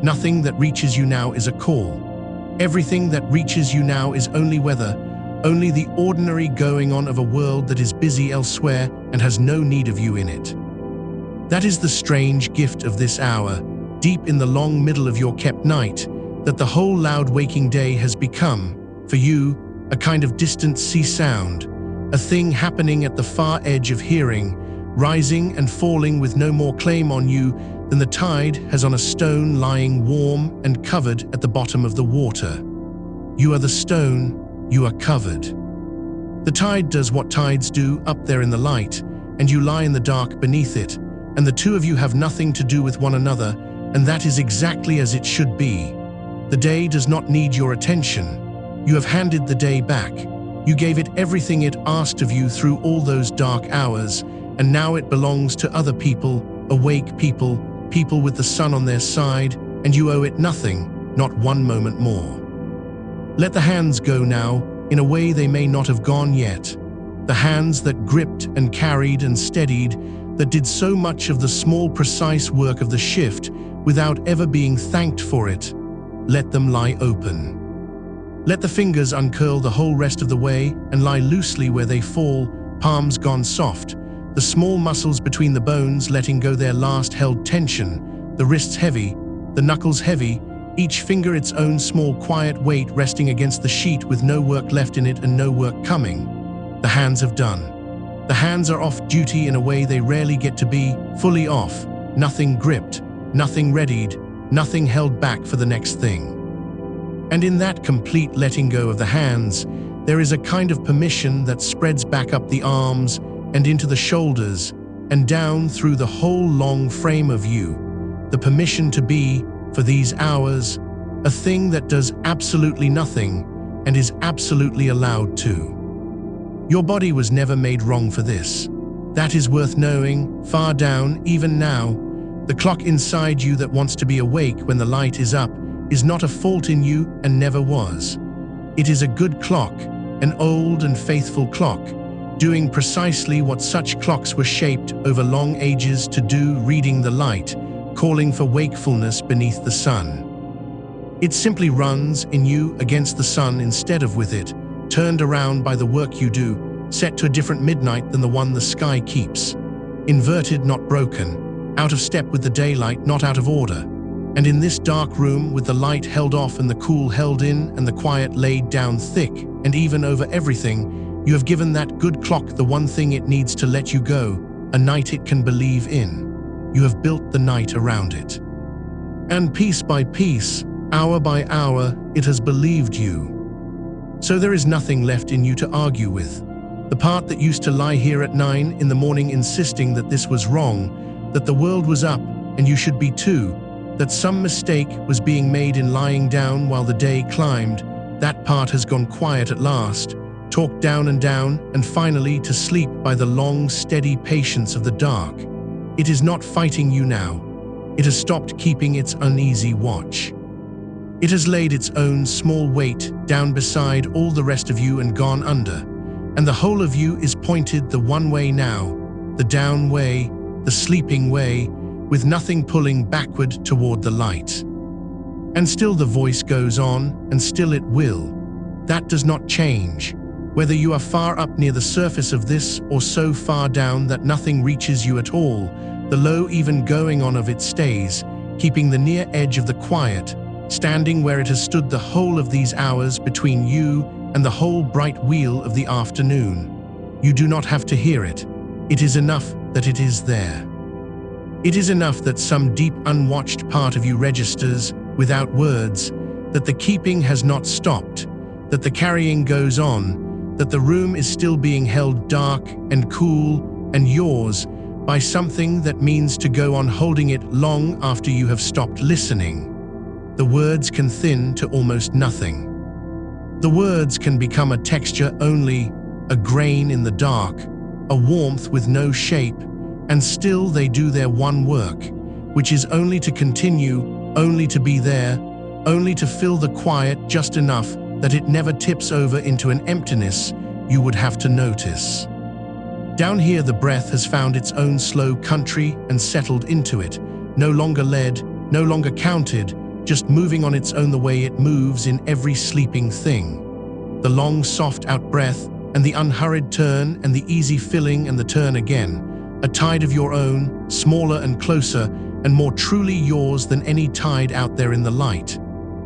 [SPEAKER 1] Nothing that reaches you now is a call. Everything that reaches you now is only weather, only the ordinary going on of a world that is busy elsewhere and has no need of you in it. That is the strange gift of this hour, deep in the long middle of your kept night, that the whole loud waking day has become, for you, a kind of distant sea sound, a thing happening at the far edge of hearing, rising and falling with no more claim on you than the tide has on a stone lying warm and covered at the bottom of the water. You are the stone, you are covered. The tide does what tides do up there in the light, and you lie in the dark beneath it, and the two of you have nothing to do with one another, and that is exactly as it should be. The day does not need your attention. You have handed the day back. You gave it everything it asked of you through all those dark hours, and now it belongs to other people, awake people, people with the sun on their side, and you owe it nothing, not one moment more. Let the hands go now, in a way they may not have gone yet. The hands that gripped and carried and steadied, that did so much of the small precise work of the shift, without ever being thanked for it. Let them lie open. Let the fingers uncurl the whole rest of the way and lie loosely where they fall, palms gone soft, the small muscles between the bones letting go their last held tension, the wrists heavy, the knuckles heavy, each finger its own small quiet weight resting against the sheet with no work left in it and no work coming. The hands have done. The hands are off duty in a way they rarely get to be, fully off, nothing gripped, nothing readied, nothing held back for the next thing. And in that complete letting go of the hands, there is a kind of permission that spreads back up the arms and into the shoulders and down through the whole long frame of you. The permission to be, for these hours, a thing that does absolutely nothing and is absolutely allowed to. Your body was never made wrong for this. That is worth knowing, far down, even now. The clock inside you that wants to be awake when the light is up is not a fault in you and never was. It is a good clock, an old and faithful clock, doing precisely what such clocks were shaped over long ages to do, reading the light, calling for wakefulness beneath the sun. It simply runs in you against the sun instead of with it, turned around by the work you do, set to a different midnight than the one the sky keeps. Inverted, not broken, out of step with the daylight, not out of order. And in this dark room, with the light held off and the cool held in and the quiet laid down thick and even over everything, you have given that good clock the one thing it needs to let you go, a night it can believe in. You have built the night around it. And piece by piece, hour by hour, it has believed you. So there is nothing left in you to argue with. The part that used to lie here at 9 in the morning insisting that this was wrong, that the world was up and you should be too, that some mistake was being made in lying down while the day climbed, that part has gone quiet at last, talked down and finally to sleep by the long, steady patience of the dark. It is not fighting you now. It has stopped keeping its uneasy watch. It has laid its own small weight down beside all the rest of you and gone under, and the whole of you is pointed the one way now, the down way, the sleeping way, with nothing pulling backward toward the light. And still the voice goes on, and still it will. That does not change, whether you are far up near the surface of this or so far down that nothing reaches you at all. The low even going on of it stays, keeping the near edge of the quiet, standing where it has stood the whole of these hours between you and the whole bright wheel of the afternoon. You do not have to hear it. It is enough that it is there. It is enough that some deep unwatched part of you registers, without words, that the keeping has not stopped, that the carrying goes on, that the room is still being held dark and cool and yours by something that means to go on holding it long after you have stopped listening. The words can thin to almost nothing. The words can become a texture only, a grain in the dark, a warmth with no shape, and still they do their one work, which is only to continue, only to be there, only to fill the quiet just enough that it never tips over into an emptiness you would have to notice. Down here the breath has found its own slow country and settled into it, no longer led, no longer counted, just moving on its own the way it moves in every sleeping thing. The long soft out-breath and the unhurried turn and the easy filling and the turn again, a tide of your own, smaller and closer and more truly yours than any tide out there in the light.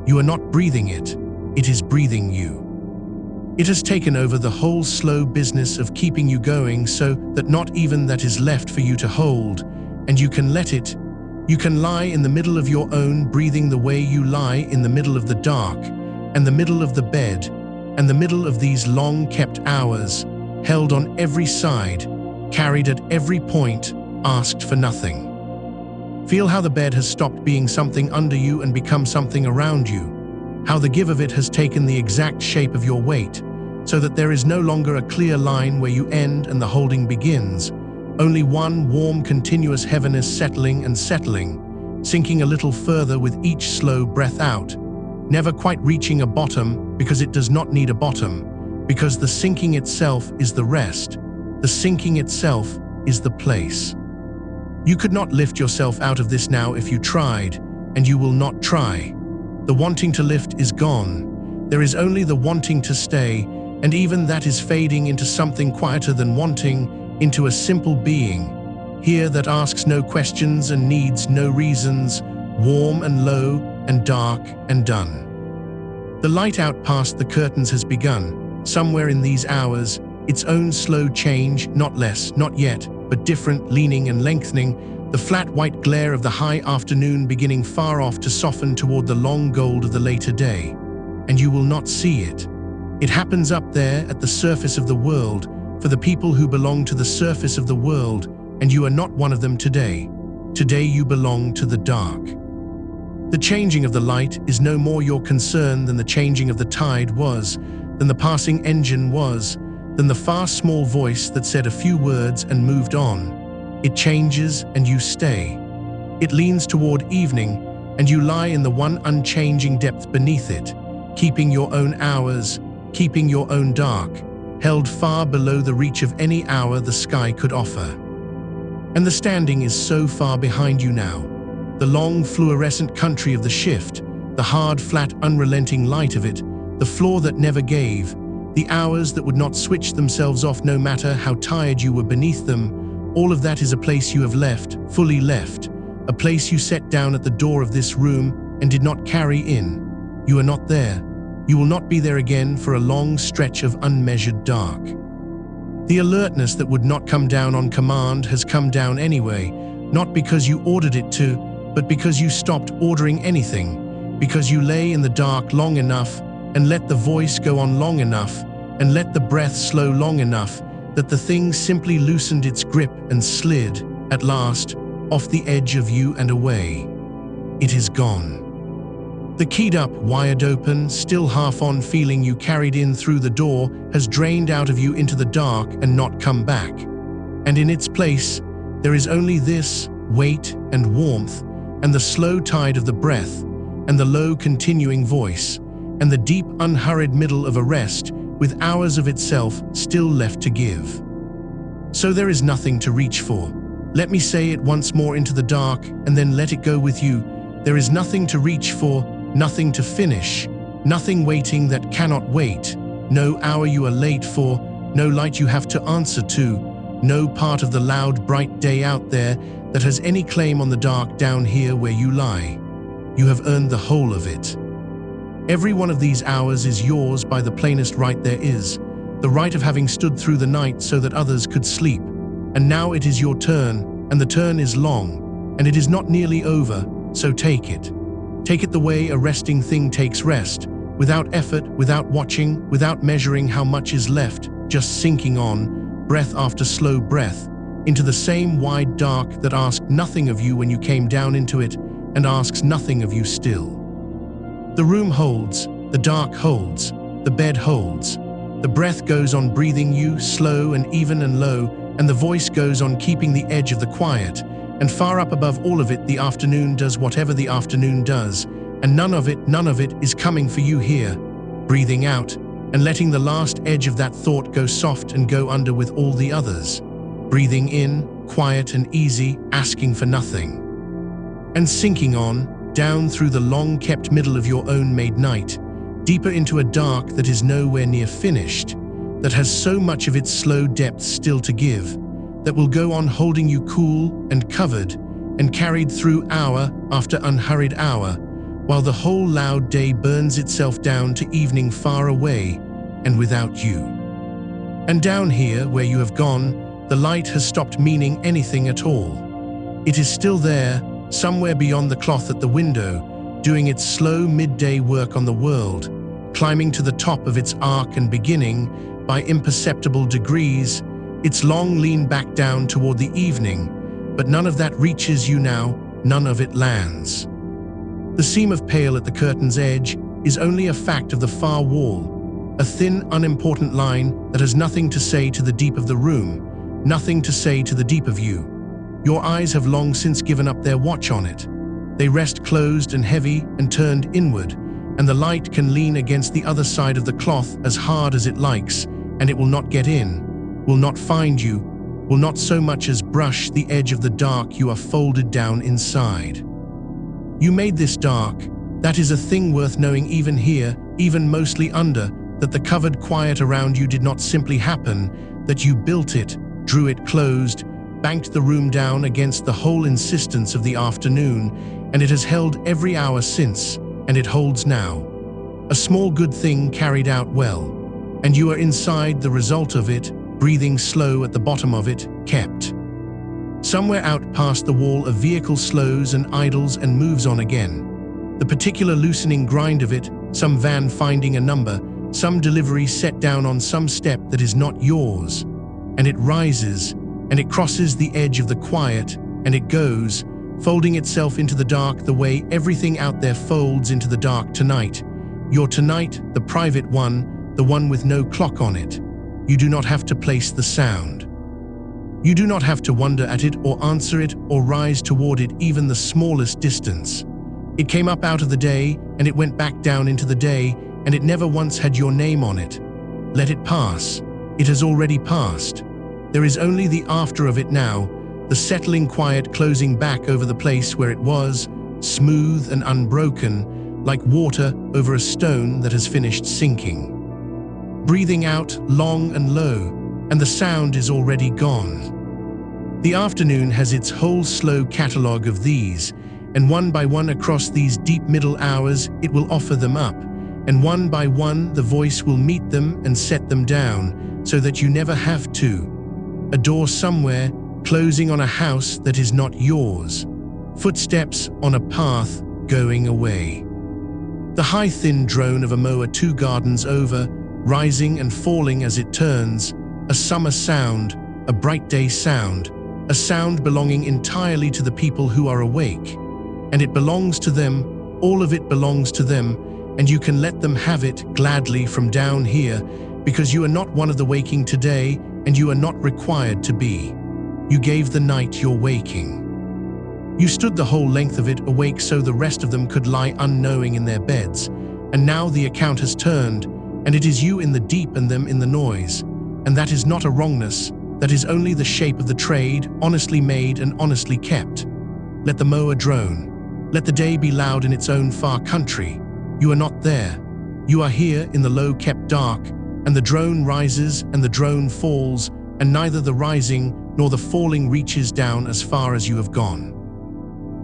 [SPEAKER 1] You are not breathing it, it is breathing you. It has taken over the whole slow business of keeping you going so that not even that is left for you to hold, and you can let it. You can lie in the middle of your own breathing the way you lie in the middle of the dark, and the middle of the bed, and the middle of these long-kept hours, held on every side, carried at every point, asked for nothing. Feel how the bed has stopped being something under you and become something around you, how the give of it has taken the exact shape of your weight, so that there is no longer a clear line where you end and the holding begins, only one warm continuous heaviness settling and settling, sinking a little further with each slow breath out, never quite reaching a bottom because it does not need a bottom, because the sinking itself is the rest, the sinking itself is the place. You could not lift yourself out of this now if you tried, and you will not try. The wanting to lift is gone. There is only the wanting to stay, and even that is fading into something quieter than wanting, into a simple being, here that asks no questions and needs no reasons, warm and low and dark and done. The light out past the curtains has begun, somewhere in these hours, its own slow change, not less, not yet, but different, leaning and lengthening, the flat white glare of the high afternoon beginning far off to soften toward the long gold of the later day. And you will not see it. It happens up there at the surface of the world, for the people who belong to the surface of the world, and you are not one of them today. Today you belong to the dark. The changing of the light is no more your concern than the changing of the tide was, than the passing engine was, than the far small voice that said a few words and moved on. It changes and you stay. It leans toward evening, and you lie in the one unchanging depth beneath it, keeping your own hours, keeping your own dark, held far below the reach of any hour the sky could offer. And the standing is so far behind you now. The long fluorescent country of the shift, the hard, flat, unrelenting light of it, the floor that never gave, the hours that would not switch themselves off no matter how tired you were beneath them, all of that is a place you have left, fully left, a place you set down at the door of this room and did not carry in. You are not there. You will not be there again for a long stretch of unmeasured dark. The alertness that would not come down on command has come down anyway, not because you ordered it to, but because you stopped ordering anything, because you lay in the dark long enough and let the voice go on long enough and let the breath slow long enough that the thing simply loosened its grip and slid, at last, off the edge of you and away. It is gone. The keyed up, wired open, still half on feeling you carried in through the door has drained out of you into the dark and not come back. And in its place, there is only this weight and warmth, and the slow tide of the breath, and the low continuing voice, and the deep unhurried middle of a rest with hours of itself still left to give. So there is nothing to reach for. Let me say it once more into the dark and then let it go with you. There is nothing to reach for, nothing to finish, nothing waiting that cannot wait, no hour you are late for, no light you have to answer to, no part of the loud, bright day out there that has any claim on the dark down here where you lie. You have earned the whole of it. Every one of these hours is yours by the plainest right there is, the right of having stood through the night so that others could sleep. And now it is your turn, and the turn is long, and it is not nearly over, so take it. Take it the way a resting thing takes rest, without effort, without watching, without measuring how much is left, just sinking on, breath after slow breath, into the same wide dark that asked nothing of you when you came down into it, and asks nothing of you still. The room holds, the dark holds, the bed holds, the breath goes on breathing you, slow and even and low, and the voice goes on keeping the edge of the quiet, and far up above all of it the afternoon does whatever the afternoon does, and none of it is coming for you here, breathing out, and letting the last edge of that thought go soft and go under with all the others, breathing in, quiet and easy, asking for nothing, and sinking on, down through the long-kept middle of your own made night, deeper into a dark that is nowhere near finished, that has so much of its slow depths still to give, that will go on holding you cool and covered and carried through hour after unhurried hour, while the whole loud day burns itself down to evening far away and without you. And down here, where you have gone, the light has stopped meaning anything at all. It is still there, somewhere beyond the cloth at the window, doing its slow midday work on the world, climbing to the top of its arc and beginning, by imperceptible degrees, its long lean back down toward the evening, but none of that reaches you now, none of it lands. The seam of pale at the curtain's edge is only a fact of the far wall, a thin, unimportant line that has nothing to say to the deep of the room, nothing to say to the deep of you. Your eyes have long since given up their watch on it. They rest closed and heavy and turned inward, and the light can lean against the other side of the cloth as hard as it likes, and it will not get in, will not find you, will not so much as brush the edge of the dark you are folded down inside. You made this dark. That is a thing worth knowing even here, even mostly under, that the covered quiet around you did not simply happen, that you built it, drew it closed, banked the room down against the whole insistence of the afternoon, and it has held every hour since, and it holds now. A small good thing carried out well, and you are inside the result of it, breathing slow at the bottom of it, kept. Somewhere out past the wall a vehicle slows and idles and moves on again. The particular loosening grind of it, some van finding a number, some delivery set down on some step that is not yours, and it rises, and it crosses the edge of the quiet, and it goes, folding itself into the dark the way everything out there folds into the dark tonight. Your tonight, the private one, the one with no clock on it. You do not have to place the sound. You do not have to wonder at it or answer it or rise toward it even the smallest distance. It came up out of the day, and it went back down into the day, and it never once had your name on it. Let it pass. It has already passed. There is only the after of it now, the settling quiet closing back over the place where it was, smooth and unbroken, like water over a stone that has finished sinking. Breathing out long and low, and the sound is already gone. The afternoon has its whole slow catalogue of these, and one by one across these deep middle hours it will offer them up, and one by one the voice will meet them and set them down, so that you never have to. A door somewhere, closing on a house that is not yours. Footsteps on a path going away. The high thin drone of a mower 2 gardens over, rising and falling as it turns, a summer sound, a bright day sound, a sound belonging entirely to the people who are awake. And it belongs to them, all of it belongs to them, and you can let them have it gladly from down here, because you are not one of the waking today, and you are not required to be. You gave the night your waking. You stood the whole length of it awake so the rest of them could lie unknowing in their beds, and now the account has turned, and it is you in the deep and them in the noise, and that is not a wrongness, that is only the shape of the trade, honestly made and honestly kept. Let the mower drone. Let the day be loud in its own far country. You are not there. You are here in the low-kept dark, and the drone rises and the drone falls, and neither the rising nor the falling reaches down as far as you have gone.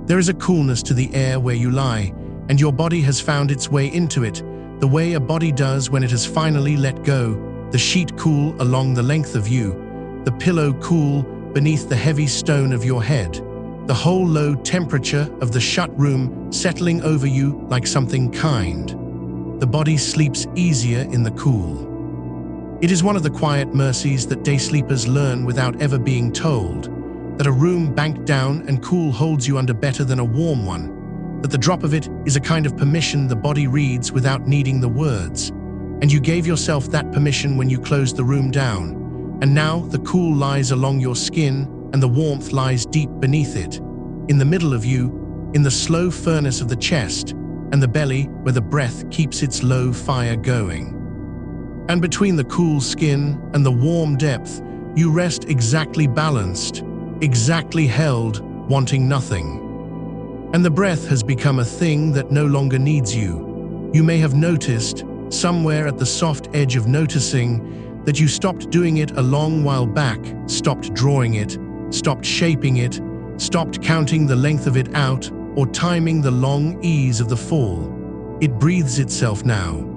[SPEAKER 1] There is a coolness to the air where you lie, and your body has found its way into it, the way a body does when it has finally let go, the sheet cool along the length of you, the pillow cool beneath the heavy stone of your head, the whole low temperature of the shut room settling over you like something kind. The body sleeps easier in the cool. It is one of the quiet mercies that day sleepers learn without ever being told, that a room banked down and cool holds you under better than a warm one, that the drop of it is a kind of permission the body reads without needing the words, and you gave yourself that permission when you closed the room down, and now the cool lies along your skin and the warmth lies deep beneath it, in the middle of you, in the slow furnace of the chest, and the belly where the breath keeps its low fire going. And between the cool skin and the warm depth, you rest exactly balanced, exactly held, wanting nothing. And the breath has become a thing that no longer needs you. You may have noticed, somewhere at the soft edge of noticing, that you stopped doing it a long while back, stopped drawing it, stopped shaping it, stopped counting the length of it out, or timing the long ease of the fall. It breathes itself now.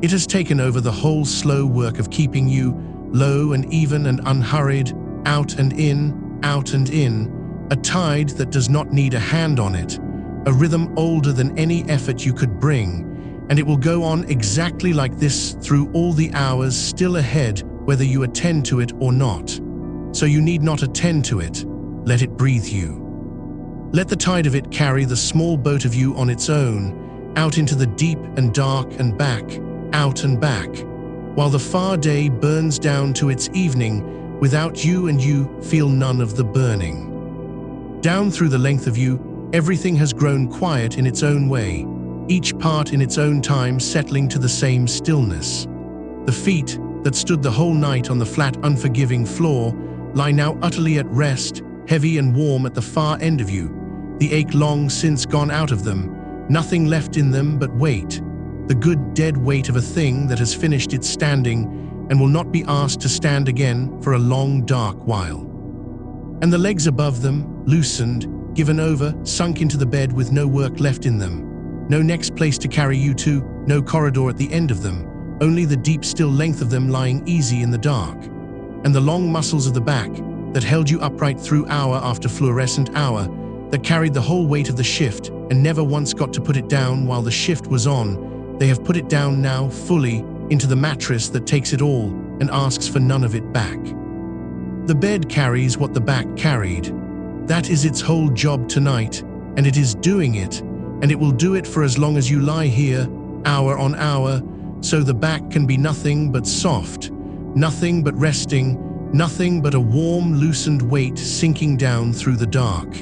[SPEAKER 1] It has taken over the whole slow work of keeping you low and even and unhurried, out and in, a tide that does not need a hand on it, a rhythm older than any effort you could bring, and it will go on exactly like this through all the hours still ahead, whether you attend to it or not. So you need not attend to it. Let it breathe you. Let the tide of it carry the small boat of you on its own, out into the deep and dark and back, out and back, while the far day burns down to its evening, without you, and you feel none of the burning. Down through the length of you, everything has grown quiet in its own way, each part in its own time settling to the same stillness. The feet that stood the whole night on the flat, unforgiving floor lie now utterly at rest, heavy and warm at the far end of you, the ache long since gone out of them, nothing left in them but weight, the good dead weight of a thing that has finished its standing and will not be asked to stand again for a long dark while. And the legs above them, loosened, given over, sunk into the bed with no work left in them, no next place to carry you to, no corridor at the end of them, only the deep still length of them lying easy in the dark, and the long muscles of the back that held you upright through hour after fluorescent hour, that carried the whole weight of the shift and never once got to put it down while the shift was on. They have put it down now fully into the mattress that takes it all and asks for none of it back. The bed carries what the back carried. That is its whole job tonight, and it is doing it, and it will do it for as long as you lie here, hour on hour, so the back can be nothing but soft, nothing but resting, nothing but a warm, loosened weight sinking down through the dark.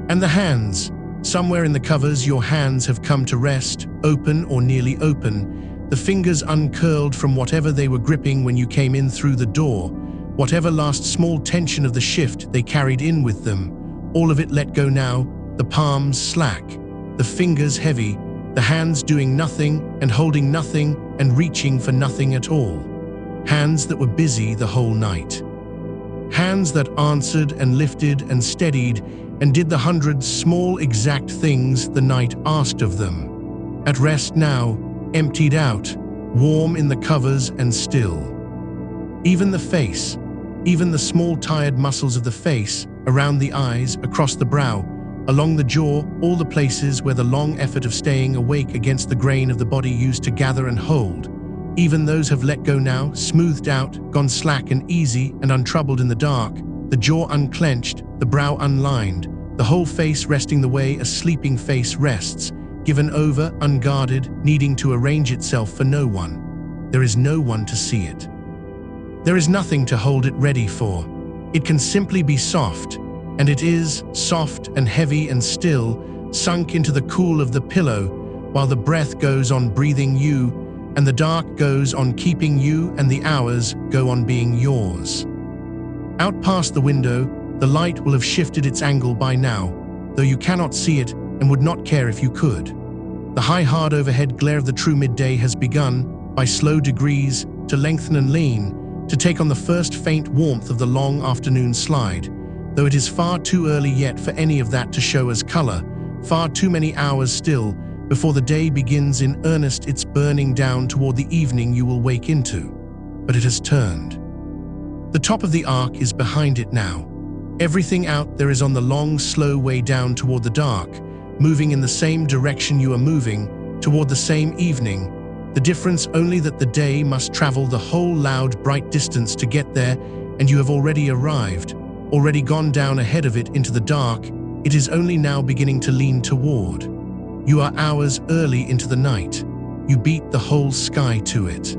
[SPEAKER 1] And the hands, somewhere in the covers your hands have come to rest, open or nearly open, the fingers uncurled from whatever they were gripping when you came in through the door, whatever last small tension of the shift they carried in with them, all of it let go now, the palms slack, the fingers heavy, the hands doing nothing and holding nothing and reaching for nothing at all. Hands that were busy the whole night. Hands that answered and lifted and steadied and did the 100 small exact things the night asked of them. At rest now, emptied out, warm in the covers and still. Even the face, even the small tired muscles of the face, around the eyes, across the brow, along the jaw, all the places where the long effort of staying awake against the grain of the body used to gather and hold, even those have let go now, smoothed out, gone slack and easy and untroubled in the dark, the jaw unclenched, the brow unlined, the whole face resting the way a sleeping face rests, given over, unguarded, needing to arrange itself for no one. There is no one to see it. There is nothing to hold it ready for. It can simply be soft, and it is soft and heavy and still, sunk into the cool of the pillow, while the breath goes on breathing you, and the dark goes on keeping you, and the hours go on being yours. Out past the window, the light will have shifted its angle by now, though you cannot see it and would not care if you could. The high hard overhead glare of the true midday has begun, by slow degrees, to lengthen and lean, to take on the first faint warmth of the long afternoon slide, though it is far too early yet for any of that to show as color, far too many hours still, before the day begins in earnest its burning down toward the evening you will wake into. But it has turned. The top of the arc is behind it now. Everything out there is on the long, slow way down toward the dark, moving in the same direction you are moving, toward the same evening. The difference only that the day must travel the whole loud, bright distance to get there, and you have already arrived, already gone down ahead of it into the dark. It is only now beginning to lean toward. You are hours early into the night. You beat the whole sky to it.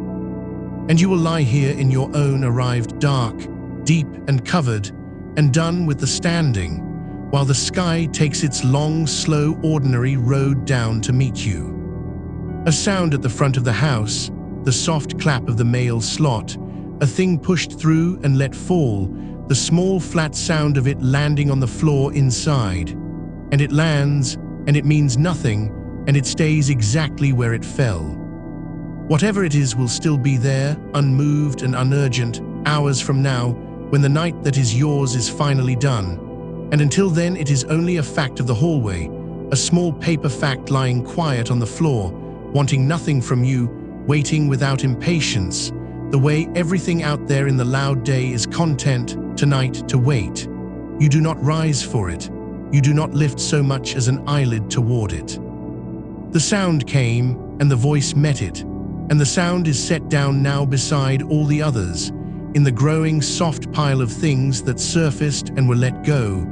[SPEAKER 1] And you will lie here in your own arrived dark, deep and covered, and done with the standing, while the sky takes its long, slow, ordinary road down to meet you. A sound at the front of the house, the soft clap of the mail slot, a thing pushed through and let fall, the small flat sound of it landing on the floor inside. And it lands, and it means nothing, and it stays exactly where it fell. Whatever it is will still be there, unmoved and unurgent, hours from now, when the night that is yours is finally done. And until then it is only a fact of the hallway, a small paper fact lying quiet on the floor, wanting nothing from you, waiting without impatience, the way everything out there in the loud day is content, tonight, to wait. You do not rise for it. You do not lift so much as an eyelid toward it. The sound came, and the voice met it, and the sound is set down now beside all the others, in the growing soft pile of things that surfaced and were let go,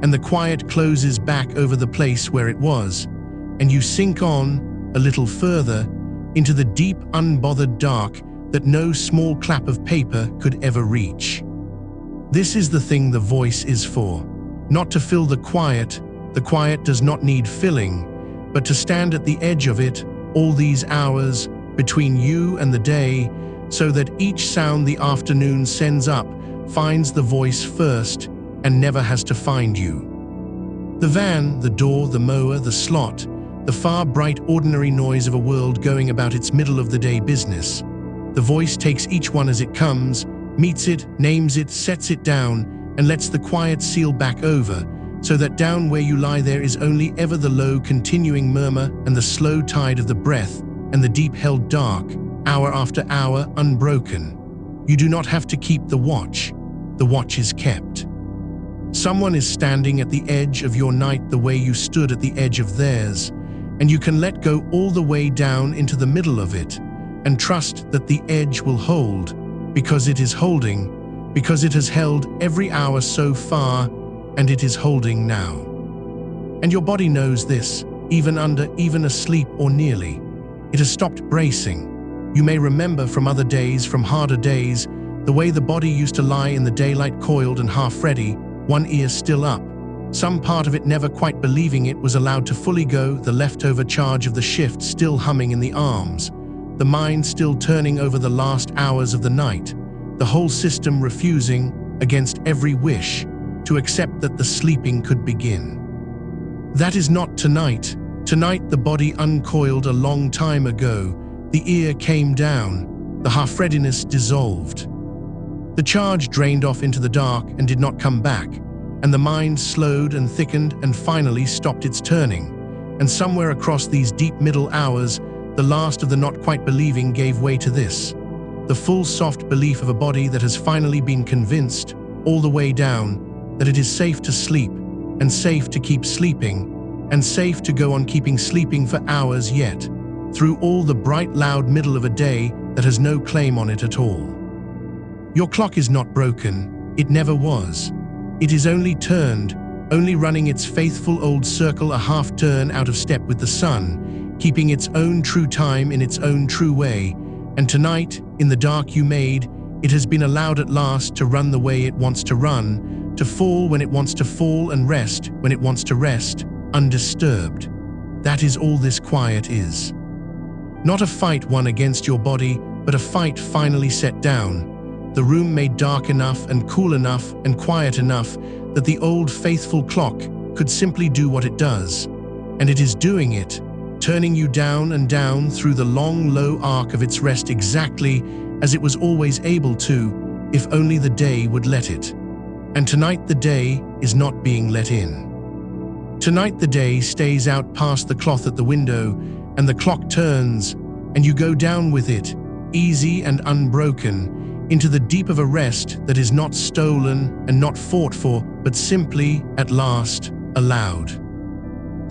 [SPEAKER 1] and the quiet closes back over the place where it was, and you sink on, a little further, into the deep, unbothered dark that no small clap of paper could ever reach. This is the thing the voice is for. Not to fill the quiet does not need filling, but to stand at the edge of it all these hours between you and the day, so that each sound the afternoon sends up finds the voice first and never has to find you. The van, the door, the mower, the slot, the far bright ordinary noise of a world going about its middle-of-the-day business. The voice takes each one as it comes, meets it, names it, sets it down, and lets the quiet seal back over, so that down where you lie there is only ever the low continuing murmur and the slow tide of the breath and the deep-held dark, hour after hour, unbroken. You do not have to keep the watch is kept. Someone is standing at the edge of your night the way you stood at the edge of theirs, and you can let go all the way down into the middle of it and trust that the edge will hold, because it is holding, because it has held every hour so far, and it is holding now. And your body knows this, even asleep or nearly. It has stopped bracing. You may remember from other days, from harder days, the way the body used to lie in the daylight coiled and half ready, one ear still up, some part of it never quite believing it was allowed to fully go, the leftover charge of the shift still humming in the arms, the mind still turning over the last hours of the night, the whole system refusing, against every wish, to accept that the sleeping could begin. That is not tonight. Tonight the body uncoiled a long time ago, the ear came down, the half-readiness dissolved. The charge drained off into the dark and did not come back, and the mind slowed and thickened and finally stopped its turning, and somewhere across these deep middle hours, the last of the not quite believing gave way to this, the full soft belief of a body that has finally been convinced, all the way down, that it is safe to sleep, and safe to keep sleeping, and safe to go on keeping sleeping for hours yet, through all the bright loud middle of a day that has no claim on it at all. Your clock is not broken, it never was. It is only turned, only running its faithful old circle a half turn out of step with the sun, keeping its own true time in its own true way, and tonight, in the dark you made, it has been allowed at last to run the way it wants to run, to fall when it wants to fall and rest when it wants to rest, undisturbed. That is all this quiet is. Not a fight won against your body, but a fight finally set down. The room made dark enough and cool enough and quiet enough that the old faithful clock could simply do what it does. And it is doing it, turning you down and down through the long, low arc of its rest exactly as it was always able to, if only the day would let it. And tonight the day is not being let in. Tonight the day stays out past the cloth at the window, and the clock turns, and you go down with it, easy and unbroken, into the deep of a rest that is not stolen and not fought for, but simply, at last, allowed.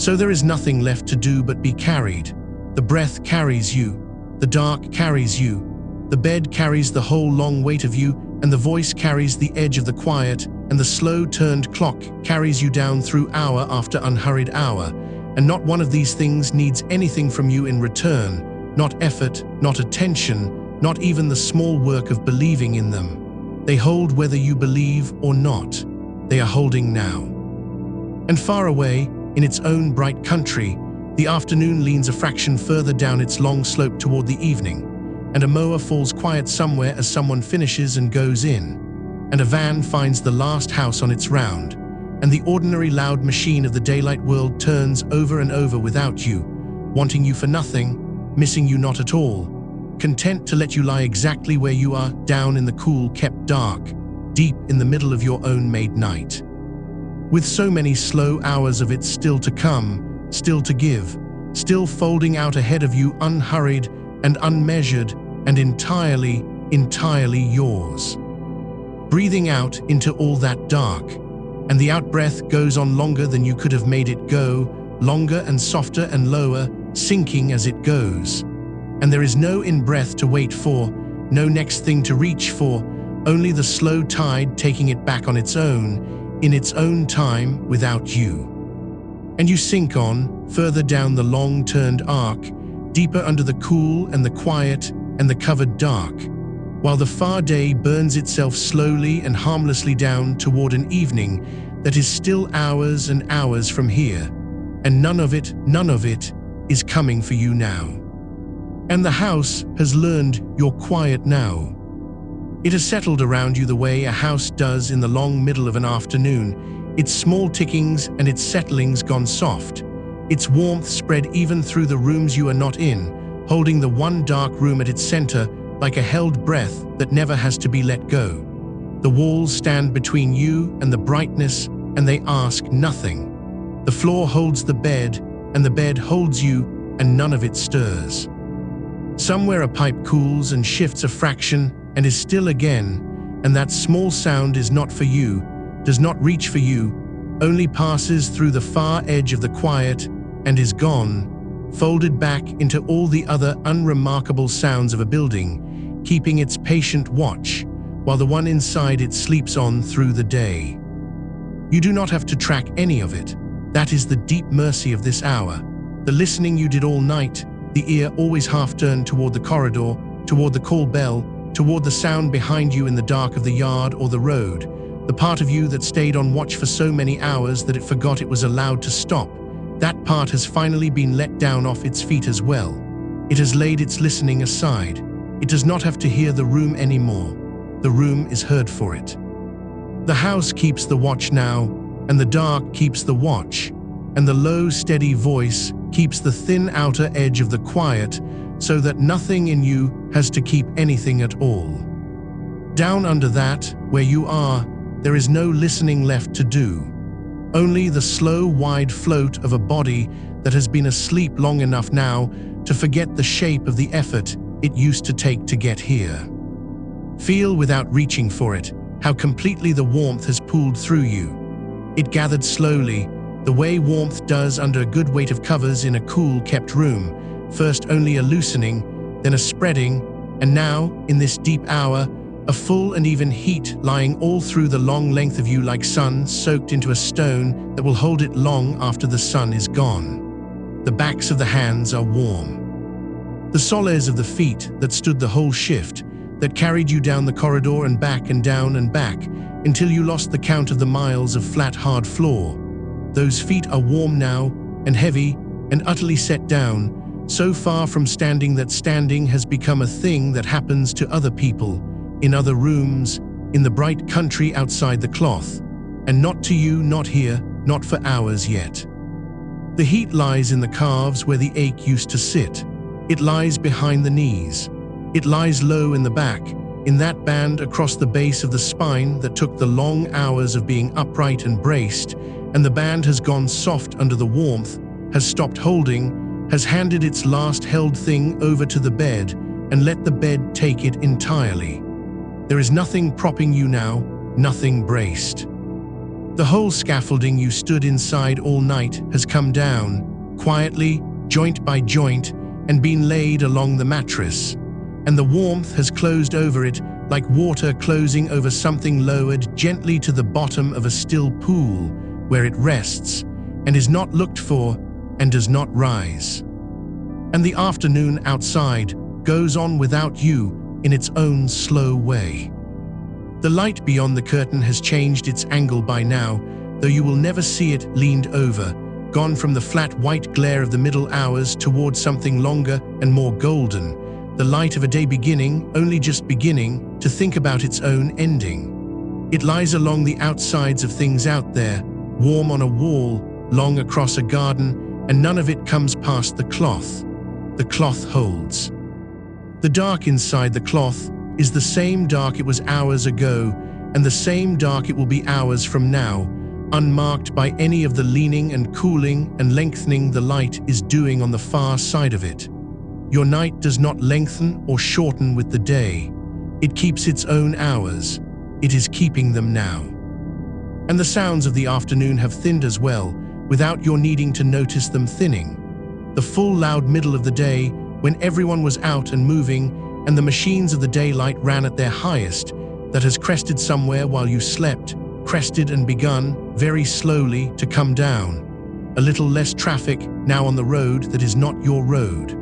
[SPEAKER 1] So there is nothing left to do but be carried. The breath carries you, the dark carries you, the bed carries the whole long weight of you, and the voice carries the edge of the quiet, and the slow-turned clock carries you down through hour after unhurried hour, and not one of these things needs anything from you in return, not effort, not attention, not even the small work of believing in them. They hold whether you believe or not. They are holding now. And far away, in its own bright country, the afternoon leans a fraction further down its long slope toward the evening, and a mower falls quiet somewhere as someone finishes and goes in, and a van finds the last house on its round, and the ordinary loud machine of the daylight world turns over and over without you, wanting you for nothing, missing you not at all, content to let you lie exactly where you are, down in the cool, kept dark, deep in the middle of your own made night. With so many slow hours of it still to come, still to give, still folding out ahead of you unhurried and unmeasured and entirely, entirely yours. Breathing out into all that dark, and the out-breath goes on longer than you could have made it go, longer and softer and lower, sinking as it goes. And there is no in-breath to wait for, no next thing to reach for, only the slow tide taking it back on its own, in its own time, without you. And you sink on, further down the long-turned arc, deeper under the cool and the quiet and the covered dark, while the far day burns itself slowly and harmlessly down toward an evening that is still hours and hours from here, and none of it is coming for you now. And the house has learned you're quiet now. It has settled around you the way a house does in the long middle of an afternoon, its small tickings and its settlings gone soft, its warmth spread even through the rooms you are not in, holding the one dark room at its center like a held breath that never has to be let go. The walls stand between you and the brightness, and they ask nothing. The floor holds the bed, and the bed holds you, and none of it stirs. Somewhere a pipe cools and shifts a fraction and is still again, and that small sound is not for you, does not reach for you, only passes through the far edge of the quiet and is gone, folded back into all the other unremarkable sounds of a building, keeping its patient watch, while the one inside it sleeps on through the day. You do not have to track any of it. That is the deep mercy of this hour. The listening you did all night, the ear always half turned toward the corridor, toward the call bell, toward the sound behind you in the dark of the yard or the road, the part of you that stayed on watch for so many hours that it forgot it was allowed to stop. That part has finally been let down off its feet as well. It has laid its listening aside. It does not have to hear the room anymore. The room is heard for it. The house keeps the watch now, and the dark keeps the watch, and the low, steady voice keeps the thin outer edge of the quiet, so that nothing in you has to keep anything at all. Down under that, where you are, there is no listening left to do. Only the slow, wide float of a body that has been asleep long enough now to forget the shape of the effort it used to take to get here. Feel, without reaching for it, how completely the warmth has pooled through you. It gathered slowly, the way warmth does under a good weight of covers in a cool, kept room, first only a loosening, then a spreading, and now, in this deep hour, a full and even heat lying all through the long length of you like sun soaked into a stone that will hold it long after the sun is gone. The backs of the hands are warm. The soles of the feet that stood the whole shift, that carried you down the corridor and back and down and back until you lost the count of the miles of flat, hard floor. Those feet are warm now and heavy and utterly set down, so far from standing that standing has become a thing that happens to other people, in other rooms, in the bright country outside the cloth, and not to you, not here, not for hours yet. The heat lies in the calves where the ache used to sit. It lies behind the knees. It lies low in the back, in that band across the base of the spine that took the long hours of being upright and braced, and the band has gone soft under the warmth, has stopped holding, has handed its last held thing over to the bed, and let the bed take it entirely. There is nothing propping you now, nothing braced. The whole scaffolding you stood inside all night has come down, quietly, joint by joint, and been laid along the mattress, and the warmth has closed over it like water closing over something lowered gently to the bottom of a still pool, where it rests, and is not looked for, and does not rise. And the afternoon outside goes on without you in its own slow way. The light beyond the curtain has changed its angle by now, though you will never see it leaned over, gone from the flat white glare of the middle hours toward something longer and more golden, the light of a day beginning, only just beginning, to think about its own ending. It lies along the outsides of things out there, warm on a wall, long across a garden, and none of it comes past the cloth. The cloth holds. The dark inside the cloth is the same dark it was hours ago, and the same dark it will be hours from now, unmarked by any of the leaning and cooling and lengthening the light is doing on the far side of it. Your night does not lengthen or shorten with the day. It keeps its own hours. It is keeping them now. And the sounds of the afternoon have thinned as well, without your needing to notice them thinning. The full loud middle of the day, when everyone was out and moving, and the machines of the daylight ran at their highest, that has crested somewhere while you slept, crested and begun, very slowly, to come down. A little less traffic now on the road that is not your road.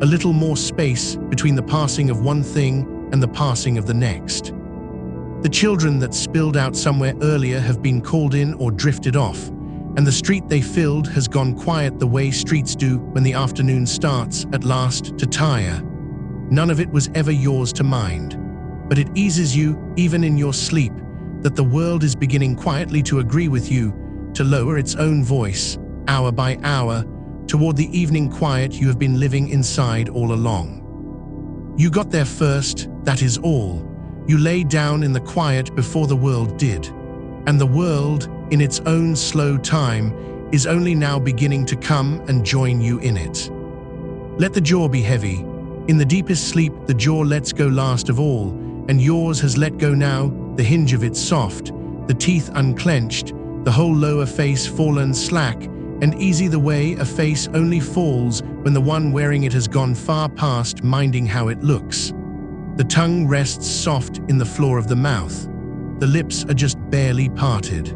[SPEAKER 1] A little more space between the passing of one thing and the passing of the next. The children that spilled out somewhere earlier have been called in or drifted off, and the street they filled has gone quiet the way streets do when the afternoon starts, at last, to tire. None of it was ever yours to mind, but it eases you, even in your sleep, that the world is beginning quietly to agree with you, to lower its own voice, hour by hour, toward the evening quiet you have been living inside all along. You got there first, that is all. You lay down in the quiet before the world did. And the world, in its own slow time, is only now beginning to come and join you in it. Let the jaw be heavy. In the deepest sleep, the jaw lets go last of all, and yours has let go now, the hinge of it soft, the teeth unclenched, the whole lower face fallen slack, and easy the way a face only falls when the one wearing it has gone far past minding how it looks. The tongue rests soft in the floor of the mouth. The lips are just barely parted.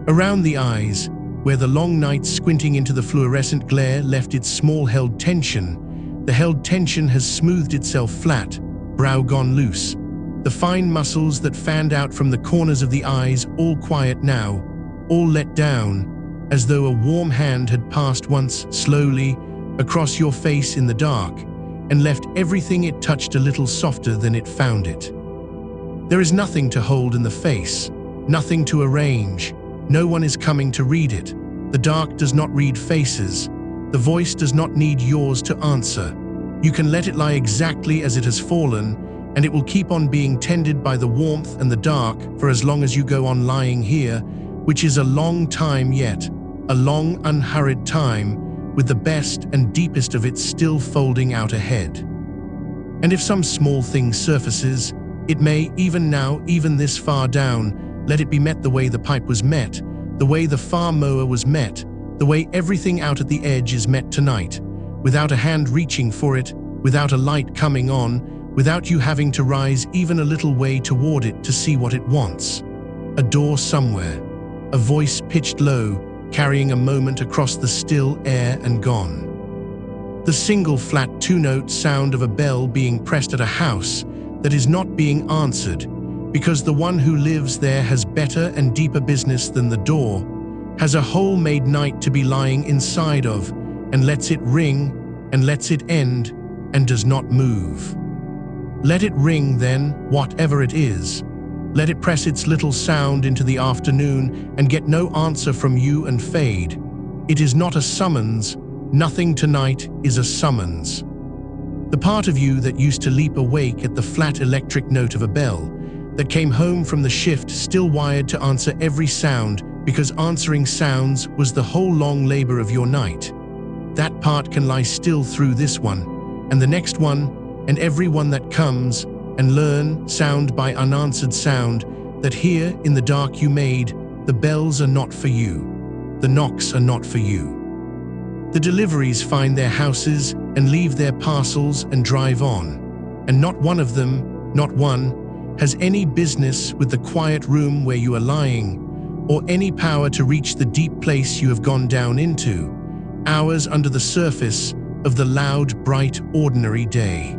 [SPEAKER 1] Around the eyes, where the long night squinting into the fluorescent glare left its small held tension, the held tension has smoothed itself flat, brow gone loose. The fine muscles that fanned out from the corners of the eyes all quiet now, all let down, as though a warm hand had passed once slowly across your face in the dark and left everything it touched a little softer than it found it. There is nothing to hold in the face, nothing to arrange. No one is coming to read it. The dark does not read faces. The voice does not need yours to answer. You can let it lie exactly as it has fallen, and it will keep on being tended by the warmth and the dark for as long as you go on lying here, which is a long time yet, a long unhurried time, with the best and deepest of it still folding out ahead. And if some small thing surfaces, it may, even now, even this far down, let it be met the way the pipe was met, the way the farm mower was met, the way everything out at the edge is met tonight, without a hand reaching for it, without a light coming on, without you having to rise even a little way toward it to see what it wants. A door somewhere, a voice pitched low, carrying a moment across the still air and gone. The single flat two-note sound of a bell being pressed at a house that is not being answered, because the one who lives there has better and deeper business than the door, has a whole made night to be lying inside of, and lets it ring, and lets it end, and does not move. Let it ring then, whatever it is. Let it press its little sound into the afternoon and get no answer from you and fade. It is not a summons. Nothing tonight is a summons. The part of you that used to leap awake at the flat electric note of a bell, that came home from the shift still wired to answer every sound because answering sounds was the whole long labor of your night. That part can lie still through this one, and the next one, and every one that comes, and learn, sound by unanswered sound, that here in the dark you made, the bells are not for you. The knocks are not for you. The deliveries find their houses and leave their parcels and drive on, and not one of them, not one, has any business with the quiet room where you are lying, or any power to reach the deep place you have gone down into, hours under the surface of the loud, bright, ordinary day.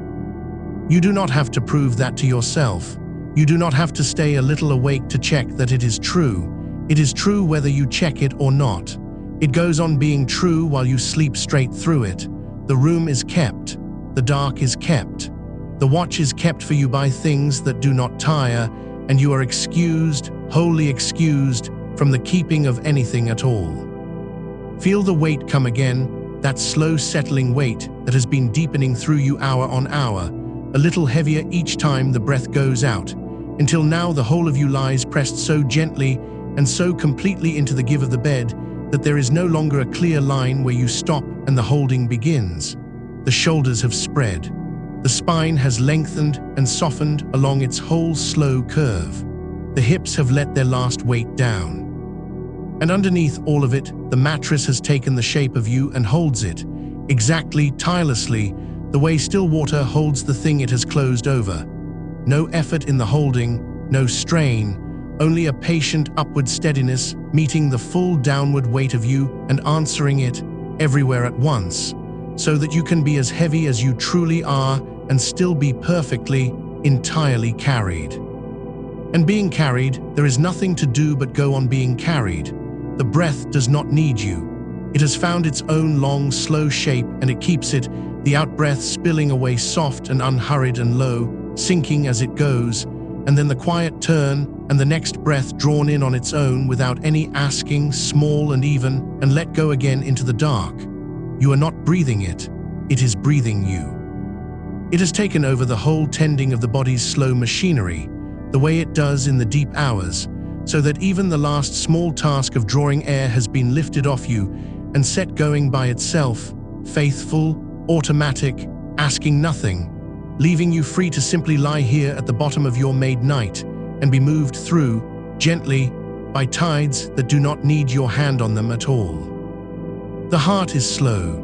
[SPEAKER 1] You do not have to prove that to yourself. You do not have to stay a little awake to check that it is true. It is true whether you check it or not. It goes on being true while you sleep straight through it. The room is kept. The dark is kept. The watch is kept for you by things that do not tire, and you are excused, wholly excused, from the keeping of anything at all. Feel the weight come again, that slow settling weight that has been deepening through you hour on hour, a little heavier each time the breath goes out, until now the whole of you lies pressed so gently and so completely into the give of the bed that there is no longer a clear line where you stop and the holding begins. The shoulders have spread. The spine has lengthened and softened along its whole slow curve. The hips have let their last weight down. And underneath all of it, the mattress has taken the shape of you and holds it, exactly, tirelessly, the way still water holds the thing it has closed over. No effort in the holding, no strain, only a patient upward steadiness meeting the full downward weight of you and answering it everywhere at once, so that you can be as heavy as you truly are and still be perfectly, entirely carried. And being carried, there is nothing to do but go on being carried. The breath does not need you. It has found its own long, slow shape and it keeps it, the out-breath spilling away soft and unhurried and low, sinking as it goes, and then the quiet turn and the next breath drawn in on its own without any asking, small and even, and let go again into the dark. You are not breathing it, it is breathing you. It has taken over the whole tending of the body's slow machinery, the way it does in the deep hours, so that even the last small task of drawing air has been lifted off you and set going by itself, faithful, automatic, asking nothing, leaving you free to simply lie here at the bottom of your made night and be moved through, gently, by tides that do not need your hand on them at all. The heart is slow.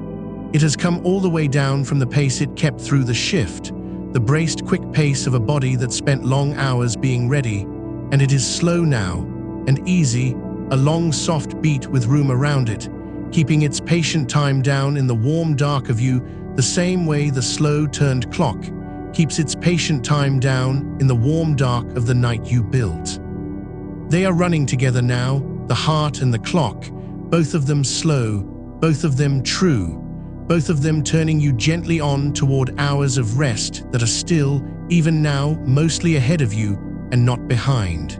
[SPEAKER 1] It has come all the way down from the pace it kept through the shift, the braced quick pace of a body that spent long hours being ready, and it is slow now, and easy, a long soft beat with room around it, keeping its patient time down in the warm dark of you the same way the slow-turned clock keeps its patient time down in the warm dark of the night you built. They are running together now, the heart and the clock, both of them slow, both of them true, both of them turning you gently on toward hours of rest that are still, even now, mostly ahead of you and not behind.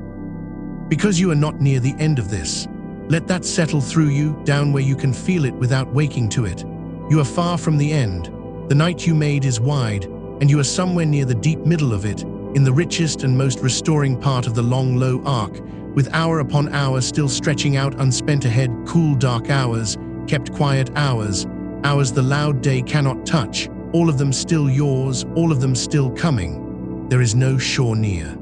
[SPEAKER 1] Because you are not near the end of this, let that settle through you down where you can feel it without waking to it. You are far from the end. The night you made is wide, and you are somewhere near the deep middle of it, in the richest and most restoring part of the long, low arc, with hour upon hour still stretching out unspent ahead, cool, dark hours, kept quiet hours, hours the loud day cannot touch, all of them still yours, all of them still coming. There is no shore near.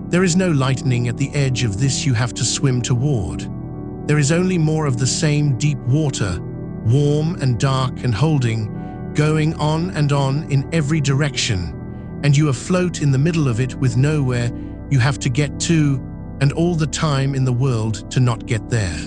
[SPEAKER 1] There is no lightening at the edge of this you have to swim toward. There is only more of the same deep water, warm and dark and holding, going on and on in every direction, and you afloat in the middle of it with nowhere you have to get to, and all the time in the world to not get there.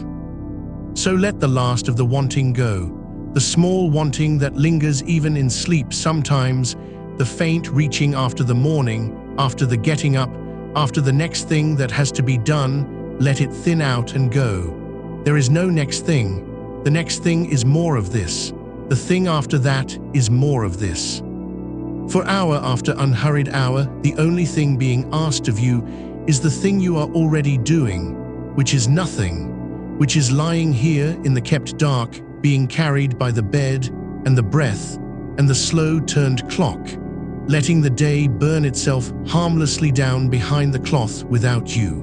[SPEAKER 1] So let the last of the wanting go, the small wanting that lingers even in sleep sometimes, the faint reaching after the morning, after the getting up, after the next thing that has to be done, let it thin out and go. There is no next thing. The next thing is more of this. The thing after that is more of this. For hour after unhurried hour, the only thing being asked of you is the thing you are already doing, which is nothing, which is lying here in the kept dark, being carried by the bed and the breath and the slow-turned clock, letting the day burn itself harmlessly down behind the cloth without you.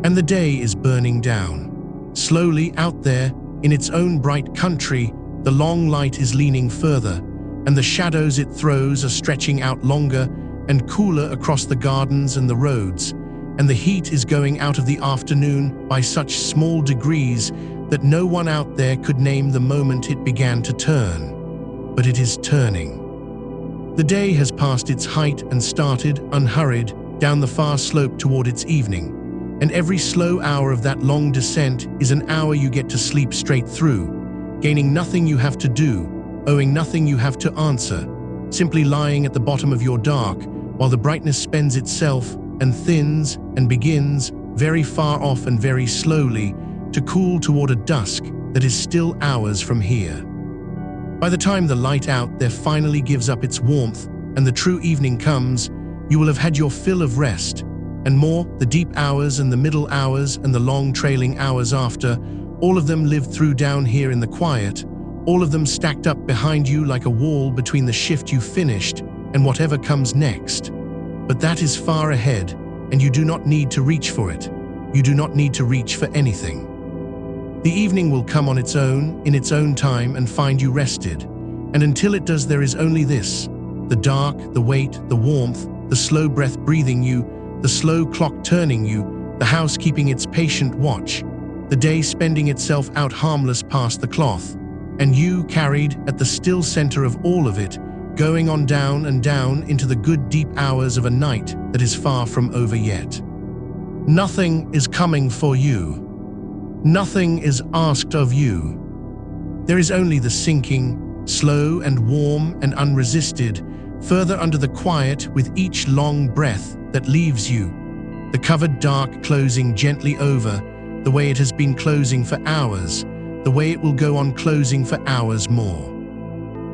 [SPEAKER 1] And the day is burning down. Slowly out there, in its own bright country, the long light is leaning further, and the shadows it throws are stretching out longer and cooler across the gardens and the roads, and the heat is going out of the afternoon by such small degrees that no one out there could name the moment it began to turn. But it is turning. The day has passed its height and started, unhurried, down the far slope toward its evening, and every slow hour of that long descent is an hour you get to sleep straight through, gaining nothing you have to do, owing nothing you have to answer, simply lying at the bottom of your dark while the brightness spends itself and thins and begins, very far off and very slowly, to cool toward a dusk that is still hours from here. By the time the light out there finally gives up its warmth and the true evening comes, you will have had your fill of rest, and more, the deep hours and the middle hours and the long trailing hours after, all of them lived through down here in the quiet, all of them stacked up behind you like a wall between the shift you finished and whatever comes next. But that is far ahead, and you do not need to reach for it. You do not need to reach for anything. The evening will come on its own, in its own time, and find you rested. And until it does, there is only this: the dark, the weight, the warmth, the slow breath breathing you, the slow clock turning you, the house keeping its patient watch, the day spending itself out harmless past the cloth, and you carried at the still center of all of it, going on down and down into the good deep hours of a night that is far from over yet. Nothing is coming for you. Nothing is asked of you. There is only the sinking, slow and warm and unresisted, further under the quiet with each long breath that leaves you, the covered dark closing gently over, the way it has been closing for hours, the way it will go on closing for hours more.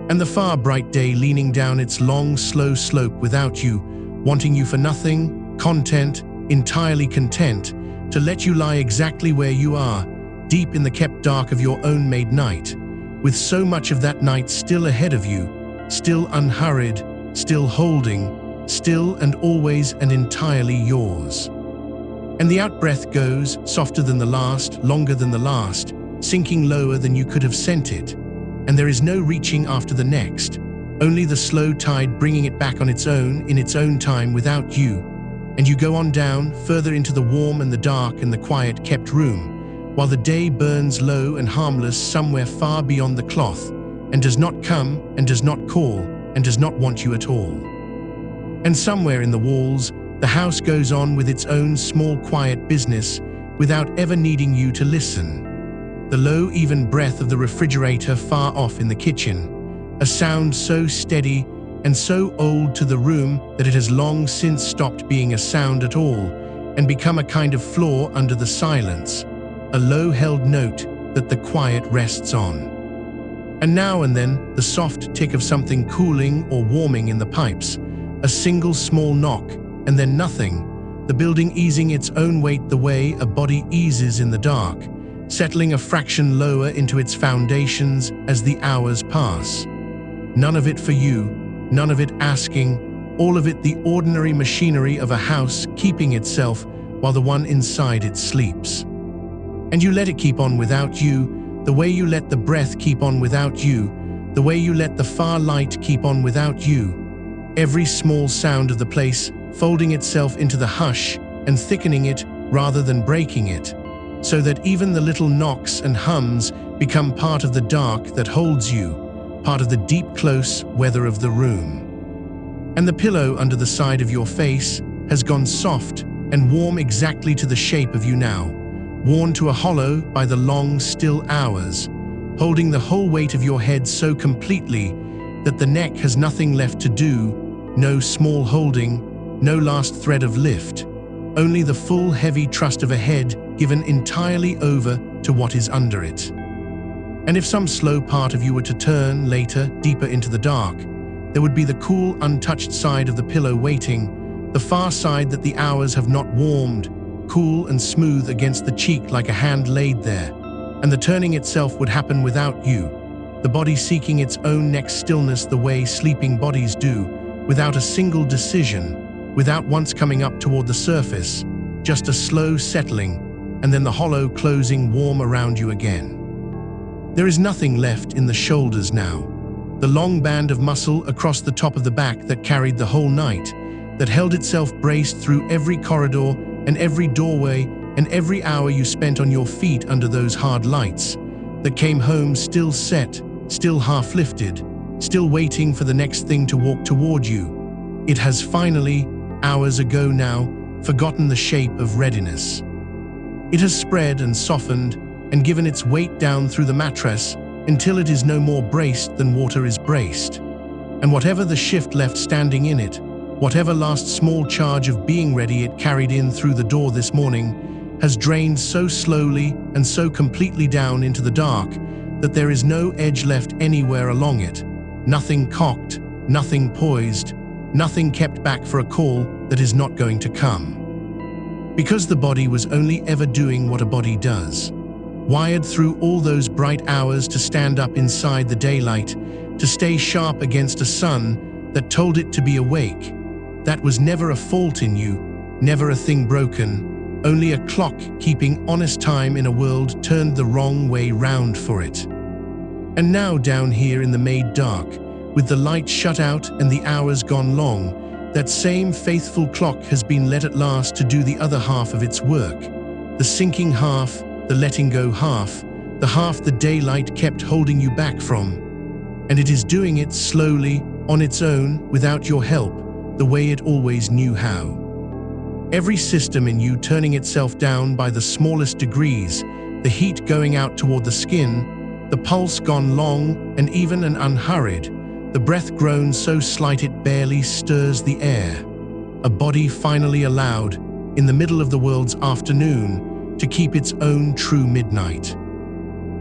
[SPEAKER 1] And the far bright day leaning down its long, slow slope without you, wanting you for nothing, content, entirely content, to let you lie exactly where you are, deep in the kept dark of your own made night, with so much of that night still ahead of you, still unhurried, still holding, still and always and entirely yours. And the out-breath goes, softer than the last, longer than the last, sinking lower than you could have sent it. And there is no reaching after the next, only the slow tide bringing it back on its own, in its own time, without you. And you go on down, further into the warm and the dark and the quiet kept room, while the day burns low and harmless somewhere far beyond the cloth, and does not come, and does not call, and does not want you at all. And somewhere in the walls, the house goes on with its own small quiet business, without ever needing you to listen. The low even breath of the refrigerator far off in the kitchen, a sound so steady and so old to the room that it has long since stopped being a sound at all and become a kind of floor under the silence, a low-held note that the quiet rests on. And now and then, the soft tick of something cooling or warming in the pipes, a single small knock, and then nothing, the building easing its own weight the way a body eases in the dark, settling a fraction lower into its foundations as the hours pass. None of it for you, none of it asking, all of it the ordinary machinery of a house keeping itself while the one inside it sleeps. And you let it keep on without you, the way you let the breath keep on without you, the way you let the far light keep on without you. Every small sound of the place folding itself into the hush and thickening it rather than breaking it, so that even the little knocks and hums become part of the dark that holds you, part of the deep close weather of the room. And the pillow under the side of your face has gone soft and warm exactly to the shape of you now, worn to a hollow by the long still hours, holding the whole weight of your head so completely that the neck has nothing left to do, no small holding, no last thread of lift, only the full heavy trust of a head given entirely over to what is under it. And if some slow part of you were to turn later, deeper into the dark, there would be the cool, untouched side of the pillow waiting, the far side that the hours have not warmed, cool and smooth against the cheek like a hand laid there, and the turning itself would happen without you, the body seeking its own next stillness the way sleeping bodies do, without a single decision, without once coming up toward the surface, just a slow settling, and then the hollow closing warm around you again. There is nothing left in the shoulders now, the long band of muscle across the top of the back that carried the whole night, that held itself braced through every corridor and every doorway and every hour you spent on your feet under those hard lights, that came home still set, still half-lifted, still waiting for the next thing to walk toward you. It has finally, hours ago now, forgotten the shape of readiness. It has spread and softened and given its weight down through the mattress until it is no more braced than water is braced. And whatever the shift left standing in it, whatever last small charge of being ready it carried in through the door this morning, has drained so slowly and so completely down into the dark that there is no edge left anywhere along it, nothing cocked, nothing poised, nothing kept back for a call that is not going to come. Because the body was only ever doing what a body does, wired through all those bright hours to stand up inside the daylight, to stay sharp against a sun that told it to be awake. That was never a fault in you, never a thing broken, only a clock keeping honest time in a world turned the wrong way round for it. And now down here in the made dark, with the light shut out and the hours gone long, that same faithful clock has been let at last to do the other half of its work, the sinking half, the letting go half, the half the daylight kept holding you back from. And it is doing it slowly, on its own, without your help, the way it always knew how. Every system in you turning itself down by the smallest degrees, the heat going out toward the skin, the pulse gone long and even and unhurried, the breath grown so slight it barely stirs the air. A body finally allowed, in the middle of the world's afternoon, to keep its own true midnight.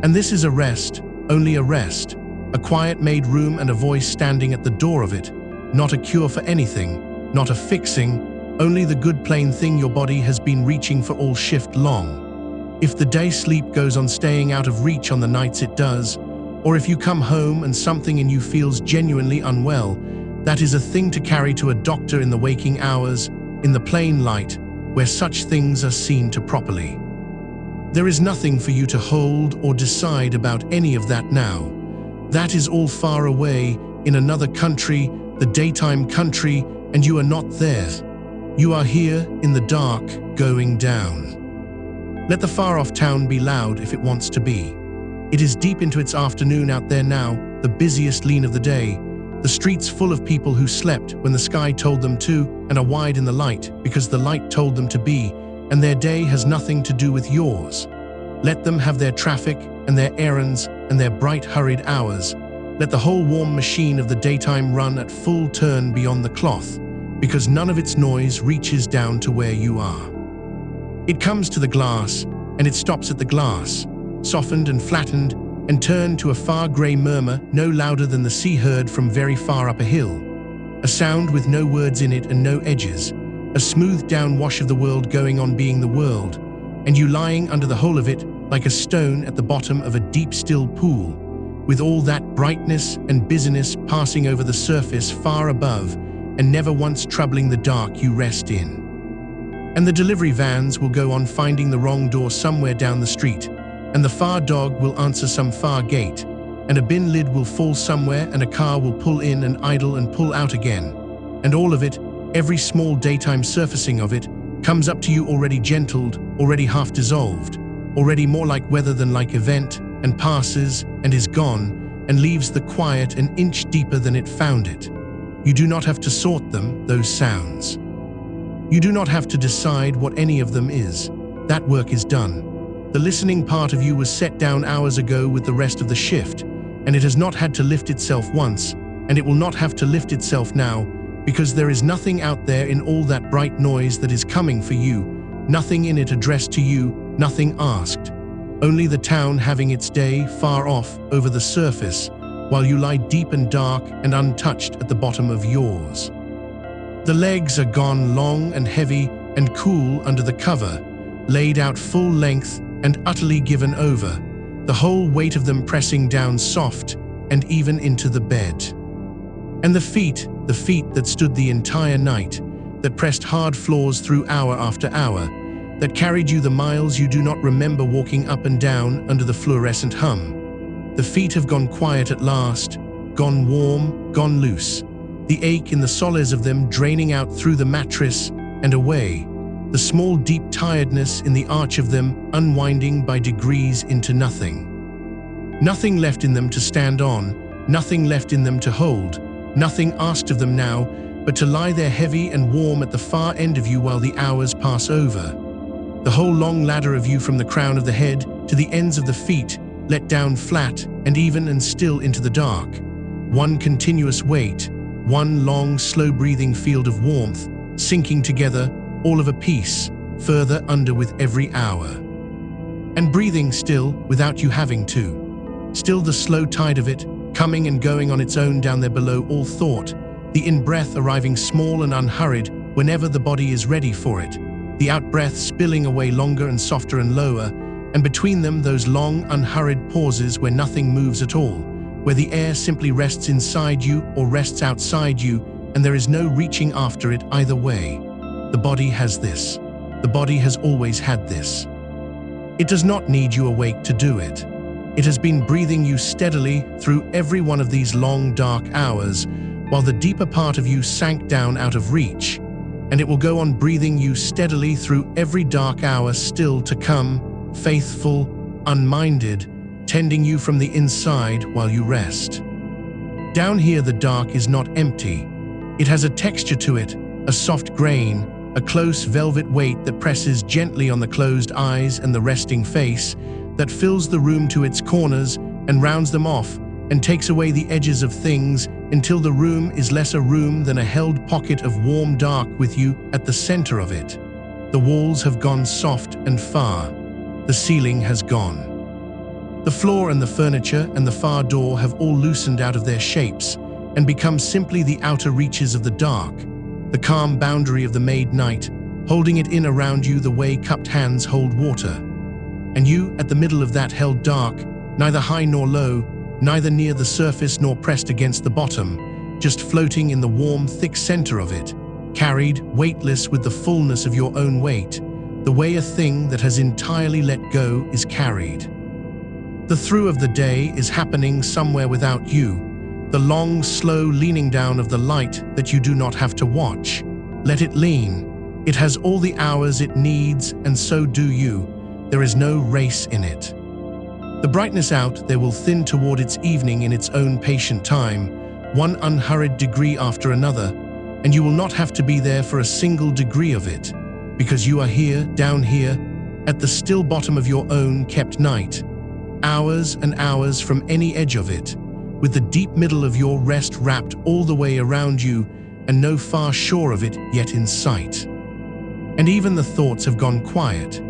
[SPEAKER 1] And this is a rest, only a rest, a quiet made room and a voice standing at the door of it, not a cure for anything, not a fixing, only the good plain thing your body has been reaching for all shift long. If the day sleep goes on staying out of reach on the nights it does, or if you come home and something in you feels genuinely unwell, that is a thing to carry to a doctor in the waking hours, in the plain light, where such things are seen to properly. There is nothing for you to hold or decide about any of that now. That is all far away, in another country, the daytime country, and you are not there. You are here, in the dark, going down. Let the far-off town be loud if it wants to be. It is deep into its afternoon out there now, the busiest lean of the day, the streets full of people who slept when the sky told them to and are wide in the light because the light told them to be, and their day has nothing to do with yours. Let them have their traffic and their errands and their bright hurried hours. Let the whole warm machine of the daytime run at full turn beyond the cloth, because none of its noise reaches down to where you are. It comes to the glass, and it stops at the glass, softened and flattened, and turned to a far grey murmur no louder than the sea heard from very far up a hill. A sound with no words in it and no edges, a smoothed down wash of the world going on being the world, and you lying under the whole of it like a stone at the bottom of a deep still pool, with all that brightness and busyness passing over the surface far above and never once troubling the dark you rest in. And the delivery vans will go on finding the wrong door somewhere down the street, and the far dog will answer some far gate, and a bin lid will fall somewhere and a car will pull in and idle and pull out again. And all of it, every small daytime surfacing of it, comes up to you already gentled, already half dissolved, already more like weather than like event, and passes and is gone, and leaves the quiet an inch deeper than it found it. You do not have to sort them, those sounds. You do not have to decide what any of them is. That work is done. The listening part of you was set down hours ago with the rest of the shift, and it has not had to lift itself once, and it will not have to lift itself now, because there is nothing out there in all that bright noise that is coming for you, nothing in it addressed to you, nothing asked. Only the town having its day far off over the surface, while you lie deep and dark and untouched at the bottom of yours. The legs are gone long and heavy and cool under the cover, laid out full length and utterly given over, the whole weight of them pressing down soft and even into the bed. And the feet that stood the entire night, that pressed hard floors through hour after hour, that carried you the miles you do not remember walking up and down under the fluorescent hum. The feet have gone quiet at last, gone warm, gone loose, the ache in the solace of them draining out through the mattress and away, the small deep tiredness in the arch of them unwinding by degrees into nothing. Nothing left in them to stand on, nothing left in them to hold, nothing asked of them now but to lie there heavy and warm at the far end of you while the hours pass over. The whole long ladder of you from the crown of the head to the ends of the feet, let down flat and even and still into the dark. One continuous weight, one long, slow-breathing field of warmth, sinking together, all of a piece, further under with every hour. And breathing still, without you having to. Still the slow tide of it, coming and going on its own down there below all thought, the in-breath arriving small and unhurried whenever the body is ready for it, the out-breath spilling away longer and softer and lower, and between them those long, unhurried pauses where nothing moves at all, where the air simply rests inside you or rests outside you, and there is no reaching after it either way. The body has this. The body has always had this. It does not need you awake to do it. It has been breathing you steadily through every one of these long, dark hours, while the deeper part of you sank down out of reach, and it will go on breathing you steadily through every dark hour still to come, faithful, unminded, tending you from the inside while you rest. Down here the dark is not empty. It has a texture to it, a soft grain, a close velvet weight that presses gently on the closed eyes and the resting face, that fills the room to its corners and rounds them off and takes away the edges of things until the room is less a room than a held pocket of warm dark with you at the center of it. The walls have gone soft and far. The ceiling has gone. The floor and the furniture and the far door have all loosened out of their shapes and become simply the outer reaches of the dark. the calm boundary of the made night, holding it in around you the way cupped hands hold water. And you, at the middle of that, held dark, neither high nor low, neither near the surface nor pressed against the bottom, just floating in the warm, thick center of it, carried, weightless with the fullness of your own weight, the way a thing that has entirely let go is carried. The through of the day is happening somewhere without you, the long, slow leaning down of the light that you do not have to watch. Let it lean. It has all the hours it needs, and so do you. There is no race in it. The brightness out there will thin toward its evening in its own patient time, one unhurried degree after another, and you will not have to be there for a single degree of it, because you are here, down here, at the still bottom of your own kept night, hours and hours from any edge of it, with the deep middle of your rest wrapped all the way around you and no far shore of it yet in sight. And even the thoughts have gone quiet,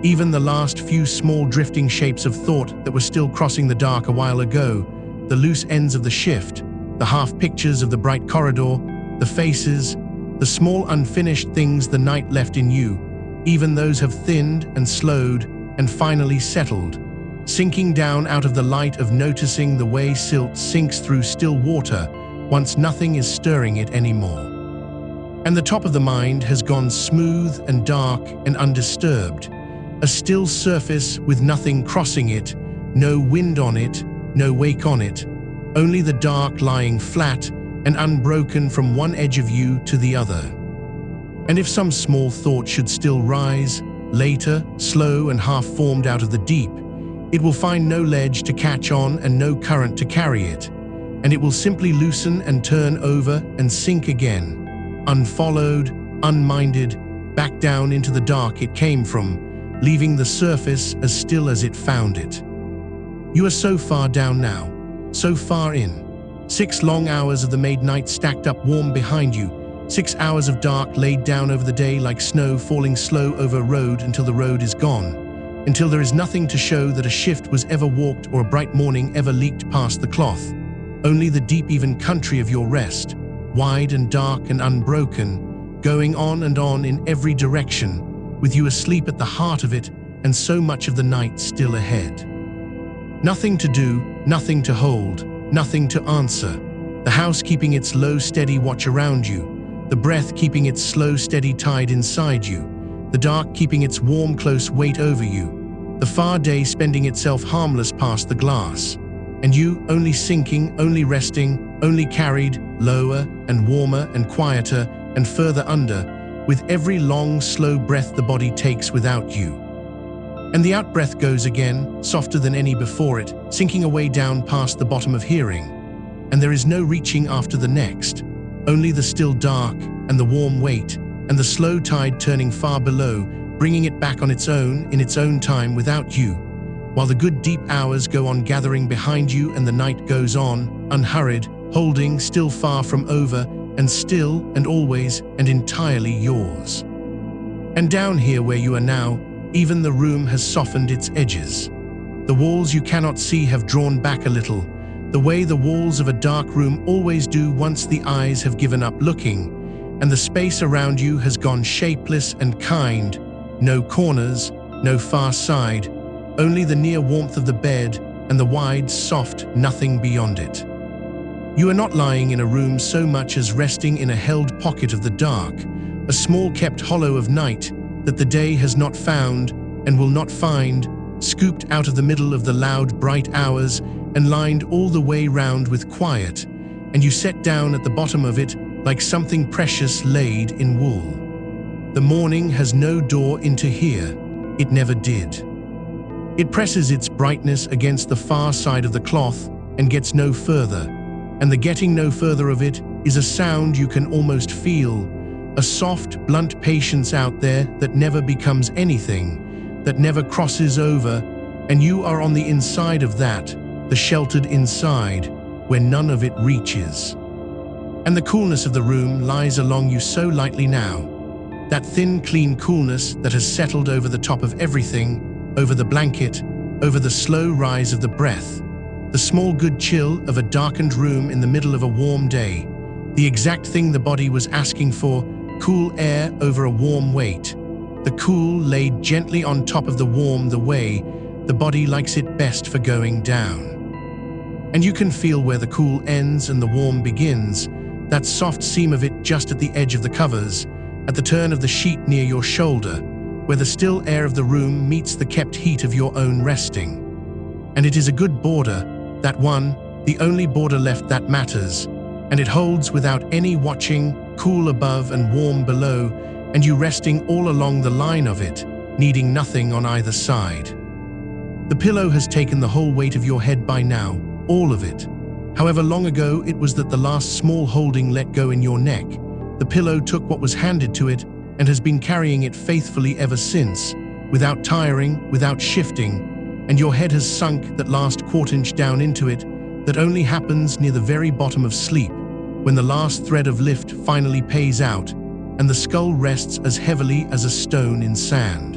[SPEAKER 1] even the last few small drifting shapes of thought that were still crossing the dark a while ago, the loose ends of the shift, the half pictures of the bright corridor, the faces, the small unfinished things the night left in you, even those have thinned and slowed and finally settled, sinking down out of the light of noticing the way silt sinks through still water once nothing is stirring it anymore. And the top of the mind has gone smooth and dark and undisturbed, a still surface with nothing crossing it, no wind on it, no wake on it, only the dark lying flat and unbroken from one edge of you to the other. And if some small thought should still rise, later, slow and half-formed out of the deep, it will find no ledge to catch on and no current to carry it, and it will simply loosen and turn over and sink again, unfollowed, unminded, back down into the dark it came from, leaving the surface as still as it found it. You are so far down now, so far in. 6 long hours of the made night stacked up warm behind you, 6 hours of dark laid down over the day like snow falling slow over a road until the road is gone, until there is nothing to show that a shift was ever walked or a bright morning ever leaked past the cloth, only the deep even country of your rest, wide and dark and unbroken, going on and on in every direction, with you asleep at the heart of it and so much of the night still ahead. Nothing to do, nothing to hold, nothing to answer, the house keeping its low steady watch around you, the breath keeping its slow steady tide inside you, the dark keeping its warm close weight over you, the far day spending itself harmless past the glass, and you only sinking, only resting, only carried, lower and warmer and quieter and further under, with every long, slow breath the body takes without you. And the out-breath goes again, softer than any before it, sinking away down past the bottom of hearing. And there is no reaching after the next, only the still dark and the warm weight and the slow tide turning far below, bringing it back on its own in its own time without you, while the good deep hours go on gathering behind you and the night goes on, unhurried, holding, still far from over, and still and always and entirely yours. And down here where you are now, even the room has softened its edges. The walls you cannot see have drawn back a little, the way the walls of a dark room always do once the eyes have given up looking, and the space around you has gone shapeless and kind, no corners, no far side, only the near warmth of the bed and the wide, soft nothing beyond it. You are not lying in a room so much as resting in a held pocket of the dark, a small kept hollow of night that the day has not found and will not find, scooped out of the middle of the loud, bright hours and lined all the way round with quiet, and you set down at the bottom of it like something precious laid in wool. The morning has no door into here. It never did. It presses its brightness against the far side of the cloth and gets no further. And the getting no further of it is a sound you can almost feel, a soft, blunt patience out there that never becomes anything, that never crosses over, and you are on the inside of that, the sheltered inside, where none of it reaches. And the coolness of the room lies along you so lightly now, that thin, clean coolness that has settled over the top of everything, over the blanket, over the slow rise of the breath, the small good chill of a darkened room in the middle of a warm day, The exact thing the body was asking for, cool air over a warm weight. The cool laid gently on top of the warm, the way the body likes it best for going down. And you can feel where the cool ends and the warm begins, that soft seam of it just at the edge of the covers, at the turn of the sheet near your shoulder, where the still air of the room meets the kept heat of your own resting. And it is a good border, that one, the only border left that matters, and it holds without any watching, cool above and warm below, and you resting all along the line of it, needing nothing on either side. The pillow has taken the whole weight of your head by now, all of it. However long ago it was that the last small holding let go in your neck, the pillow took what was handed to it and has been carrying it faithfully ever since, without tiring, without shifting, and your head has sunk that last quarter-inch down into it, that only happens near the very bottom of sleep, when the last thread of lift finally pays out, and the skull rests as heavily as a stone in sand.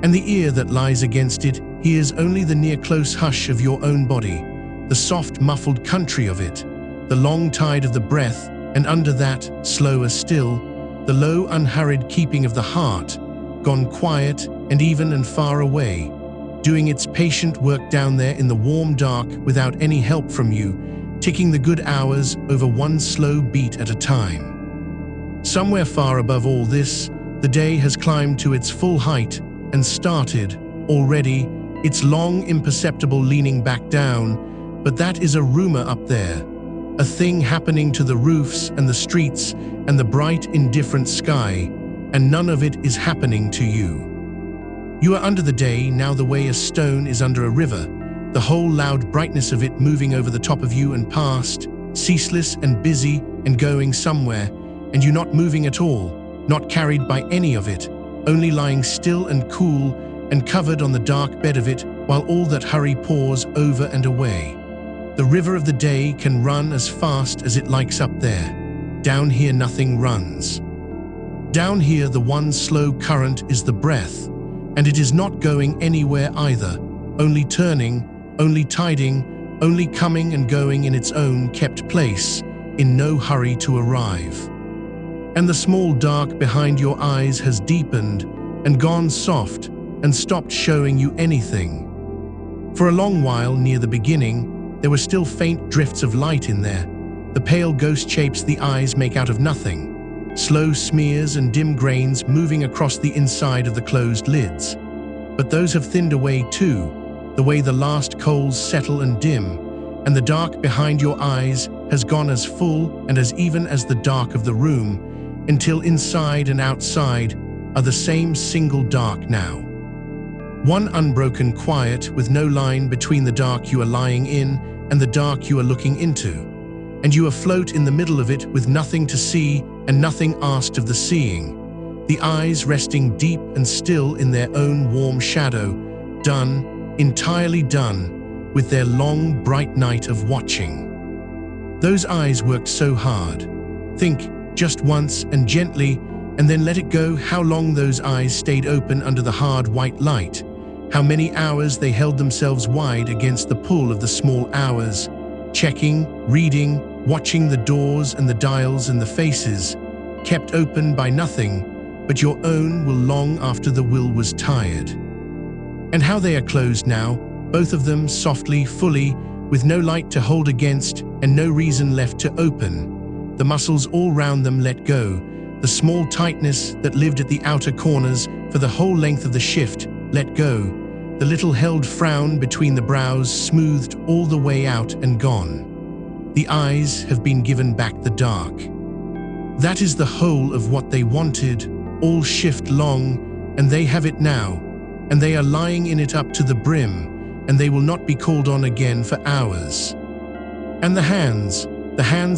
[SPEAKER 1] And the ear that lies against it hears only the near-close hush of your own body, the soft, muffled country of it, the long tide of the breath, and under that, slower still, the low, unhurried keeping of the heart, gone quiet and even and far away, doing its patient work down there in the warm dark without any help from you, ticking the good hours over one slow beat at a time. Somewhere far above all this, the day has climbed to its full height and started, already, its long, imperceptible leaning back down, but that is a rumor up there, a thing happening to the roofs and the streets and the bright, indifferent sky, and none of it is happening to you. You are under the day now the way a stone is under a river, the whole loud brightness of it moving over the top of you and past, ceaseless and busy and going somewhere, and you not moving at all, not carried by any of it, only lying still and cool and covered on the dark bed of it while all that hurry pours over and away. The river of the day can run as fast as it likes up there. Down here nothing runs. Down here the one slow current is the breath, and it is not going anywhere either, only turning, only tiding, only coming and going in its own kept place, in no hurry to arrive. And the small dark behind your eyes has deepened and gone soft and stopped showing you anything. For a long while near the beginning, there were still faint drifts of light in there, the pale ghost shapes the eyes make out of nothing, slow smears and dim grains moving across the inside of the closed lids. But those have thinned away too, the way the last coals settle and dim, and the dark behind your eyes has gone as full and as even as the dark of the room, until inside and outside are the same single dark now. One unbroken quiet with no line between the dark you are lying in and the dark you are looking into, and you afloat in the middle of it with nothing to see and nothing asked of the seeing, the eyes resting deep and still in their own warm shadow, done, entirely done, with their long, bright night of watching. Those eyes worked so hard. Think, just once and gently, and then let it go how long those eyes stayed open under the hard white light, how many hours they held themselves wide against the pull of the small hours, checking, reading, watching the doors and the dials and the faces, kept open by nothing but your own will long after the will was tired. And how they are closed now, both of them softly, fully, with no light to hold against and no reason left to open, the muscles all round them let go, the small tightness that lived at the outer corners for the whole length of the shift let go, the little held frown between the brows smoothed all the way out and gone. The eyes have been given back the dark. That is the whole of what they wanted, all shift long, and they have it now, and they are lying in it up to the brim, and they will not be called on again for hours. And the hands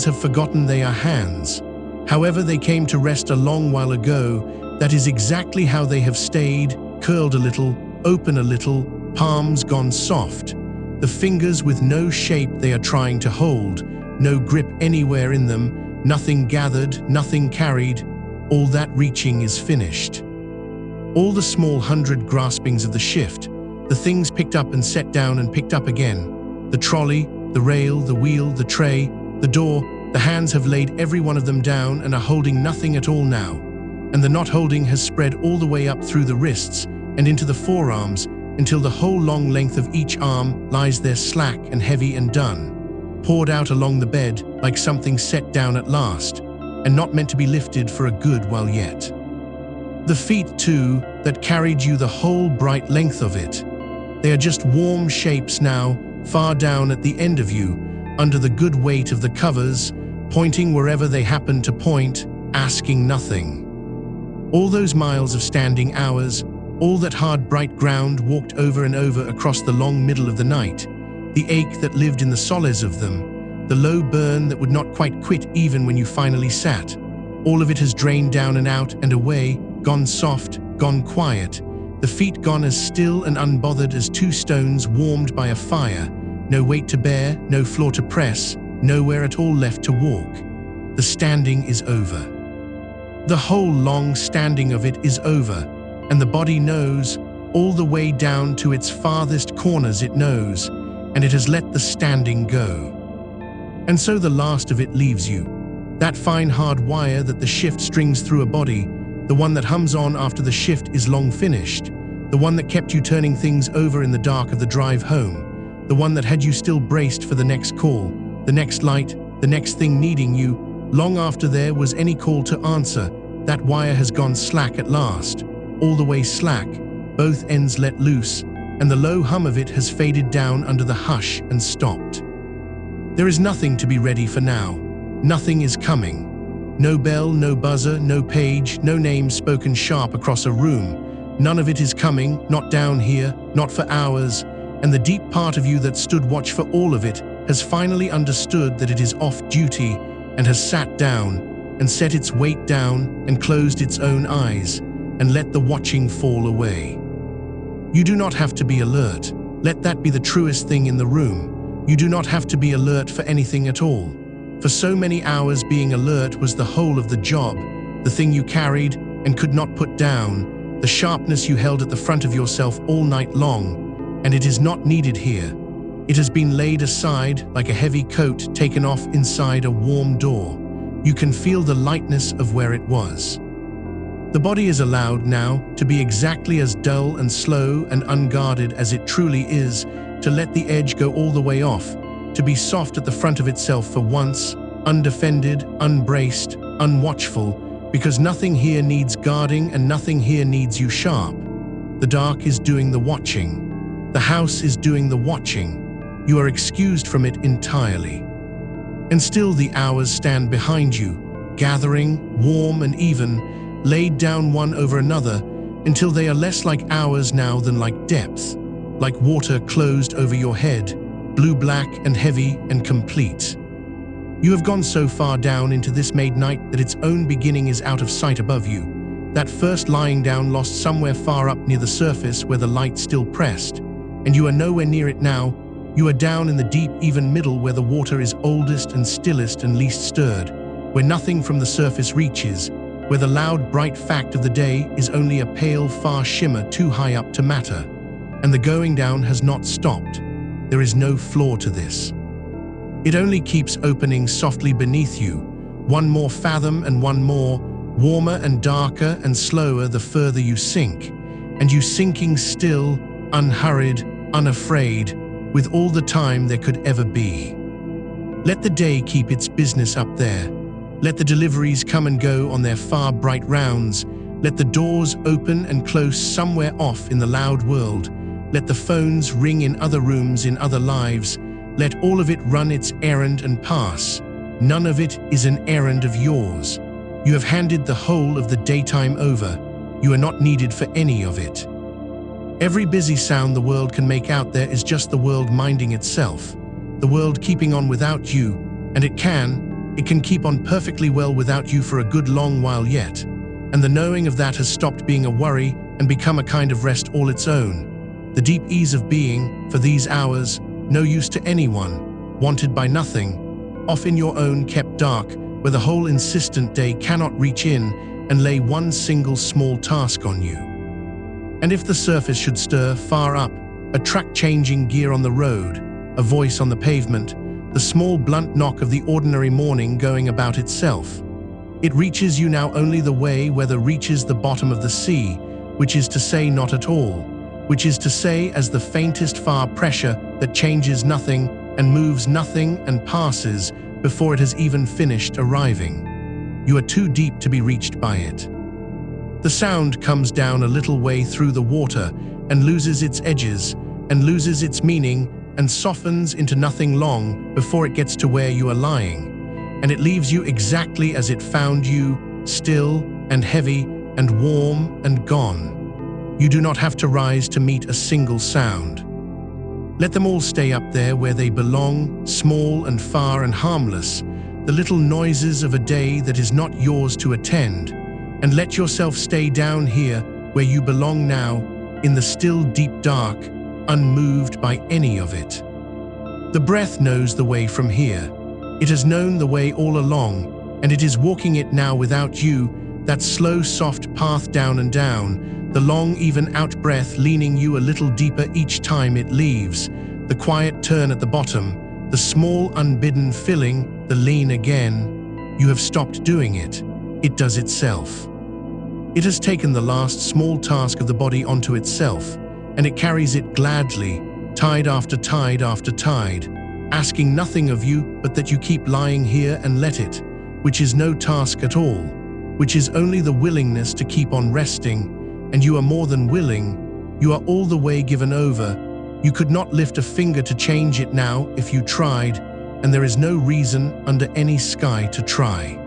[SPEAKER 1] have forgotten they are hands. However they came to rest a long while ago, that is exactly how they have stayed, curled a little, open a little, palms gone soft, the fingers with no shape they are trying to hold, no grip anywhere in them, nothing gathered, nothing carried, all that reaching is finished. All the small 100 graspings of the shift, the things picked up and set down and picked up again, the trolley, the rail, the wheel, the tray, the door, The hands have laid every one of them down and are holding nothing at all now, and the not holding has spread all the way up through the wrists and into the forearms until the whole long length of each arm lies there slack and heavy and done, poured out along the bed like something set down at last, and not meant to be lifted for a good while yet. The feet, too, that carried you the whole bright length of it, they are just warm shapes now, far down at the end of you, under the good weight of the covers, pointing wherever they happen to point, asking nothing. All those miles of standing hours, all that hard bright ground walked over and over across the long middle of the night, the ache that lived in the solace of them, the low burn that would not quite quit even when you finally sat, all of it has drained down and out and away, gone soft, gone quiet, the feet gone as still and unbothered as two stones warmed by a fire, no weight to bear, no floor to press, nowhere at all left to walk. The standing is over. The whole long standing of it is over, and the body knows, all the way down to its farthest corners it knows, and it has let the standing go. And so the last of it leaves you, that fine hard wire that the shift strings through a body, the one that hums on after the shift is long finished, the one that kept you turning things over in the dark of the drive home, the one that had you still braced for the next call, the next light, the next thing needing you, long after there was any call to answer. That wire has gone slack at last, all the way slack, both ends let loose, and the low hum of it has faded down under the hush and stopped. There is nothing to be ready for now. Nothing is coming. No bell, no buzzer, no page, no name spoken sharp across a room. None of it is coming, not down here, not for hours, and the deep part of you that stood watch for all of it has finally understood that it is off duty and has sat down and set its weight down and closed its own eyes and let the watching fall away. You do not have to be alert. Let that be the truest thing in the room. You do not have to be alert for anything at all. For so many hours being alert was the whole of the job, the thing you carried and could not put down, the sharpness you held at the front of yourself all night long, and it is not needed here. It has been laid aside like a heavy coat taken off inside a warm door. You can feel the lightness of where it was. The body is allowed now to be exactly as dull and slow and unguarded as it truly is, to let the edge go all the way off, to be soft at the front of itself for once, undefended, unbraced, unwatchful, because nothing here needs guarding and nothing here needs you sharp. The dark is doing the watching. The house is doing the watching. You are excused from it entirely. And still the hours stand behind you, gathering, warm and even, laid down one over another, until they are less like hours now than like depth, like water closed over your head, blue-black and heavy and complete. You have gone so far down into this made night that its own beginning is out of sight above you, that first lying down lost somewhere far up near the surface where the light still pressed, and you are nowhere near it now. You are down in the deep even middle where the water is oldest and stillest and least stirred, where nothing from the surface reaches, where the loud bright fact of the day is only a pale far shimmer too high up to matter, and the going down has not stopped. There is no floor to this. It only keeps opening softly beneath you, one more fathom and one more, warmer and darker and slower the further you sink, and you sinking still, unhurried, unafraid, with all the time there could ever be. Let the day keep its business up there. Let the deliveries come and go on their far bright rounds. Let the doors open and close somewhere off in the loud world. Let the phones ring in other rooms in other lives. Let all of it run its errand and pass. None of it is an errand of yours. You have handed the whole of the daytime over. You are not needed for any of it. Every busy sound the world can make out there is just the world minding itself, the world keeping on without you, and it can keep on perfectly well without you for a good long while yet, and the knowing of that has stopped being a worry and become a kind of rest all its own. The deep ease of being, for these hours, no use to anyone, wanted by nothing, off in your own kept dark, where the whole insistent day cannot reach in and lay one single small task on you. And if the surface should stir far up, a track changing gear on the road, a voice on the pavement, the small blunt knock of the ordinary morning going about itself. It reaches you now only the way weather reaches the bottom of the sea, which is to say not at all, which is to say as the faintest far pressure that changes nothing and moves nothing and passes before it has even finished arriving. You are too deep to be reached by it. The sound comes down a little way through the water and loses its edges and loses its meaning and softens into nothing long before it gets to where you are lying. And it leaves you exactly as it found you, still and heavy and warm and gone. You do not have to rise to meet a single sound. Let them all stay up there where they belong, small and far and harmless, the little noises of a day that is not yours to attend, and let yourself stay down here where you belong now, in the still deep dark, unmoved by any of it. The breath knows the way from here. It has known the way all along, and it is walking it now without you, that slow, soft path down and down, the long, even out breath leaning you a little deeper each time it leaves, the quiet turn at the bottom, the small, unbidden filling, the lean again. You have stopped doing it. It does itself. It has taken the last small task of the body onto itself, and it carries it gladly, tide after tide after tide, asking nothing of you but that you keep lying here and let it, which is no task at all, which is only the willingness to keep on resting, and you are more than willing, you are all the way given over. You could not lift a finger to change it now if you tried, and there is no reason under any sky to try.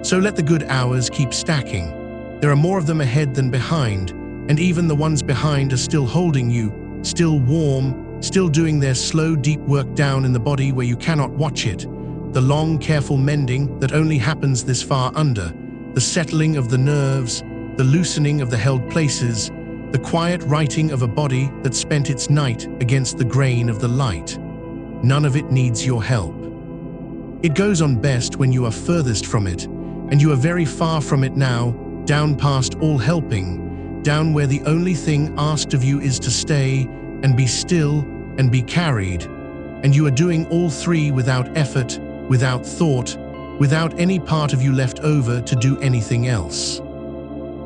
[SPEAKER 1] So let the good hours keep stacking. There are more of them ahead than behind, and even the ones behind are still holding you, still warm, still doing their slow, deep work down in the body where you cannot watch it, the long, careful mending that only happens this far under, the settling of the nerves, the loosening of the held places, the quiet righting of a body that spent its night against the grain of the light. None of it needs your help. It goes on best when you are furthest from it, and you are very far from it now, down past all helping, down where the only thing asked of you is to stay and be still and be carried, and you are doing all three without effort, without thought, without any part of you left over to do anything else.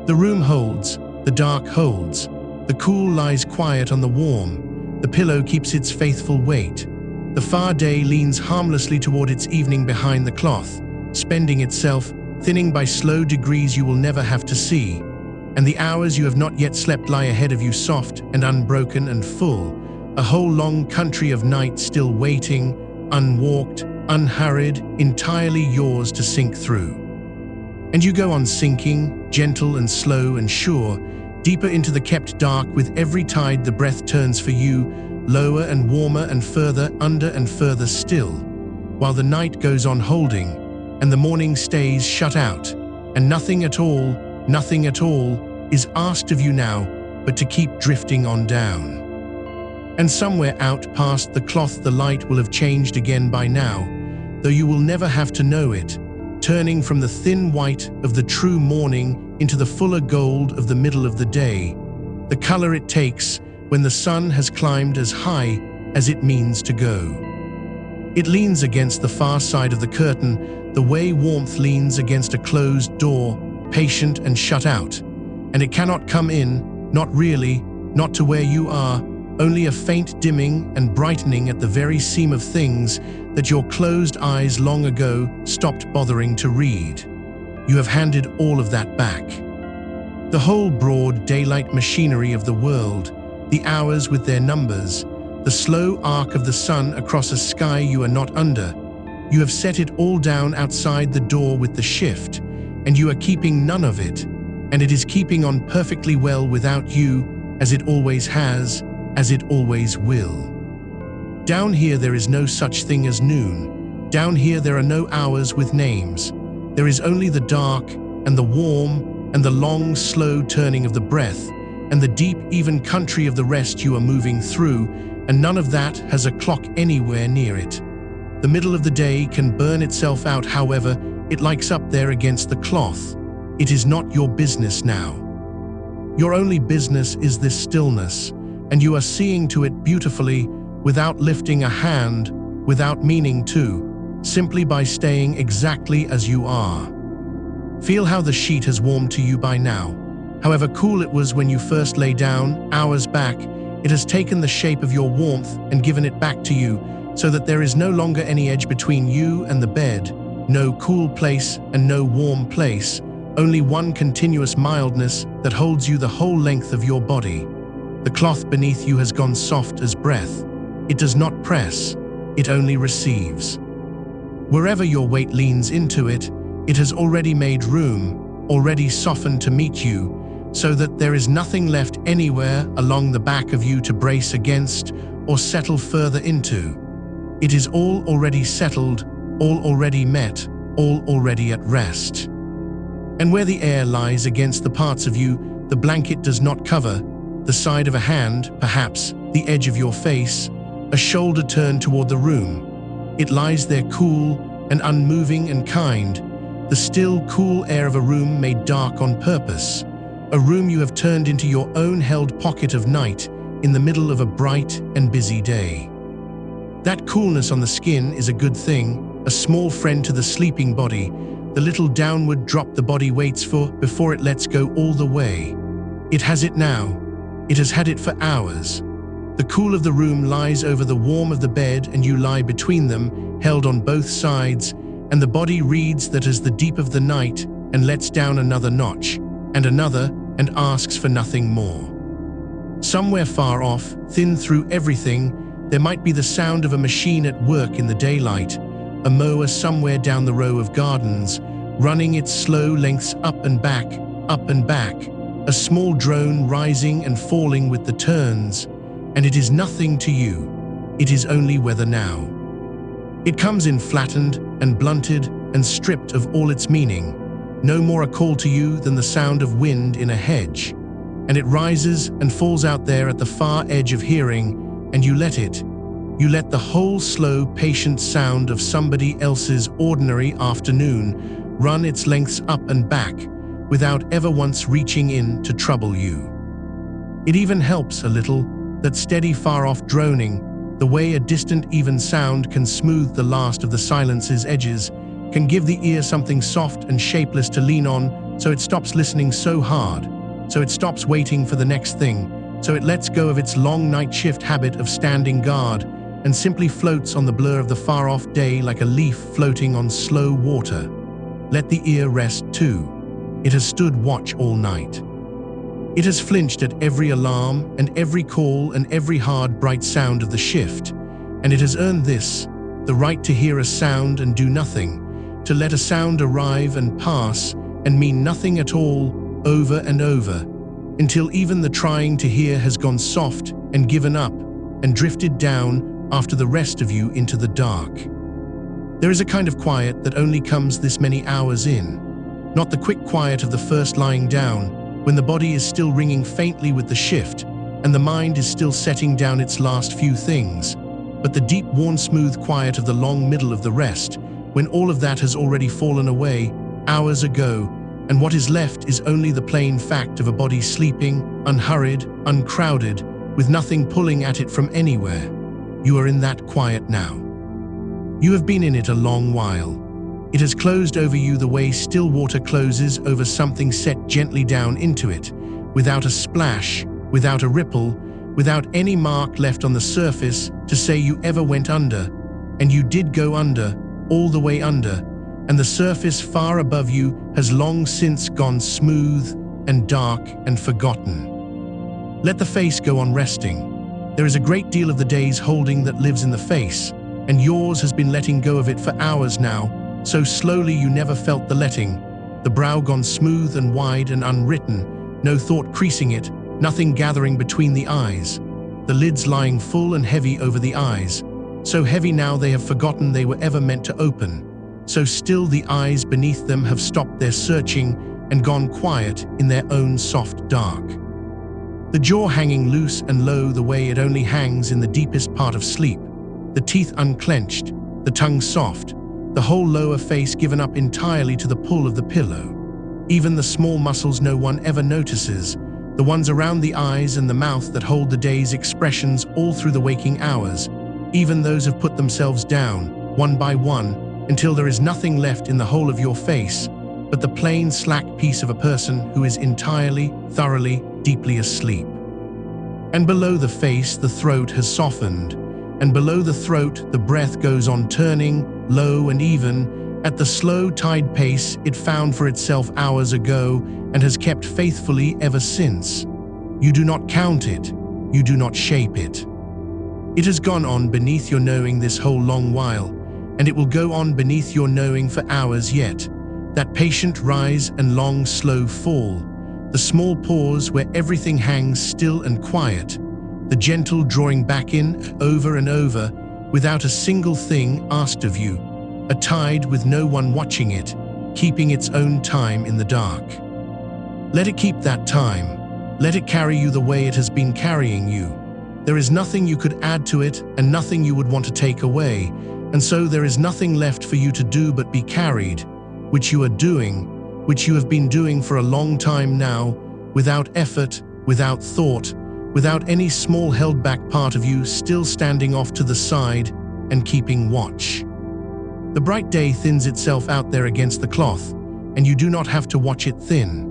[SPEAKER 1] The room holds, the dark holds, the cool lies quiet on the warm, the pillow keeps its faithful weight, the far day leans harmlessly toward its evening behind the cloth, spending itself, thinning by slow degrees you will never have to see, and the hours you have not yet slept lie ahead of you soft and unbroken and full, a whole long country of night still waiting, unwalked, unhurried, entirely yours to sink through. And you go on sinking, gentle and slow and sure, deeper into the kept dark with every tide the breath turns for you, lower and warmer and further under and further still, while the night goes on holding, and the morning stays shut out, and nothing at all is asked of you now but to keep drifting on down. And somewhere out past the cloth the light will have changed again by now, though you will never have to know it, turning from the thin white of the true morning into the fuller gold of the middle of the day, the color it takes when the sun has climbed as high as it means to go. It leans against the far side of the curtain, the way warmth leans against a closed door, patient and shut out, and it cannot come in, not really, not to where you are, only a faint dimming and brightening at the very seam of things that your closed eyes long ago stopped bothering to read. You have handed all of that back. The whole broad daylight machinery of the world, the hours with their numbers, the slow arc of the sun across a sky you are not under, you have set it all down outside the door with the shift, and you are keeping none of it, and it is keeping on perfectly well without you, as it always has, as it always will. Down here there is no such thing as noon. Down here there are no hours with names. There is only the dark and the warm and the long, slow turning of the breath and the deep, even country of the rest you are moving through, and none of that has a clock anywhere near it. The middle of the day can burn itself out however it likes up there against the cloth. It is not your business now. Your only business is this stillness, and you are seeing to it beautifully, without lifting a hand, without meaning to, simply by staying exactly as you are. Feel how the sheet has warmed to you by now. However cool it was when you first lay down, hours back, it has taken the shape of your warmth and given it back to you, so that there is no longer any edge between you and the bed, no cool place and no warm place, only one continuous mildness that holds you the whole length of your body. The cloth beneath you has gone soft as breath. It does not press, it only receives. Wherever your weight leans into it, it has already made room, already softened to meet you, so that there is nothing left anywhere along the back of you to brace against or settle further into. It is all already settled, all already met, all already at rest. And where the air lies against the parts of you the blanket does not cover, the side of a hand, perhaps, the edge of your face, a shoulder turned toward the room, it lies there cool and unmoving and kind, the still, cool air of a room made dark on purpose, a room you have turned into your own held pocket of night in the middle of a bright and busy day. That coolness on the skin is a good thing, a small friend to the sleeping body, the little downward drop the body waits for before it lets go all the way. It has it now. It has had it for hours. The cool of the room lies over the warm of the bed and you lie between them, held on both sides, and the body reads that as the deep of the night and lets down another notch, and another, and asks for nothing more. Somewhere far off, thin through everything, there might be the sound of a machine at work in the daylight, a mower somewhere down the row of gardens, running its slow lengths up and back, a small drone rising and falling with the turns, and it is nothing to you. It is only weather now. It comes in flattened and blunted and stripped of all its meaning, no more a call to you than the sound of wind in a hedge, and it rises and falls out there at the far edge of hearing, and you let it. You let the whole slow, patient sound of somebody else's ordinary afternoon run its lengths up and back, without ever once reaching in to trouble you. It even helps a little, that steady far-off droning, the way a distant even sound can smooth the last of the silence's edges, can give the ear something soft and shapeless to lean on, so it stops listening so hard, so it stops waiting for the next thing, so it lets go of its long night shift habit of standing guard, and simply floats on the blur of the far-off day like a leaf floating on slow water. Let the ear rest too. It has stood watch all night. It has flinched at every alarm and every call and every hard, bright sound of the shift, and it has earned this, the right to hear a sound and do nothing, to let a sound arrive and pass and mean nothing at all, over and over, until even the trying to hear has gone soft and given up and drifted down after the rest of you into the dark. There is a kind of quiet that only comes this many hours in, not the quick quiet of the first lying down, when the body is still ringing faintly with the shift, and the mind is still setting down its last few things, but the deep, worn, smooth quiet of the long middle of the rest, when all of that has already fallen away, hours ago, and what is left is only the plain fact of a body sleeping, unhurried, uncrowded, with nothing pulling at it from anywhere. You are in that quiet now. You have been in it a long while. It has closed over you the way still water closes over something set gently down into it, without a splash, without a ripple, without any mark left on the surface to say you ever went under, and you did go under, all the way under, and the surface far above you has long since gone smooth and dark and forgotten. Let the face go on resting. There is a great deal of the day's holding that lives in the face, and yours has been letting go of it for hours now, so slowly you never felt the letting, the brow gone smooth and wide and unwritten, no thought creasing it, nothing gathering between the eyes, the lids lying full and heavy over the eyes, so heavy now they have forgotten they were ever meant to open, so still the eyes beneath them have stopped their searching and gone quiet in their own soft dark. The jaw hanging loose and low the way it only hangs in the deepest part of sleep, the teeth unclenched, the tongue soft, the whole lower face given up entirely to the pull of the pillow. Even the small muscles no one ever notices, the ones around the eyes and the mouth that hold the day's expressions all through the waking hours, Even those have put themselves down, one by one, until there is nothing left in the whole of your face but the plain, slack piece of a person who is entirely, thoroughly, deeply asleep. And below the face, the throat has softened, and below the throat, the breath goes on turning, low and even, at the slow tide pace it found for itself hours ago and has kept faithfully ever since. You do not count it, you do not shape it. It has gone on beneath your knowing this whole long while, and it will go on beneath your knowing for hours yet. That patient rise and long slow fall, the small pause where everything hangs still and quiet, the gentle drawing back in over and over without a single thing asked of you, a tide with no one watching it, keeping its own time in the dark. Let it keep that time. Let it carry you the way it has been carrying you. There is nothing you could add to it and nothing you would want to take away, and so there is nothing left for you to do but be carried, which you are doing, which you have been doing for a long time now, without effort, without thought, without any small held-back part of you still standing off to the side and keeping watch. The bright day thins itself out there against the cloth, and you do not have to watch it thin.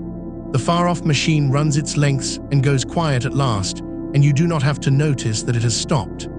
[SPEAKER 1] The far-off machine runs its lengths and goes quiet at last, and you do not have to notice that it has stopped.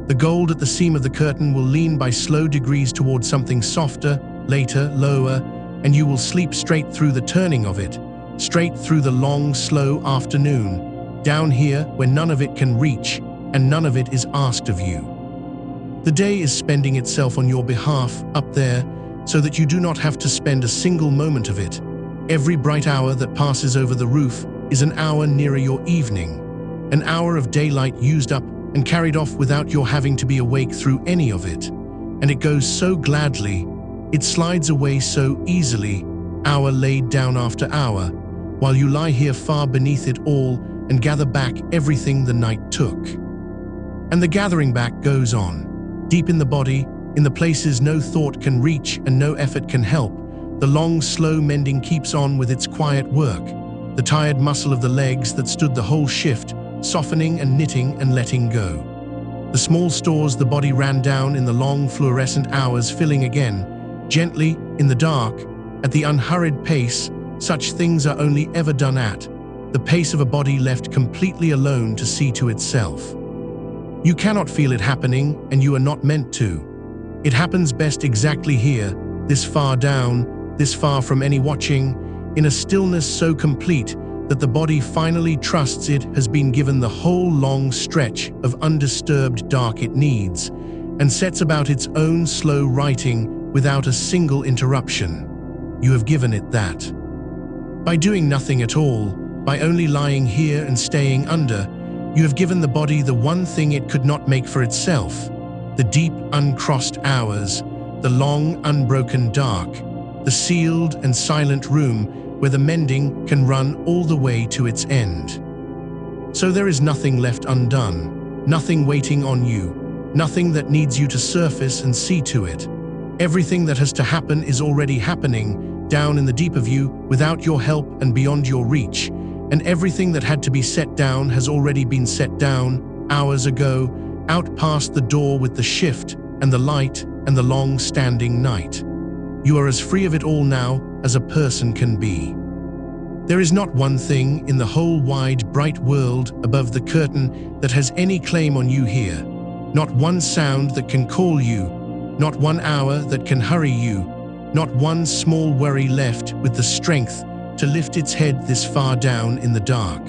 [SPEAKER 1] The gold at the seam of the curtain will lean by slow degrees towards something softer, later, lower, and you will sleep straight through the turning of it, straight through the long, slow afternoon, down here where none of it can reach and none of it is asked of you. The day is spending itself on your behalf up there so that you do not have to spend a single moment of it. Every bright hour that passes over the roof is an hour nearer your evening, an hour of daylight used up and carried off without your having to be awake through any of it. And it goes so gladly, it slides away so easily, hour laid down after hour, while you lie here far beneath it all and gather back everything the night took. And the gathering back goes on, deep in the body, in the places no thought can reach and no effort can help. The long, slow mending keeps on with its quiet work, the tired muscle of the legs that stood the whole shift, softening and knitting and letting go. The small stores the body ran down in the long fluorescent hours filling again, gently, in the dark, at the unhurried pace such things are only ever done at, the pace of a body left completely alone to see to itself. You cannot feel it happening, and you are not meant to. It happens best exactly here, this far down, this far from any watching, in a stillness so complete that the body finally trusts it has been given the whole long stretch of undisturbed dark it needs, and sets about its own slow writing without a single interruption. You have given it that. By doing nothing at all, by only lying here and staying under, you have given the body the one thing it could not make for itself, the deep, uncrossed hours, the long, unbroken dark, the sealed and silent room where the mending can run all the way to its end. So there is nothing left undone, nothing waiting on you, nothing that needs you to surface and see to it. Everything that has to happen is already happening, down in the deep of you, without your help and beyond your reach, and everything that had to be set down has already been set down, hours ago, out past the door with the shift and the light and the long-standing night. You are as free of it all now as a person can be. There is not one thing in the whole wide, bright world above the curtain that has any claim on you here, not one sound that can call you, not one hour that can hurry you, not one small worry left with the strength to lift its head this far down in the dark.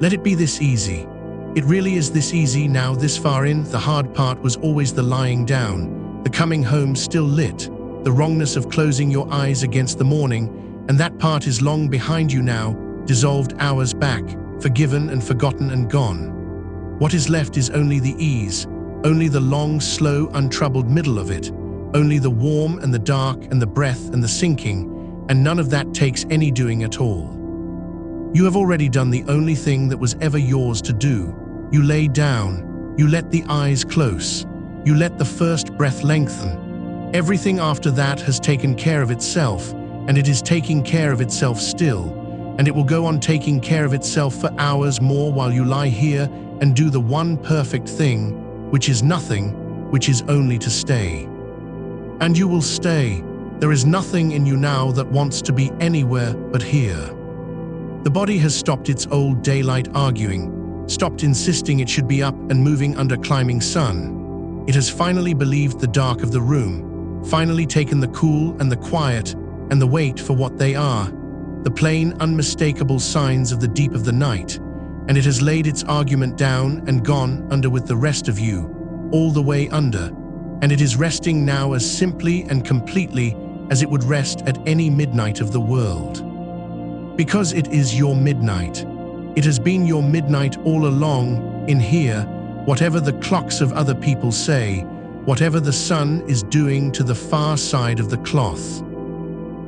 [SPEAKER 1] Let it be this easy. It really is this easy now this far in. The hard part was always the lying down, the coming home still lit, the wrongness of closing your eyes against the morning, and that part is long behind you now, dissolved hours back, forgiven and forgotten and gone. What is left is only the ease, only the long, slow, untroubled middle of it, only the warm and the dark and the breath and the sinking, and none of that takes any doing at all. You have already done the only thing that was ever yours to do. You lay down, you let the eyes close, you let the first breath lengthen. Everything after that has taken care of itself, and it is taking care of itself still, and it will go on taking care of itself for hours more while you lie here and do the one perfect thing, which is nothing, which is only to stay. And you will stay. There is nothing in you now that wants to be anywhere but here. The body has stopped its old daylight arguing, stopped insisting it should be up and moving under climbing sun. It has finally believed the dark of the room, finally taken the cool and the quiet and the weight for what they are, the plain, unmistakable signs of the deep of the night, and it has laid its argument down and gone under with the rest of you, all the way under, and it is resting now as simply and completely as it would rest at any midnight of the world. Because it is your midnight. It has been your midnight all along, in here, whatever the clocks of other people say, whatever the sun is doing to the far side of the cloth.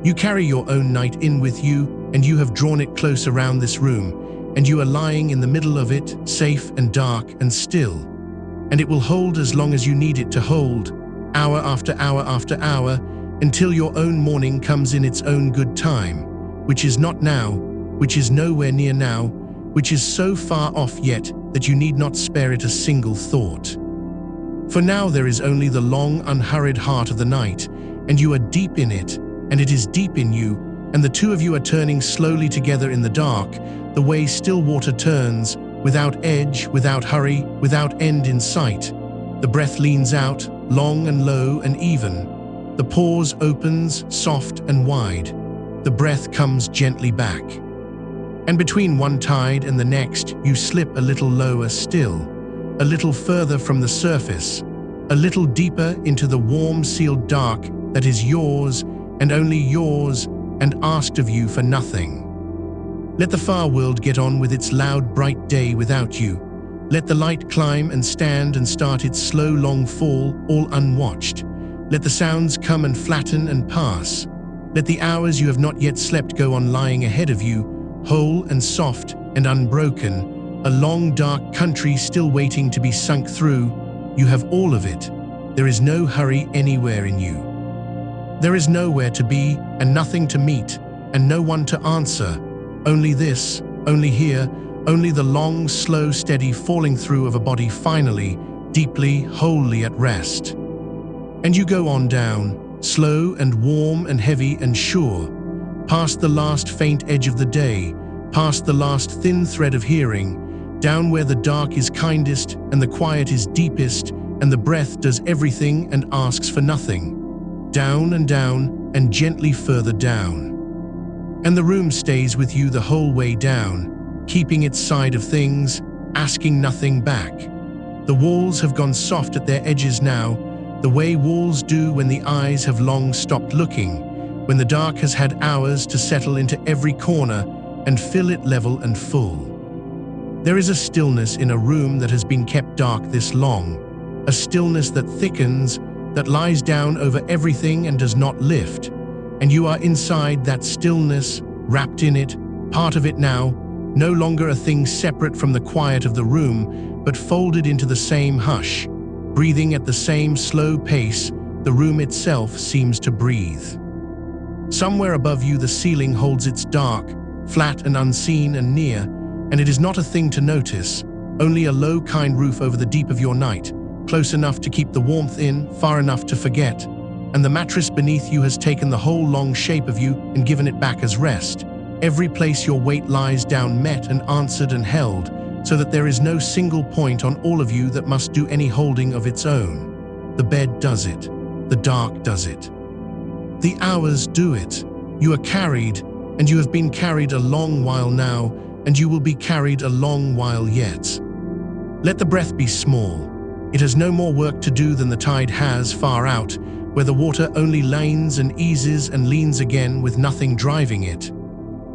[SPEAKER 1] You carry your own night in with you, and you have drawn it close around this room, and you are lying in the middle of it, safe and dark and still. And it will hold as long as you need it to hold, hour after hour after hour, until your own morning comes in its own good time, which is not now, which is nowhere near now, which is so far off yet that you need not spare it a single thought. For now there is only the long, unhurried heart of the night, and you are deep in it, and it is deep in you, and the two of you are turning slowly together in the dark, the way still water turns, without edge, without hurry, without end in sight. The breath leans out, long and low and even. The pause opens, soft and wide. The breath comes gently back. And between one tide and the next, you slip a little lower still, a little further from the surface, a little deeper into the warm, sealed dark that is yours and only yours and asked of you for nothing. Let the far world get on with its loud, bright day without you. Let the light climb and stand and start its slow, long fall, all unwatched. Let the sounds come and flatten and pass. Let the hours you have not yet slept go on lying ahead of you, whole and soft and unbroken, a long, dark country still waiting to be sunk through. You have all of it. There is no hurry anywhere in you. There is nowhere to be and nothing to meet and no one to answer. Only this, only here, only the long, slow, steady falling through of a body finally, deeply, wholly at rest. And you go on down, slow and warm and heavy and sure, past the last faint edge of the day, past the last thin thread of hearing, down where the dark is kindest and the quiet is deepest and the breath does everything and asks for nothing. Down and gently further down. And the room stays with you the whole way down, keeping its side of things, asking nothing back. The walls have gone soft at their edges now, the way walls do when the eyes have long stopped looking, when the dark has had hours to settle into every corner and fill it level and full. There is a stillness in a room that has been kept dark this long, a stillness that thickens, that lies down over everything and does not lift. And you are inside that stillness, wrapped in it, part of it now, no longer a thing separate from the quiet of the room, but folded into the same hush, breathing at the same slow pace the room itself seems to breathe. Somewhere above you the ceiling holds its dark, flat and unseen and near, and it is not a thing to notice, only a low kind roof over the deep of your night, close enough to keep the warmth in, far enough to forget. And the mattress beneath you has taken the whole long shape of you and given it back as rest. Every place your weight lies down met and answered and held, so that there is no single point on all of you that must do any holding of its own. The bed does it. The dark does it. The hours do it. You are carried, and you have been carried a long while now, and you will be carried a long while yet. Let the breath be small. It has no more work to do than the tide has far out, where the water only lanes and eases and leans again with nothing driving it.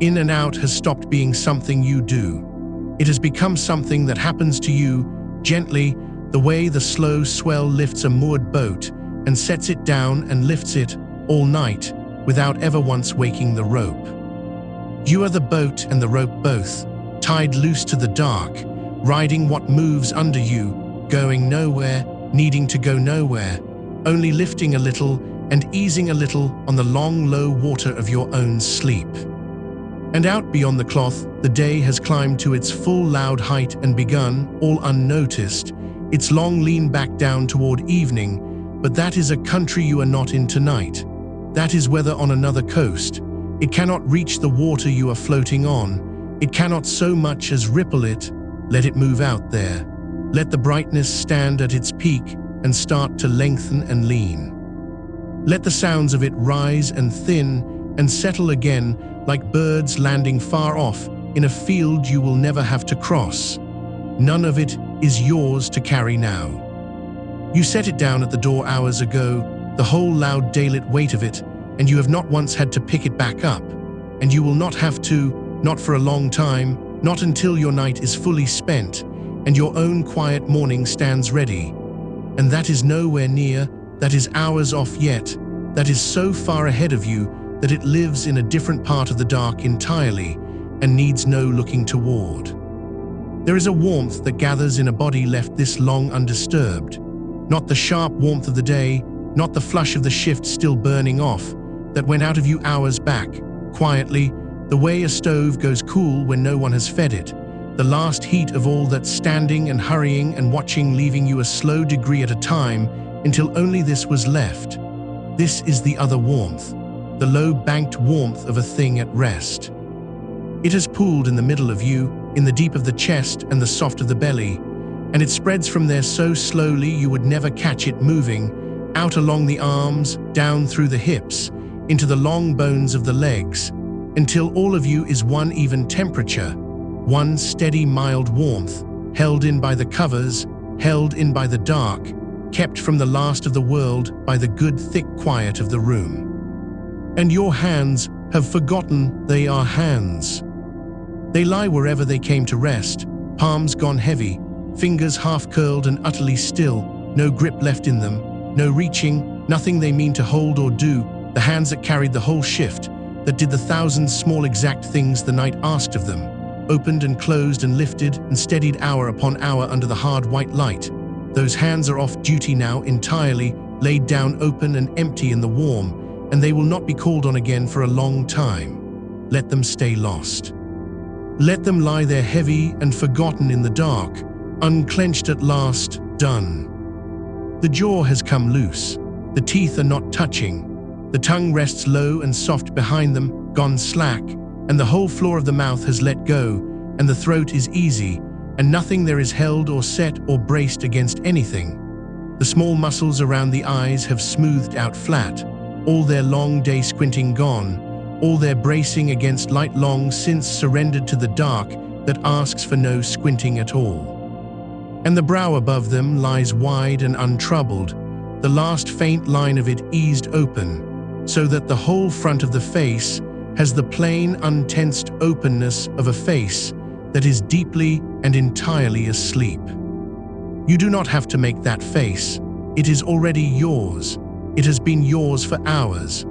[SPEAKER 1] In and out has stopped being something you do. It has become something that happens to you, gently, the way the slow swell lifts a moored boat and sets it down and lifts it all night without ever once waking the rope. You are the boat and the rope both, tied loose to the dark, riding what moves under you, going nowhere, needing to go nowhere, only lifting a little and easing a little on the long, low water of your own sleep. And out beyond the cloth, the day has climbed to its full loud height and begun, all unnoticed, Its long lean back down toward evening, but that is a country you are not in tonight. That is weather on another coast. It cannot reach the water you are floating on. It cannot so much as ripple it. Let it move out there. Let the brightness stand at its peak and start to lengthen and lean. Let the sounds of it rise and thin and settle again like birds landing far off in a field you will never have to cross. None of it is yours to carry now. You set it down at the door hours ago, the whole loud daylit weight of it, and you have not once had to pick it back up. And you will not have to, not for a long time, not until your night is fully spent, and your own quiet morning stands ready. And that is nowhere near, that is hours off yet, that is so far ahead of you that it lives in a different part of the dark entirely, and needs no looking toward. There is a warmth that gathers in a body left this long undisturbed. Not the sharp warmth of the day, not the flush of the shift still burning off, that went out of you hours back, quietly, the way a stove goes cool when no one has fed it, the last heat of all that standing and hurrying and watching, leaving you a slow degree at a time until only this was left. This is the other warmth, the low-banked warmth of a thing at rest. It has pooled in the middle of you, in the deep of the chest and the soft of the belly, and it spreads from there so slowly you would never catch it moving, out along the arms, down through the hips, into the long bones of the legs, until all of you is one even temperature, one steady mild warmth, held in by the covers, held in by the dark, kept from the last of the world by the good thick quiet of the room. And your hands have forgotten they are hands. They lie wherever they came to rest, palms gone heavy, fingers half-curled and utterly still, no grip left in them, no reaching, nothing they mean to hold or do, the hands that carried the whole shift, that did the thousand small exact things the night asked of them, opened and closed and lifted and steadied hour upon hour under the hard white light. Those hands are off duty now entirely, laid down open and empty in the warm, and they will not be called on again for a long time. Let them stay lost. Let them lie there heavy and forgotten in the dark, unclenched at last, done. The jaw has come loose. The teeth are not touching. The tongue rests low and soft behind them, gone slack, and the whole floor of the mouth has let go, and the throat is easy, and nothing there is held or set or braced against anything. The small muscles around the eyes have smoothed out flat, all their long day squinting gone, all their bracing against light long since surrendered to the dark that asks for no squinting at all. And the brow above them lies wide and untroubled, the last faint line of it eased open, so that the whole front of the face has the plain, untensed openness of a face that is deeply and entirely asleep. You do not have to make that face. It is already yours. It has been yours for hours.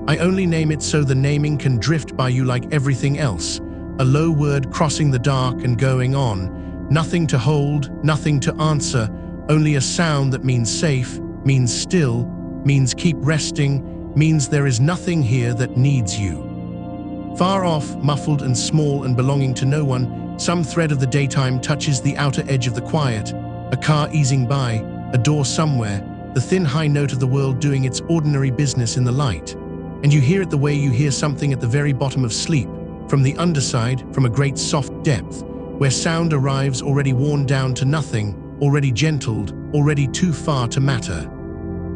[SPEAKER 1] I only name it so the naming can drift by you like everything else, a low word crossing the dark and going on, nothing to hold, nothing to answer, only a sound that means safe, means still, means keep resting, means there is nothing here that needs you. Far off, muffled and small and belonging to no one, some thread of the daytime touches the outer edge of the quiet, a car easing by, a door somewhere, the thin high note of the world doing its ordinary business in the light. And you hear it the way you hear something at the very bottom of sleep, from the underside, from a great soft depth, where sound arrives already worn down to nothing, already gentled, already too far to matter.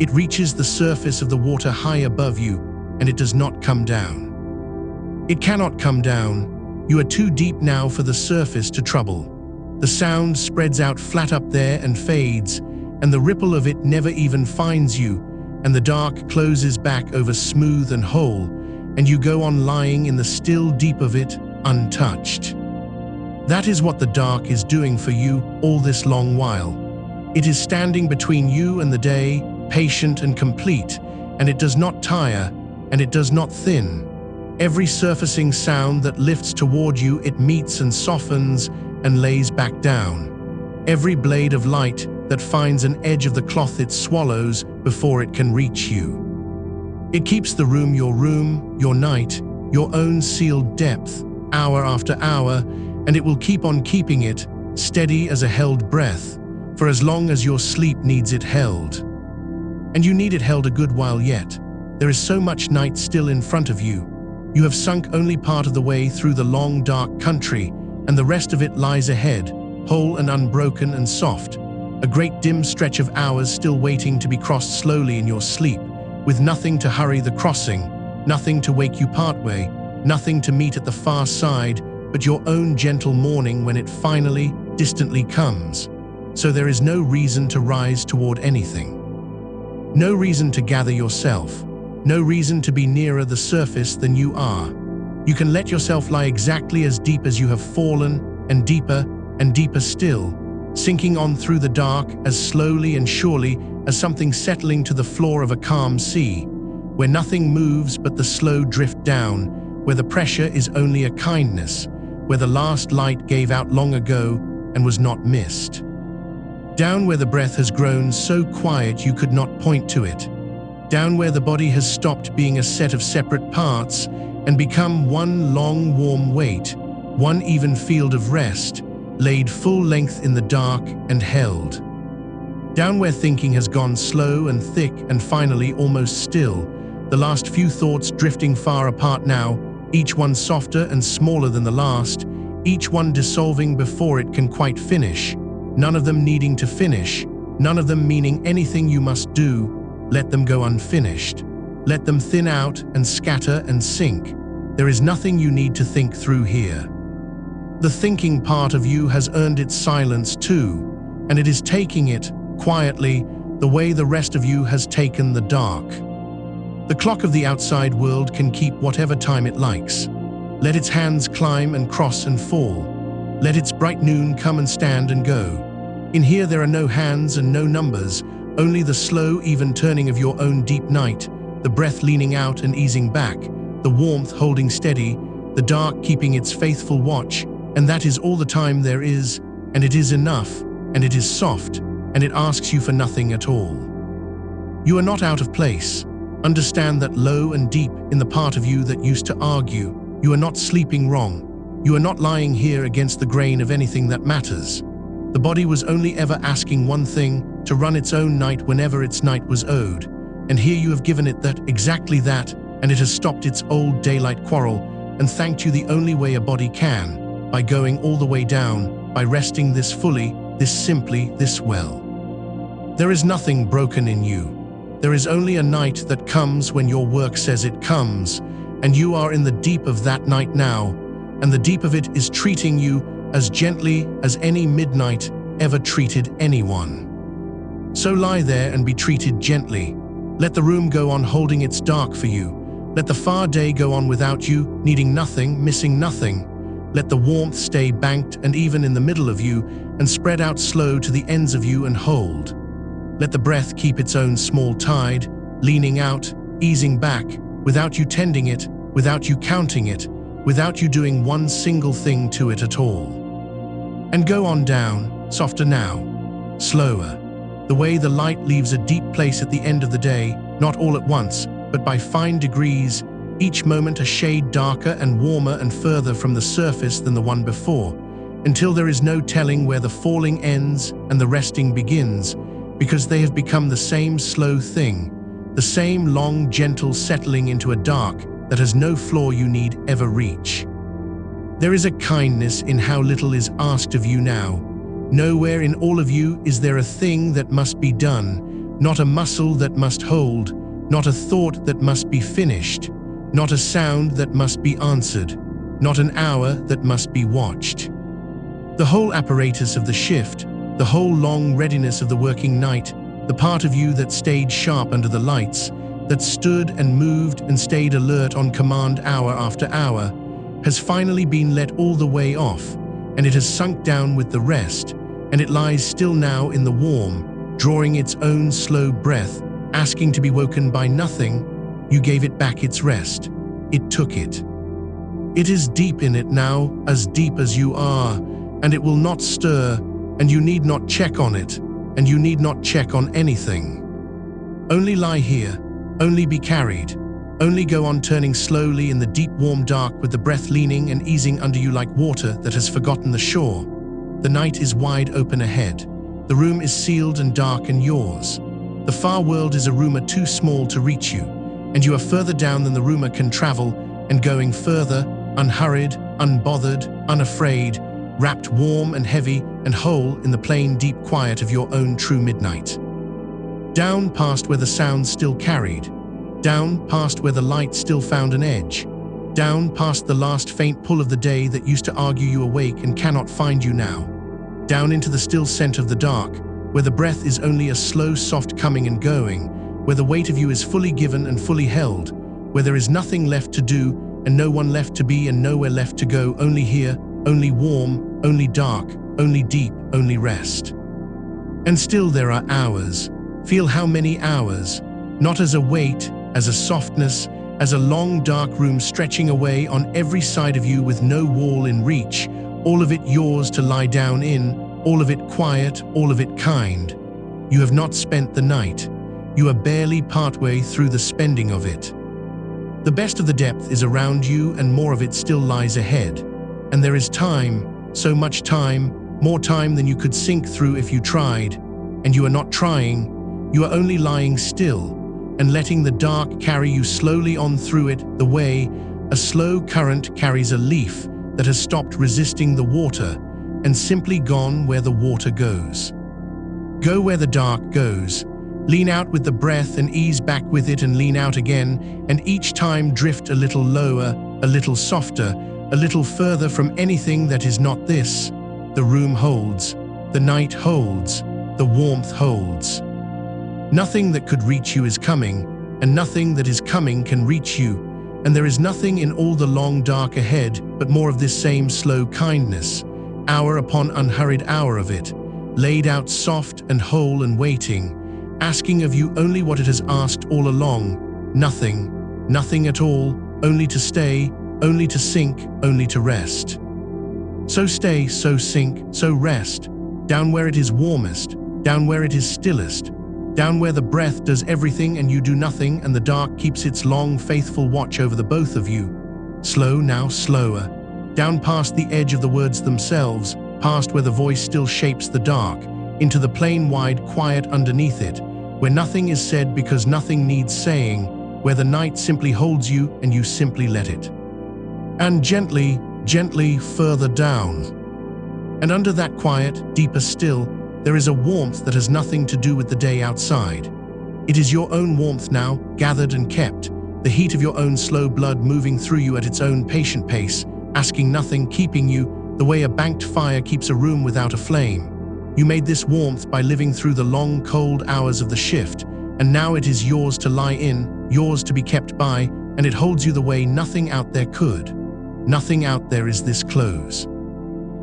[SPEAKER 1] It reaches the surface of the water high above you, and it does not come down. It cannot come down. You are too deep now for the surface to trouble. The sound spreads out flat up there and fades, and the ripple of it never even finds you, and the dark closes back over smooth and whole, and you go on lying in the still deep of it, untouched. That is what the dark is doing for you all this long while. It is standing between you and the day, patient and complete, and it does not tire, and it does not thin. Every surfacing sound that lifts toward you it meets and softens and lays back down. Every blade of light that finds an edge of the cloth it swallows before it can reach you. It keeps the room, your night, your own sealed depth, hour after hour, and it will keep on keeping it, steady as a held breath, for as long as your sleep needs it held. And you need it held a good while yet. There is so much night still in front of you. You have sunk only part of the way through the long, dark country, and the rest of it lies ahead, whole and unbroken and soft. A great dim stretch of hours still waiting to be crossed slowly in your sleep, with nothing to hurry the crossing, nothing to wake you partway, nothing to meet at the far side, but your own gentle morning when it finally, distantly comes. So there is no reason to rise toward anything. No reason to gather yourself. No reason to be nearer the surface than you are. You can let yourself lie exactly as deep as you have fallen, and deeper still, sinking on through the dark as slowly and surely as something settling to the floor of a calm sea, where nothing moves but the slow drift down, where the pressure is only a kindness, where the last light gave out long ago and was not missed. Down where the breath has grown so quiet you could not point to it. Down where the body has stopped being a set of separate parts and become one long warm weight, one even field of rest, laid full length in the dark and held. Down where thinking has gone slow and thick and finally almost still, the last few thoughts drifting far apart now, each one softer and smaller than the last, each one dissolving before it can quite finish, none of them needing to finish, none of them meaning anything you must do. Let them go unfinished. Let them thin out and scatter and sink. There is nothing you need to think through here. The thinking part of you has earned its silence too, and it is taking it, quietly, the way the rest of you has taken the dark. The clock of the outside world can keep whatever time it likes. Let its hands climb and cross and fall. Let its bright noon come and stand and go. In here there are no hands and no numbers, only the slow, even turning of your own deep night, the breath leaning out and easing back, the warmth holding steady, the dark keeping its faithful watch, and that is all the time there is, and it is enough, and it is soft, and it asks you for nothing at all. You are not out of place. Understand that low and deep in the part of you that used to argue, you are not sleeping wrong. You are not lying here against the grain of anything that matters. The body was only ever asking one thing, to run its own night whenever its night was owed, and here you have given it that, exactly that, and it has stopped its old daylight quarrel and thanked you the only way a body can, by going all the way down, by resting this fully, this simply, this well. There is nothing broken in you. There is only a night that comes when your work says it comes, and you are in the deep of that night now, and the deep of it is treating you as gently as any midnight ever treated anyone. So lie there and be treated gently. Let the room go on holding its dark for you. Let the far day go on without you, needing nothing, missing nothing. Let the warmth stay banked and even in the middle of you and spread out slow to the ends of you and hold. Let the breath keep its own small tide, leaning out, easing back, without you tending it, without you counting it, without you doing one single thing to it at all. And go on down, softer now, slower, the way the light leaves a deep place at the end of the day, not all at once, but by fine degrees, each moment a shade darker and warmer and further from the surface than the one before, until there is no telling where the falling ends and the resting begins, because they have become the same slow thing, the same long, gentle settling into a dark that has no floor you need ever reach. There is a kindness in how little is asked of you now. Nowhere in all of you is there a thing that must be done, not a muscle that must hold, not a thought that must be finished, not a sound that must be answered, not an hour that must be watched. The whole apparatus of the shift, the whole long readiness of the working night, the part of you that stayed sharp under the lights, that stood and moved and stayed alert on command hour after hour, has finally been let all the way off, and it has sunk down with the rest, and it lies still now in the warm, drawing its own slow breath, asking to be woken by nothing. You gave it back its rest. It took it. It is deep in it now, as deep as you are, and it will not stir, and you need not check on it, and you need not check on anything. Only lie here, only be carried, only go on turning slowly in the deep warm dark with the breath leaning and easing under you like water that has forgotten the shore. The night is wide open ahead. The room is sealed and dark and yours. The far world is a rumor too small to reach you, and you are further down than the rumor can travel, and going further, unhurried, unbothered, unafraid, wrapped warm and heavy and whole in the plain deep quiet of your own true midnight. Down past where the sounds still carried, down past where the light still found an edge, down past the last faint pull of the day that used to argue you awake and cannot find you now, down into the still scent of the dark, where the breath is only a slow, soft coming and going, where the weight of you is fully given and fully held, where there is nothing left to do and no one left to be and nowhere left to go, only here, only warm, only dark, only deep, only rest. And still there are hours. Feel how many hours, not as a weight, as a softness, as a long dark room stretching away on every side of you with no wall in reach, all of it yours to lie down in, all of it quiet, all of it kind. You have not spent the night. You are barely partway through the spending of it. The best of the depth is around you and more of it still lies ahead. And there is time, so much time, more time than you could sink through if you tried. And you are not trying, you are only lying still and letting the dark carry you slowly on through it the way a slow current carries a leaf that has stopped resisting the water and simply gone where the water goes. Go where the dark goes. Lean out with the breath and ease back with it and lean out again, and each time drift a little lower, a little softer, a little further from anything that is not this. The room holds, the night holds, the warmth holds. Nothing that could reach you is coming, and nothing that is coming can reach you, and there is nothing in all the long dark ahead but more of this same slow kindness, hour upon unhurried hour of it, laid out soft and whole and waiting, asking of you only what it has asked all along, nothing, nothing at all, only to stay, only to sink, only to rest. So stay, so sink, so rest, down where it is warmest, down where it is stillest, down where the breath does everything and you do nothing and the dark keeps its long, faithful watch over the both of you. Slow, now slower, down past the edge of the words themselves, past where the voice still shapes the dark, into the plain, wide quiet underneath it, where nothing is said because nothing needs saying, where the night simply holds you and you simply let it. And gently, gently further down. And under that quiet, deeper still, there is a warmth that has nothing to do with the day outside. It is your own warmth now, gathered and kept, the heat of your own slow blood moving through you at its own patient pace, asking nothing, keeping you, the way a banked fire keeps a room without a flame. You made this warmth by living through the long, cold hours of the shift, and now it is yours to lie in, yours to be kept by, and it holds you the way nothing out there could. Nothing out there is this close.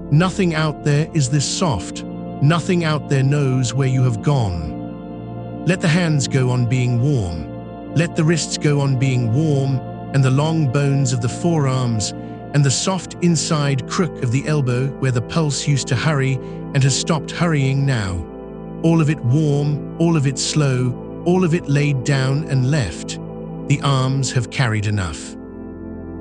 [SPEAKER 1] Nothing out there is this soft. Nothing out there knows where you have gone. Let the hands go on being warm. Let the wrists go on being warm, and the long bones of the forearms, and the soft inside crook of the elbow where the pulse used to hurry and has stopped hurrying now. All of it warm, all of it slow, all of it laid down and left. The arms have carried enough.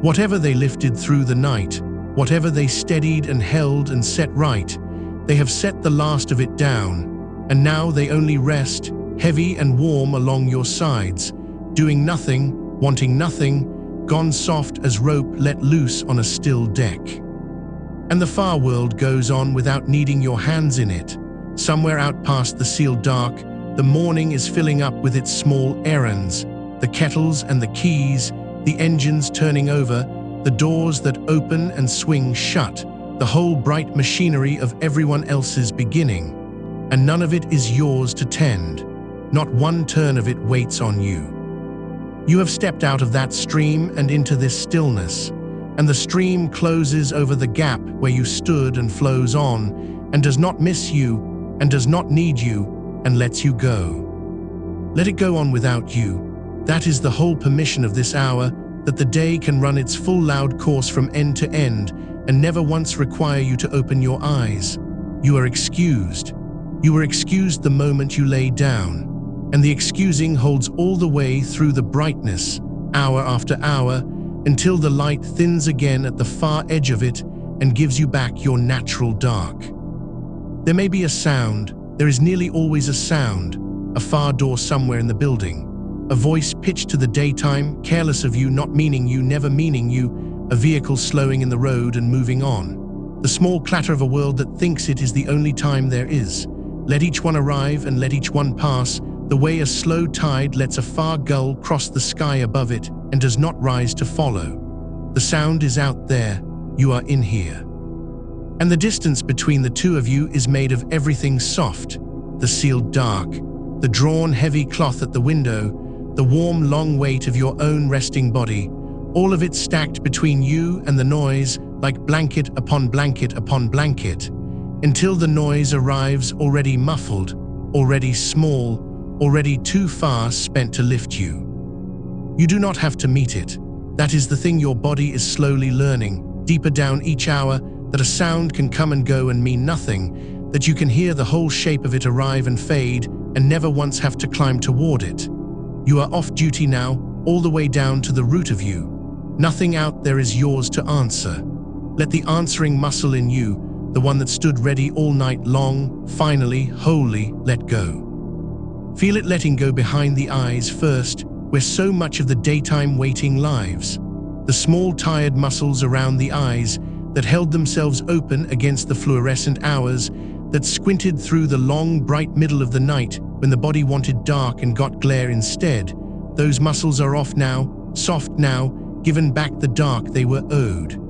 [SPEAKER 1] Whatever they lifted through the night, whatever they steadied and held and set right, they have set the last of it down, and now they only rest, heavy and warm along your sides, doing nothing, wanting nothing, gone soft as rope let loose on a still deck. And the far world goes on without needing your hands in it. Somewhere out past the sealed dark, the morning is filling up with its small errands, the kettles and the keys, the engines turning over, the doors that open and swing shut, the whole bright machinery of everyone else's beginning. And none of it is yours to tend. Not one turn of it waits on you. You have stepped out of that stream and into this stillness, and the stream closes over the gap where you stood and flows on, and does not miss you, and does not need you, and lets you go. Let it go on without you. That is the whole permission of this hour, that the day can run its full loud course from end to end, and never once require you to open your eyes. You are excused. You were excused the moment you lay down, and the excusing holds all the way through the brightness, hour after hour, until the light thins again at the far edge of it and gives you back your natural dark. There may be a sound, There is nearly always a sound, a far door somewhere in the building, a voice pitched to the daytime, careless of you, not meaning you, never meaning you, a vehicle slowing in the road and moving on. The small clatter of a world that thinks it is the only time there is. Let each one arrive and let each one pass, the way a slow tide lets a far gull cross the sky above it and does not rise to follow. The sound is out there, you are in here. And the distance between the two of you is made of everything soft, the sealed dark, the drawn heavy cloth at the window, the warm long weight of your own resting body, all of it stacked between you and the noise like blanket upon blanket upon blanket, until the noise arrives already muffled, already small, already too far spent to lift you. You do not have to meet it. That is the thing your body is slowly learning, deeper down each hour, that a sound can come and go and mean nothing, that you can hear the whole shape of it arrive and fade and never once have to climb toward it. You are off duty now, all the way down to the root of you. Nothing out there is yours to answer. Let the answering muscle in you, the one that stood ready all night long, finally, wholly let go. Feel it letting go behind the eyes first, where so much of the daytime waiting lives. The small tired muscles around the eyes that held themselves open against the fluorescent hours, that squinted through the long, bright middle of the night when the body wanted dark and got glare instead. Those muscles are off now, soft now, given back the dark they were owed.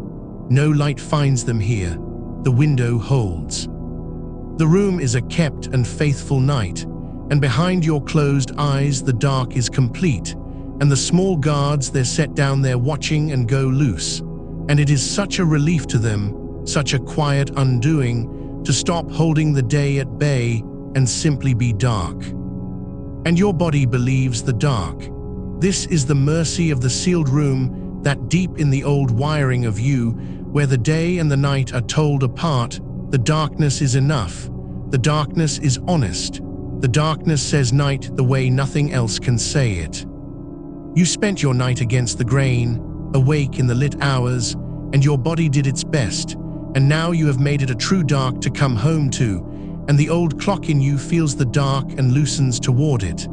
[SPEAKER 1] No light finds them here. The window holds. The room is a kept and faithful night, and behind your closed eyes the dark is complete, and the small guards they're set down there watching and go loose. And it is such a relief to them, such a quiet undoing, to stop holding the day at bay and simply be dark. And your body believes the dark. This is the mercy of the sealed room, that deep in the old wiring of you, where the day and the night are told apart, the darkness is enough. The darkness is honest. The darkness says night the way nothing else can say it. You spent your night against the grain, awake in the lit hours, and your body did its best. And now you have made it a true dark to come home to, and the old clock in you feels the dark and loosens toward it.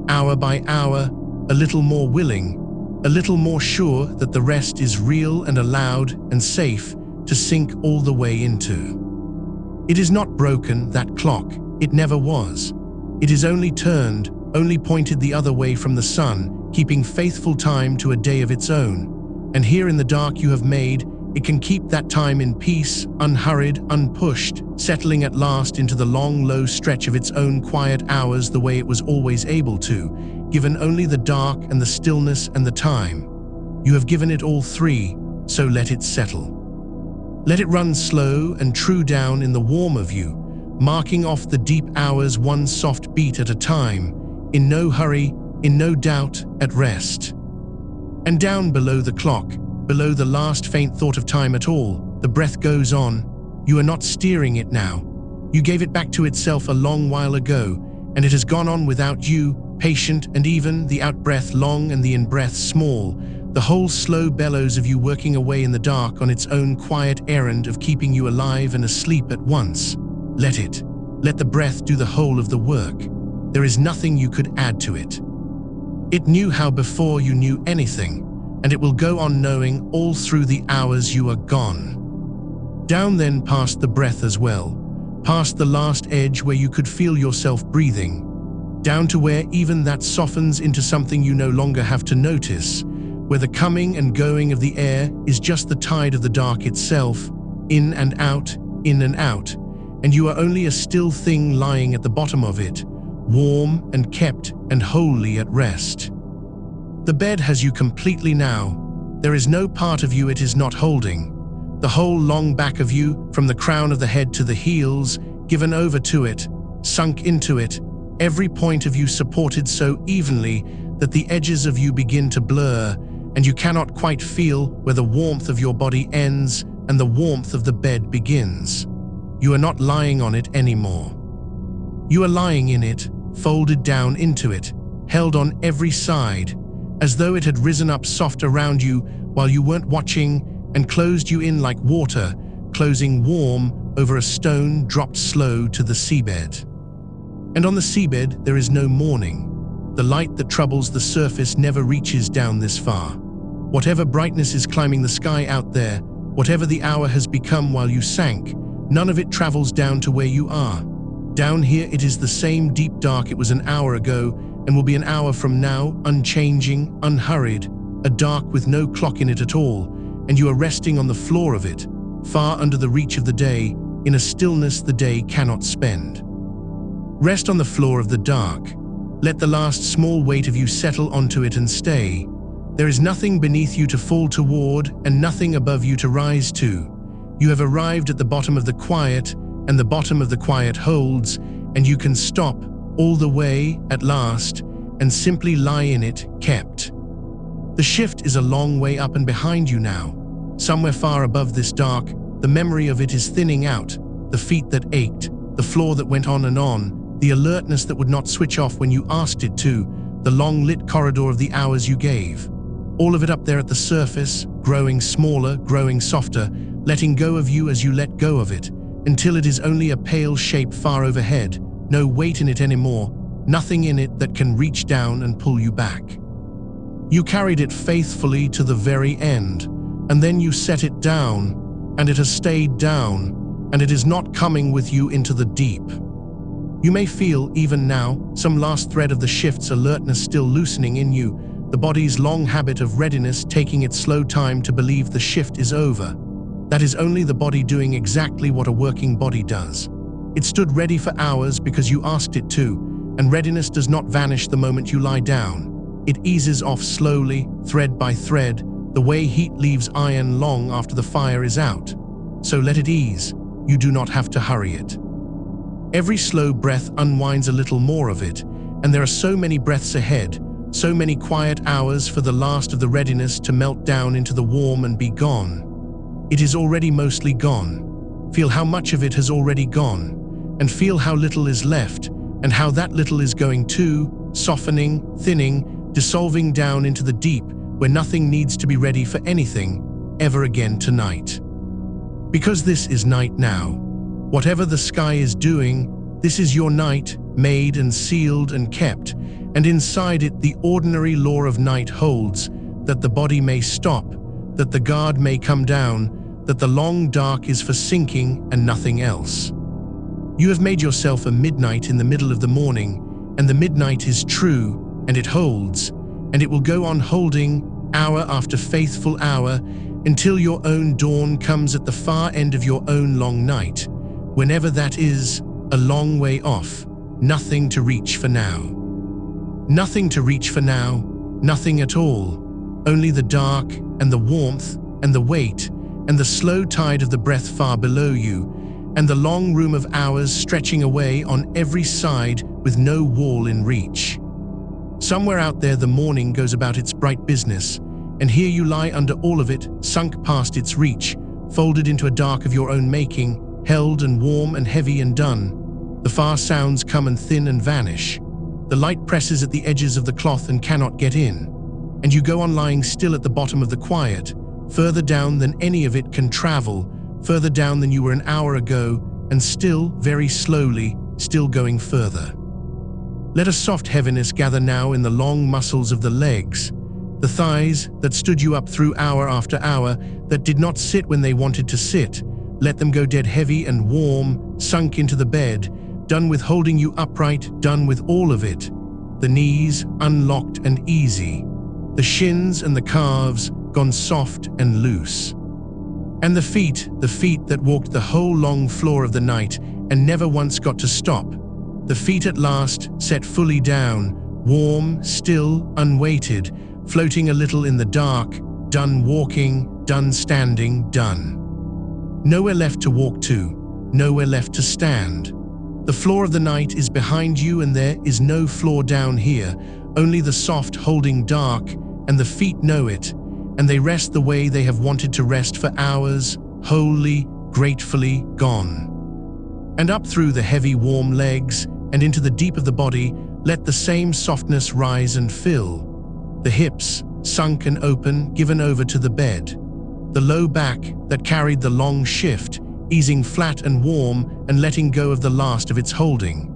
[SPEAKER 1] Hour by hour, a little more willing, a little more sure that the rest is real and allowed and safe to sink all the way into. It is not broken, that clock, it never was. It is only turned, only pointed the other way from the sun, keeping faithful time to a day of its own. And here in the dark you have made, it can keep that time in peace, unhurried, unpushed, settling at last into the long, low stretch of its own quiet hours the way it was always able to, given only the dark and the stillness and the time. You have given it all three, so let it settle. Let it run slow and true down in the warm of you, marking off the deep hours one soft beat at a time, in no hurry, in no doubt, at rest. And down below the clock, below the last faint thought of time at all, the breath goes on. You are not steering it now. You gave it back to itself a long while ago, and it has gone on without you, patient and even, the out-breath long and the in-breath small, the whole slow bellows of you working away in the dark on its own quiet errand of keeping you alive and asleep at once. Let it. Let the breath do the whole of the work. There is nothing you could add to it. It knew how before you knew anything, and it will go on knowing all through the hours you are gone. Down then past the breath as well, past the last edge where you could feel yourself breathing, down to where even that softens into something you no longer have to notice, where the coming and going of the air is just the tide of the dark itself, in and out, and you are only a still thing lying at the bottom of it, warm and kept and wholly at rest. The bed has you completely now. There is no part of you it is not holding. The whole long back of you, from the crown of the head to the heels, given over to it, sunk into it, every point of you supported so evenly that the edges of you begin to blur, and you cannot quite feel where the warmth of your body ends and the warmth of the bed begins. You are not lying on it anymore. You are lying in it, folded down into it, held on every side, as though it had risen up soft around you while you weren't watching and closed you in like water, closing warm over a stone dropped slow to the seabed. And on the seabed, there is no morning. The light that troubles the surface never reaches down this far. Whatever brightness is climbing the sky out there, whatever the hour has become while you sank, none of it travels down to where you are. Down here it is the same deep dark it was an hour ago and will be an hour from now, unchanging, unhurried, a dark with no clock in it at all, and you are resting on the floor of it, far under the reach of the day, in a stillness the day cannot spend. Rest on the floor of the dark. Let the last small weight of you settle onto it and stay. There is nothing beneath you to fall toward and nothing above you to rise to. You have arrived at the bottom of the quiet, and the bottom of the quiet holds, and you can stop all the way at last and simply lie in it, kept. The shift is a long way up and behind you now. Somewhere far above this dark, the memory of it is thinning out, the feet that ached, the floor that went on and on, the alertness that would not switch off when you asked it to, the long lit corridor of the hours you gave. All of it up there at the surface, growing smaller, growing softer, letting go of you as you let go of it, until it is only a pale shape far overhead, no weight in it anymore, nothing in it that can reach down and pull you back. You carried it faithfully to the very end, and then you set it down, and it has stayed down, and it is not coming with you into the deep. You may feel, even now, some last thread of the shift's alertness still loosening in you, the body's long habit of readiness taking its slow time to believe the shift is over. That is only the body doing exactly what a working body does. It stood ready for hours because you asked it to, and readiness does not vanish the moment you lie down. It eases off slowly, thread by thread, the way heat leaves iron long after the fire is out. So let it ease. You do not have to hurry it. Every slow breath unwinds a little more of it, and there are so many breaths ahead, so many quiet hours for the last of the readiness to melt down into the warm and be gone. It is already mostly gone. Feel how much of it has already gone, and feel how little is left, and how that little is going too, softening, thinning, dissolving down into the deep, where nothing needs to be ready for anything, ever again tonight. Because this is night now. Whatever the sky is doing, this is your night, made and sealed and kept, and inside it the ordinary law of night holds, that the body may stop, that the guard may come down, that the long dark is for sinking and nothing else. You have made yourself a midnight in the middle of the morning, and the midnight is true, and it holds, and it will go on holding, hour after faithful hour, until your own dawn comes at the far end of your own long night, whenever that is, a long way off, nothing to reach for now. Nothing to reach for now, nothing at all, only the dark and the warmth and the weight and the slow tide of the breath far below you, and the long room of hours stretching away on every side with no wall in reach. Somewhere out there the morning goes about its bright business, and here you lie under all of it, sunk past its reach, folded into a dark of your own making, held and warm and heavy and done. The far sounds come and thin and vanish. The light presses at the edges of the cloth and cannot get in, and you go on lying still at the bottom of the quiet, further down than any of it can travel, further down than you were an hour ago, and still, very slowly, still going further. Let a soft heaviness gather now in the long muscles of the legs, the thighs that stood you up through hour after hour, that did not sit when they wanted to sit. Let them go dead heavy and warm, sunk into the bed, done with holding you upright, done with all of it. The knees unlocked and easy, the shins and the calves gone soft and loose. And the feet that walked the whole long floor of the night and never once got to stop. The feet at last set fully down, warm, still, unweighted, floating a little in the dark, done walking, done standing, done. Nowhere left to walk to, nowhere left to stand. The floor of the night is behind you, and there is no floor down here, only the soft holding dark, and the feet know it, and they rest the way they have wanted to rest for hours, wholly, gratefully gone. And up through the heavy warm legs and into the deep of the body, let the same softness rise and fill. The hips, sunk and open, given over to the bed. The low back that carried the long shift, easing flat and warm and letting go of the last of its holding.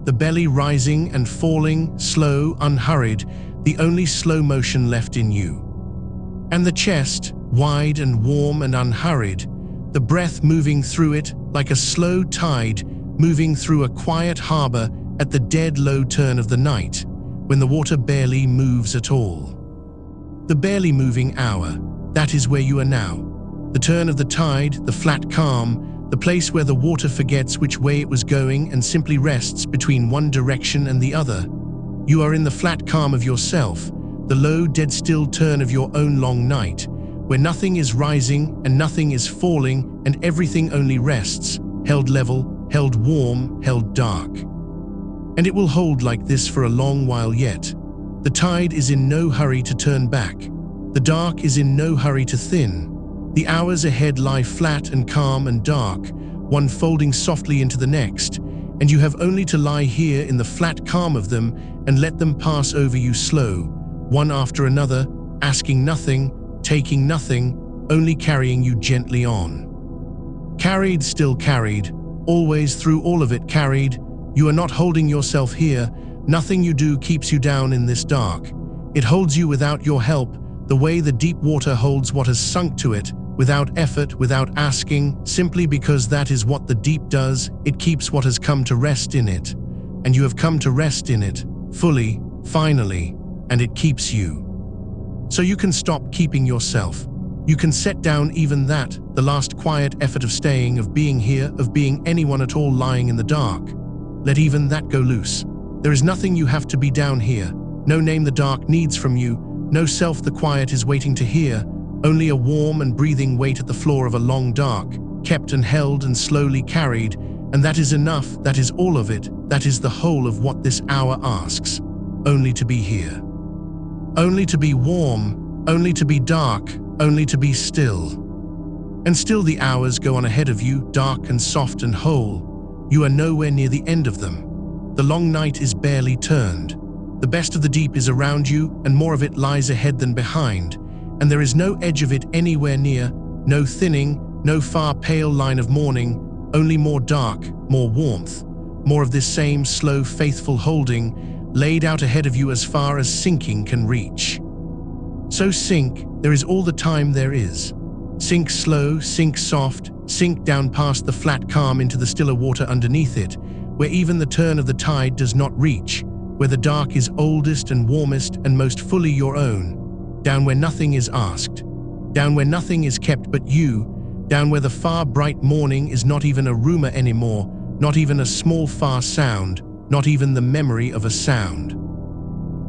[SPEAKER 1] the belly rising and falling, slow, unhurried, the only slow motion left in you. And the chest, wide and warm and unhurried, the breath moving through it like a slow tide moving through a quiet harbor at the dead low turn of the night, when the water barely moves at all. The barely moving hour, that is where you are now. The turn of the tide, the flat calm, the place where the water forgets which way it was going and simply rests between one direction and the other. You are in the flat calm of yourself, the low, dead still turn of your own long night, where nothing is rising and nothing is falling and everything only rests, held level, held warm, held dark. And it will hold like this for a long while yet. The tide is in no hurry to turn back. The dark is in no hurry to thin. The hours ahead lie flat and calm and dark, one folding softly into the next, and you have only to lie here in the flat calm of them and let them pass over you slow, one after another, asking nothing, taking nothing, only carrying you gently on. Carried, still carried, always through all of it carried. You are not holding yourself here. Nothing you do keeps you down in this dark. It holds you without your help, the way the deep water holds what has sunk to it, without effort, without asking, simply because that is what the deep does. It keeps what has come to rest in it. And you have come to rest in it, fully, finally, and it keeps you. So you can stop keeping yourself. You can set down even that, the last quiet effort of staying, of being here, of being anyone at all lying in the dark. Let even that go loose. There is nothing you have to be down here, no name the dark needs from you, no self the quiet is waiting to hear, only a warm and breathing weight at the floor of a long dark, kept and held and slowly carried, and that is enough, that is all of it, that is the whole of what this hour asks, only to be here. Only to be warm, only to be dark, only to be still. And still the hours go on ahead of you, dark and soft and whole. You are nowhere near the end of them. The long night is barely turned. The best of the deep is around you, and more of it lies ahead than behind, and there is no edge of it anywhere near, no thinning, no far pale line of morning, only more dark, more warmth, more of this same slow, faithful holding, laid out ahead of you as far as sinking can reach. So sink, there is all the time there is. Sink slow, sink soft, sink down past the flat calm into the stiller water underneath it, where even the turn of the tide does not reach, where the dark is oldest and warmest and most fully your own, down where nothing is asked, down where nothing is kept but you, down where the far bright morning is not even a rumor anymore, not even a small far sound, not even the memory of a sound.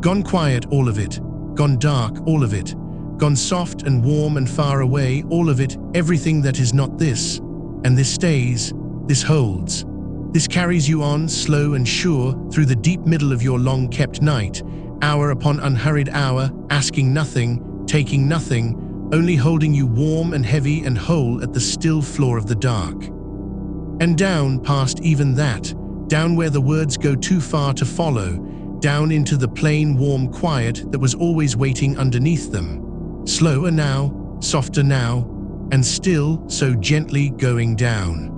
[SPEAKER 1] Gone quiet, all of it, gone dark, all of it, gone soft and warm and far away, all of it, everything that is not this, and this stays, this holds. This carries you on, slow and sure, through the deep middle of your long-kept night, hour upon unhurried hour, asking nothing, taking nothing, only holding you warm and heavy and whole at the still floor of the dark. And down past even that, down where the words go too far to follow, down into the plain, warm quiet that was always waiting underneath them. Slower now, softer now, and still so gently going down.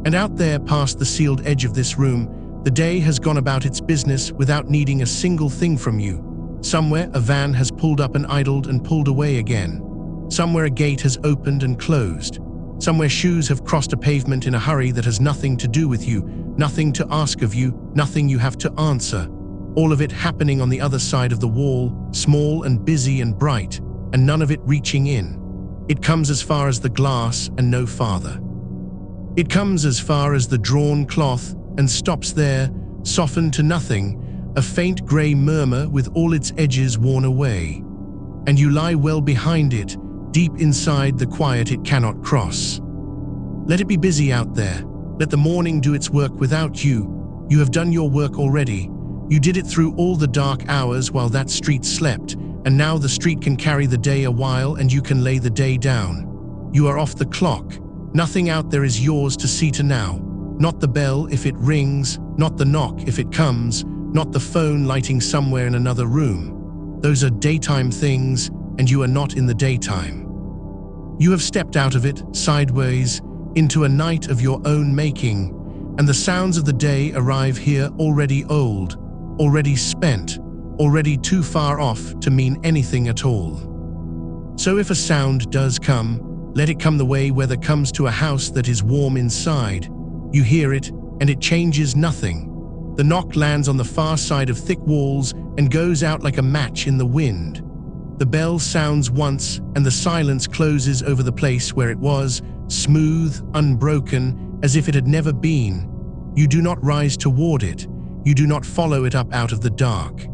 [SPEAKER 1] And out there past the sealed edge of this room, the day has gone about its business without needing a single thing from you. Somewhere a van has pulled up and idled and pulled away again. Somewhere a gate has opened and closed. Somewhere shoes have crossed a pavement in a hurry that has nothing to do with you, nothing to ask of you, nothing you have to answer. All of it happening on the other side of the wall, small and busy and bright, and none of it reaching in. It comes as far as the glass and no farther. It comes as far as the drawn cloth and stops there, softened to nothing, a faint grey murmur with all its edges worn away. And you lie well behind it, deep inside the quiet it cannot cross. Let it be busy out there. Let the morning do its work without you. You have done your work already. You did it through all the dark hours while that street slept, and now the street can carry the day a while and you can lay the day down. You are off the clock. Nothing out there is yours to see to now. Not the bell if it rings, not the knock if it comes, not the phone lighting somewhere in another room. Those are daytime things, and you are not in the daytime. You have stepped out of it, sideways, into a night of your own making, and the sounds of the day arrive here already old, already spent, already too far off to mean anything at all. So if a sound does come, let it come the way weather comes to a house that is warm inside. You hear it, and it changes nothing. The knock lands on the far side of thick walls and goes out like a match in the wind. The bell sounds once, and the silence closes over the place where it was, smooth, unbroken, as if it had never been. You do not rise toward it. You do not follow it up out of the dark.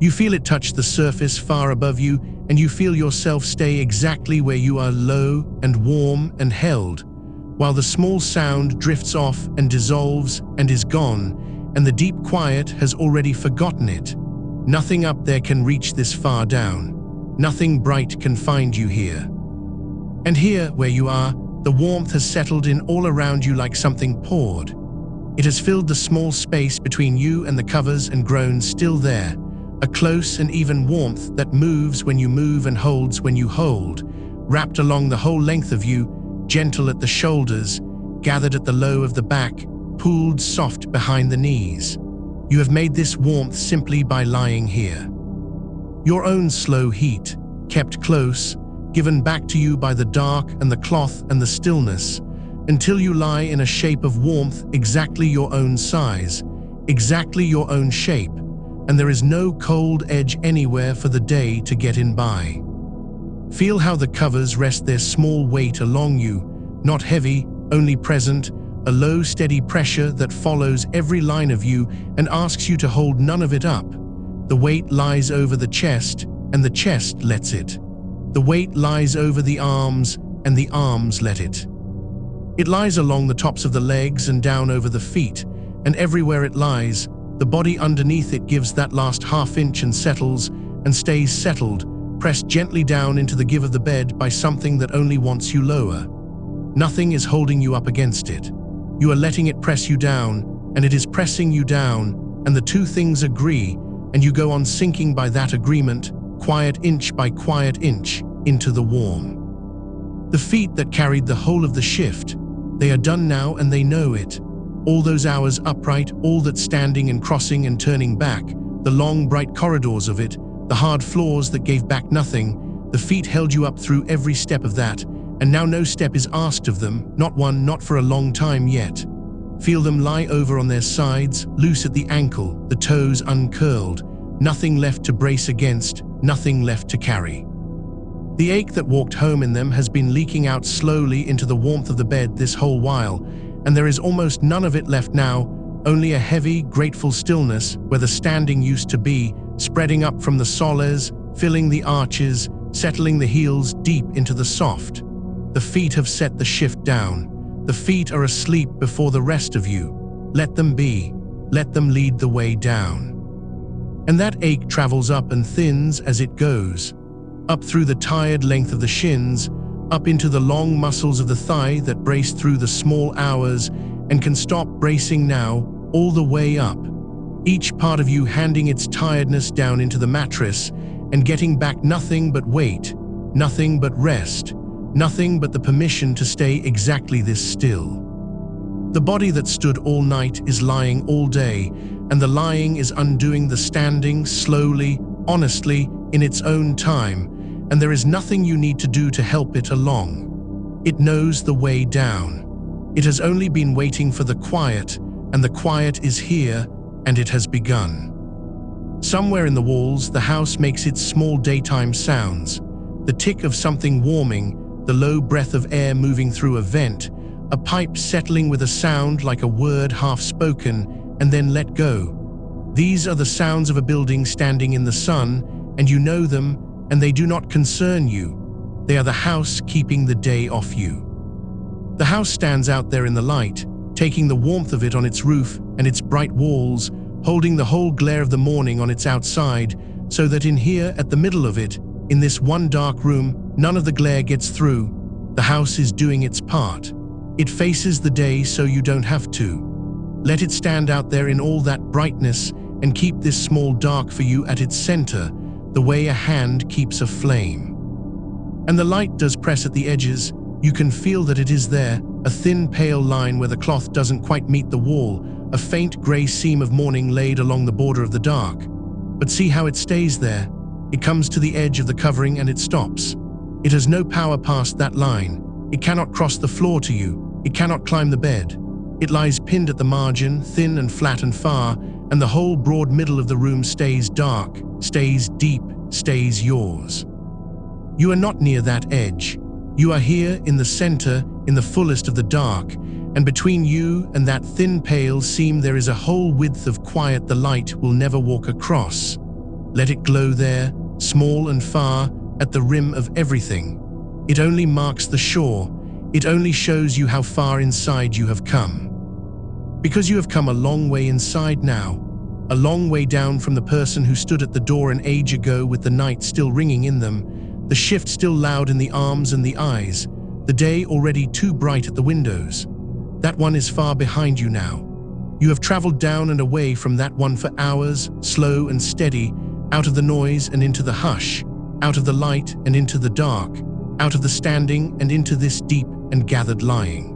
[SPEAKER 1] You feel it touch the surface far above you, and you feel yourself stay exactly where you are, low and warm and held, while the small sound drifts off and dissolves and is gone, and the deep quiet has already forgotten it. Nothing up there can reach this far down. Nothing bright can find you here. And here, where you are, the warmth has settled in all around you like something poured. It has filled the small space between you and the covers and grown still there, a close and even warmth that moves when you move and holds when you hold, wrapped along the whole length of you, gentle at the shoulders, gathered at the low of the back, pooled soft behind the knees. You have made this warmth simply by lying here. Your own slow heat, kept close, given back to you by the dark and the cloth and the stillness, until you lie in a shape of warmth exactly your own size, exactly your own shape, and there is no cold edge anywhere for the day to get in by. Feel how the covers rest their small weight along you, not heavy, only present, a low, steady pressure that follows every line of you and asks you to hold none of it up. The weight lies over the chest, and the chest lets it. The weight lies over the arms, and the arms let it. It lies along the tops of the legs and down over the feet, and everywhere it lies, the body underneath it gives that last half-inch and settles, and stays settled, pressed gently down into the give of the bed by something that only wants you lower. Nothing is holding you up against it. You are letting it press you down, and it is pressing you down, and the two things agree, and you go on sinking by that agreement, quiet inch by quiet inch, into the warm. The feet that carried the whole of the shift, they are done now and they know it. All those hours upright, all that standing and crossing and turning back, the long bright corridors of it, the hard floors that gave back nothing, the feet held you up through every step of that, and now no step is asked of them, not one, not for a long time yet. Feel them lie over on their sides, loose at the ankle, the toes uncurled, nothing left to brace against, nothing left to carry. The ache that walked home in them has been leaking out slowly into the warmth of the bed this whole while, and there is almost none of it left now, only a heavy, grateful stillness where the standing used to be, spreading up from the soles, filling the arches, settling the heels deep into the soft. The feet have set the shift down. The feet are asleep before the rest of you. Let them be. Let them lead the way down. And that ache travels up and thins as it goes, up through the tired length of the shins, up into the long muscles of the thigh that brace through the small hours and can stop bracing now, all the way up. Each part of you handing its tiredness down into the mattress and getting back nothing but weight, nothing but rest, nothing but the permission to stay exactly this still. The body that stood all night is lying all day, and the lying is undoing the standing slowly, honestly, in its own time, and there is nothing you need to do to help it along. It knows the way down. It has only been waiting for the quiet, and the quiet is here, and it has begun. Somewhere in the walls, the house makes its small daytime sounds, the tick of something warming, the low breath of air moving through a vent, a pipe settling with a sound like a word half-spoken and then let go. These are the sounds of a building standing in the sun, and you know them, and they do not concern you. They are the house keeping the day off you. The house stands out there in the light, taking the warmth of it on its roof and its bright walls, holding the whole glare of the morning on its outside, so that in here, at the middle of it, in this one dark room, none of the glare gets through. The house is doing its part. It faces the day so you don't have to. Let it stand out there in all that brightness and keep this small dark for you at its center, the way a hand keeps a flame. And the light does press at the edges. You can feel that it is there, a thin pale line where the cloth doesn't quite meet the wall, a faint grey seam of mourning laid along the border of the dark. But see how it stays there. It comes to the edge of the covering and it stops. It has no power past that line. It cannot cross the floor to you. It cannot climb the bed. It lies pinned at the margin, thin and flat and far, and the whole broad middle of the room stays dark, stays deep, stays yours. You are not near that edge. You are here in the center, in the fullest of the dark, and between you and that thin pale seam there is a whole width of quiet the light will never walk across. Let it glow there, small and far, at the rim of everything. It only marks the shore. It only shows you how far inside you have come. Because you have come a long way inside now, a long way down from the person who stood at the door an age ago with the night still ringing in them, the shift still loud in the arms and the eyes, the day already too bright at the windows. That one is far behind you now. You have traveled down and away from that one for hours, slow and steady, out of the noise and into the hush, out of the light and into the dark, out of the standing and into this deep and gathered lying.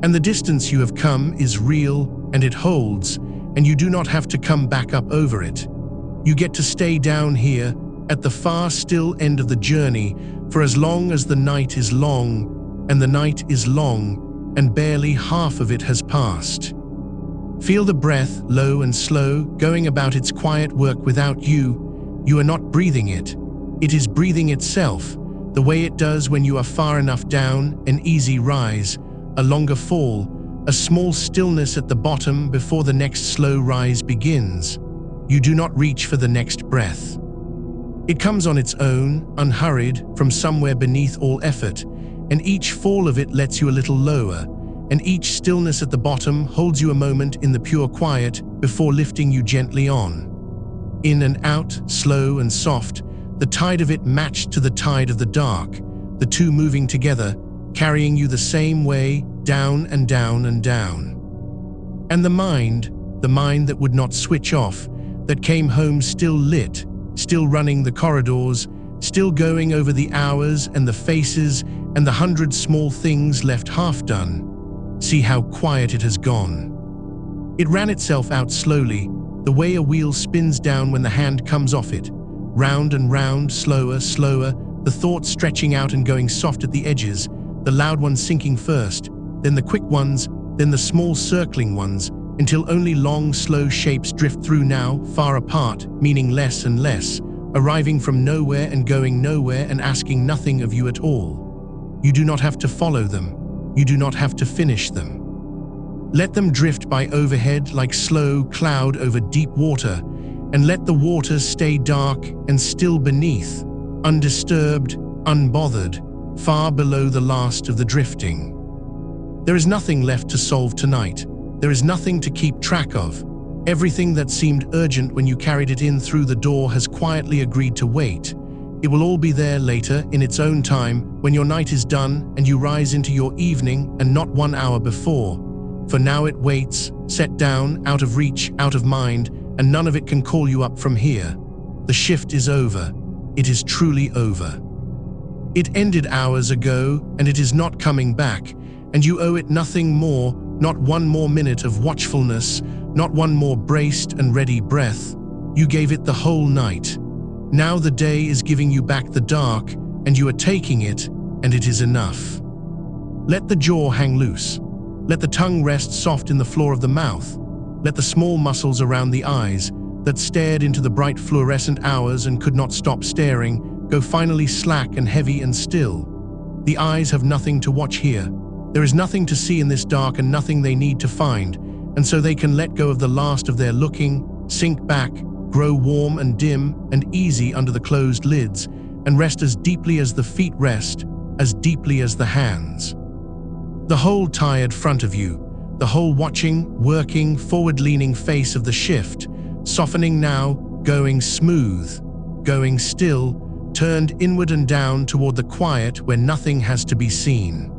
[SPEAKER 1] And the distance you have come is real and it holds, and you do not have to come back up over it. You get to stay down here at the far still end of the journey for as long as the night is long, and the night is long, and barely half of it has passed. Feel the breath, low and slow, going about its quiet work without you. You are not breathing it. It is breathing itself, the way it does when you are far enough down, an easy rise, a longer fall, a small stillness at the bottom before the next slow rise begins. You do not reach for the next breath. It comes on its own, unhurried, from somewhere beneath all effort, and each fall of it lets you a little lower, and each stillness at the bottom holds you a moment in the pure quiet before lifting you gently on. In and out, slow and soft, the tide of it matched to the tide of the dark, the two moving together, carrying you the same way, down and down and down. And the mind that would not switch off, that came home still lit, still running the corridors, still going over the hours and the faces and the 100 small things left half done. See how quiet it has gone. It ran itself out slowly, the way a wheel spins down when the hand comes off it, round and round, slower, slower, the thoughts stretching out and going soft at the edges, the loud ones sinking first, then the quick ones, then the small circling ones, until only long, slow shapes drift through now, far apart, meaning less and less, arriving from nowhere and going nowhere and asking nothing of you at all. You do not have to follow them. You do not have to finish them. Let them drift by overhead like slow cloud over deep water, and let the water stay dark and still beneath, undisturbed, unbothered, far below the last of the drifting. There is nothing left to solve tonight. There is nothing to keep track of. Everything that seemed urgent when you carried it in through the door has quietly agreed to wait. It will all be there later, in its own time, when your night is done and you rise into your evening, and not 1 hour before. For now it waits, set down, out of reach, out of mind, and none of it can call you up from here. The shift is over. It is truly over. It ended hours ago, and it is not coming back, and you owe it nothing more, not one more minute of watchfulness, not one more braced and ready breath. You gave it the whole night. Now the day is giving you back the dark, and you are taking it, and it is enough. Let the jaw hang loose. Let the tongue rest soft in the floor of the mouth. Let the small muscles around the eyes, that stared into the bright fluorescent hours and could not stop staring, go finally slack and heavy and still. The eyes have nothing to watch here. There is nothing to see in this dark and nothing they need to find, and so they can let go of the last of their looking, sink back, grow warm and dim and easy under the closed lids, and rest as deeply as the feet rest, as deeply as the hands. The whole tired front of you, the whole watching, working, forward-leaning face of the shift, softening now, going smooth, going still, turned inward and down toward the quiet where nothing has to be seen.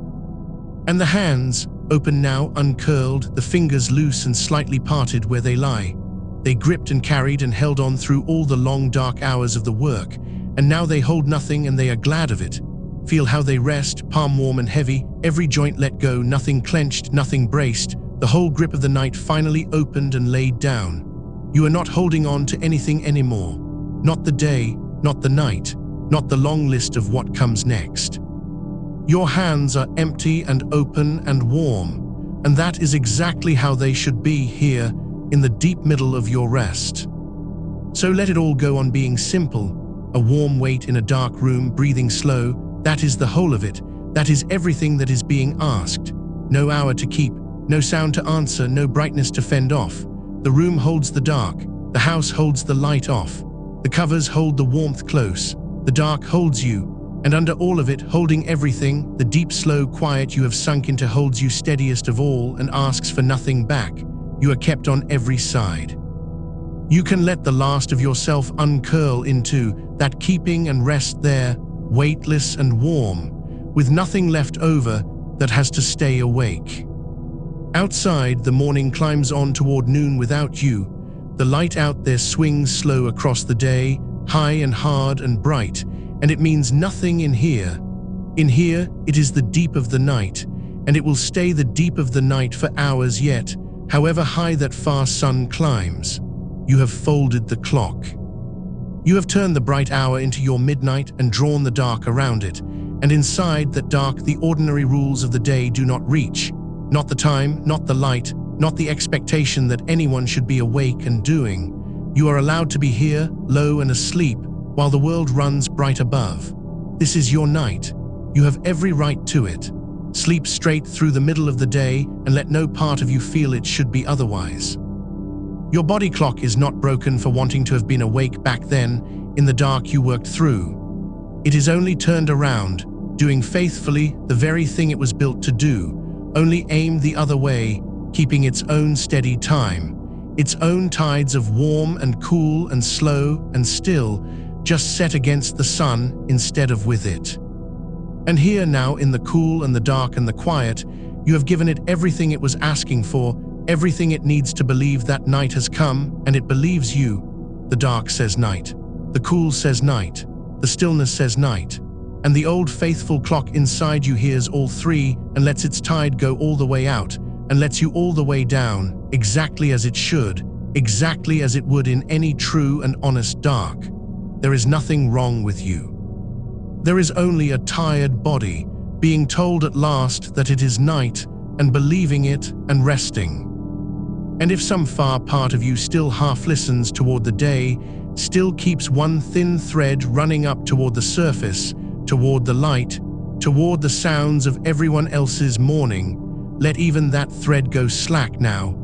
[SPEAKER 1] And the hands, open now, uncurled, the fingers loose and slightly parted where they lie. They gripped and carried and held on through all the long dark hours of the work, and now they hold nothing and they are glad of it. Feel how they rest, palm warm and heavy, every joint let go, nothing clenched, nothing braced. The whole grip of the night finally opened and laid down. You are not holding on to anything anymore. Not the day, not the night, not the long list of what comes next. Your hands are empty and open and warm, and that is exactly how they should be here in the deep middle of your rest. So let it all go on being simple, a warm weight in a dark room, breathing slow. That is the whole of it. That is everything that is being asked. No hour to keep, no sound to answer, no brightness to fend off. The room holds the dark, the house holds the light off. The covers hold the warmth close, the dark holds you, and under all of it, holding everything, the deep, slow quiet you have sunk into holds you steadiest of all and asks for nothing back. You are kept on every side. You can let the last of yourself uncurl into that keeping and rest there, weightless and warm, with nothing left over that has to stay awake. Outside, the morning climbs on toward noon without you. The light out there swings slow across the day, high and hard and bright, and it means nothing in here. In here, it is the deep of the night, and it will stay the deep of the night for hours yet, however high that far sun climbs. You have folded the clock. You have turned the bright hour into your midnight and drawn the dark around it, and inside that dark the ordinary rules of the day do not reach. Not the time, not the light, not the expectation that anyone should be awake and doing. You are allowed to be here, low and asleep, while the world runs bright above. This is your night. You have every right to it. Sleep straight through the middle of the day and let no part of you feel it should be otherwise. Your body clock is not broken for wanting to have been awake back then. In the dark you worked through. It is only turned around, doing faithfully the very thing it was built to do, only aimed the other way, keeping its own steady time, its own tides of warm and cool and slow and still, just set against the sun instead of with it. And here now, in the cool and the dark and the quiet, you have given it everything it was asking for, everything it needs to believe that night has come, and it believes you. The dark says night, the cool says night, the stillness says night, and the old faithful clock inside you hears all three and lets its tide go all the way out and lets you all the way down, exactly as it should, exactly as it would in any true and honest dark. There is nothing wrong with you. There is only a tired body, being told at last that it is night, and believing it and resting. And if some far part of you still half listens toward the day, still keeps one thin thread running up toward the surface, toward the light, toward the sounds of everyone else's morning, let even that thread go slack now.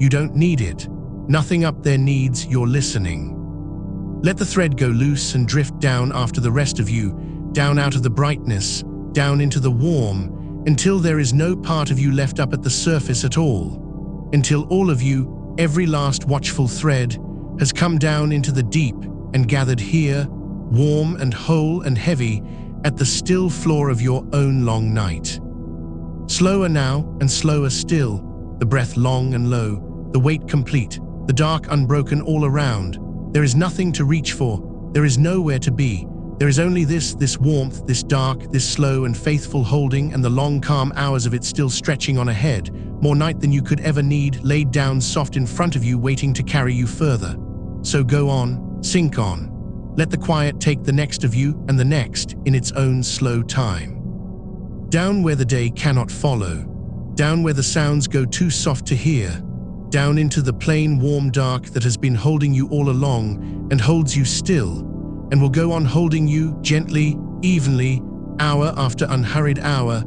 [SPEAKER 1] You don't need it. Nothing up there needs your listening. Let the thread go loose and drift down after the rest of you, down out of the brightness, down into the warm, until there is no part of you left up at the surface at all, until all of you, every last watchful thread, has come down into the deep and gathered here, warm and whole and heavy, at the still floor of your own long night. Slower now and slower still, the breath long and low, the weight complete, the dark unbroken all around. There is nothing to reach for, there is nowhere to be. There is only this warmth, this dark, this slow and faithful holding, and the long calm hours of it still stretching on ahead, more night than you could ever need, laid down soft in front of you, waiting to carry you further. So go on, sink on. Let the quiet take the next of you and the next in its own slow time. Down where the day cannot follow, down where the sounds go too soft to hear, down into the plain warm dark that has been holding you all along and holds you still, and will go on holding you gently, evenly, hour after unhurried hour,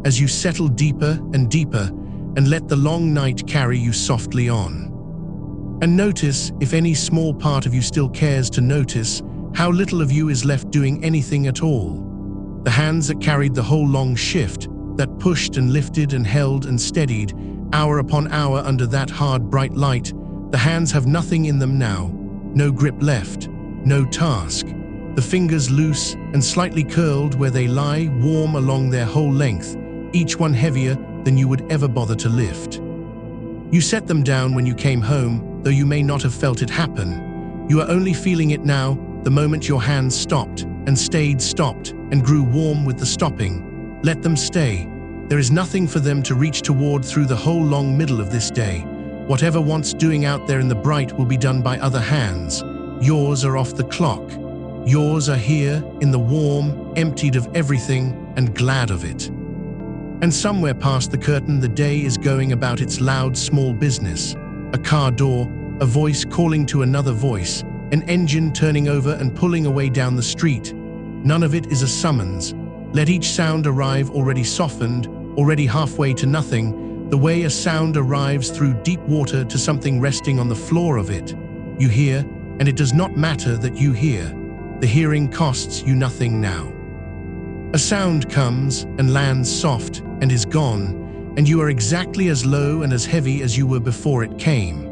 [SPEAKER 1] as you settle deeper and deeper and let the long night carry you softly on. And notice, if any small part of you still cares to notice, how little of you is left doing anything at all. The hands that carried the whole long shift, that pushed and lifted and held and steadied, hour upon hour under that hard bright light, the hands have nothing in them now, no grip left, no task. The fingers loose and slightly curled where they lie, warm along their whole length, each one heavier than you would ever bother to lift. You set them down when you came home, though you may not have felt it happen. You are only feeling it now, the moment your hands stopped and stayed stopped and grew warm with the stopping. Let them stay. There is nothing for them to reach toward through the whole long middle of this day. Whatever wants doing out there in the bright will be done by other hands. Yours are off the clock. Yours are here in the warm, emptied of everything and glad of it. And somewhere past the curtain the day is going about its loud small business. A car door, a voice calling to another voice, an engine turning over and pulling away down the street. None of it is a summons. Let each sound arrive already softened, already halfway to nothing, the way a sound arrives through deep water to something resting on the floor of it. You hear, and it does not matter that you hear. The hearing costs you nothing now. A sound comes and lands soft and is gone, and you are exactly as low and as heavy as you were before it came.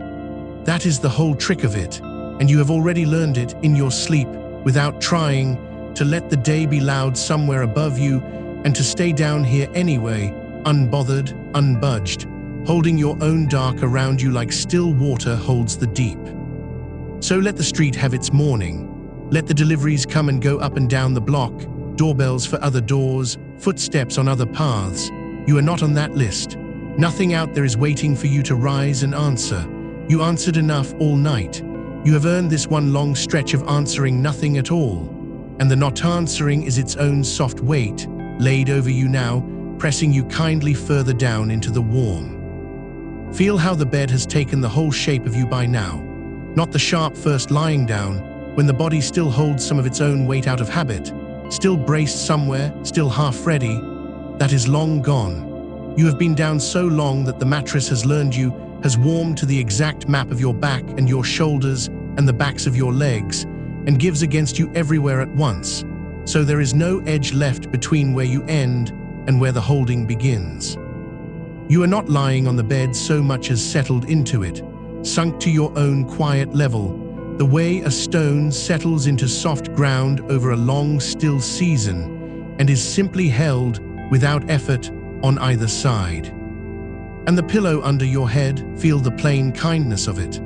[SPEAKER 1] That is the whole trick of it, and you have already learned it in your sleep without trying, to let the day be loud somewhere above you and to stay down here anyway, unbothered, unbudged, holding your own dark around you like still water holds the deep. So let the street have its morning. Let the deliveries come and go up and down the block, doorbells for other doors, footsteps on other paths. You are not on that list. Nothing out there is waiting for you to rise and answer. You answered enough all night. You have earned this one long stretch of answering nothing at all. And the not answering is its own soft weight, laid over you now, pressing you kindly further down into the warm. Feel how the bed has taken the whole shape of you by now. Not the sharp first lying down, when the body still holds some of its own weight out of habit, still braced somewhere, still half ready. That is long gone. You have been down so long that the mattress has learned you, has warmed to the exact map of your back and your shoulders and the backs of your legs, and gives against you everywhere at once, so there is no edge left between where you end and where the holding begins. You are not lying on the bed so much as settled into it, sunk to your own quiet level, the way a stone settles into soft ground over a long still season and is simply held without effort on either side. And the pillow under your head, feel the plain kindness of it,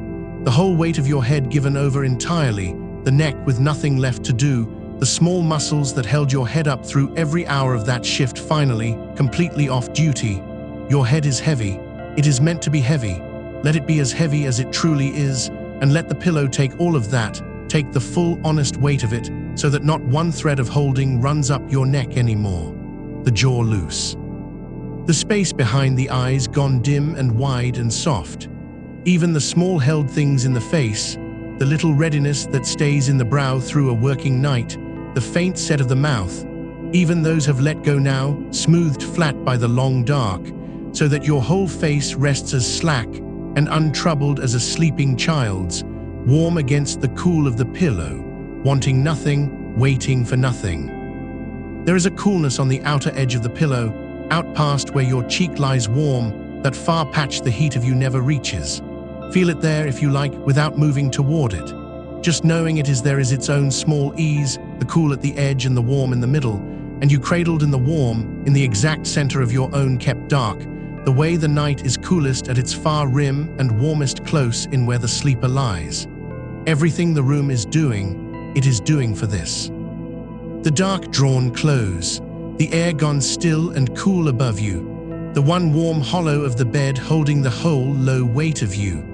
[SPEAKER 1] the whole weight of your head given over entirely, the neck with nothing left to do, the small muscles that held your head up through every hour of that shift finally, completely off duty. Your head is heavy. It is meant to be heavy. Let it be as heavy as it truly is, and let the pillow take all of that, take the full honest weight of it, so that not one thread of holding runs up your neck anymore. The jaw loose. The space behind the eyes gone dim and wide and soft. Even the small held things in the face, the little readiness that stays in the brow through a working night, the faint set of the mouth, even those have let go now, smoothed flat by the long dark, so that your whole face rests as slack and untroubled as a sleeping child's, warm against the cool of the pillow, wanting nothing, waiting for nothing. There is a coolness on the outer edge of the pillow, out past where your cheek lies warm, that far patch the heat of you never reaches. Feel it there if you like, without moving toward it. Just knowing it is there is its own small ease, the cool at the edge and the warm in the middle, and you cradled in the warm, in the exact center of your own kept dark, the way the night is coolest at its far rim and warmest close in where the sleeper lies. Everything the room is doing, it is doing for this. The dark drawn close, the air gone still and cool above you, the one warm hollow of the bed holding the whole low weight of you.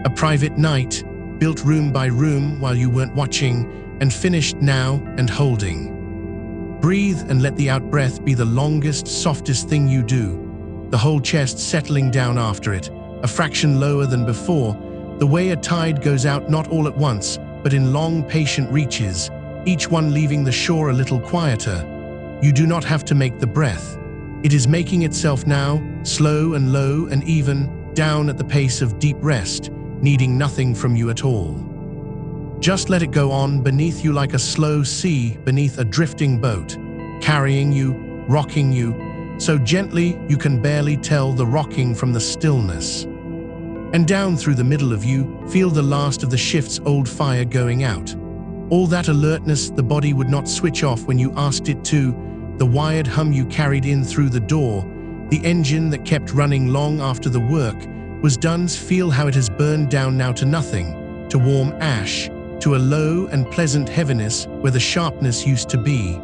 [SPEAKER 1] A private night, built room by room while you weren't watching, and finished now and holding. Breathe and let the out-breath be the longest, softest thing you do. The whole chest settling down after it, a fraction lower than before, the way a tide goes out not all at once, but in long, patient reaches, each one leaving the shore a little quieter. You do not have to make the breath. It is making itself now, slow and low and even, down at the pace of deep rest, needing nothing from you at all. Just let it go on beneath you like a slow sea beneath a drifting boat, carrying you, rocking you, so gently you can barely tell the rocking from the stillness. And down through the middle of you, feel the last of the shift's old fire going out. All that alertness the body would not switch off when you asked it to, the wired hum you carried in through the door, the engine that kept running long after the work was done. Feel how it has burned down now to nothing, to warm ash, to a low and pleasant heaviness where the sharpness used to be.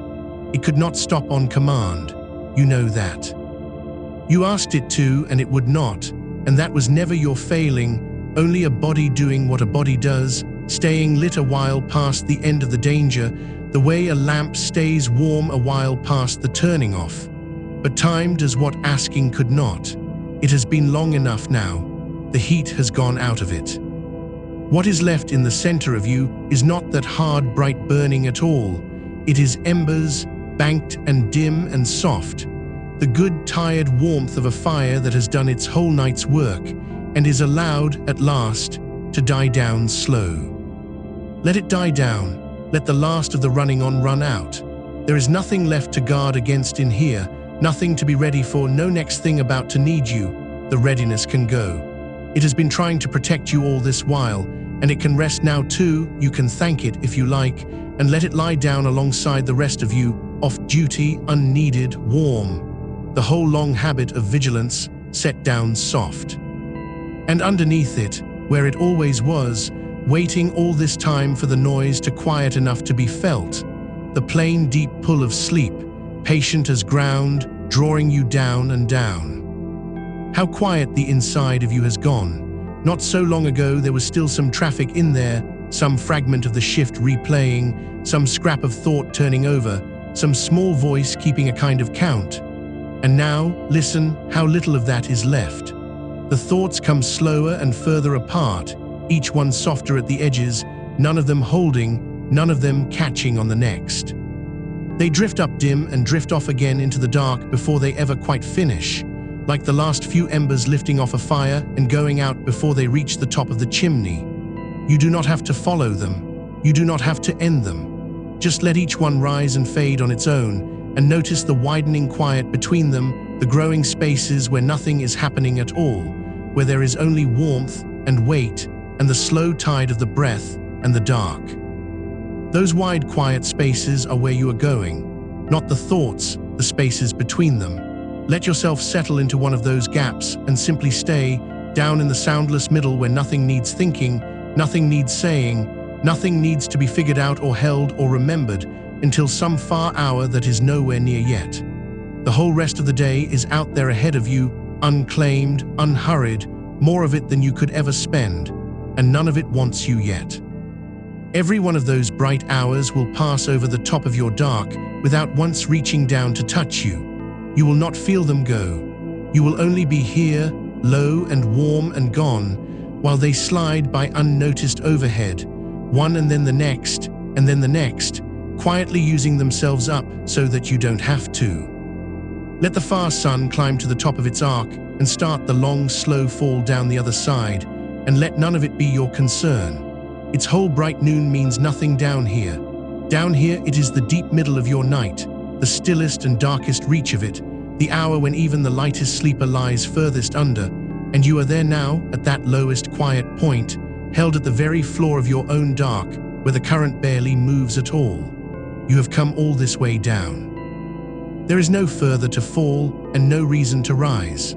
[SPEAKER 1] It could not stop on command. You know that. You asked it to, and it would not, and that was never your failing, only a body doing what a body does, staying lit a while past the end of the danger, the way a lamp stays warm a while past the turning off. But time does what asking could not. It has been long enough now. The heat has gone out of it. What is left in the center of you is not that hard, bright burning at all. It is embers, banked and dim and soft, the good, tired warmth of a fire that has done its whole night's work and is allowed, at last, to die down slow. Let it die down. Let the last of the running on run out. There is nothing left to guard against in here, nothing to be ready for, no next thing about to need you. The readiness can go. It has been trying to protect you all this while, and it can rest now too. You can thank it if you like, and let it lie down alongside the rest of you, off-duty, unneeded, warm. The whole long habit of vigilance set down soft. And underneath it, where it always was, waiting all this time for the noise to quiet enough to be felt, the plain deep pull of sleep, patient as ground, drawing you down and down. How quiet the inside of you has gone. Not so long ago there was still some traffic in there, some fragment of the shift replaying, some scrap of thought turning over, some small voice keeping a kind of count. And now, listen, how little of that is left. The thoughts come slower and further apart, each one softer at the edges, none of them holding, none of them catching on the next. They drift up dim and drift off again into the dark before they ever quite finish, like the last few embers lifting off a fire and going out before they reach the top of the chimney. You do not have to follow them. You do not have to end them. Just let each one rise and fade on its own, and notice the widening quiet between them, the growing spaces where nothing is happening at all, where there is only warmth and weight and the slow tide of the breath and the dark. Those wide quiet spaces are where you are going, not the thoughts, the spaces between them. Let yourself settle into one of those gaps and simply stay down in the soundless middle where nothing needs thinking, nothing needs saying, nothing needs to be figured out or held or remembered until some far hour that is nowhere near yet. The whole rest of the day is out there ahead of you, unclaimed, unhurried, more of it than you could ever spend, and none of it wants you yet. Every one of those bright hours will pass over the top of your dark without once reaching down to touch you. You will not feel them go. You will only be here, low and warm and gone, while they slide by unnoticed overhead, one and then the next, and then the next, quietly using themselves up so that you don't have to. Let the far sun climb to the top of its arc and start the long, slow fall down the other side, and let none of it be your concern. Its whole bright noon means nothing down here. Down here it is the deep middle of your night, the stillest and darkest reach of it, the hour when even the lightest sleeper lies furthest under, and you are there now at that lowest quiet point, held at the very floor of your own dark, where the current barely moves at all. You have come all this way down. There is no further to fall and no reason to rise.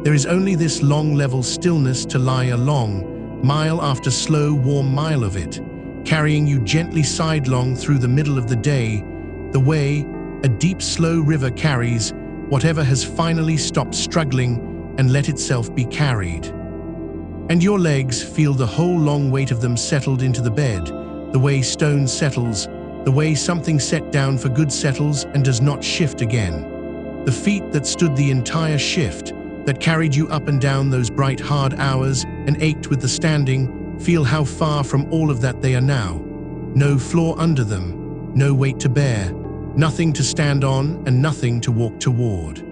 [SPEAKER 1] There is only this long level stillness to lie along, mile after slow warm mile of it, carrying you gently sidelong through the middle of the day, the way a deep slow river carries whatever has finally stopped struggling and let itself be carried. And your legs feel the whole long weight of them settled into the bed, the way stone settles, the way something set down for good settles and does not shift again. The feet that stood the entire shift, that carried you up and down those bright hard hours and ached with the standing, feel how far from all of that they are now. No floor under them, no weight to bear, nothing to stand on and nothing to walk toward.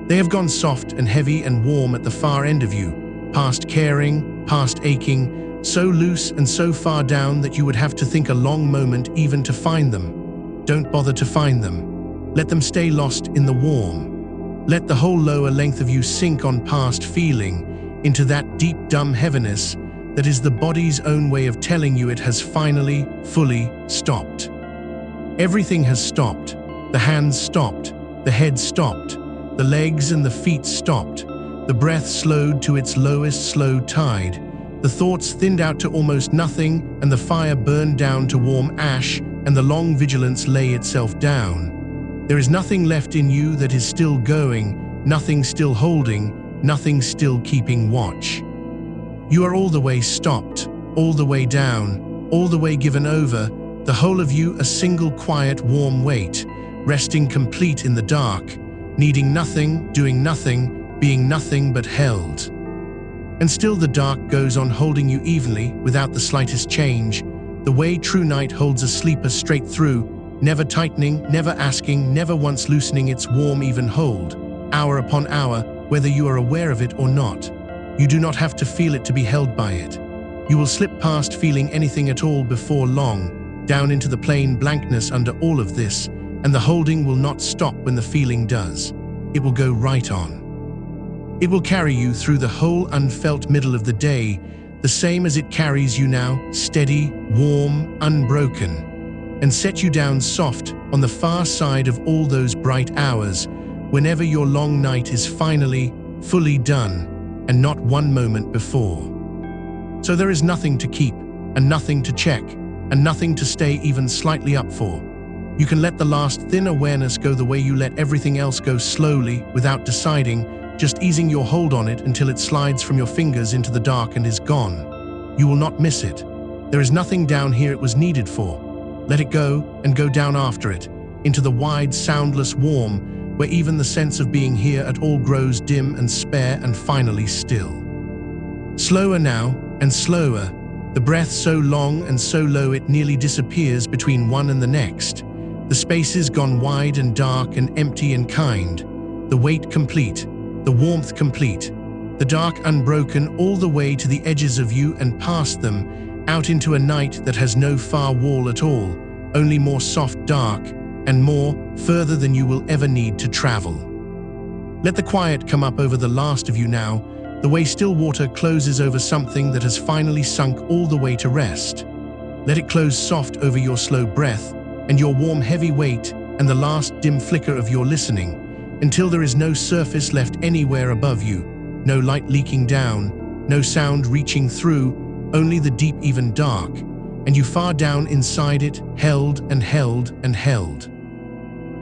[SPEAKER 1] They have gone soft and heavy and warm at the far end of you, past caring, past aching, so loose and so far down that you would have to think a long moment even to find them. Don't bother to find them. Let them stay lost in the warm. Let the whole lower length of you sink on past feeling into that deep dumb heaviness that is the body's own way of telling you it has finally, fully stopped. Everything has stopped. The hands stopped. The head stopped. The legs and the feet stopped. The breath slowed to its lowest slow tide. The thoughts thinned out to almost nothing, and the fire burned down to warm ash, and the long vigilance lay itself down. There is nothing left in you that is still going, nothing still holding, nothing still keeping watch. You are all the way stopped, all the way down, all the way given over, the whole of you a single quiet warm weight, resting complete in the dark, needing nothing, doing nothing, being nothing but held. And still the dark goes on holding you evenly, without the slightest change, the way true night holds a sleeper straight through, never tightening, never asking, never once loosening its warm even hold, hour upon hour, whether you are aware of it or not. You do not have to feel it to be held by it. You will slip past feeling anything at all before long, down into the plain blankness under all of this, and the holding will not stop when the feeling does. It will go right on. It will carry you through the whole unfelt middle of the day, the same as it carries you now, steady, warm, unbroken, and set you down soft on the far side of all those bright hours, whenever your long night is finally, fully done, and not one moment before. So there is nothing to keep, and nothing to check, and nothing to stay even slightly up for. You can let the last thin awareness go the way you let everything else go slowly, without deciding, just easing your hold on it until it slides from your fingers into the dark and is gone. You will not miss it. There is nothing down here it was needed for. Let it go and go down after it, into the wide, soundless warm, where even the sense of being here at all grows dim and spare and finally still. Slower now, and slower, the breath so long and so low it nearly disappears between one and the next. The spaces gone wide and dark and empty and kind, the weight complete, the warmth complete, the dark unbroken all the way to the edges of you and past them, out into a night that has no far wall at all, only more soft dark, and more, further than you will ever need to travel. Let the quiet come up over the last of you now, the way still water closes over something that has finally sunk all the way to rest. Let it close soft over your slow breath, and your warm heavy weight, and the last dim flicker of your listening, until there is no surface left anywhere above you, no light leaking down, no sound reaching through, only the deep even dark, and you far down inside it, held and held and held.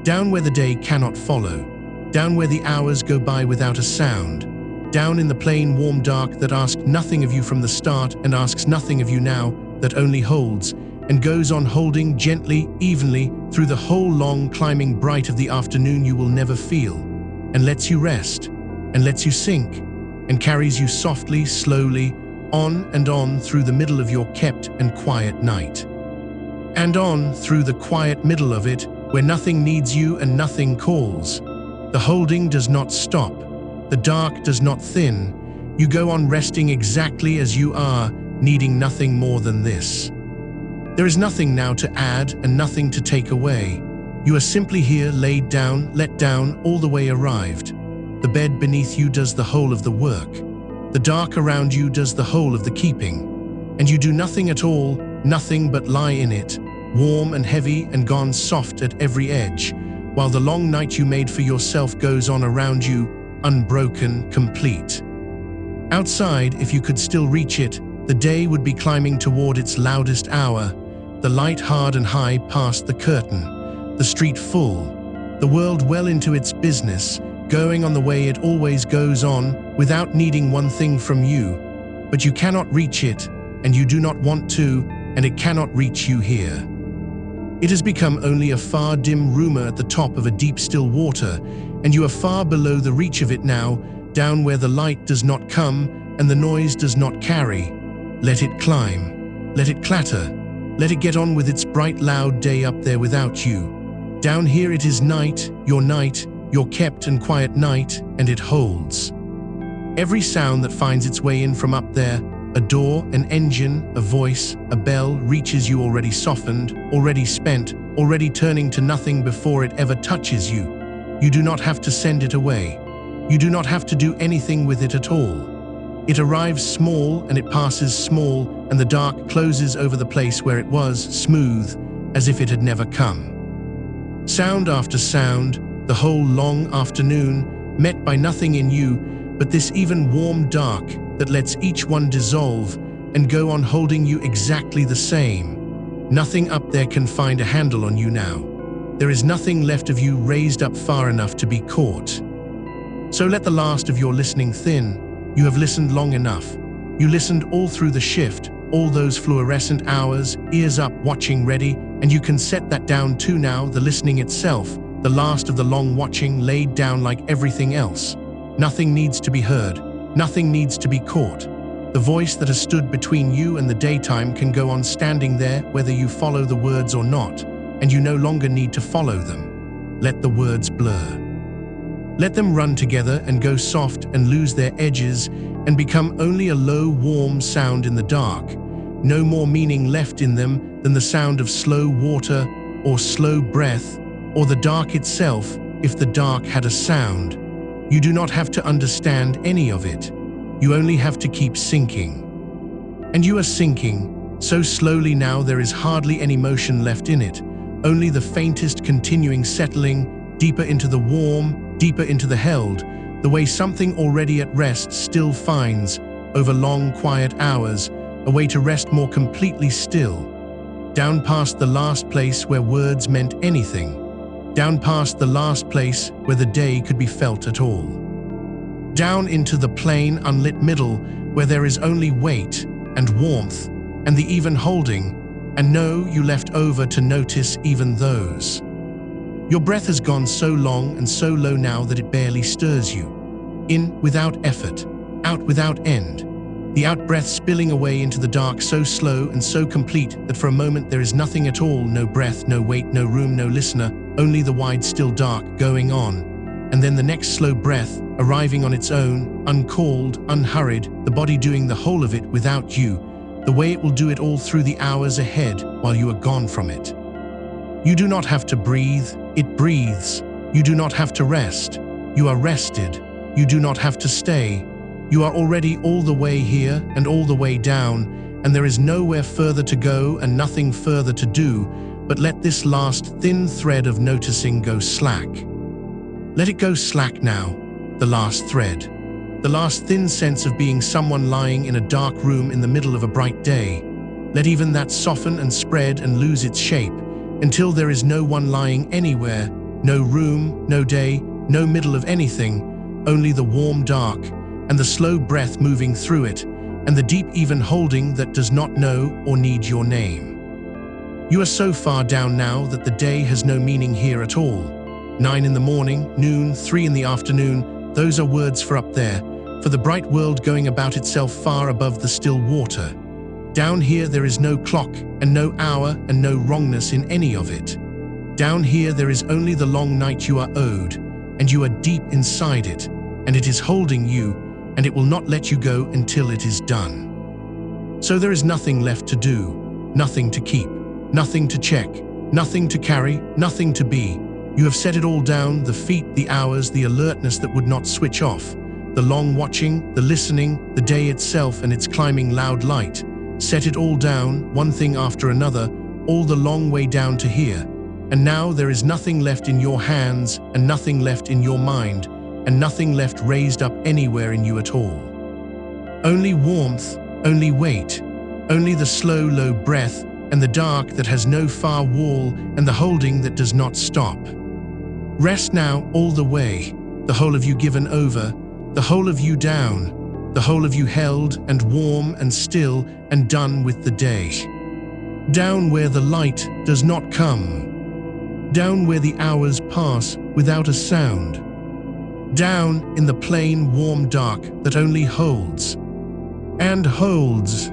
[SPEAKER 1] Down where the day cannot follow, down where the hours go by without a sound, down in the plain warm dark that asked nothing of you from the start and asks nothing of you now, that only holds, and goes on holding gently, evenly, through the whole long climbing bright of the afternoon you will never feel, and lets you rest, and lets you sink, and carries you softly, slowly, on through the middle of your kept and quiet night. And on through the quiet middle of it, where nothing needs you and nothing calls. The holding does not stop, the dark does not thin, you go on resting exactly as you are, needing nothing more than this. There is nothing now to add and nothing to take away. You are simply here, laid down, let down, all the way arrived. The bed beneath you does the whole of the work. The dark around you does the whole of the keeping. And you do nothing at all, nothing but lie in it, warm and heavy and gone soft at every edge, while the long night you made for yourself goes on around you, unbroken, complete. Outside, if you could still reach it, the day would be climbing toward its loudest hour, the light hard and high past the curtain, the street full, the world well into its business, going on the way it always goes on, without needing one thing from you. But you cannot reach it, and you do not want to, and it cannot reach you here. It has become only a far dim rumor at the top of a deep still water, and you are far below the reach of it now, down where the light does not come and the noise does not carry. Let it climb, let it clatter, let it get on with its bright loud day up there without you. Down here it is night, your kept and quiet night, and it holds. Every sound that finds its way in from up there, a door, an engine, a voice, a bell, reaches you already softened, already spent, already turning to nothing before it ever touches you. You do not have to send it away. You do not have to do anything with it at all. It arrives small and it passes small, and the dark closes over the place where it was, smooth, as if it had never come. Sound after sound, the whole long afternoon, met by nothing in you but this even warm dark that lets each one dissolve, and go on holding you exactly the same. Nothing up there can find a handle on you now. There is nothing left of you raised up far enough to be caught. So let the last of your listening thin. You have listened long enough. You listened all through the shift, all those fluorescent hours, ears up, watching, ready, and you can set that down too now, the listening itself, the last of the long watching laid down like everything else. Nothing needs to be heard. Nothing needs to be caught. The voice that has stood between you and the daytime can go on standing there whether you follow the words or not, and you no longer need to follow them. Let the words blur. Let them run together and go soft and lose their edges and become only a low, warm sound in the dark. No more meaning left in them than the sound of slow water or slow breath or the dark itself if the dark had a sound. You do not have to understand any of it. You only have to keep sinking. And you are sinking, so slowly now there is hardly any motion left in it, only the faintest continuing settling deeper into the warm, deeper into the held, the way something already at rest still finds, over long quiet hours, a way to rest more completely still. Down past the last place where words meant anything. Down past the last place where the day could be felt at all. Down into the plain, unlit middle where there is only weight and warmth and the even holding, and no, you left over to notice even those. Your breath has gone so long and so low now that it barely stirs you. In without effort, out without end. The out-breath spilling away into the dark so slow and so complete that for a moment there is nothing at all, no breath, no weight, no room, no listener, only the wide still dark going on. And then the next slow breath, arriving on its own, uncalled, unhurried, the body doing the whole of it without you, the way it will do it all through the hours ahead while you are gone from it. You do not have to breathe, it breathes. You do not have to rest, you are rested. You do not have to stay. You are already all the way here and all the way down, and there is nowhere further to go and nothing further to do, but let this last thin thread of noticing go slack. Let it go slack now, the last thread. The last thin sense of being someone lying in a dark room in the middle of a bright day. Let even that soften and spread and lose its shape, until there is no one lying anywhere, no room, no day, no middle of anything, only the warm dark, and the slow breath moving through it, and the deep even holding that does not know or need your name. You are so far down now that the day has no meaning here at all. 9 in the morning, noon, 3 in the afternoon, those are words for up there, for the bright world going about itself far above the still water. Down here there is no clock, and no hour, and no wrongness in any of it. Down here there is only the long night you are owed, and you are deep inside it, and it is holding you, and it will not let you go until it is done. So there is nothing left to do, nothing to keep, nothing to check, nothing to carry, nothing to be. You have set it all down, the feet, the hours, the alertness that would not switch off, the long watching, the listening, the day itself and its climbing loud light. Set it all down, one thing after another, all the long way down to here. And now there is nothing left in your hands and nothing left in your mind, and nothing left raised up anywhere in you at all. Only warmth, only weight, only the slow, low breath and the dark that has no far wall and the holding that does not stop. Rest now all the way, the whole of you given over, the whole of you down, the whole of you held and warm and still and done with the day. Down where the light does not come, down where the hours pass without a sound. Down in the plain, warm dark that only holds, and holds,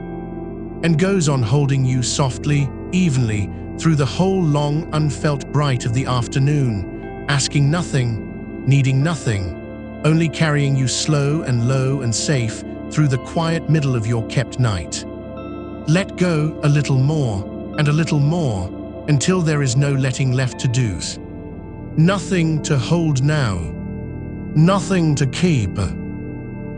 [SPEAKER 1] and goes on holding you softly, evenly, through the whole long, unfelt bright of the afternoon, asking nothing, needing nothing, only carrying you slow and low and safe through the quiet middle of your kept night. Let go a little more, and a little more, until there is no letting left to do. Nothing to hold now. Nothing to keep.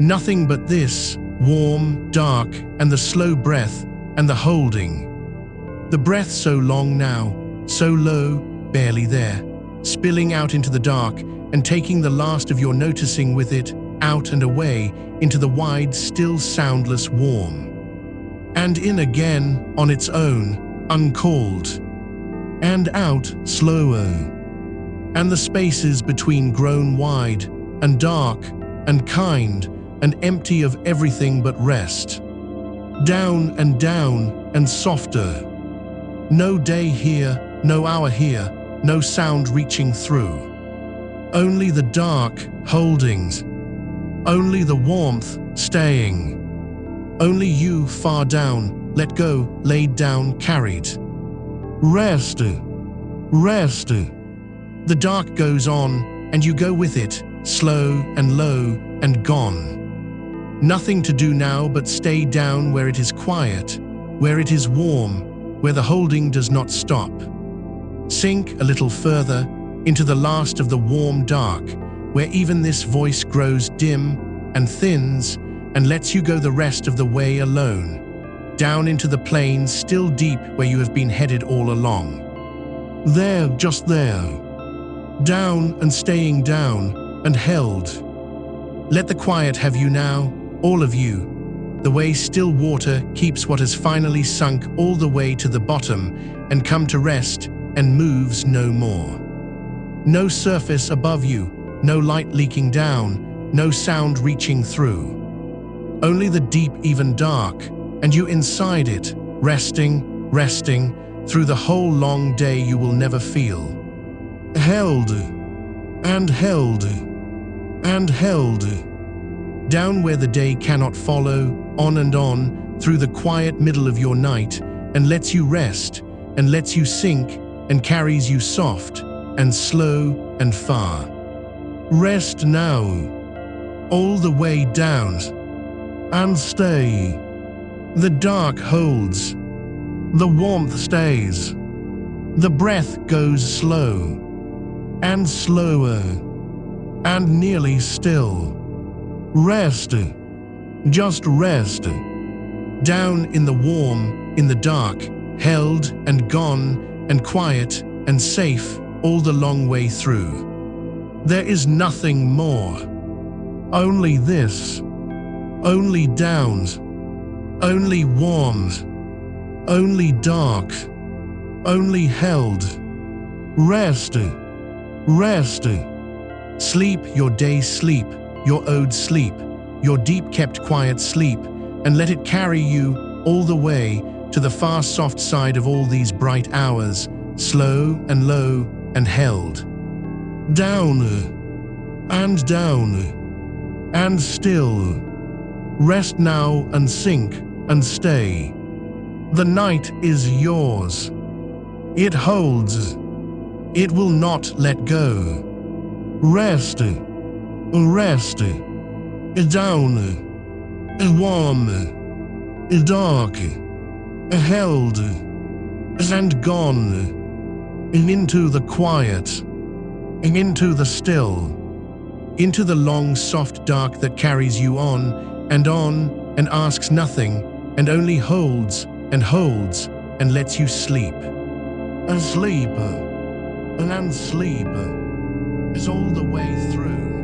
[SPEAKER 1] Nothing but this, warm, dark, and the slow breath, and the holding. The breath so long now, so low, barely there, spilling out into the dark, and taking the last of your noticing with it, out and away, into the wide, still soundless warm. and in again on its own, uncalled, and out slower, and the spaces between grown wide and dark and kind and empty of everything but rest. Down and softer. No day here, no hour here, no sound reaching through. Only the dark holdings, only the warmth staying. Only you far down, let go, laid down, carried. Rest, rest. The dark goes on, and you go with it, slow and low and gone. Nothing to do now but stay down where it is quiet, where it is warm, where the holding does not stop. Sink a little further into the last of the warm dark, where even this voice grows dim and thins and lets you go the rest of the way alone, down into the plains still deep where you have been headed all along. There, just there, down and staying down and held. Let the quiet have you now, all of you, the way still water keeps what has finally sunk all the way to the bottom and come to rest and moves no more. No surface above you, no light leaking down, no sound reaching through. Only the deep even dark, and you inside it, resting, resting, through the whole long day you will never feel. Held, and held, and held. Down where the day cannot follow, on and on, through the quiet middle of your night, and lets you rest, and lets you sink, and carries you soft, and slow, and far. Rest now, all the way down, and stay. The dark holds, the warmth stays, the breath goes slow, and slower, and nearly still. Rest, just rest, down in the warm, in the dark, held and gone and quiet and safe all the long way through. There is nothing more, only this, only downs, only warms, only dark, only held. Rest, rest, sleep your day sleep, your owed sleep, your deep-kept quiet sleep, and let it carry you all the way to the far soft side of all these bright hours, slow and low and held. Down, and still. Rest now and sink and stay. The night is yours. It holds. It will not let go. Rest, rest, down, warm, dark, held, and gone, into the quiet, into the still, into the long soft dark that carries you on and asks nothing and only holds and lets you sleep. And sleep, and sleep is all the way through.